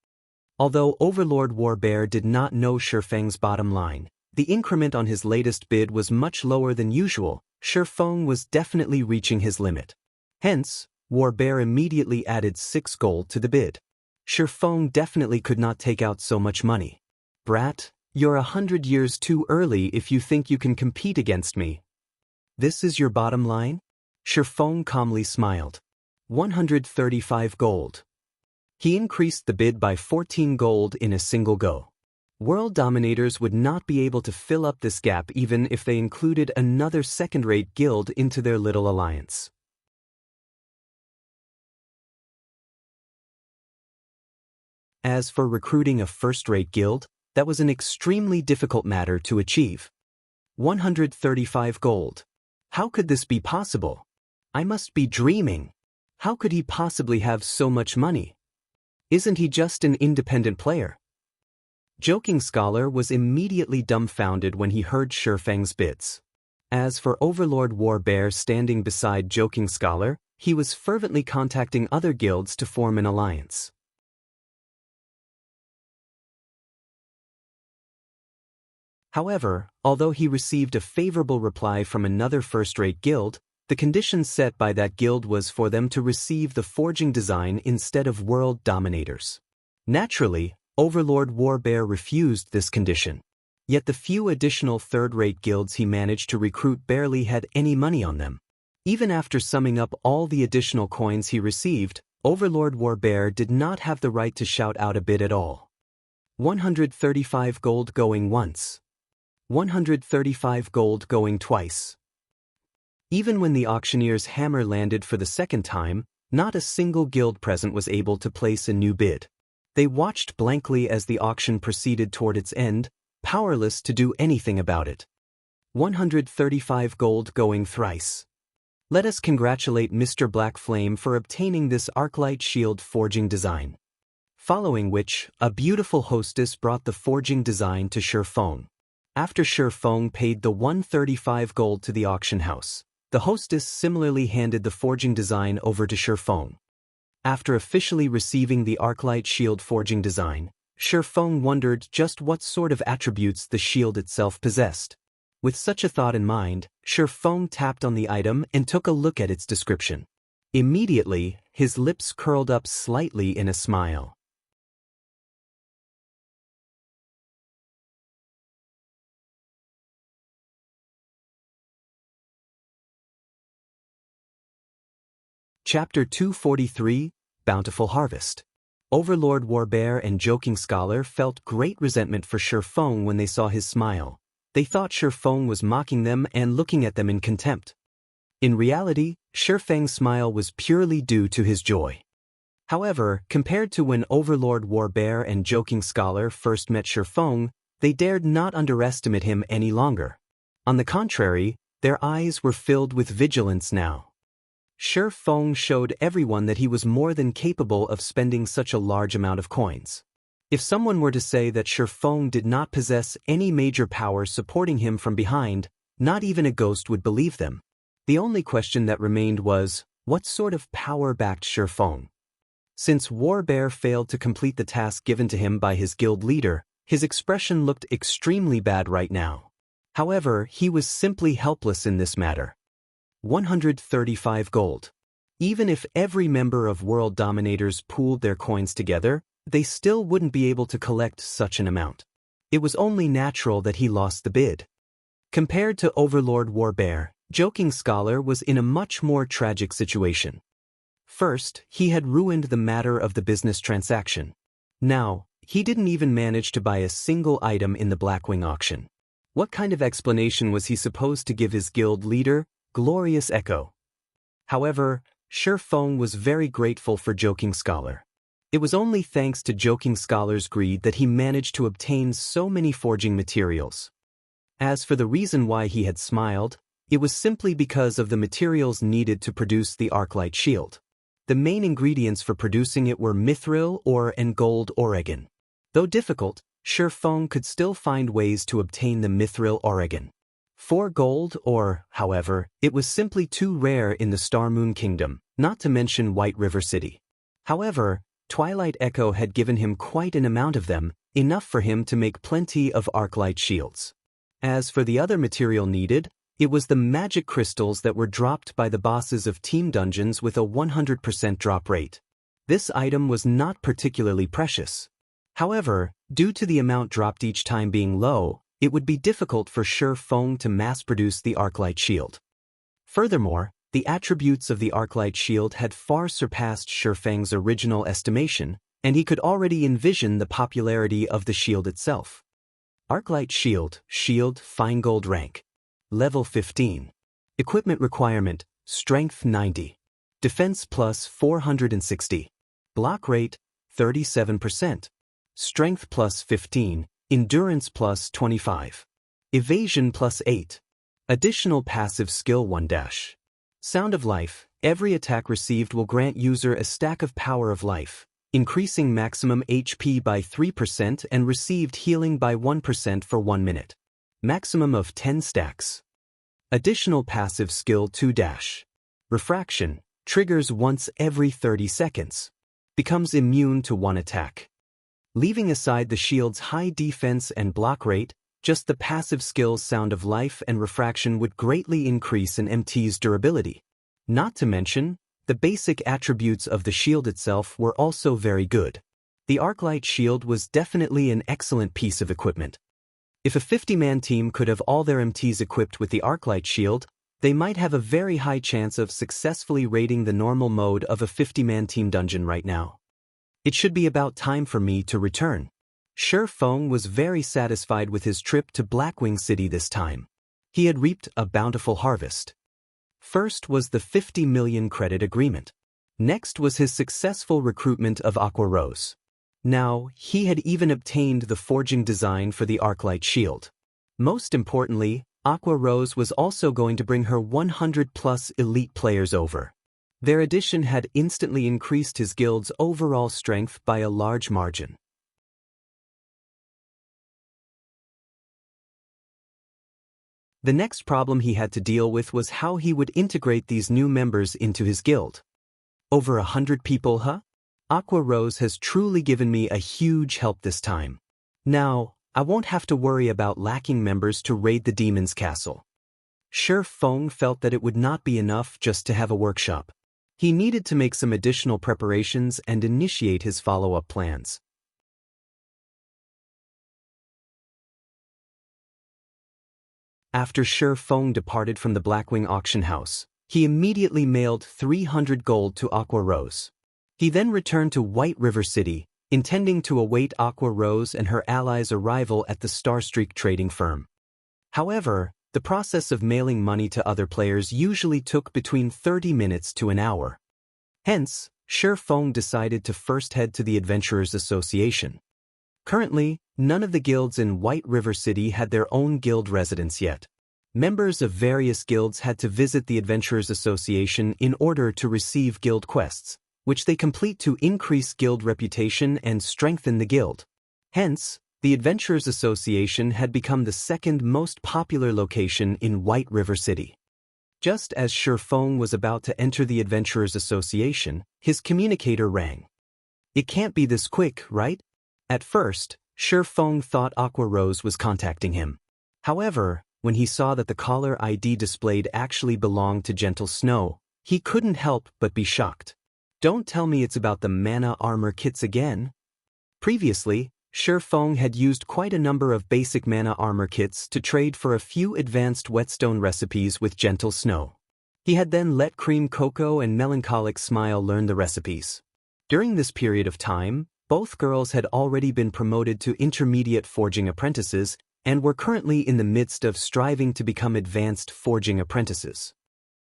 Although Overlord Warbear did not know Shifeng's bottom line, the increment on his latest bid was much lower than usual. Shifeng was definitely reaching his limit. Hence, Warbear immediately added 6 gold to the bid. Shifeng definitely could not take out so much money. Brat, you're 100 years too early if you think you can compete against me. This is your bottom line? Shifeng calmly smiled. 135 gold. He increased the bid by 14 gold in a single go. World Dominators would not be able to fill up this gap even if they included another second-rate guild into their little alliance. As for recruiting a first-rate guild, that was an extremely difficult matter to achieve. 135 gold. How could this be possible? I must be dreaming. How could he possibly have so much money? Isn't he just an independent player? Joking Scholar was immediately dumbfounded when he heard Shifeng's bids. As for Overlord Warbear standing beside Joking Scholar, he was fervently contacting other guilds to form an alliance. However, although he received a favorable reply from another first-rate guild, the condition set by that guild was for them to receive the forging design instead of World Dominators. Naturally, Overlord Warbear refused this condition. Yet the few additional third-rate guilds he managed to recruit barely had any money on them. Even after summing up all the additional coins he received, Overlord Warbear did not have the right to shout out a bid at all. 135 gold going once. 135 gold going twice. Even when the auctioneer's hammer landed for the second time, not a single guild present was able to place a new bid. They watched blankly as the auction proceeded toward its end, powerless to do anything about it. 135 gold going thrice. Let us congratulate Mr. Black Flame for obtaining this Arclight shield forging design. Following which, a beautiful hostess brought the forging design to Shifeng. After Shifeng paid the 135 gold to the auction house, the hostess similarly handed the forging design over to Shifeng. After officially receiving the Arclight shield forging design, Shifeng wondered just what sort of attributes the shield itself possessed. With such a thought in mind, Shifeng tapped on the item and took a look at its description. Immediately, his lips curled up slightly in a smile. Chapter 243, Bountiful Harvest. Overlord Warbear and Joking Scholar felt great resentment for Shi Feng when they saw his smile. They thought Shi Feng was mocking them and looking at them in contempt. In reality, Shi Feng's smile was purely due to his joy. However, compared to when Overlord Warbear and Joking Scholar first met Shi Feng, they dared not underestimate him any longer. On the contrary, their eyes were filled with vigilance now. Shi Feng showed everyone that he was more than capable of spending such a large amount of coins. If someone were to say that Shi Feng did not possess any major power supporting him from behind, not even a ghost would believe them. The only question that remained was, what sort of power backed Shi Feng? Since Warbear failed to complete the task given to him by his guild leader, his expression looked extremely bad right now. However, he was simply helpless in this matter. 135 gold. Even if every member of World Dominators pooled their coins together, they still wouldn't be able to collect such an amount. It was only natural that he lost the bid. Compared to Overlord Warbear, Joking Scholar was in a much more tragic situation. First, he had ruined the matter of the business transaction. Now, he didn't even manage to buy a single item in the Blackwing auction. What kind of explanation was he supposed to give his guild leader, Glorious Echo? However, Shi Feng was very grateful for Joking Scholar. It was only thanks to Joking Scholar's greed that he managed to obtain so many forging materials. As for the reason why he had smiled, it was simply because of the materials needed to produce the Arclight shield. The main ingredients for producing it were mithril ore and gold oregon. Though difficult, Shi Feng could still find ways to obtain the mithril oregon. For gold ore, however, it was simply too rare in the Star Moon Kingdom, not to mention White River City. However, Twilight Echo had given him quite an amount of them, enough for him to make plenty of Arclight shields. As for the other material needed, it was the magic crystals that were dropped by the bosses of team dungeons with a 100% drop rate. This item was not particularly precious. However, due to the amount dropped each time being low, it would be difficult for Shi Feng to mass-produce the Arclight shield. Furthermore, the attributes of the Arclight shield had far surpassed Shi Feng's original estimation, and he could already envision the popularity of the shield itself. Arclight shield, fine gold rank. Level 15. Equipment requirement, strength 90. Defense plus 460. Block rate, 37%. Strength plus 15, endurance plus 25. Evasion plus 8. Additional passive skill 1 dash. Sound of Life, every attack received will grant user a stack of Power of Life, increasing maximum HP by 3% and received healing by 1% for 1 minute. Maximum of 10 stacks. Additional passive skill 2 dash. Refraction, triggers once every 30 seconds. Becomes immune to one attack. Leaving aside the shield's high defense and block rate, just the passive skills Sound of Life and Refraction would greatly increase an MT's durability. Not to mention, the basic attributes of the shield itself were also very good. The Arclight shield was definitely an excellent piece of equipment. If a 50-man team could have all their MTs equipped with the Arclight shield, they might have a very high chance of successfully raiding the normal mode of a 50-man team dungeon right now. It should be about time for me to return. Shi Feng was very satisfied with his trip to Blackwing City this time. He had reaped a bountiful harvest. First was the 50 million credit agreement. Next was his successful recruitment of Aqua Rose. Now, he had even obtained the forging design for the Arclight shield. Most importantly, Aqua Rose was also going to bring her 100+ elite players over. Their addition had instantly increased his guild's overall strength by a large margin. The next problem he had to deal with was how he would integrate these new members into his guild. Over 100 people, huh? Aqua Rose has truly given me a huge help this time. Now, I won't have to worry about lacking members to raid the demon's castle. Shi Feng felt that it would not be enough just to have a workshop. He needed to make some additional preparations and initiate his follow-up plans. After Shi Feng departed from the Blackwing auction house, He immediately mailed 300 gold to Aqua Rose. He then returned to White River City, intending to await Aqua Rose and her allies' arrival at the Starstreak trading firm. However, the process of mailing money to other players usually took between 30 minutes to an hour. Hence, Shi Feng decided to first head to the Adventurers Association. Currently, none of the guilds in White River City had their own guild residence yet. Members of various guilds had to visit the Adventurers Association in order to receive guild quests, which they complete to increase guild reputation and strengthen the guild. Hence, the Adventurers Association had become the second most popular location in White River City. Just as Shi Feng was about to enter the Adventurers Association, his communicator rang. It can't be this quick, right? At first, Shi Feng thought Aqua Rose was contacting him. However, when he saw that the caller ID displayed actually belonged to Gentle Snow, he couldn't help but be shocked. Don't tell me it's about the mana armor kits again. Previously, Shi Feng had used quite a number of basic mana armor kits to trade for a few advanced whetstone recipes with Gentle Snow. He had then let Cream Cocoa and Melancholic Smile learn the recipes. During this period of time, both girls had already been promoted to intermediate forging apprentices and were currently in the midst of striving to become advanced forging apprentices.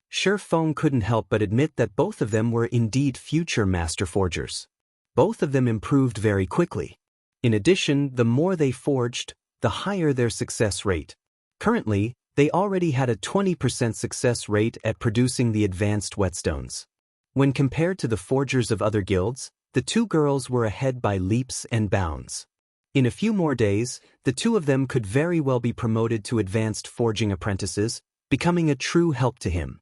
Shi Feng couldn't help but admit that both of them were indeed future master forgers. Both of them improved very quickly. In addition, the more they forged, the higher their success rate. Currently, they already had a 20% success rate at producing the advanced whetstones. When compared to the forgers of other guilds, the two girls were ahead by leaps and bounds. In a few more days, the two of them could very well be promoted to advanced forging apprentices, becoming a true help to him.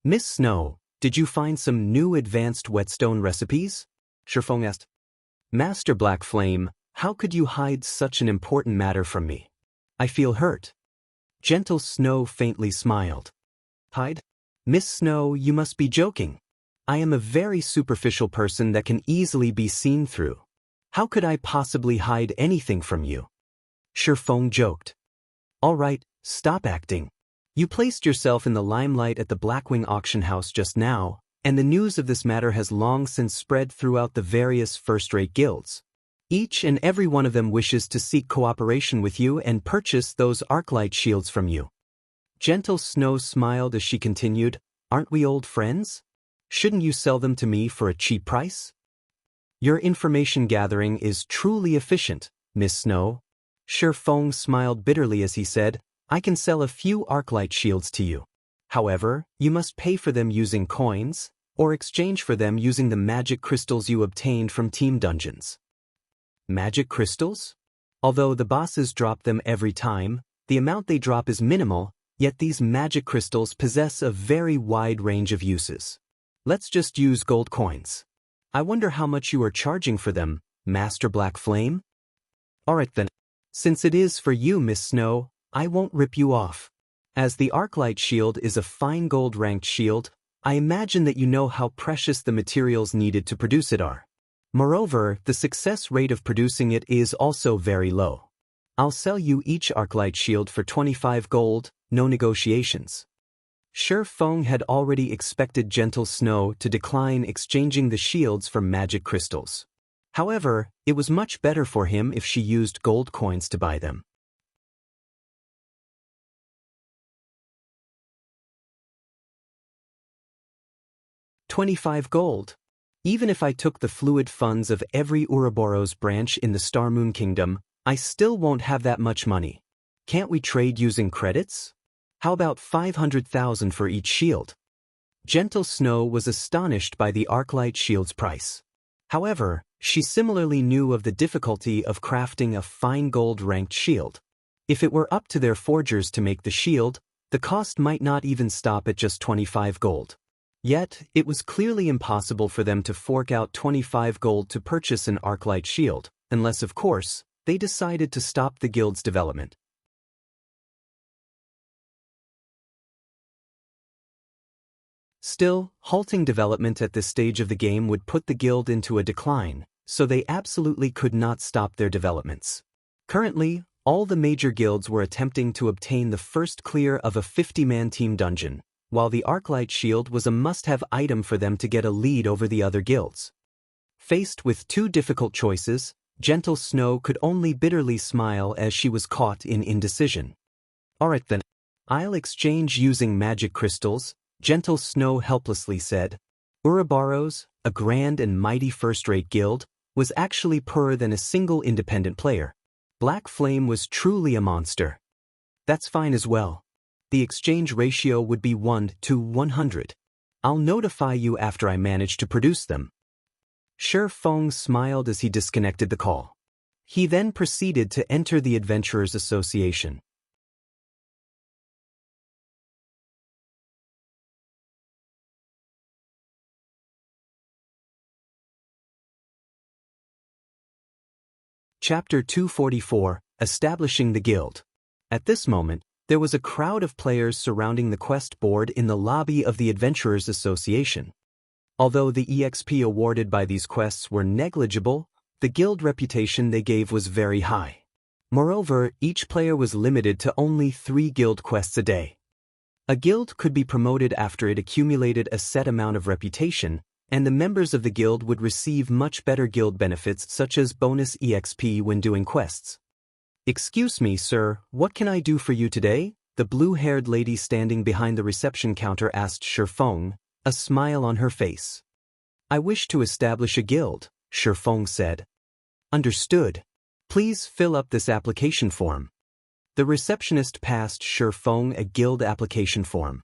Miss Snow, did you find some new advanced whetstone recipes? Shi Feng asked. Master Black Flame, how could you hide such an important matter from me? I feel hurt. Gentle Snow faintly smiled. Hide? Miss Snow, you must be joking. I am a very superficial person that can easily be seen through. How could I possibly hide anything from you? Shi Feng joked. All right, stop acting. You placed yourself in the limelight at the Blackwing auction house just now, and the news of this matter has long since spread throughout the various first-rate guilds. Each and every one of them wishes to seek cooperation with you and purchase those Arclight shields from you. Gentle Snow smiled as she continued, Aren't we old friends? Shouldn't you sell them to me for a cheap price? Your information gathering is truly efficient, Miss Snow. Shi Feng smiled bitterly as he said, I can sell a few Arclight shields to you. However, you must pay for them using coins, or exchange for them using the magic crystals you obtained from team dungeons. Magic crystals? Although the bosses drop them every time, the amount they drop is minimal, yet these magic crystals possess a very wide range of uses. Let's just use gold coins. I wonder how much you are charging for them, Master Black Flame? Alright then. Since it is for you, Miss Snow, I won't rip you off. As the Arclight shield is a fine gold ranked shield, I imagine that you know how precious the materials needed to produce it are. Moreover, the success rate of producing it is also very low. I'll sell you each Arclight shield for 25 gold, no negotiations. Shi Feng had already expected Gentle Snow to decline exchanging the shields for magic crystals. However, it was much better for him if she used gold coins to buy them. $25 gold. Even if I took the fluid funds of every Ouroboros branch in the Star Moon Kingdom, I still won't have that much money. Can't we trade using credits? How about 500,000 for each shield? Gentle Snow was astonished by the Arclight shield's price. However, she similarly knew of the difficulty of crafting a fine gold-ranked shield. If it were up to their forgers to make the shield, the cost might not even stop at just 25 gold. Yet, it was clearly impossible for them to fork out 25 gold to purchase an Arclight shield, unless, of course, they decided to stop the guild's development. Still, halting development at this stage of the game would put the guild into a decline, so they absolutely could not stop their developments. Currently, all the major guilds were attempting to obtain the first clear of a 50-man team dungeon, while the Arclight Shield was a must-have item for them to get a lead over the other guilds. Faced with two difficult choices, Gentle Snow could only bitterly smile as she was caught in indecision. "Alright then. I'll exchange using magic crystals," Gentle Snow helplessly said. Ouroboros, a grand and mighty first-rate guild, was actually poorer than a single independent player. Black Flame was truly a monster. "That's fine as well. The exchange ratio would be 1 to 100. I'll notify you after I manage to produce them." Shi Feng smiled as he disconnected the call. He then proceeded to enter the Adventurers Association. Chapter 244, Establishing the Guild. At this moment, there was a crowd of players surrounding the quest board in the lobby of the Adventurers Association. Although the EXP awarded by these quests were negligible, the guild reputation they gave was very high. Moreover, each player was limited to only 3 guild quests a day. A guild could be promoted after it accumulated a set amount of reputation, and the members of the guild would receive much better guild benefits such as bonus EXP when doing quests. "Excuse me, sir, what can I do for you today?" the blue-haired lady standing behind the reception counter asked Shi Feng, a smile on her face. "I wish to establish a guild," Shi Feng said. "Understood. Please fill up this application form." The receptionist passed Shi Feng a guild application form.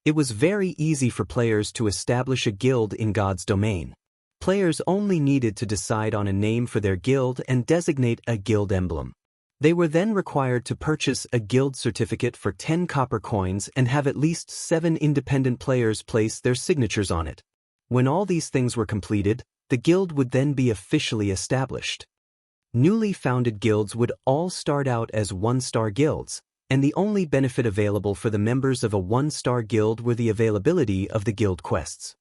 It was very easy for players to establish a guild in God's domain. Players only needed to decide on a name for their guild and designate a guild emblem. They were then required to purchase a guild certificate for 10 copper coins and have at least 7 independent players place their signatures on it. When all these things were completed, the guild would then be officially established. Newly founded guilds would all start out as 1-star guilds, and the only benefit available for the members of a 1-star guild were the availability of the guild quests.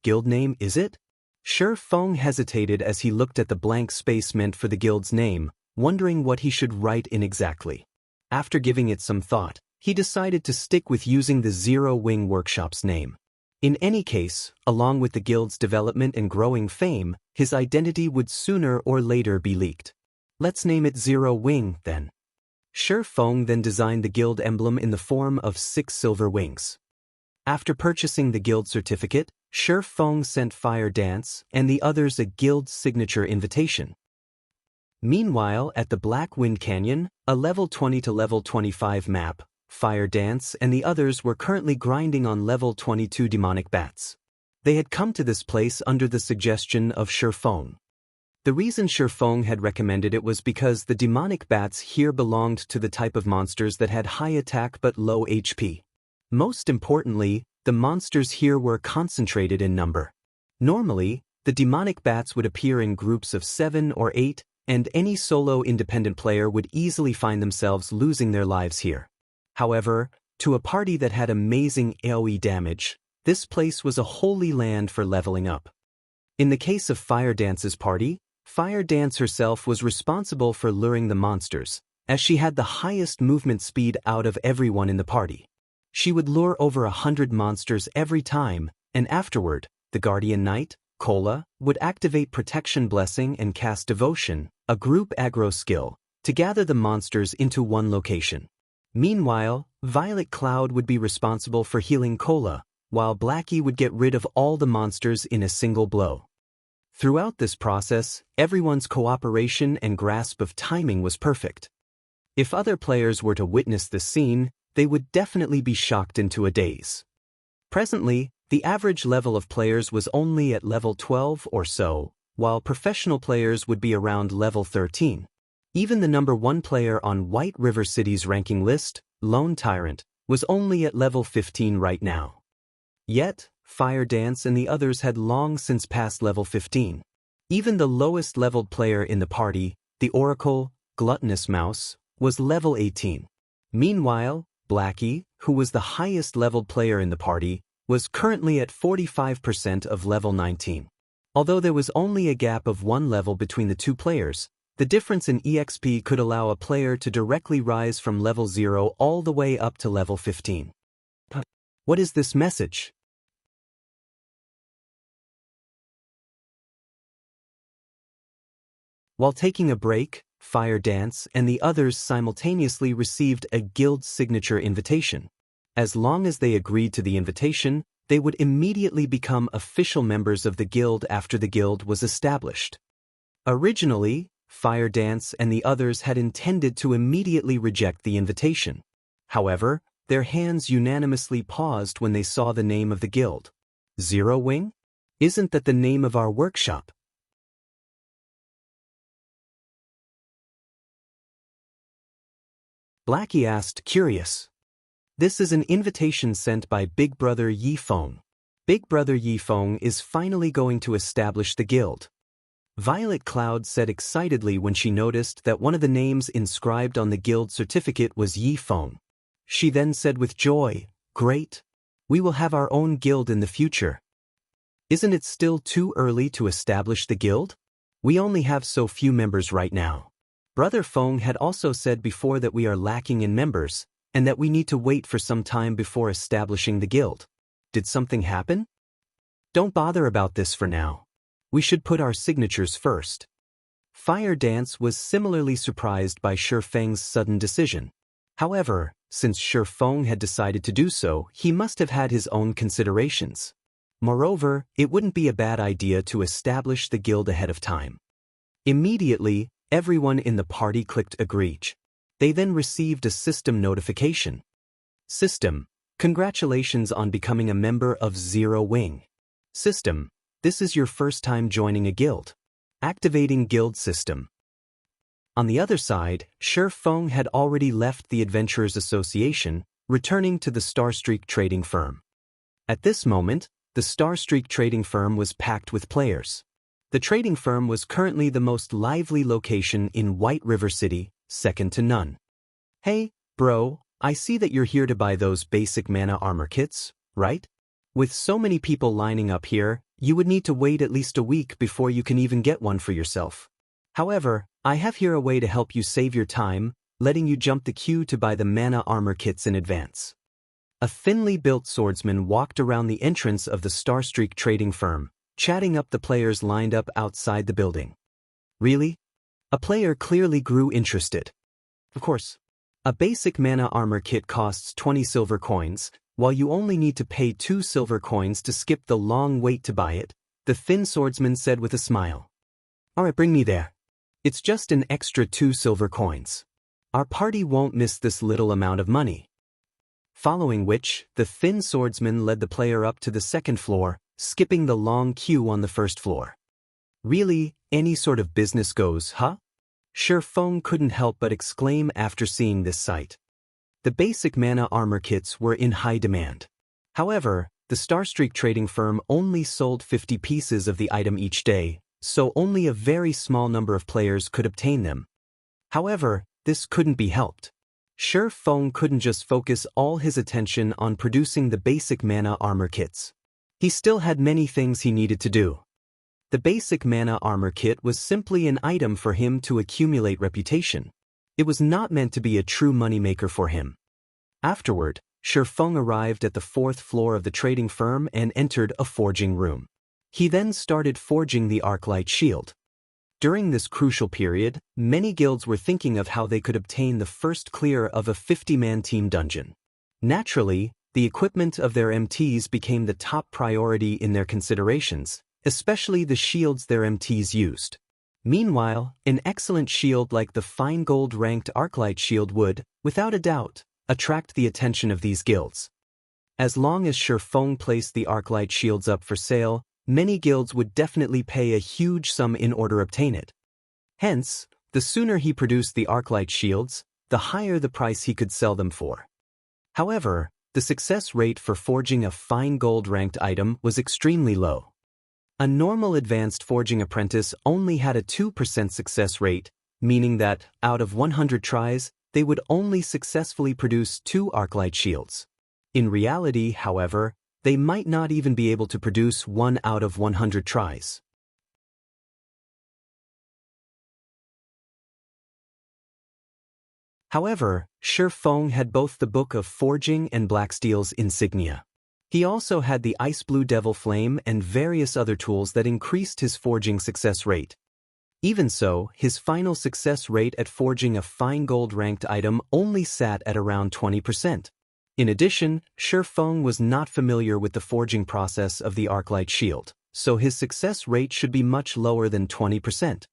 "Guild name, is it?" Shi Feng hesitated as he looked at the blank space meant for the guild's name, wondering what he should write in exactly. After giving it some thought, he decided to stick with using the Zero Wing Workshop's name. In any case, along with the guild's development and growing fame, his identity would sooner or later be leaked. "Let's name it Zero Wing, then." Shi Feng then designed the guild emblem in the form of 6 silver wings. After purchasing the guild certificate, Shi Feng sent Fire Dance and the others a guild signature invitation. Meanwhile, at the Black Wind Canyon, a level 20 to level 25 map, Fire Dance and the others were currently grinding on level 22 demonic bats. They had come to this place under the suggestion of Shi Feng. The reason Shi Feng had recommended it was because the demonic bats here belonged to the type of monsters that had high attack but low HP. Most importantly, the monsters here were concentrated in number. Normally, the demonic bats would appear in groups of 7 or 8, and any solo independent player would easily find themselves losing their lives here. However, to a party that had amazing AoE damage, this place was a holy land for leveling up. In the case of Fire Dance's party, Fire Dance herself was responsible for luring the monsters, as she had the highest movement speed out of everyone in the party. She would lure over 100 monsters every time, and afterward, the Guardian Knight, Kola, would activate Protection Blessing and cast Devotion, a group aggro skill, to gather the monsters into one location. Meanwhile, Violet Cloud would be responsible for healing Kola, while Blackie would get rid of all the monsters in a single blow. Throughout this process, everyone's cooperation and grasp of timing was perfect. If other players were to witness this scene, they would definitely be shocked into a daze. Presently, the average level of players was only at level 12 or so, while professional players would be around level 13. Even the number 1 player on White River City's ranking list, Lone Tyrant, was only at level 15 right now. Yet, Fire Dance and the others had long since passed level 15. Even the lowest leveled player in the party, the Oracle, Gluttonous Mouse, was level 18. Meanwhile, Blackie, who was the highest leveled player in the party, was currently at 45% of level 19. Although there was only a gap of 1 level between the two players, the difference in EXP could allow a player to directly rise from level 0 all the way up to level 15. What is this message? While taking a break, Fire Dance and the others simultaneously received a guild signature invitation. As long as they agreed to the invitation, they would immediately become official members of the guild after the guild was established. Originally, Fire Dance and the others had intended to immediately reject the invitation. However, their hands unanimously paused when they saw the name of the guild. Zero Wing? Isn't that the name of our workshop? Blackie asked, curious. This is an invitation sent by Big Brother Yifeng. Big Brother Yifeng is finally going to establish the guild. Violet Cloud said excitedly when she noticed that one of the names inscribed on the guild certificate was Yifeng. She then said with joy, great. We will have our own guild in the future. Isn't it still too early to establish the guild? We only have so few members right now. Brother Feng had also said before that we are lacking in members, and that we need to wait for some time before establishing the guild. Did something happen? Don't bother about this for now. We should put our signatures first. Fire Dance was similarly surprised by Shi Feng's sudden decision. However, since Shi Feng had decided to do so, he must have had his own considerations. Moreover, it wouldn't be a bad idea to establish the guild ahead of time. Immediately, everyone in the party clicked agree. They then received a system notification. System, congratulations on becoming a member of Zero Wing. System, this is your first time joining a guild. Activating guild system. On the other side, Shi Feng had already left the Adventurers Association, returning to the Starstreak trading firm. At this moment, the Starstreak trading firm was packed with players. The trading firm was currently the most lively location in White River City, second to none. Hey, bro, I see that you're here to buy those basic mana armor kits, right? With so many people lining up here, you would need to wait at least a week before you can even get one for yourself. However, I have here a way to help you save your time, letting you jump the queue to buy the mana armor kits in advance. A thinly built swordsman walked around the entrance of the Starstreak trading firm, chatting up the players lined up outside the building. Really? A player clearly grew interested. Of course. A basic mana armor kit costs 20 silver coins, while you only need to pay 2 silver coins to skip the long wait to buy it, the thin swordsman said with a smile. Alright, bring me there. It's just an extra 2 silver coins. Our party won't miss this little amount of money. Following which, the thin swordsman led the player up to the second floor, skipping the long queue on the first floor. Really, any sort of business goes, huh? Shi Feng couldn't help but exclaim after seeing this sight. The basic mana armor kits were in high demand. However, the Starstreak trading firm only sold 50 pieces of the item each day, so only a very small number of players could obtain them. However, this couldn't be helped. Shi Feng couldn't just focus all his attention on producing the basic mana armor kits. He still had many things he needed to do. The basic mana armor kit was simply an item for him to accumulate reputation. It was not meant to be a true moneymaker for him. Afterward, Shi Feng arrived at the 4th floor of the trading firm and entered a forging room. He then started forging the Arclight shield. During this crucial period, many guilds were thinking of how they could obtain the first clear of a 50-man team dungeon. Naturally, the equipment of their MTs became the top priority in their considerations, especially the shields their MTs used. Meanwhile, an excellent shield like the fine gold-ranked Arclight shield would, without a doubt, attract the attention of these guilds. As long as Shi Feng placed the Arclight shields up for sale, many guilds would definitely pay a huge sum in order to obtain it. Hence, the sooner he produced the Arclight shields, the higher the price he could sell them for. However, the success rate for forging a fine gold-ranked item was extremely low. A normal advanced forging apprentice only had a 2% success rate, meaning that, out of 100 tries, they would only successfully produce 2 Arclight shields. In reality, however, they might not even be able to produce 1 out of 100 tries. However, Shi Feng had both the Book of Forging and Blacksteel's insignia. He also had the Ice Blue Devil Flame and various other tools that increased his forging success rate. Even so, his final success rate at forging a fine gold ranked item only sat at around 20%. In addition, Shi Feng was not familiar with the forging process of the Arclight shield, so his success rate should be much lower than 20%.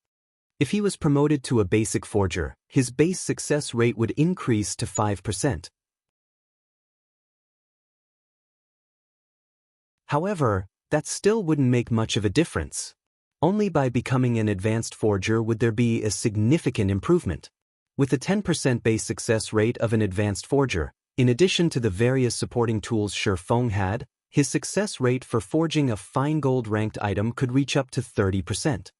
If he was promoted to a basic forger, his base success rate would increase to 5%. However, that still wouldn't make much of a difference. Only by becoming an advanced forger would there be a significant improvement. With the 10% base success rate of an advanced forger, in addition to the various supporting tools Shi Feng had, his success rate for forging a fine gold ranked item could reach up to 30%.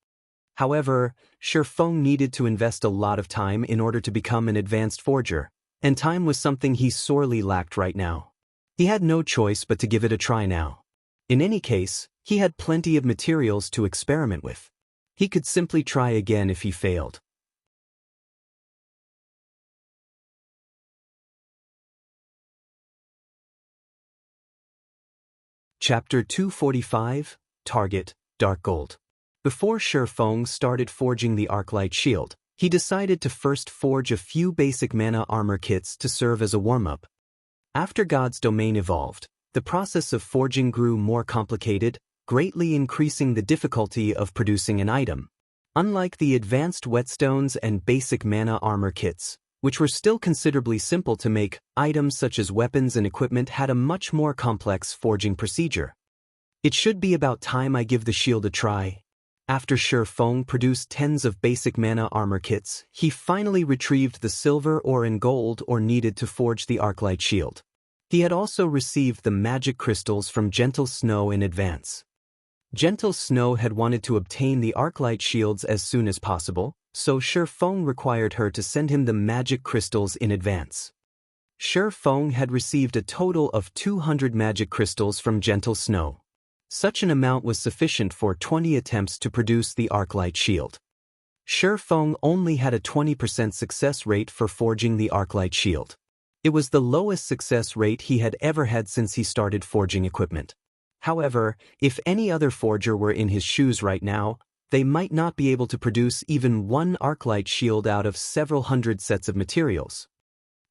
However, Shi Feng needed to invest a lot of time in order to become an advanced forger, and time was something he sorely lacked right now. He had no choice but to give it a try now. In any case, he had plenty of materials to experiment with. He could simply try again if he failed. Chapter 245, Target, Dark Gold. Before Shi Feng started forging the Arclight shield, he decided to first forge a few basic mana armor kits to serve as a warm-up. After God's domain evolved, the process of forging grew more complicated, greatly increasing the difficulty of producing an item. Unlike the advanced whetstones and basic mana armor kits, which were still considerably simple to make, items such as weapons and equipment had a much more complex forging procedure. It should be about time I give the shield a try. After Shi Feng produced tens of basic mana armor kits, he finally retrieved the silver ore and gold ore needed to forge the Arclight shield. He had also received the magic crystals from Gentle Snow in advance. Gentle Snow had wanted to obtain the Arclight shields as soon as possible, so Shi Feng required her to send him the magic crystals in advance. Shi Feng had received a total of 200 magic crystals from Gentle Snow. Such an amount was sufficient for 20 attempts to produce the Arclight shield. Shi Feng only had a 20% success rate for forging the Arclight shield. It was the lowest success rate he had ever had since he started forging equipment. However, if any other forger were in his shoes right now, they might not be able to produce even one Arclight shield out of several hundred sets of materials.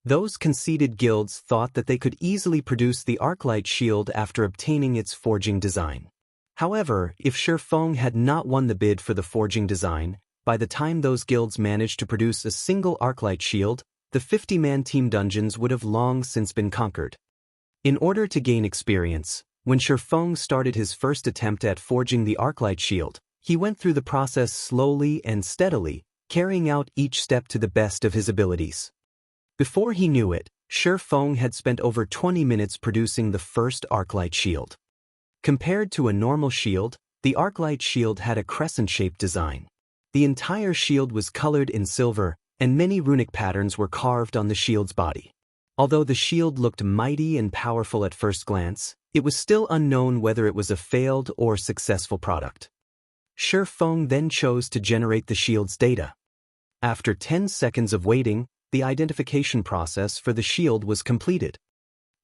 Those conceited guilds thought that they could easily produce the Arclight shield after obtaining its forging design. However, if Shi Feng had not won the bid for the forging design, by the time those guilds managed to produce a single Arclight shield, the 50-man team dungeons would have long since been conquered. In order to gain experience, when Shi Feng started his first attempt at forging the Arclight shield, he went through the process slowly and steadily, carrying out each step to the best of his abilities. Before he knew it, Shi Feng had spent over 20 minutes producing the first Arclight shield. Compared to a normal shield, the Arclight shield had a crescent-shaped design. The entire shield was colored in silver, and many runic patterns were carved on the shield's body. Although the shield looked mighty and powerful at first glance, it was still unknown whether it was a failed or successful product. Shi Feng then chose to generate the shield's data. After 10 seconds of waiting, the identification process for the shield was completed.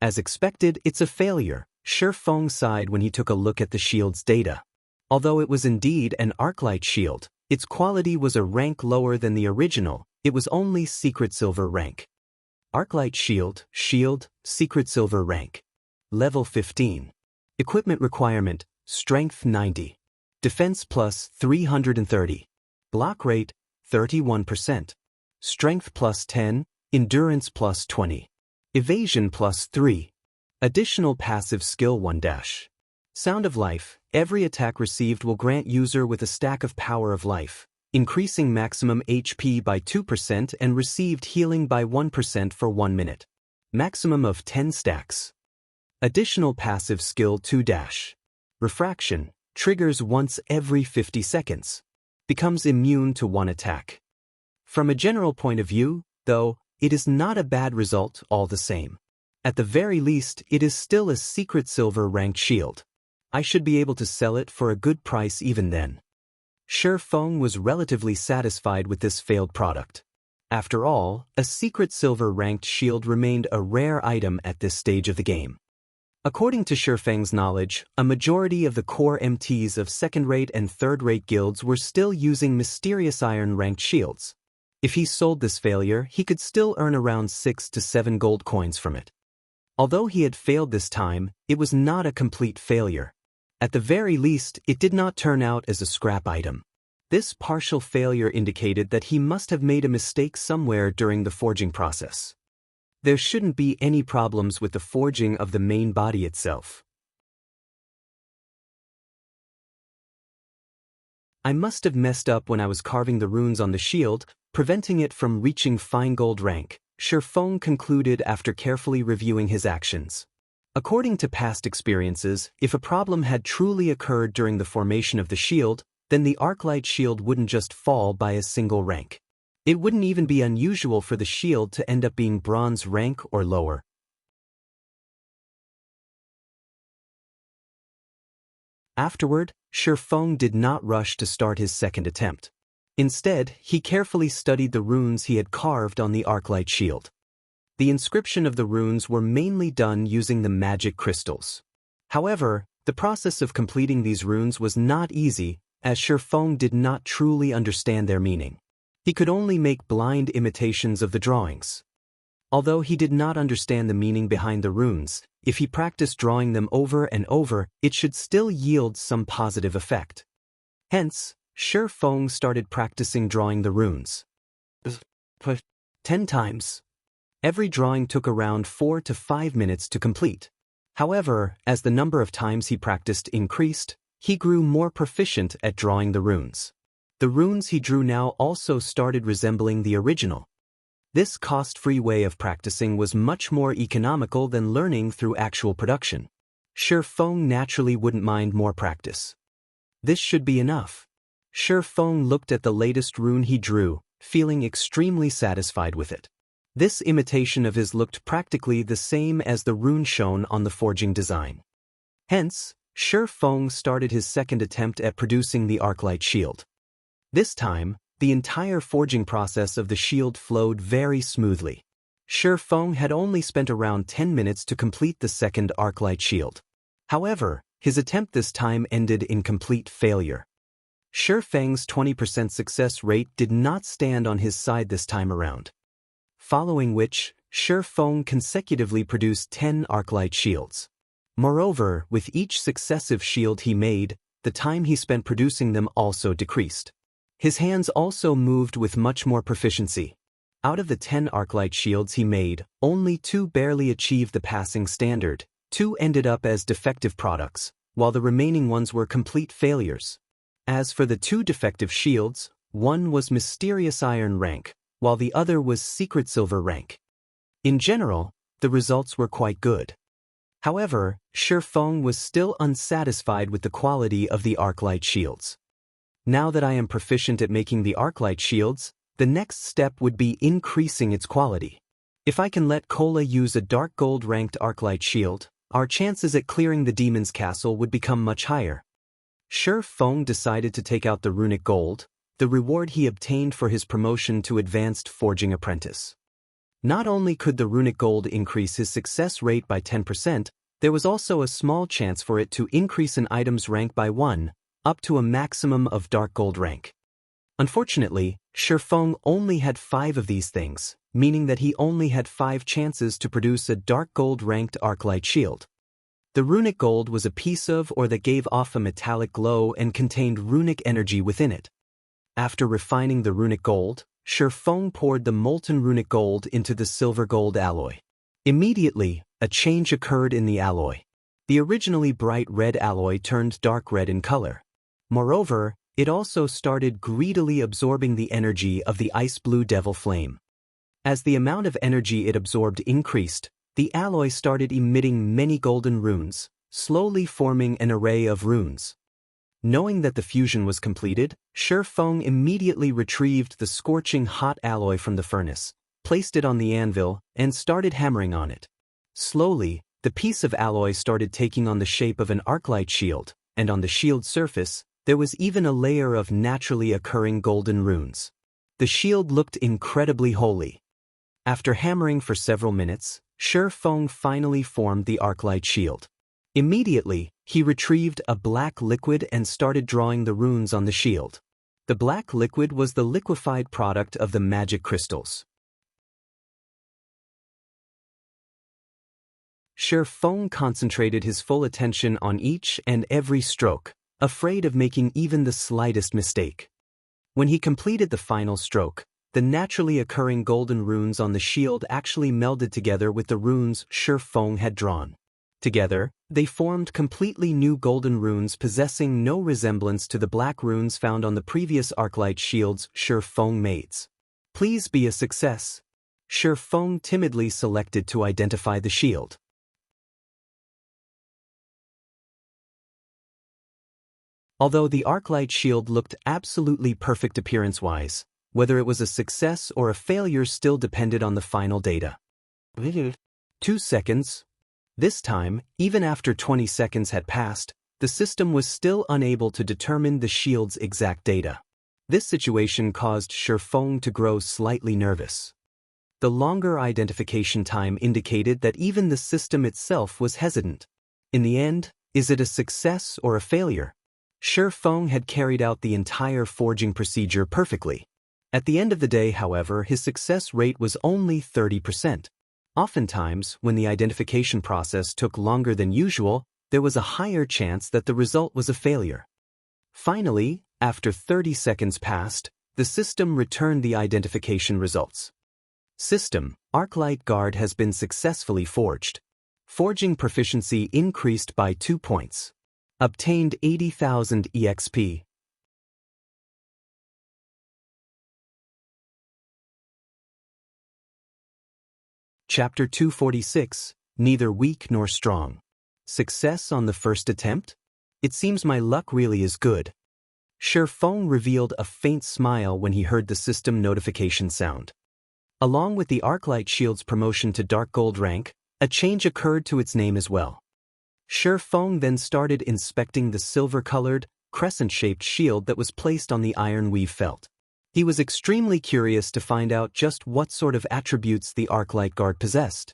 As expected, it's a failure, Shi Feng sighed when he took a look at the shield's data. Although it was indeed an Arclight shield, its quality was a rank lower than the original. It was only Secret Silver rank. Arclight shield, Secret Silver rank. Level 15. Equipment requirement, Strength 90. Defense plus 330. Block rate, 31%. Strength plus 10, Endurance plus 20. Evasion plus 3. Additional passive skill 1 dash. Sound of Life. Every attack received will grant user with a stack of Power of Life, increasing maximum HP by 2% and received healing by 1% for 1 minute. Maximum of 10 stacks. Additional passive skill 2 dash. Refraction. Triggers once every 50 seconds. Becomes immune to one attack. From a general point of view, though, it is not a bad result all the same. At the very least, it is still a Secret Silver ranked shield. I should be able to sell it for a good price even then. Shi Feng was relatively satisfied with this failed product. After all, a Secret Silver ranked shield remained a rare item at this stage of the game. According to Shifeng's knowledge, a majority of the core MTs of second-rate and third-rate guilds were still using mysterious iron-ranked shields. If he sold this failure, he could still earn around 6 to 7 gold coins from it. Although he had failed this time, it was not a complete failure. At the very least, it did not turn out as a scrap item. This partial failure indicated that he must have made a mistake somewhere during the forging process. There shouldn't be any problems with the forging of the main body itself. I must have messed up when I was carving the runes on the shield, preventing it from reaching fine gold rank, Shifeng concluded after carefully reviewing his actions. According to past experiences, if a problem had truly occurred during the formation of the shield, then the Arclight shield wouldn't just fall by a single rank. It wouldn't even be unusual for the shield to end up being bronze rank or lower. Afterward, Shifeng did not rush to start his second attempt. Instead, he carefully studied the runes he had carved on the Arclight shield. The inscription of the runes were mainly done using the magic crystals. However, the process of completing these runes was not easy, as Shifeng did not truly understand their meaning. He could only make blind imitations of the drawings. Although he did not understand the meaning behind the runes, if he practiced drawing them over and over, it should still yield some positive effect. Hence, Shifeng started practicing drawing the runes. 10 times. Every drawing took around 4 to 5 minutes to complete. However, as the number of times he practiced increased, he grew more proficient at drawing the runes. The runes he drew now also started resembling the original. This cost-free way of practicing was much more economical than learning through actual production. Shifeng naturally wouldn't mind more practice. This should be enough. Shifeng looked at the latest rune he drew, feeling extremely satisfied with it. This imitation of his looked practically the same as the rune shown on the forging design. Hence, Shifeng started his second attempt at producing the Arclight shield. This time, the entire forging process of the shield flowed very smoothly. Shifeng had only spent around 10 minutes to complete the second Arclight shield. However, his attempt this time ended in complete failure. Shifeng's 20% success rate did not stand on his side this time around. Following which, Shifeng consecutively produced 10 Arclight shields. Moreover, with each successive shield he made, the time he spent producing them also decreased. His hands also moved with much more proficiency. Out of the 10 Arclight shields he made, only 2 barely achieved the passing standard, 2 ended up as defective products, while the remaining ones were complete failures. As for the 2 defective shields, one was mysterious iron rank, while the other was secret silver rank. In general, the results were quite good. However, Shifeng was still unsatisfied with the quality of the Arclight shields. Now that I am proficient at making the Arclight shields, the next step would be increasing its quality. If I can let Kola use a dark gold ranked Arclight shield, our chances at clearing the demon's castle would become much higher. Shifeng decided to take out the runic gold, the reward he obtained for his promotion to advanced forging apprentice. Not only could the runic gold increase his success rate by 10%, there was also a small chance for it to increase an item's rank by 1, up to a maximum of dark gold rank. Unfortunately, Shifeng only had 5 of these things, meaning that he only had 5 chances to produce a dark gold ranked Arclight shield. The runic gold was a piece of or that gave off a metallic glow and contained runic energy within it. After refining the runic gold, Shifeng poured the molten runic gold into the silver gold alloy. Immediately, a change occurred in the alloy. The originally bright red alloy turned dark red in color. Moreover, it also started greedily absorbing the energy of the ice blue devil flame. As the amount of energy it absorbed increased, the alloy started emitting many golden runes, slowly forming an array of runes. Knowing that the fusion was completed, Shifeng immediately retrieved the scorching hot alloy from the furnace, placed it on the anvil, and started hammering on it. Slowly, the piece of alloy started taking on the shape of an Arclight shield, and on the shield surface, there was even a layer of naturally occurring golden runes. The shield looked incredibly holy. After hammering for several minutes, Feng finally formed the arc-light shield. Immediately, he retrieved a black liquid and started drawing the runes on the shield. The black liquid was the liquefied product of the magic crystals. Feng concentrated his full attention on each and every stroke, afraid of making even the slightest mistake. When he completed the final stroke, the naturally occurring golden runes on the shield actually melded together with the runes Feng had drawn. Together, they formed completely new golden runes possessing no resemblance to the black runes found on the previous arc-light shields Feng made. Please be a success. Feng timidly selected to identify the shield. Although the arc-light shield looked absolutely perfect appearance-wise, whether it was a success or a failure still depended on the final data. 2 seconds. This time, even after 20 seconds had passed, the system was still unable to determine the shield's exact data. This situation caused Feng to grow slightly nervous. The longer identification time indicated that even the system itself was hesitant. In the end, is it a success or a failure? Feng had carried out the entire forging procedure perfectly. At the end of the day, however, his success rate was only 30%. Oftentimes, when the identification process took longer than usual, there was a higher chance that the result was a failure. Finally, after 30 seconds passed, the system returned the identification results. System: Arc-light guard has been successfully forged. Forging proficiency increased by 2 points. Obtained 80,000 EXP. Chapter 246, Neither Weak Nor Strong. Success on the first attempt? It seems my luck really is good. Feng revealed a faint smile when he heard the system notification sound. Along with the Arc-light shield's promotion to Dark Gold rank, a change occurred to its name as well. Feng then started inspecting the silver-colored, crescent-shaped shield that was placed on the iron weave felt. He was extremely curious to find out just what sort of attributes the Arc-light guard possessed.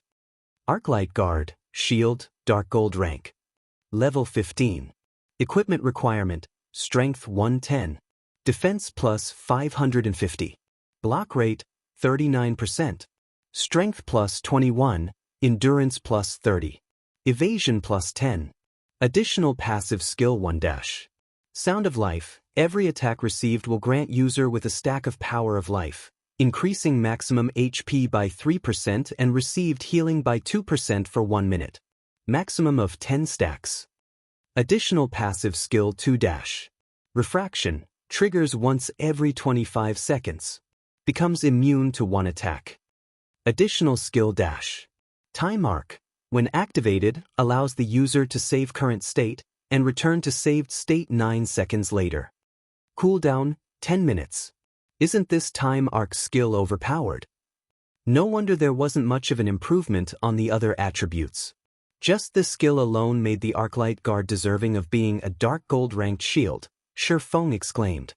Arc-light guard, shield, Dark Gold rank. Level 15. Equipment requirement, Strength 110. Defense plus 550. Block rate, 39%. Strength plus 21, Endurance plus 30. Evasion plus 10. Additional passive skill 1 dash. Sound of Life. Every attack received will grant user with a stack of Power of Life, increasing maximum HP by 3% and received healing by 2% for 1 minute. Maximum of 10 stacks. Additional passive skill 2 dash. Refraction. Triggers once every 25 seconds. Becomes immune to 1 attack. Additional skill dash. Time Arc. When activated, allows the user to save current state and return to saved state 9 seconds later. Cooldown, 10 minutes. Isn't this Time Arc skill overpowered? No wonder there wasn't much of an improvement on the other attributes. Just this skill alone made the Arc-light guard deserving of being a Dark Gold ranked shield, Feng exclaimed.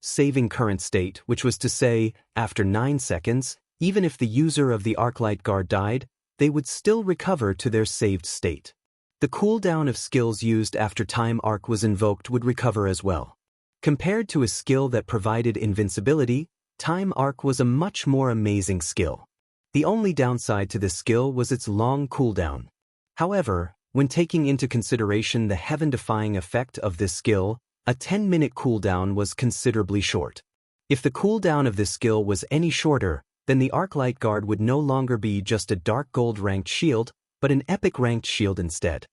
Saving current state, which was to say, after 9 seconds, even if the user of the Arc-light guard died, they would still recover to their saved state. The cooldown of skills used after Time Arc was invoked would recover as well. Compared to a skill that provided invincibility, Time Arc was a much more amazing skill. The only downside to this skill was its long cooldown. However, when taking into consideration the heaven-defying effect of this skill, a 10-minute cooldown was considerably short. If the cooldown of this skill was any shorter, then the Arc-light guard would no longer be just a Dark Gold ranked shield, but an Epic ranked shield instead.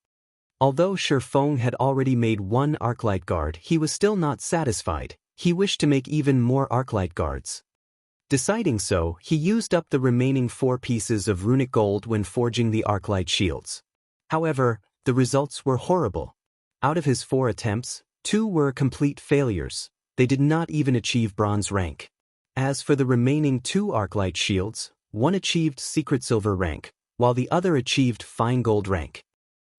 Although Feng had already made 1 Arc-light guard, he was still not satisfied. He wished to make even more Arc-light guards. Deciding so, he used up the remaining 4 pieces of runic gold when forging the Arc-light shields. However, the results were horrible. Out of his 4 attempts, 2 were complete failures. They did not even achieve bronze rank. As for the remaining 2 Arc-light shields, one achieved secret silver rank, while the other achieved fine gold rank.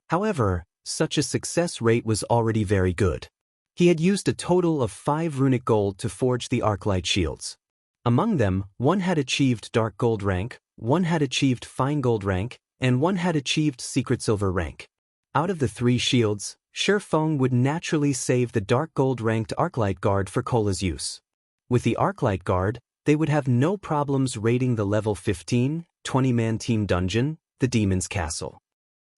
However, such a success rate was already very good. He had used a total of 5 runic gold to forge the Arc-light shields. Among them, one had achieved dark gold rank, one had achieved fine gold rank, and one had achieved secret silver rank. Out of the 3 shields, Shifeng would naturally save the dark gold ranked Arclight Guard for Cola's use. With the Arclight Guard, they would have no problems raiding the level 15, 20-man team dungeon, the Demon's Castle.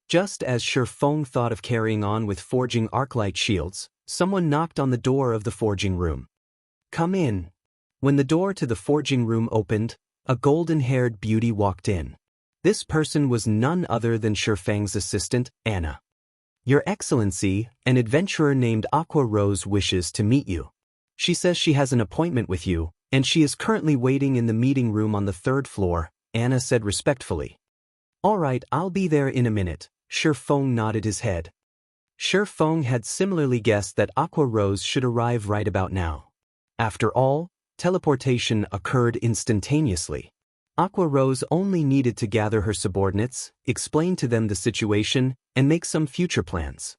Just as Shifeng thought of carrying on with forging Arclight shields, someone knocked on the door of the forging room. "Come in." When the door to the forging room opened, a golden-haired beauty walked in. This person was none other than Shifeng's assistant, Anna. "Your Excellency, an adventurer named Aqua Rose wishes to meet you. She says she has an appointment with you, and she is currently waiting in the meeting room on the 3rd floor," Anna said respectfully. "All right, I'll be there in a minute," Shifeng nodded his head. Shifeng had similarly guessed that Aqua Rose should arrive right about now. After all, teleportation occurred instantaneously. Aqua Rose only needed to gather her subordinates, explain to them the situation, and make some future plans.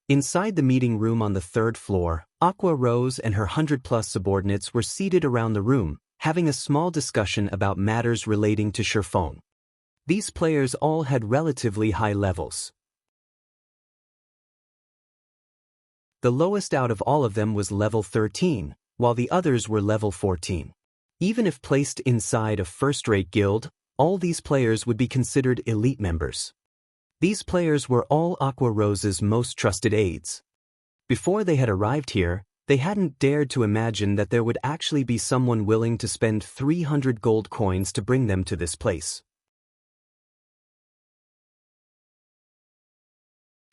Inside the meeting room on the 3rd floor, Aqua Rose and her 100-plus subordinates were seated around the room, having a small discussion about matters relating to Shifeng. These players all had relatively high levels. The lowest out of all of them was level 13, while the others were level 14. Even if placed inside a first-rate guild, all these players would be considered elite members. These players were all Aqua Rose's most trusted aides. Before they had arrived here, they hadn't dared to imagine that there would actually be someone willing to spend 300 gold coins to bring them to this place.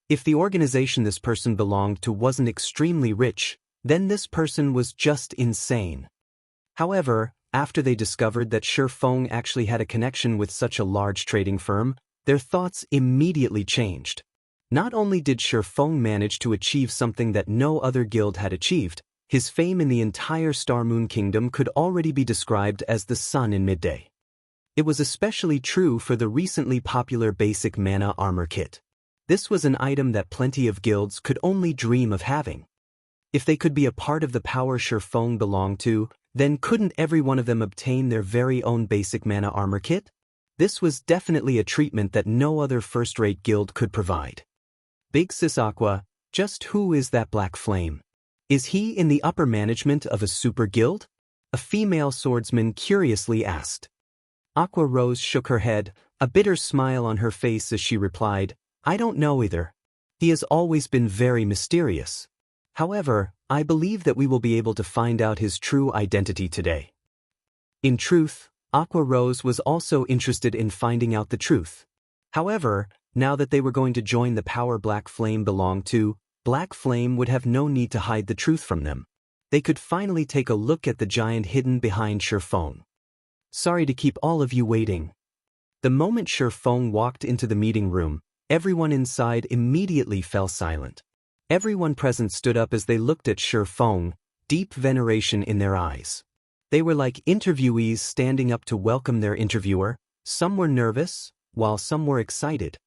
If the organization this person belonged to wasn't extremely rich, then this person was just insane. However, after they discovered that Shifeng actually had a connection with such a large trading firm, their thoughts immediately changed. Not only did Shifeng manage to achieve something that no other guild had achieved, his fame in the entire Star Moon Kingdom could already be described as the sun in midday. It was especially true for the recently popular basic mana armor kit. This was an item that plenty of guilds could only dream of having. If they could be a part of the power Shifeng belonged to, then couldn't every one of them obtain their very own basic mana armor kit? This was definitely a treatment that no other first-rate guild could provide. Big Sis Aqua, just who is that Black Flame? Is he in the upper management of a super guild? A female swordsman curiously asked. Aqua Rose shook her head, a bitter smile on her face as she replied, "I don't know either. He has always been very mysterious. However, I believe that we will be able to find out his true identity today." In truth, Aqua Rose was also interested in finding out the truth. However, now that they were going to join the power Black Flame belonged to, Black Flame would have no need to hide the truth from them. They could finally take a look at the giant hidden behind Shifeng. "Sorry to keep all of you waiting." The moment Shifeng walked into the meeting room, everyone inside immediately fell silent. Everyone present stood up as they looked at Shifeng, deep veneration in their eyes. They were like interviewees standing up to welcome their interviewer. Some were nervous, while some were excited.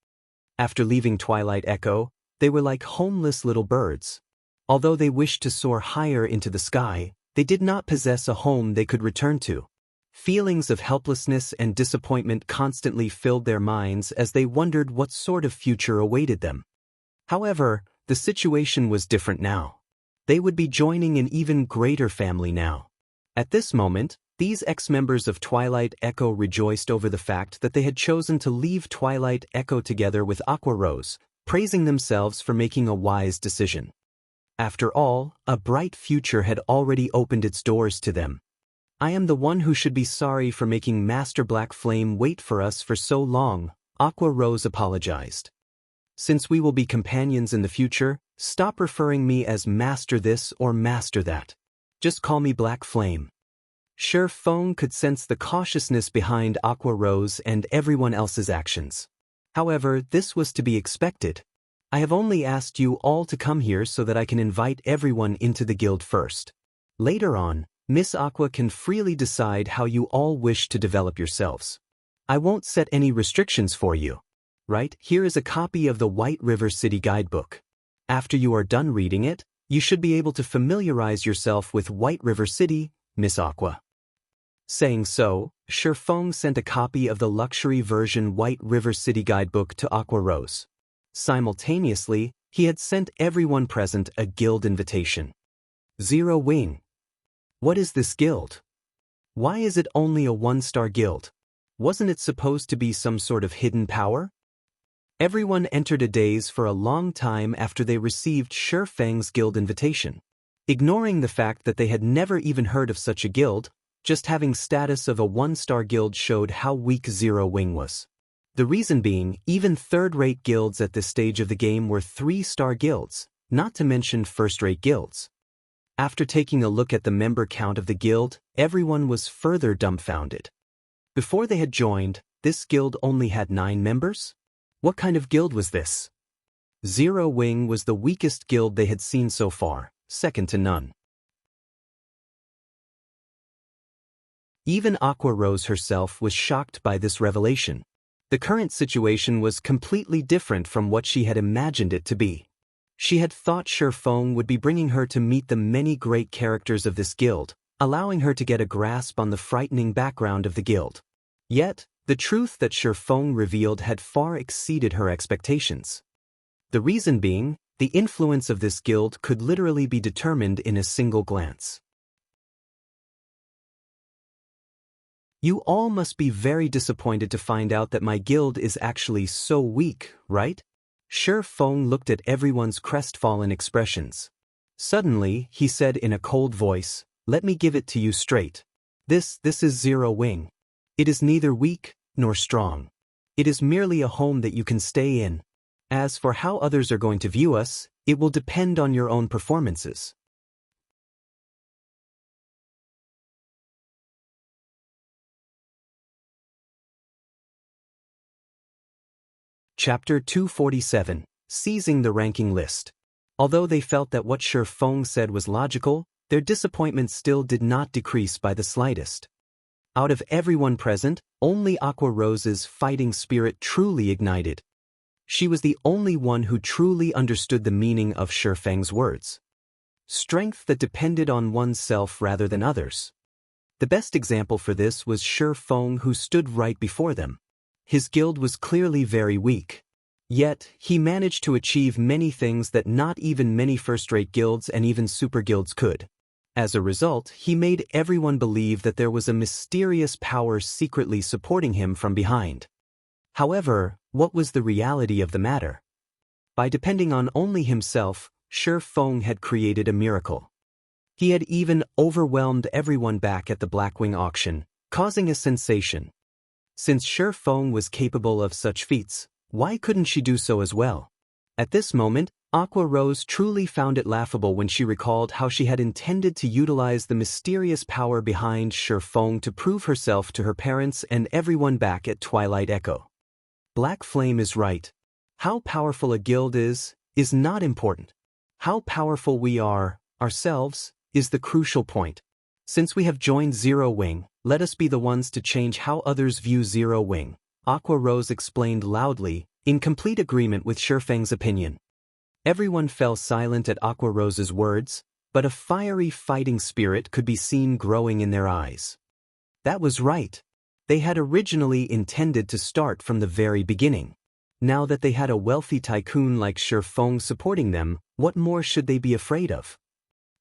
After leaving Twilight Echo, they were like homeless little birds. Although they wished to soar higher into the sky, they did not possess a home they could return to. Feelings of helplessness and disappointment constantly filled their minds as they wondered what sort of future awaited them. However, the situation was different now. They would be joining an even greater family now. At this moment, these ex-members of Twilight Echo rejoiced over the fact that they had chosen to leave Twilight Echo together with Aqua Rose, praising themselves for making a wise decision. After all, a bright future had already opened its doors to them. "I am the one who should be sorry for making Master Black Flame wait for us for so long," Aqua Rose apologized. "Since we will be companions in the future, stop referring me as Master this or Master that. Just call me Black Flame." Shifeng could sense the cautiousness behind Aqua Rose and everyone else's actions. However, this was to be expected. "I have only asked you all to come here so that I can invite everyone into the guild first. Later on, Miss Aqua can freely decide how you all wish to develop yourselves. I won't set any restrictions for you. Right, here is a copy of the White River City Guidebook. After you are done reading it, you should be able to familiarize yourself with White River City, Miss Aqua." Saying so, Feng sent a copy of the luxury version White River City Guidebook to Aqua Rose. Simultaneously, he had sent everyone present a guild invitation. Zero Wing. What is this guild? Why is it only a one-star guild? Wasn't it supposed to be some sort of hidden power? Everyone entered a daze for a long time after they received Feng's guild invitation. Ignoring the fact that they had never even heard of such a guild, just having status of a one-star guild showed how weak Zero Wing was. The reason being, even third-rate guilds at this stage of the game were three-star guilds, not to mention first-rate guilds. After taking a look at the member count of the guild, everyone was further dumbfounded. Before they had joined, this guild only had 9 members? What kind of guild was this? Zero Wing was the weakest guild they had seen so far, second to none. Even Aqua Rose herself was shocked by this revelation. The current situation was completely different from what she had imagined it to be. She had thought Feng would be bringing her to meet the many great characters of this guild, allowing her to get a grasp on the frightening background of the guild. Yet, the truth that Feng revealed had far exceeded her expectations. The reason being, the influence of this guild could literally be determined in a single glance. You all must be very disappointed to find out that my guild is actually so weak, right? Feng looked at everyone's crestfallen expressions. Suddenly, he said in a cold voice, "Let me give it to you straight. This is Zero Wing. It is neither weak nor strong. It is merely a home that you can stay in. As for how others are going to view us, it will depend on your own performances." Chapter 247, Seizing the Ranking List. Although they felt that what Feng said was logical, their disappointment still did not decrease by the slightest. Out of everyone present, only Aqua Rose's fighting spirit truly ignited. She was the only one who truly understood the meaning of Feng's words. Strength that depended on oneself rather than others. The best example for this was Feng, who stood right before them. His guild was clearly very weak. Yet, he managed to achieve many things that not even many first-rate guilds and even super guilds could. As a result, he made everyone believe that there was a mysterious power secretly supporting him from behind. However, what was the reality of the matter? By depending on only himself, Feng had created a miracle. He had even overwhelmed everyone back at the Blackwing auction, causing a sensation. Since Feng was capable of such feats, why couldn't she do so as well? At this moment, Aqua Rose truly found it laughable when she recalled how she had intended to utilize the mysterious power behind Feng to prove herself to her parents and everyone back at Twilight Echo. Black Flame is right. How powerful a guild is not important. How powerful we are, ourselves, is the crucial point. Since we have joined Zero Wing, let us be the ones to change how others view Zero Wing, Aqua Rose explained loudly, in complete agreement with Feng's opinion. Everyone fell silent at Aqua Rose's words, but a fiery fighting spirit could be seen growing in their eyes. That was right. They had originally intended to start from the very beginning. Now that they had a wealthy tycoon like Feng supporting them, what more should they be afraid of?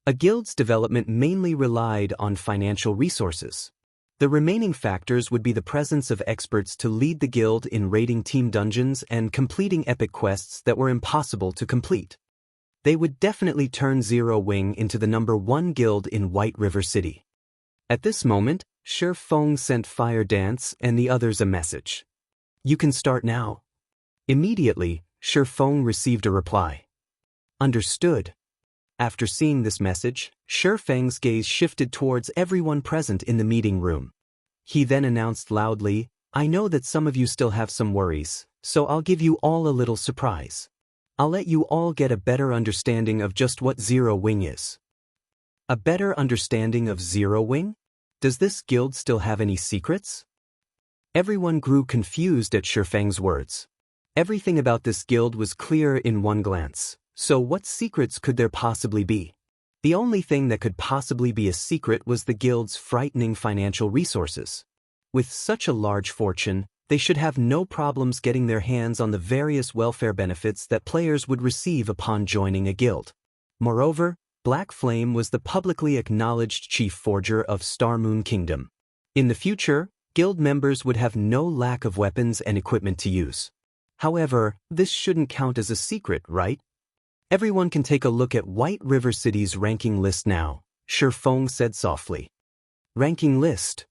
A guild's development mainly relied on financial resources. The remaining factors would be the presence of experts to lead the guild in raiding team dungeons and completing epic quests that were impossible to complete. They would definitely turn Zero Wing into the #1 guild in White River City. At this moment, Feng sent Fire Dance and the others a message. "You can start now." Immediately, Feng received a reply. "Understood." After seeing this message, Feng's gaze shifted towards everyone present in the meeting room. He then announced loudly, "I know that some of you still have some worries, so I'll give you all a little surprise. I'll let you all get a better understanding of just what Zero Wing is." A better understanding of Zero Wing? Does this guild still have any secrets? Everyone grew confused at Feng's words. Everything about this guild was clear in one glance. So what secrets could there possibly be? The only thing that could possibly be a secret was the guild's frightening financial resources. With such a large fortune, they should have no problems getting their hands on the various welfare benefits that players would receive upon joining a guild. Moreover, Black Flame was the publicly acknowledged chief forger of Star Moon Kingdom. In the future, guild members would have no lack of weapons and equipment to use. However, this shouldn't count as a secret, right? Everyone can take a look at White River City's ranking list now, Shifeng said softly. Ranking list.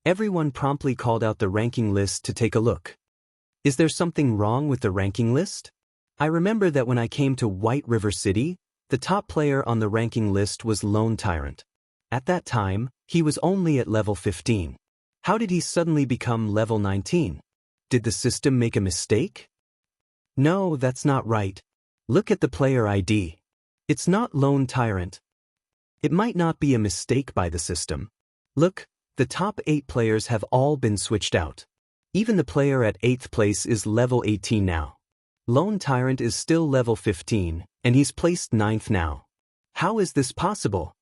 Everyone promptly called out the ranking list to take a look. Is there something wrong with the ranking list? I remember that when I came to White River City, the top player on the ranking list was Lone Tyrant. At that time, he was only at level 15. How did he suddenly become level 19? Did the system make a mistake? No, that's not right. Look at the player ID. It's not Lone Tyrant. It might not be a mistake by the system. Look, the top 8 players have all been switched out. Even the player at 8th place is level 18 now. Lone Tyrant is still level 15, and he's placed 9th now. How is this possible?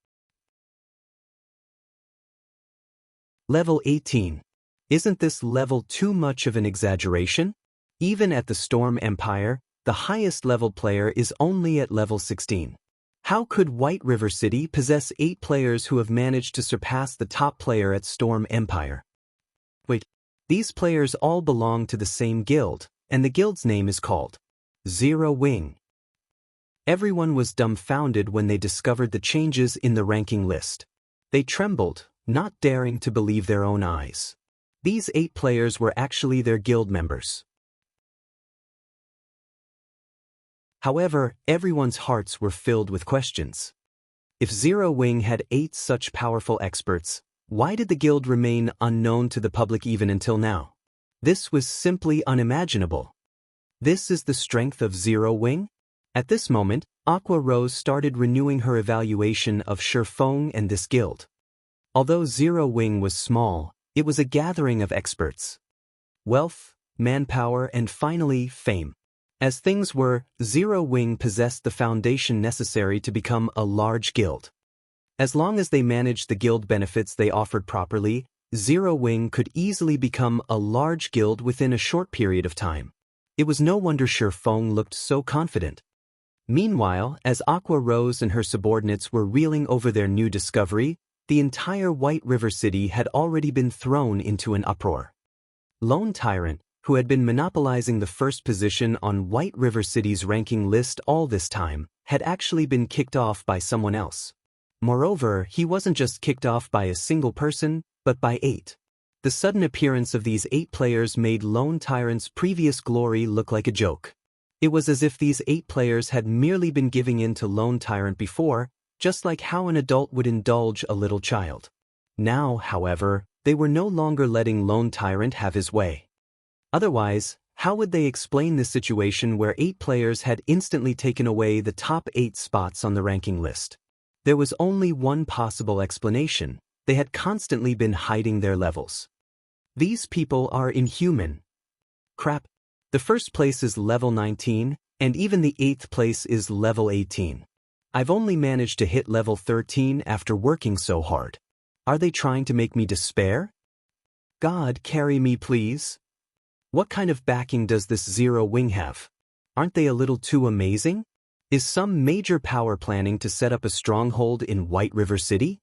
Level 18. Isn't this level too much of an exaggeration? Even at the Storm Empire, the highest level player is only at level 16. How could White River City possess 8 players who have managed to surpass the top player at Storm Empire? Wait, these players all belong to the same guild, and the guild's name is called Zero Wing. Everyone was dumbfounded when they discovered the changes in the ranking list. They trembled, not daring to believe their own eyes. These 8 players were actually their guild members. However, everyone's hearts were filled with questions. If Zero Wing had 8 such powerful experts, why did the guild remain unknown to the public even until now? This was simply unimaginable. This is the strength of Zero Wing? At this moment, Aqua Rose started renewing her evaluation of Shifeng and this guild. Although Zero Wing was small, it was a gathering of experts. Wealth, manpower, and finally, fame. As things were, Zero Wing possessed the foundation necessary to become a large guild. As long as they managed the guild benefits they offered properly, Zero Wing could easily become a large guild within a short period of time. It was no wonder Shifeng looked so confident. Meanwhile, as Aqua Rose and her subordinates were reeling over their new discovery, the entire White River City had already been thrown into an uproar. Lone Tyrant, who had been monopolizing the first position on White River City's ranking list all this time, had actually been kicked off by someone else. Moreover, he wasn't just kicked off by a single person, but by 8. The sudden appearance of these 8 players made Lone Tyrant's previous glory look like a joke. It was as if these 8 players had merely been giving in to Lone Tyrant before, just like how an adult would indulge a little child. Now, however, they were no longer letting Lone Tyrant have his way. Otherwise, how would they explain this situation where 8 players had instantly taken away the top 8 spots on the ranking list? There was only one possible explanation: they had constantly been hiding their levels. These people are inhuman. Crap. The first place is level 19, and even the 8th place is level 18. I've only managed to hit level 13 after working so hard. Are they trying to make me despair? God, carry me, please. What kind of backing does this Zero Wing have? Aren't they a little too amazing? Is some major power planning to set up a stronghold in White River City?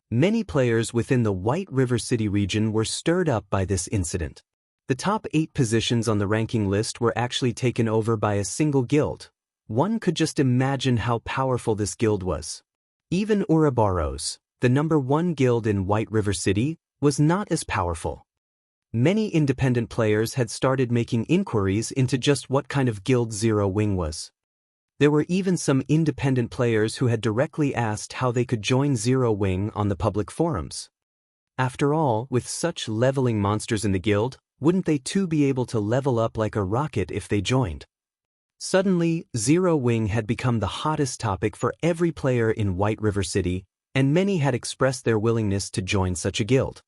Many players within the White River City region were stirred up by this incident. The top 8 positions on the ranking list were actually taken over by a single guild. One could just imagine how powerful this guild was. Even Ouroboros, the number 1 guild in White River City, was not as powerful. Many independent players had started making inquiries into just what kind of guild Zero Wing was. There were even some independent players who had directly asked how they could join Zero Wing on the public forums. After all, with such leveling monsters in the guild, wouldn't they too be able to level up like a rocket if they joined? Suddenly, Zero Wing had become the hottest topic for every player in White River City, and many had expressed their willingness to join such a guild.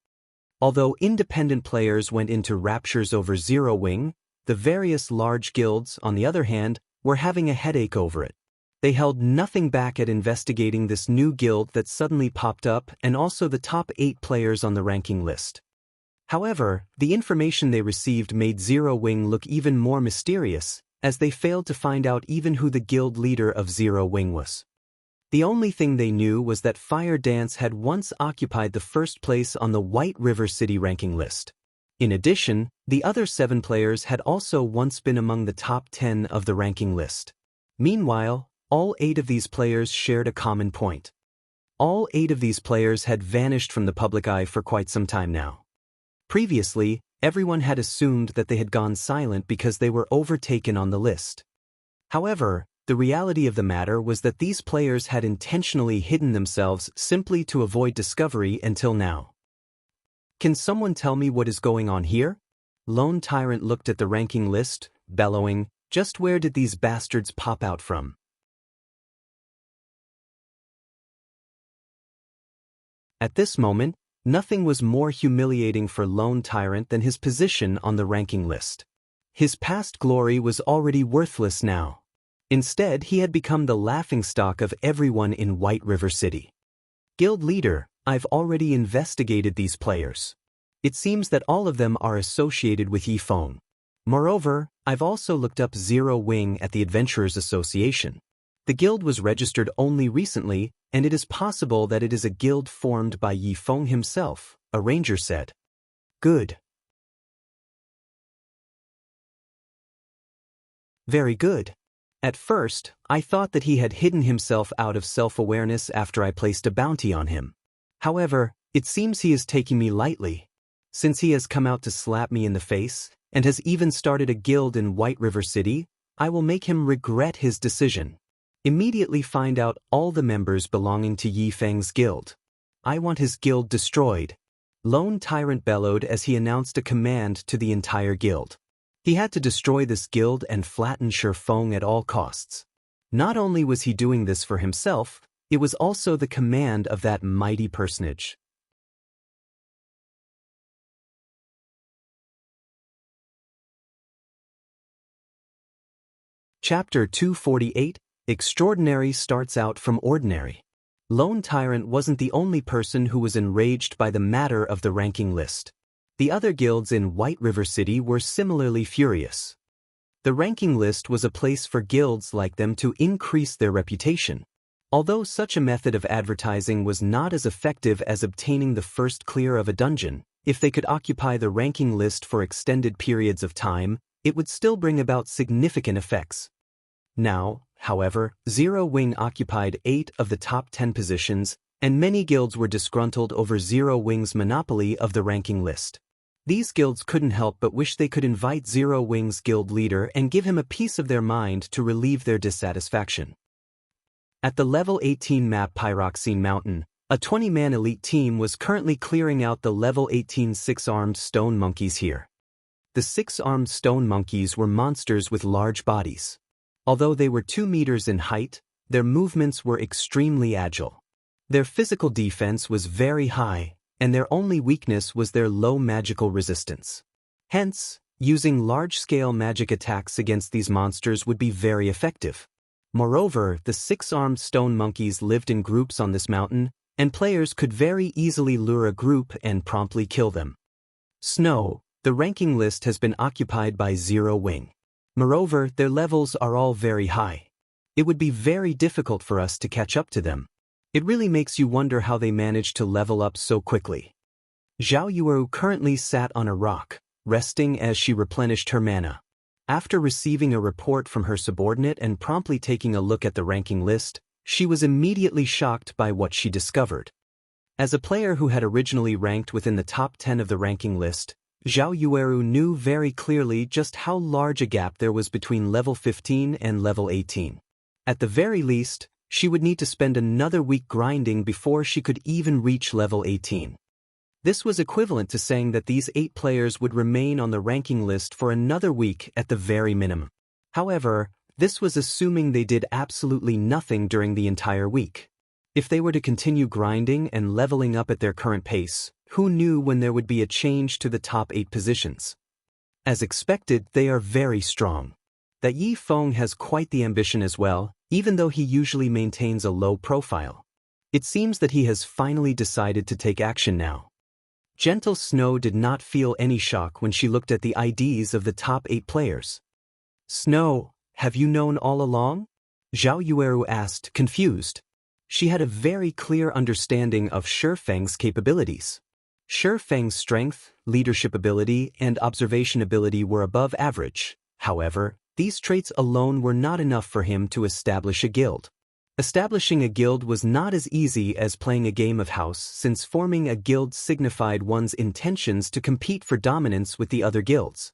Although independent players went into raptures over Zero Wing, the various large guilds, on the other hand, were having a headache over it. They held nothing back at investigating this new guild that suddenly popped up and also the top 8 players on the ranking list. However, the information they received made Zero Wing look even more mysterious, as they failed to find out even who the guild leader of Zero Wing was. The only thing they knew was that Fire Dance had once occupied the first place on the White River City ranking list. In addition, the other 7 players had also once been among the top 10 of the ranking list. Meanwhile, all 8 of these players shared a common point. All 8 of these players had vanished from the public eye for quite some time now. Previously, everyone had assumed that they had gone silent because they were overtaken on the list. However, the reality of the matter was that these players had intentionally hidden themselves simply to avoid discovery until now. Can someone tell me what is going on here? Lone Tyrant looked at the ranking list, bellowing, "Just where did these bastards pop out from?" At this moment, nothing was more humiliating for Lone Tyrant than his position on the ranking list. His past glory was already worthless now. Instead, he had become the laughingstock of everyone in White River City. Guild leader, I've already investigated these players. It seems that all of them are associated with Yifeng. Moreover, I've also looked up Zero Wing at the Adventurers Association. The guild was registered only recently, and it is possible that it is a guild formed by Yifeng himself, a ranger said. Good. Very good. At first, I thought that he had hidden himself out of self-awareness after I placed a bounty on him. However, it seems he is taking me lightly. Since he has come out to slap me in the face, and has even started a guild in White River City, I will make him regret his decision. Immediately find out all the members belonging to Yifeng's guild. I want his guild destroyed. Lone Tyrant bellowed as he announced a command to the entire guild. He had to destroy this guild and flatten Shifeng at all costs. Not only was he doing this for himself, it was also the command of that mighty personage. Chapter 248, Extraordinary starts out from ordinary. Lone Tyrant wasn't the only person who was enraged by the matter of the ranking list. The other guilds in White River City were similarly furious. The ranking list was a place for guilds like them to increase their reputation. Although such a method of advertising was not as effective as obtaining the first clear of a dungeon, if they could occupy the ranking list for extended periods of time, it would still bring about significant effects. Now, however, Zero Wing occupied 8 of the top 10 positions, and many guilds were disgruntled over Zero Wing's monopoly of the ranking list. These guilds couldn't help but wish they could invite Zero Wing's guild leader and give him a piece of their mind to relieve their dissatisfaction. At the level 18 map Pyroxene Mountain, a 20-man elite team was currently clearing out the level 18 six-armed stone monkeys here. The six-armed stone monkeys were monsters with large bodies. Although they were 2 meters in height, their movements were extremely agile. Their physical defense was very high, and their only weakness was their low magical resistance. Hence, using large-scale magic attacks against these monsters would be very effective. Moreover, the 6-armed stone monkeys lived in groups on this mountain, and players could very easily lure a group and promptly kill them. Snow, the ranking list has been occupied by Zero Wing. Moreover, their levels are all very high. It would be very difficult for us to catch up to them. It really makes you wonder how they managed to level up so quickly. Zhao Yueru currently sat on a rock, resting as she replenished her mana. After receiving a report from her subordinate and promptly taking a look at the ranking list, she was immediately shocked by what she discovered. As a player who had originally ranked within the top 10 of the ranking list, Zhao Yueru knew very clearly just how large a gap there was between level 15 and level 18. At the very least, she would need to spend another week grinding before she could even reach level 18. This was equivalent to saying that these 8 players would remain on the ranking list for another week at the very minimum. However, this was assuming they did absolutely nothing during the entire week. If they were to continue grinding and leveling up at their current pace, who knew when there would be a change to the top 8 positions? As expected, they are very strong. That Yifeng has quite the ambition as well, even though he usually maintains a low profile. It seems that he has finally decided to take action now. Gentle Snow did not feel any shock when she looked at the IDs of the top 8 players. Snow, have you known all along? Zhao Yueru asked, confused. She had a very clear understanding of Shifeng's capabilities. Shifeng's strength, leadership ability, and observation ability were above average. However, these traits alone were not enough for him to establish a guild. Establishing a guild was not as easy as playing a game of house, since forming a guild signified one's intentions to compete for dominance with the other guilds.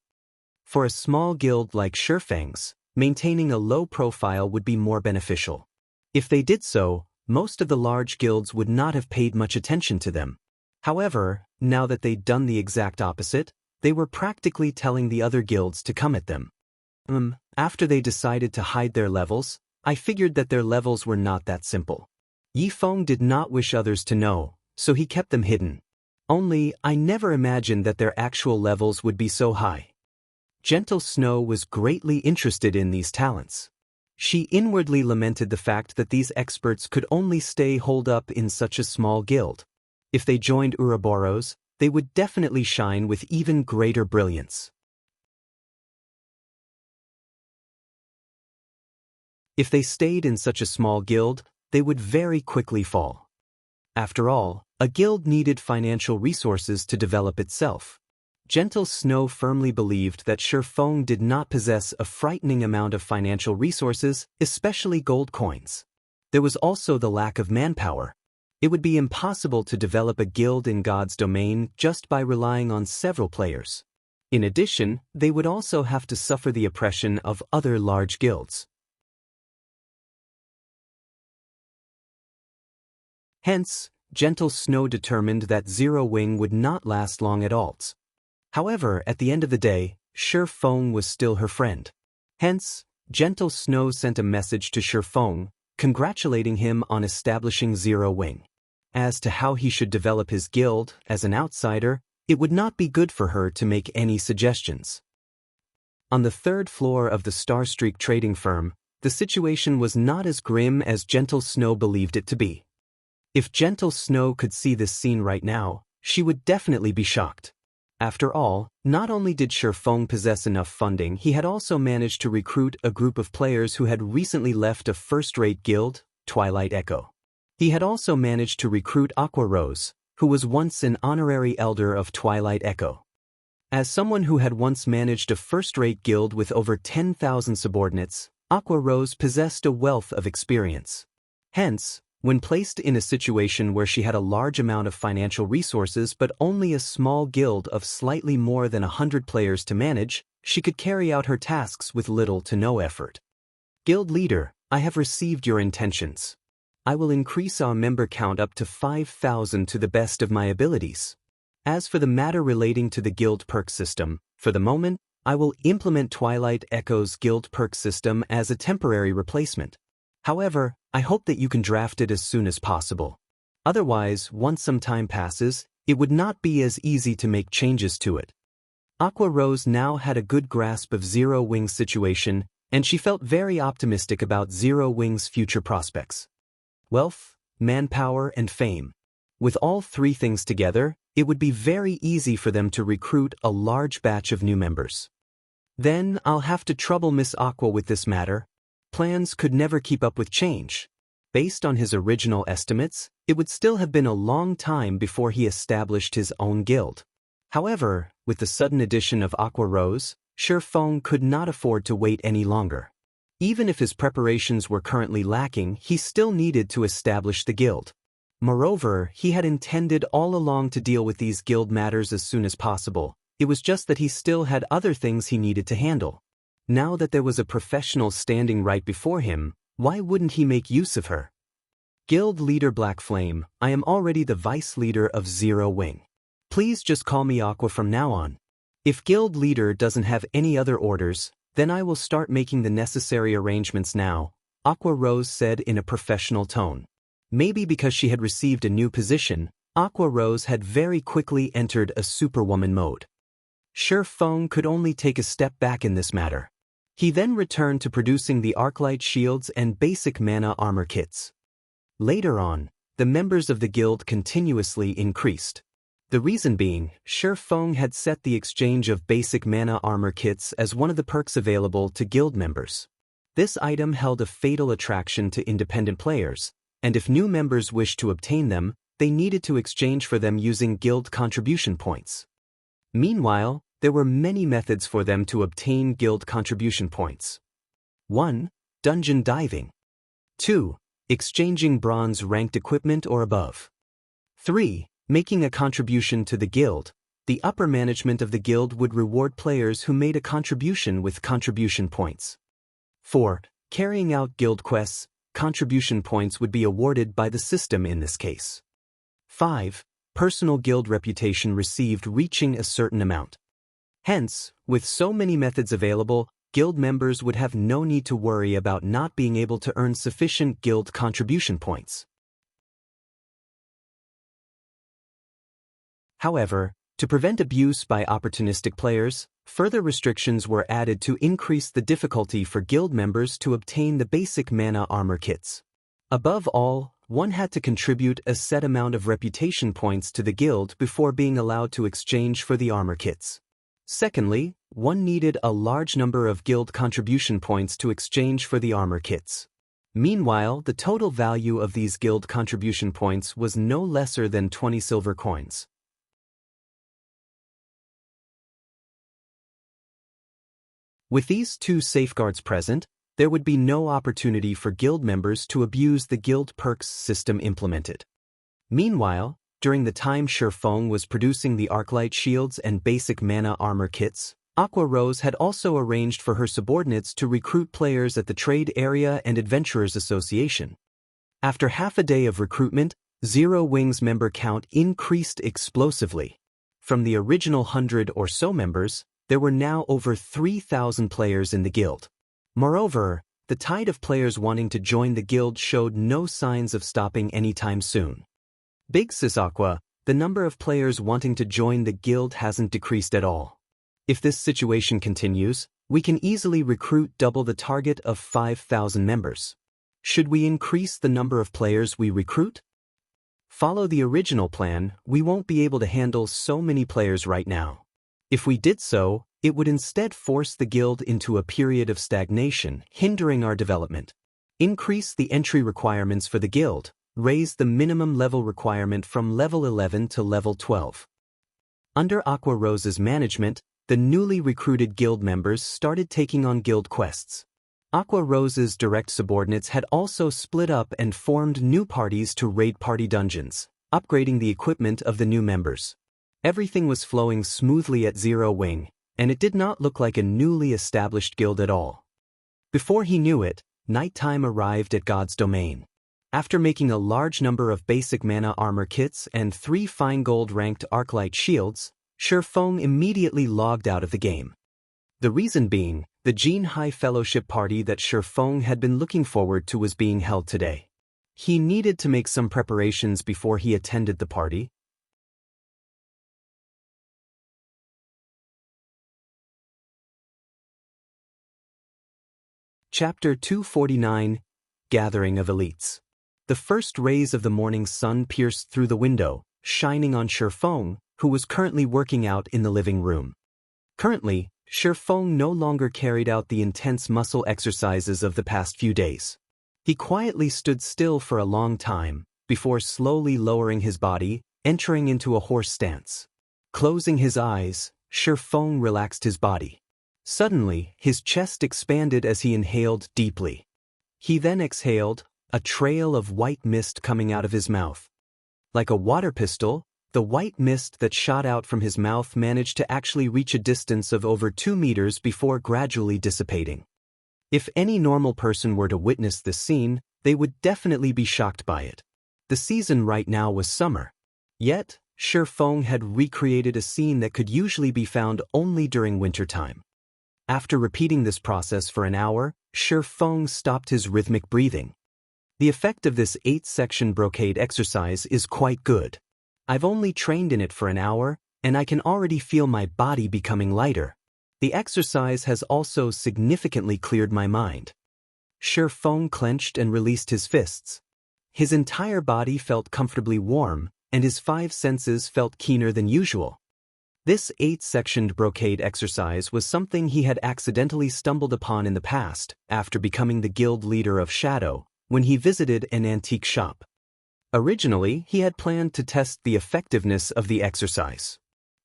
For a small guild like Shifeng's, maintaining a low profile would be more beneficial. If they did so, most of the large guilds would not have paid much attention to them. However, now that they'd done the exact opposite, they were practically telling the other guilds to come at them. After they decided to hide their levels, I figured that their levels were not that simple. Yifeng did not wish others to know, so he kept them hidden. Only, I never imagined that their actual levels would be so high. Gentle Snow was greatly interested in these talents. She inwardly lamented the fact that these experts could only stay holed up in such a small guild. If they joined Ouroboros, they would definitely shine with even greater brilliance. If they stayed in such a small guild, they would very quickly fall. After all, a guild needed financial resources to develop itself. Gentle Snow firmly believed that Shifeng did not possess a frightening amount of financial resources, especially gold coins. There was also the lack of manpower. It would be impossible to develop a guild in God's domain just by relying on several players. In addition, they would also have to suffer the oppression of other large guilds. Hence, Gentle Snow determined that Zero Wing would not last long at all. However, at the end of the day, Shifeng was still her friend. Hence, Gentle Snow sent a message to Shifeng, congratulating him on establishing Zero Wing. As to how he should develop his guild, as an outsider, it would not be good for her to make any suggestions. On the 3rd floor of the Starstreak trading firm, the situation was not as grim as Gentle Snow believed it to be. If Gentle Snow could see this scene right now, she would definitely be shocked. After all, not only did Shifeng possess enough funding, he had also managed to recruit a group of players who had recently left a first-rate guild, Twilight Echo. He had also managed to recruit Aqua Rose, who was once an honorary elder of Twilight Echo. As someone who had once managed a first-rate guild with over 10,000 subordinates, Aqua Rose possessed a wealth of experience. Hence, when placed in a situation where she had a large amount of financial resources but only a small guild of slightly more than 100 players to manage, she could carry out her tasks with little to no effort. Guild leader, I have received your intentions. I will increase our member count up to 5,000 to the best of my abilities. As for the matter relating to the guild perk system, for the moment, I will implement Twilight Echo's guild perk system as a temporary replacement. However, I hope that you can draft it as soon as possible. Otherwise, once some time passes, it would not be as easy to make changes to it. Aqua Rose now had a good grasp of Zero Wing's situation, and she felt very optimistic about Zero Wing's future prospects. Wealth, manpower, and fame. With all 3 things together, it would be very easy for them to recruit a large batch of new members. Then I'll have to trouble Miss Aqua with this matter. Plans could never keep up with change. Based on his original estimates, it would still have been a long time before he established his own guild. However, with the sudden addition of Aqua Rose, Shifeng could not afford to wait any longer. Even if his preparations were currently lacking, he still needed to establish the guild. Moreover, he had intended all along to deal with these guild matters as soon as possible. It was just that he still had other things he needed to handle. Now that there was a professional standing right before him, why wouldn't he make use of her? Guild Leader Black Flame, I am already the Vice Leader of Zero Wing. Please just call me Aqua from now on. If Guild Leader doesn't have any other orders, then I will start making the necessary arrangements now, Aqua Rose said in a professional tone. Maybe because she had received a new position, Aqua Rose had very quickly entered a superwoman mode. Shifeng could only take a step back in this matter. He then returned to producing the Arclight shields and basic mana armor kits. Later on, the members of the guild continuously increased. The reason being, Shi Feng had set the exchange of basic mana armor kits as one of the perks available to guild members. This item held a fatal attraction to independent players, and if new members wished to obtain them, they needed to exchange for them using guild contribution points. Meanwhile, there were many methods for them to obtain guild contribution points. 1. Dungeon diving. 2. Exchanging bronze-ranked equipment or above. 3. Making a contribution to the guild. The upper management of the guild would reward players who made a contribution with contribution points. 4. Carrying out guild quests. Contribution points would be awarded by the system in this case. 5. Personal guild reputation received reaching a certain amount. Hence, with so many methods available, guild members would have no need to worry about not being able to earn sufficient guild contribution points. However, to prevent abuse by opportunistic players, further restrictions were added to increase the difficulty for guild members to obtain the basic mana armor kits. Above all, one had to contribute a set amount of reputation points to the guild before being allowed to exchange for the armor kits. Secondly, one needed a large number of guild contribution points to exchange for the armor kits. Meanwhile, the total value of these guild contribution points was no lesser than 20 silver coins. With these two safeguards present, there would be no opportunity for guild members to abuse the guild perks system implemented. Meanwhile, during the time Shi Feng was producing the Arclight shields and basic mana armor kits, Aqua Rose had also arranged for her subordinates to recruit players at the Trade Area and Adventurers Association. After half a day of recruitment, Zero Wing's member count increased explosively. From the original 100 or so members, there were now over 3,000 players in the guild. Moreover, the tide of players wanting to join the guild showed no signs of stopping anytime soon. Big Sis Aqua, the number of players wanting to join the guild hasn't decreased at all. If this situation continues, we can easily recruit double the target of 5,000 members. Should we increase the number of players we recruit? Follow the original plan, we won't be able to handle so many players right now. If we did so, it would instead force the guild into a period of stagnation, hindering our development. Increase the entry requirements for the guild, raise the minimum level requirement from level 11 to level 12. Under Aqua Rose's management, the newly recruited guild members started taking on guild quests. Aqua Rose's direct subordinates had also split up and formed new parties to raid party dungeons, upgrading the equipment of the new members. Everything was flowing smoothly at Zero Wing, and it did not look like a newly established guild at all. Before he knew it, nighttime arrived at God's domain. After making a large number of basic mana armor kits and 3 fine gold-ranked Arclight shields, Shi Feng immediately logged out of the game. The reason being, the Jin High Fellowship party that Shi Feng had been looking forward to was being held today. He needed to make some preparations before he attended the party. Chapter 249, Gathering of Elites. The first rays of the morning sun pierced through the window, shining on Shi Feng, who was currently working out in the living room. Currently, Shi Feng no longer carried out the intense muscle exercises of the past few days. He quietly stood still for a long time, before slowly lowering his body, entering into a horse stance. Closing his eyes, Shi Feng relaxed his body. Suddenly, his chest expanded as he inhaled deeply. He then exhaled, a trail of white mist coming out of his mouth. Like a water pistol, the white mist that shot out from his mouth managed to actually reach a distance of over 2 meters before gradually dissipating. If any normal person were to witness this scene, they would definitely be shocked by it. The season right now was summer. Yet, Shi Feng had recreated a scene that could usually be found only during wintertime. After repeating this process for an hour, Shi Feng stopped his rhythmic breathing. The effect of this 8-section brocade exercise is quite good. I've only trained in it for an hour, and I can already feel my body becoming lighter. The exercise has also significantly cleared my mind. Shi Feng clenched and released his fists. His entire body felt comfortably warm, and his 5 senses felt keener than usual. This 8-sectioned brocade exercise was something he had accidentally stumbled upon in the past after becoming the guild leader of Shadow when he visited an antique shop. Originally, he had planned to test the effectiveness of the exercise.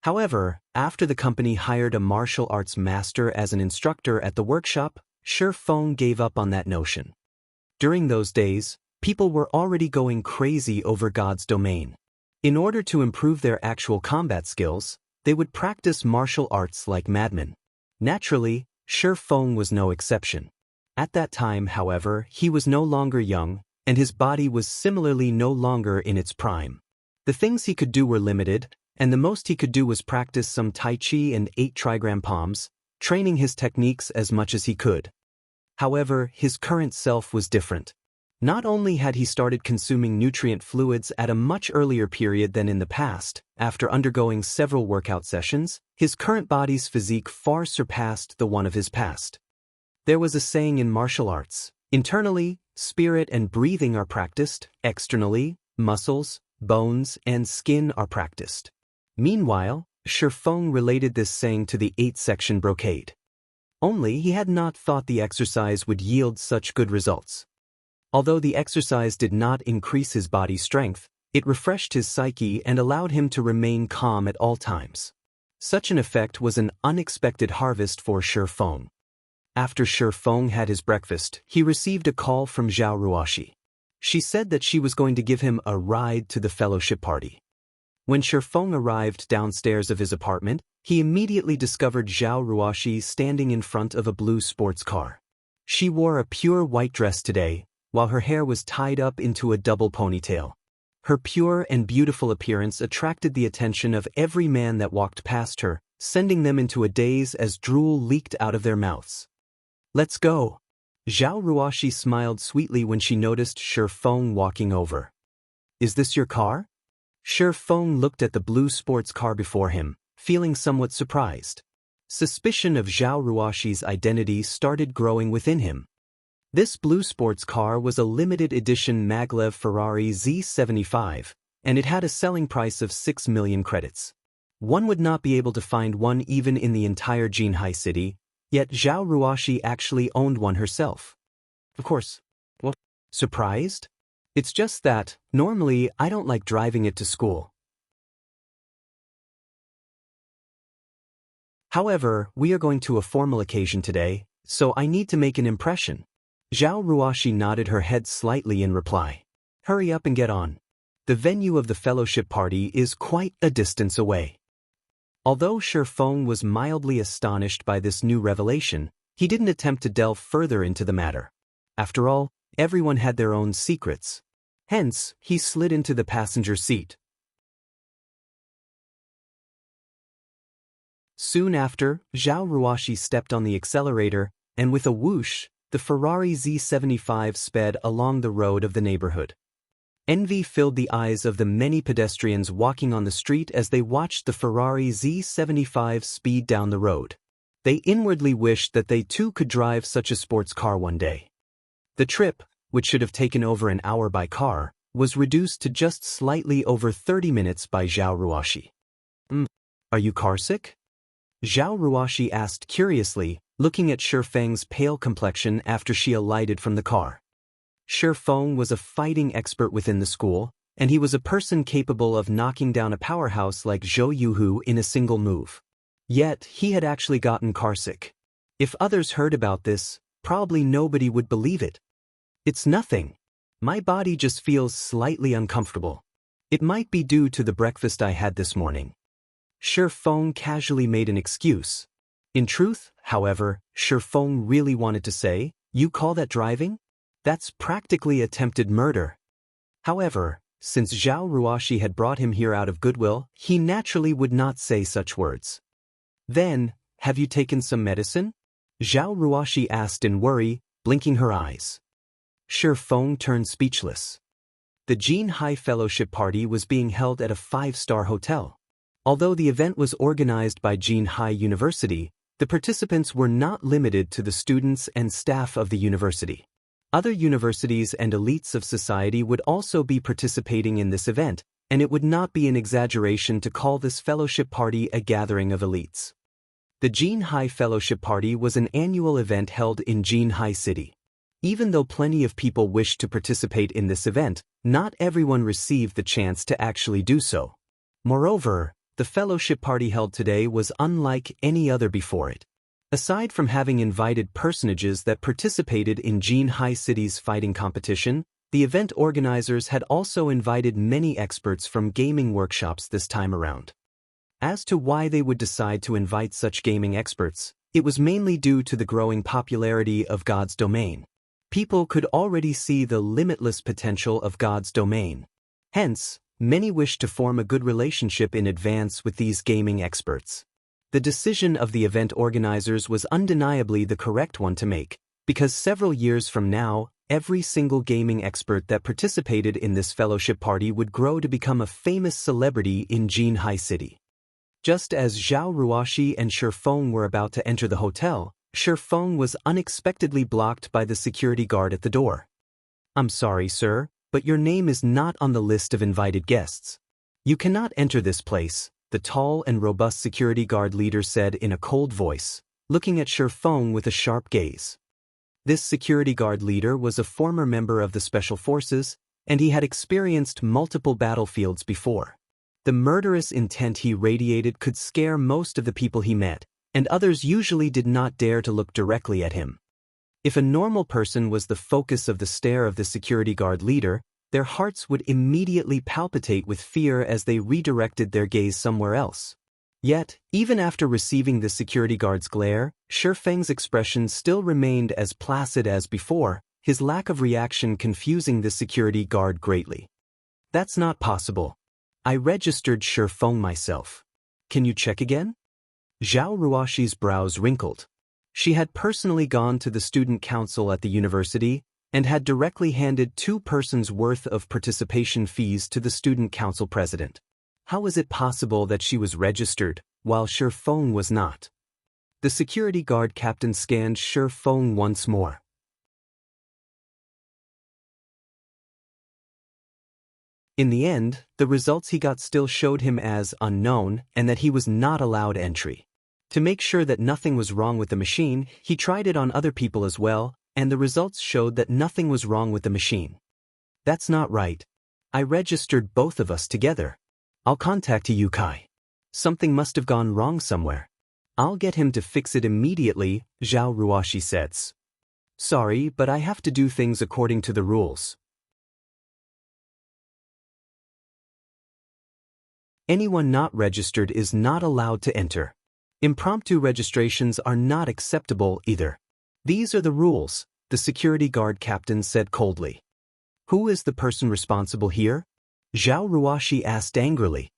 However, after the company hired a martial arts master as an instructor at the workshop, Shi Feng gave up on that notion. During those days, people were already going crazy over God's domain. In order to improve their actual combat skills, they would practice martial arts like madmen. Naturally, Shi Feng was no exception. At that time, however, he was no longer young, and his body was similarly no longer in its prime. The things he could do were limited, and the most he could do was practice some Tai Chi and 8 trigram palms, training his techniques as much as he could. However, his current self was different. Not only had he started consuming nutrient fluids at a much earlier period than in the past, after undergoing several workout sessions, his current body's physique far surpassed the one of his past. There was a saying in martial arts: internally, spirit and breathing are practiced; externally, muscles, bones, and skin are practiced. Meanwhile, Shi Feng related this saying to the 8-section brocade. Only he had not thought the exercise would yield such good results. Although the exercise did not increase his body strength, it refreshed his psyche and allowed him to remain calm at all times. Such an effect was an unexpected harvest for Shi Feng. After Shi Feng had his breakfast, he received a call from Zhao Ruoxi. She said that she was going to give him a ride to the fellowship party. When Shi Feng arrived downstairs of his apartment, he immediately discovered Zhao Ruoxi standing in front of a blue sports car. She wore a pure white dress today, while her hair was tied up into a double ponytail. Her pure and beautiful appearance attracted the attention of every man that walked past her, sending them into a daze as drool leaked out of their mouths. "Let's go." Zhao Ruoxi smiled sweetly when she noticed Shi Feng walking over. "Is this your car?" Shi Feng looked at the blue sports car before him, feeling somewhat surprised. Suspicion of Zhao Ruoxi's identity started growing within him. This blue sports car was a limited edition maglev Ferrari Z75, and it had a selling price of 6 million credits. One would not be able to find one even in the entire Jinhai city, yet Zhao Ruoxi actually owned one herself. Of course. What? Surprised? It's just that, normally, I don't like driving it to school. However, we are going to a formal occasion today, so I need to make an impression. Zhao Ruoxi nodded her head slightly in reply. Hurry up and get on. The venue of the fellowship party is quite a distance away. Although Shi Feng was mildly astonished by this new revelation, he didn't attempt to delve further into the matter. After all, everyone had their own secrets. Hence, he slid into the passenger seat. Soon after, Zhao Ruoxi stepped on the accelerator, and with a whoosh, the Ferrari Z75 sped along the road of the neighborhood. Envy filled the eyes of the many pedestrians walking on the street as they watched the Ferrari Z75 speed down the road. They inwardly wished that they too could drive such a sports car one day. The trip, which should have taken over an hour by car, was reduced to just slightly over 30 minutes by Zhao Ruoxi. Are you carsick? Zhao Ruoxi asked curiously, looking at Shi Feng's pale complexion after she alighted from the car. Shi Feng was a fighting expert within the school, and he was a person capable of knocking down a powerhouse like Zhou Yuhu in a single move. Yet, he had actually gotten carsick. If others heard about this, probably nobody would believe it. It's nothing. My body just feels slightly uncomfortable. It might be due to the breakfast I had this morning. Shi Feng casually made an excuse. In truth, however, Shi Feng really wanted to say, "You call that driving? That's practically attempted murder." However, since Zhao Ruoxi had brought him here out of goodwill, he naturally would not say such words. "Then, have you taken some medicine?" Zhao Ruoxi asked in worry, blinking her eyes. Shi Feng turned speechless. The Jinhai Fellowship Party was being held at a 5-star hotel. Although the event was organized by Jinhai University, the participants were not limited to the students and staff of the university. Other universities and elites of society would also be participating in this event, and it would not be an exaggeration to call this fellowship party a gathering of elites. The Jinhai Fellowship Party was an annual event held in Jinhai City. Even though plenty of people wished to participate in this event, not everyone received the chance to actually do so. Moreover, the fellowship party held today was unlike any other before it. Aside from having invited personages that participated in Jinhai City's fighting competition, the event organizers had also invited many experts from gaming workshops this time around. As to why they would decide to invite such gaming experts, it was mainly due to the growing popularity of God's domain. People could already see the limitless potential of God's domain. Hence, many wished to form a good relationship in advance with these gaming experts. The decision of the event organizers was undeniably the correct one to make, because several years from now, every single gaming expert that participated in this fellowship party would grow to become a famous celebrity in Jinhai City. Just as Zhao Ruoxi and Shi Feng were about to enter the hotel, Shi Feng was unexpectedly blocked by the security guard at the door. "I'm sorry, sir, but your name is not on the list of invited guests. You cannot enter this place," the tall and robust security guard leader said in a cold voice, looking at Shi Feng with a sharp gaze. This security guard leader was a former member of the Special Forces, and he had experienced multiple battlefields before. The murderous intent he radiated could scare most of the people he met, and others usually did not dare to look directly at him. If a normal person was the focus of the stare of the security guard leader, their hearts would immediately palpitate with fear as they redirected their gaze somewhere else. Yet, even after receiving the security guard's glare, Shi Feng's expression still remained as placid as before, his lack of reaction confusing the security guard greatly. "That's not possible. I registered Shi Feng myself. Can you check again?" Zhao Ruoxi's brows wrinkled. She had personally gone to the student council at the university and had directly handed 2 persons' worth of participation fees to the student council president. How was it possible that she was registered, while Shi Feng was not? The security guard captain scanned Shi Feng once more. In the end, the results he got still showed him as unknown and that he was not allowed entry. To make sure that nothing was wrong with the machine, he tried it on other people as well, and the results showed that nothing was wrong with the machine. "That's not right. I registered both of us together. I'll contact Yukai. Something must have gone wrong somewhere. I'll get him to fix it immediately," Zhao Ruoxi said. "Sorry, but I have to do things according to the rules." Anyone not registered is not allowed to enter. Impromptu registrations are not acceptable either. "These are the rules," the security guard captain said coldly. "Who is the person responsible here?" Zhao Ruoxi asked angrily.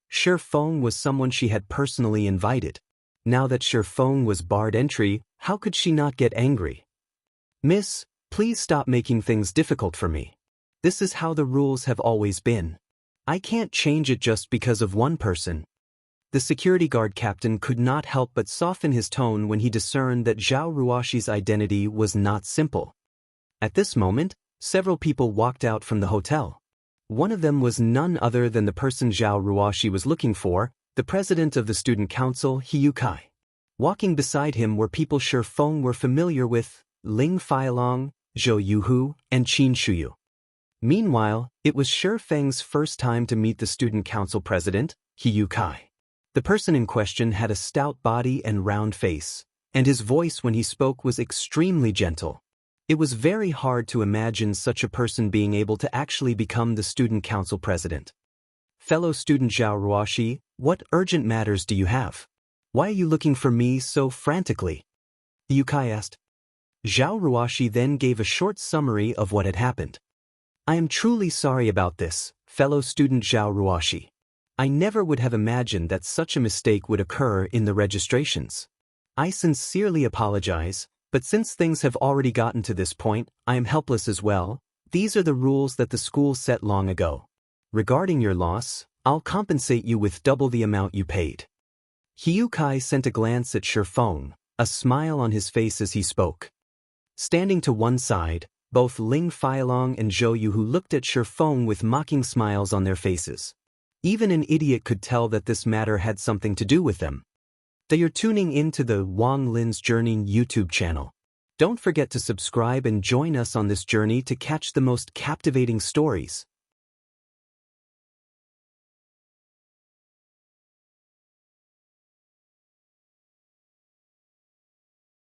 Shi Feng was someone she had personally invited. Now that Shi Feng was barred entry, how could she not get angry? "Miss, please stop making things difficult for me. This is how the rules have always been. I can't change it just because of one person." The security guard captain could not help but soften his tone when he discerned that Zhao Ruoxi's identity was not simple. At this moment, several people walked out from the hotel. One of them was none other than the person Zhao Ruoxi was looking for, the president of the student council, Yukai. Walking beside him were people Shi Feng were familiar with, Ling Feilong, Zhou Yuhu, and Qin Shuyu. Meanwhile, it was Shi Feng's first time to meet the student council president, Yukai. The person in question had a stout body and round face, and his voice when he spoke was extremely gentle. It was very hard to imagine such a person being able to actually become the student council president. "Fellow student Zhao Ruoxi, what urgent matters do you have? Why are you looking for me so frantically?" Yukai asked. Zhao Ruoxi then gave a short summary of what had happened. "I am truly sorry about this, fellow student Zhao Ruoxi. I never would have imagined that such a mistake would occur in the registrations. I sincerely apologize, but since things have already gotten to this point, I am helpless as well. These are the rules that the school set long ago. Regarding your loss, I'll compensate you with double the amount you paid." Yukai sent a glance at Shi Feng, a smile on his face as he spoke. Standing to one side, both Ling Feilong and Zhou Yu, who looked at Shi Feng with mocking smiles on their faces. Even an idiot could tell that this matter had something to do with them. They are tuning into the Wang Lin's Journey YouTube channel. Don't forget to subscribe and join us on this journey to catch the most captivating stories.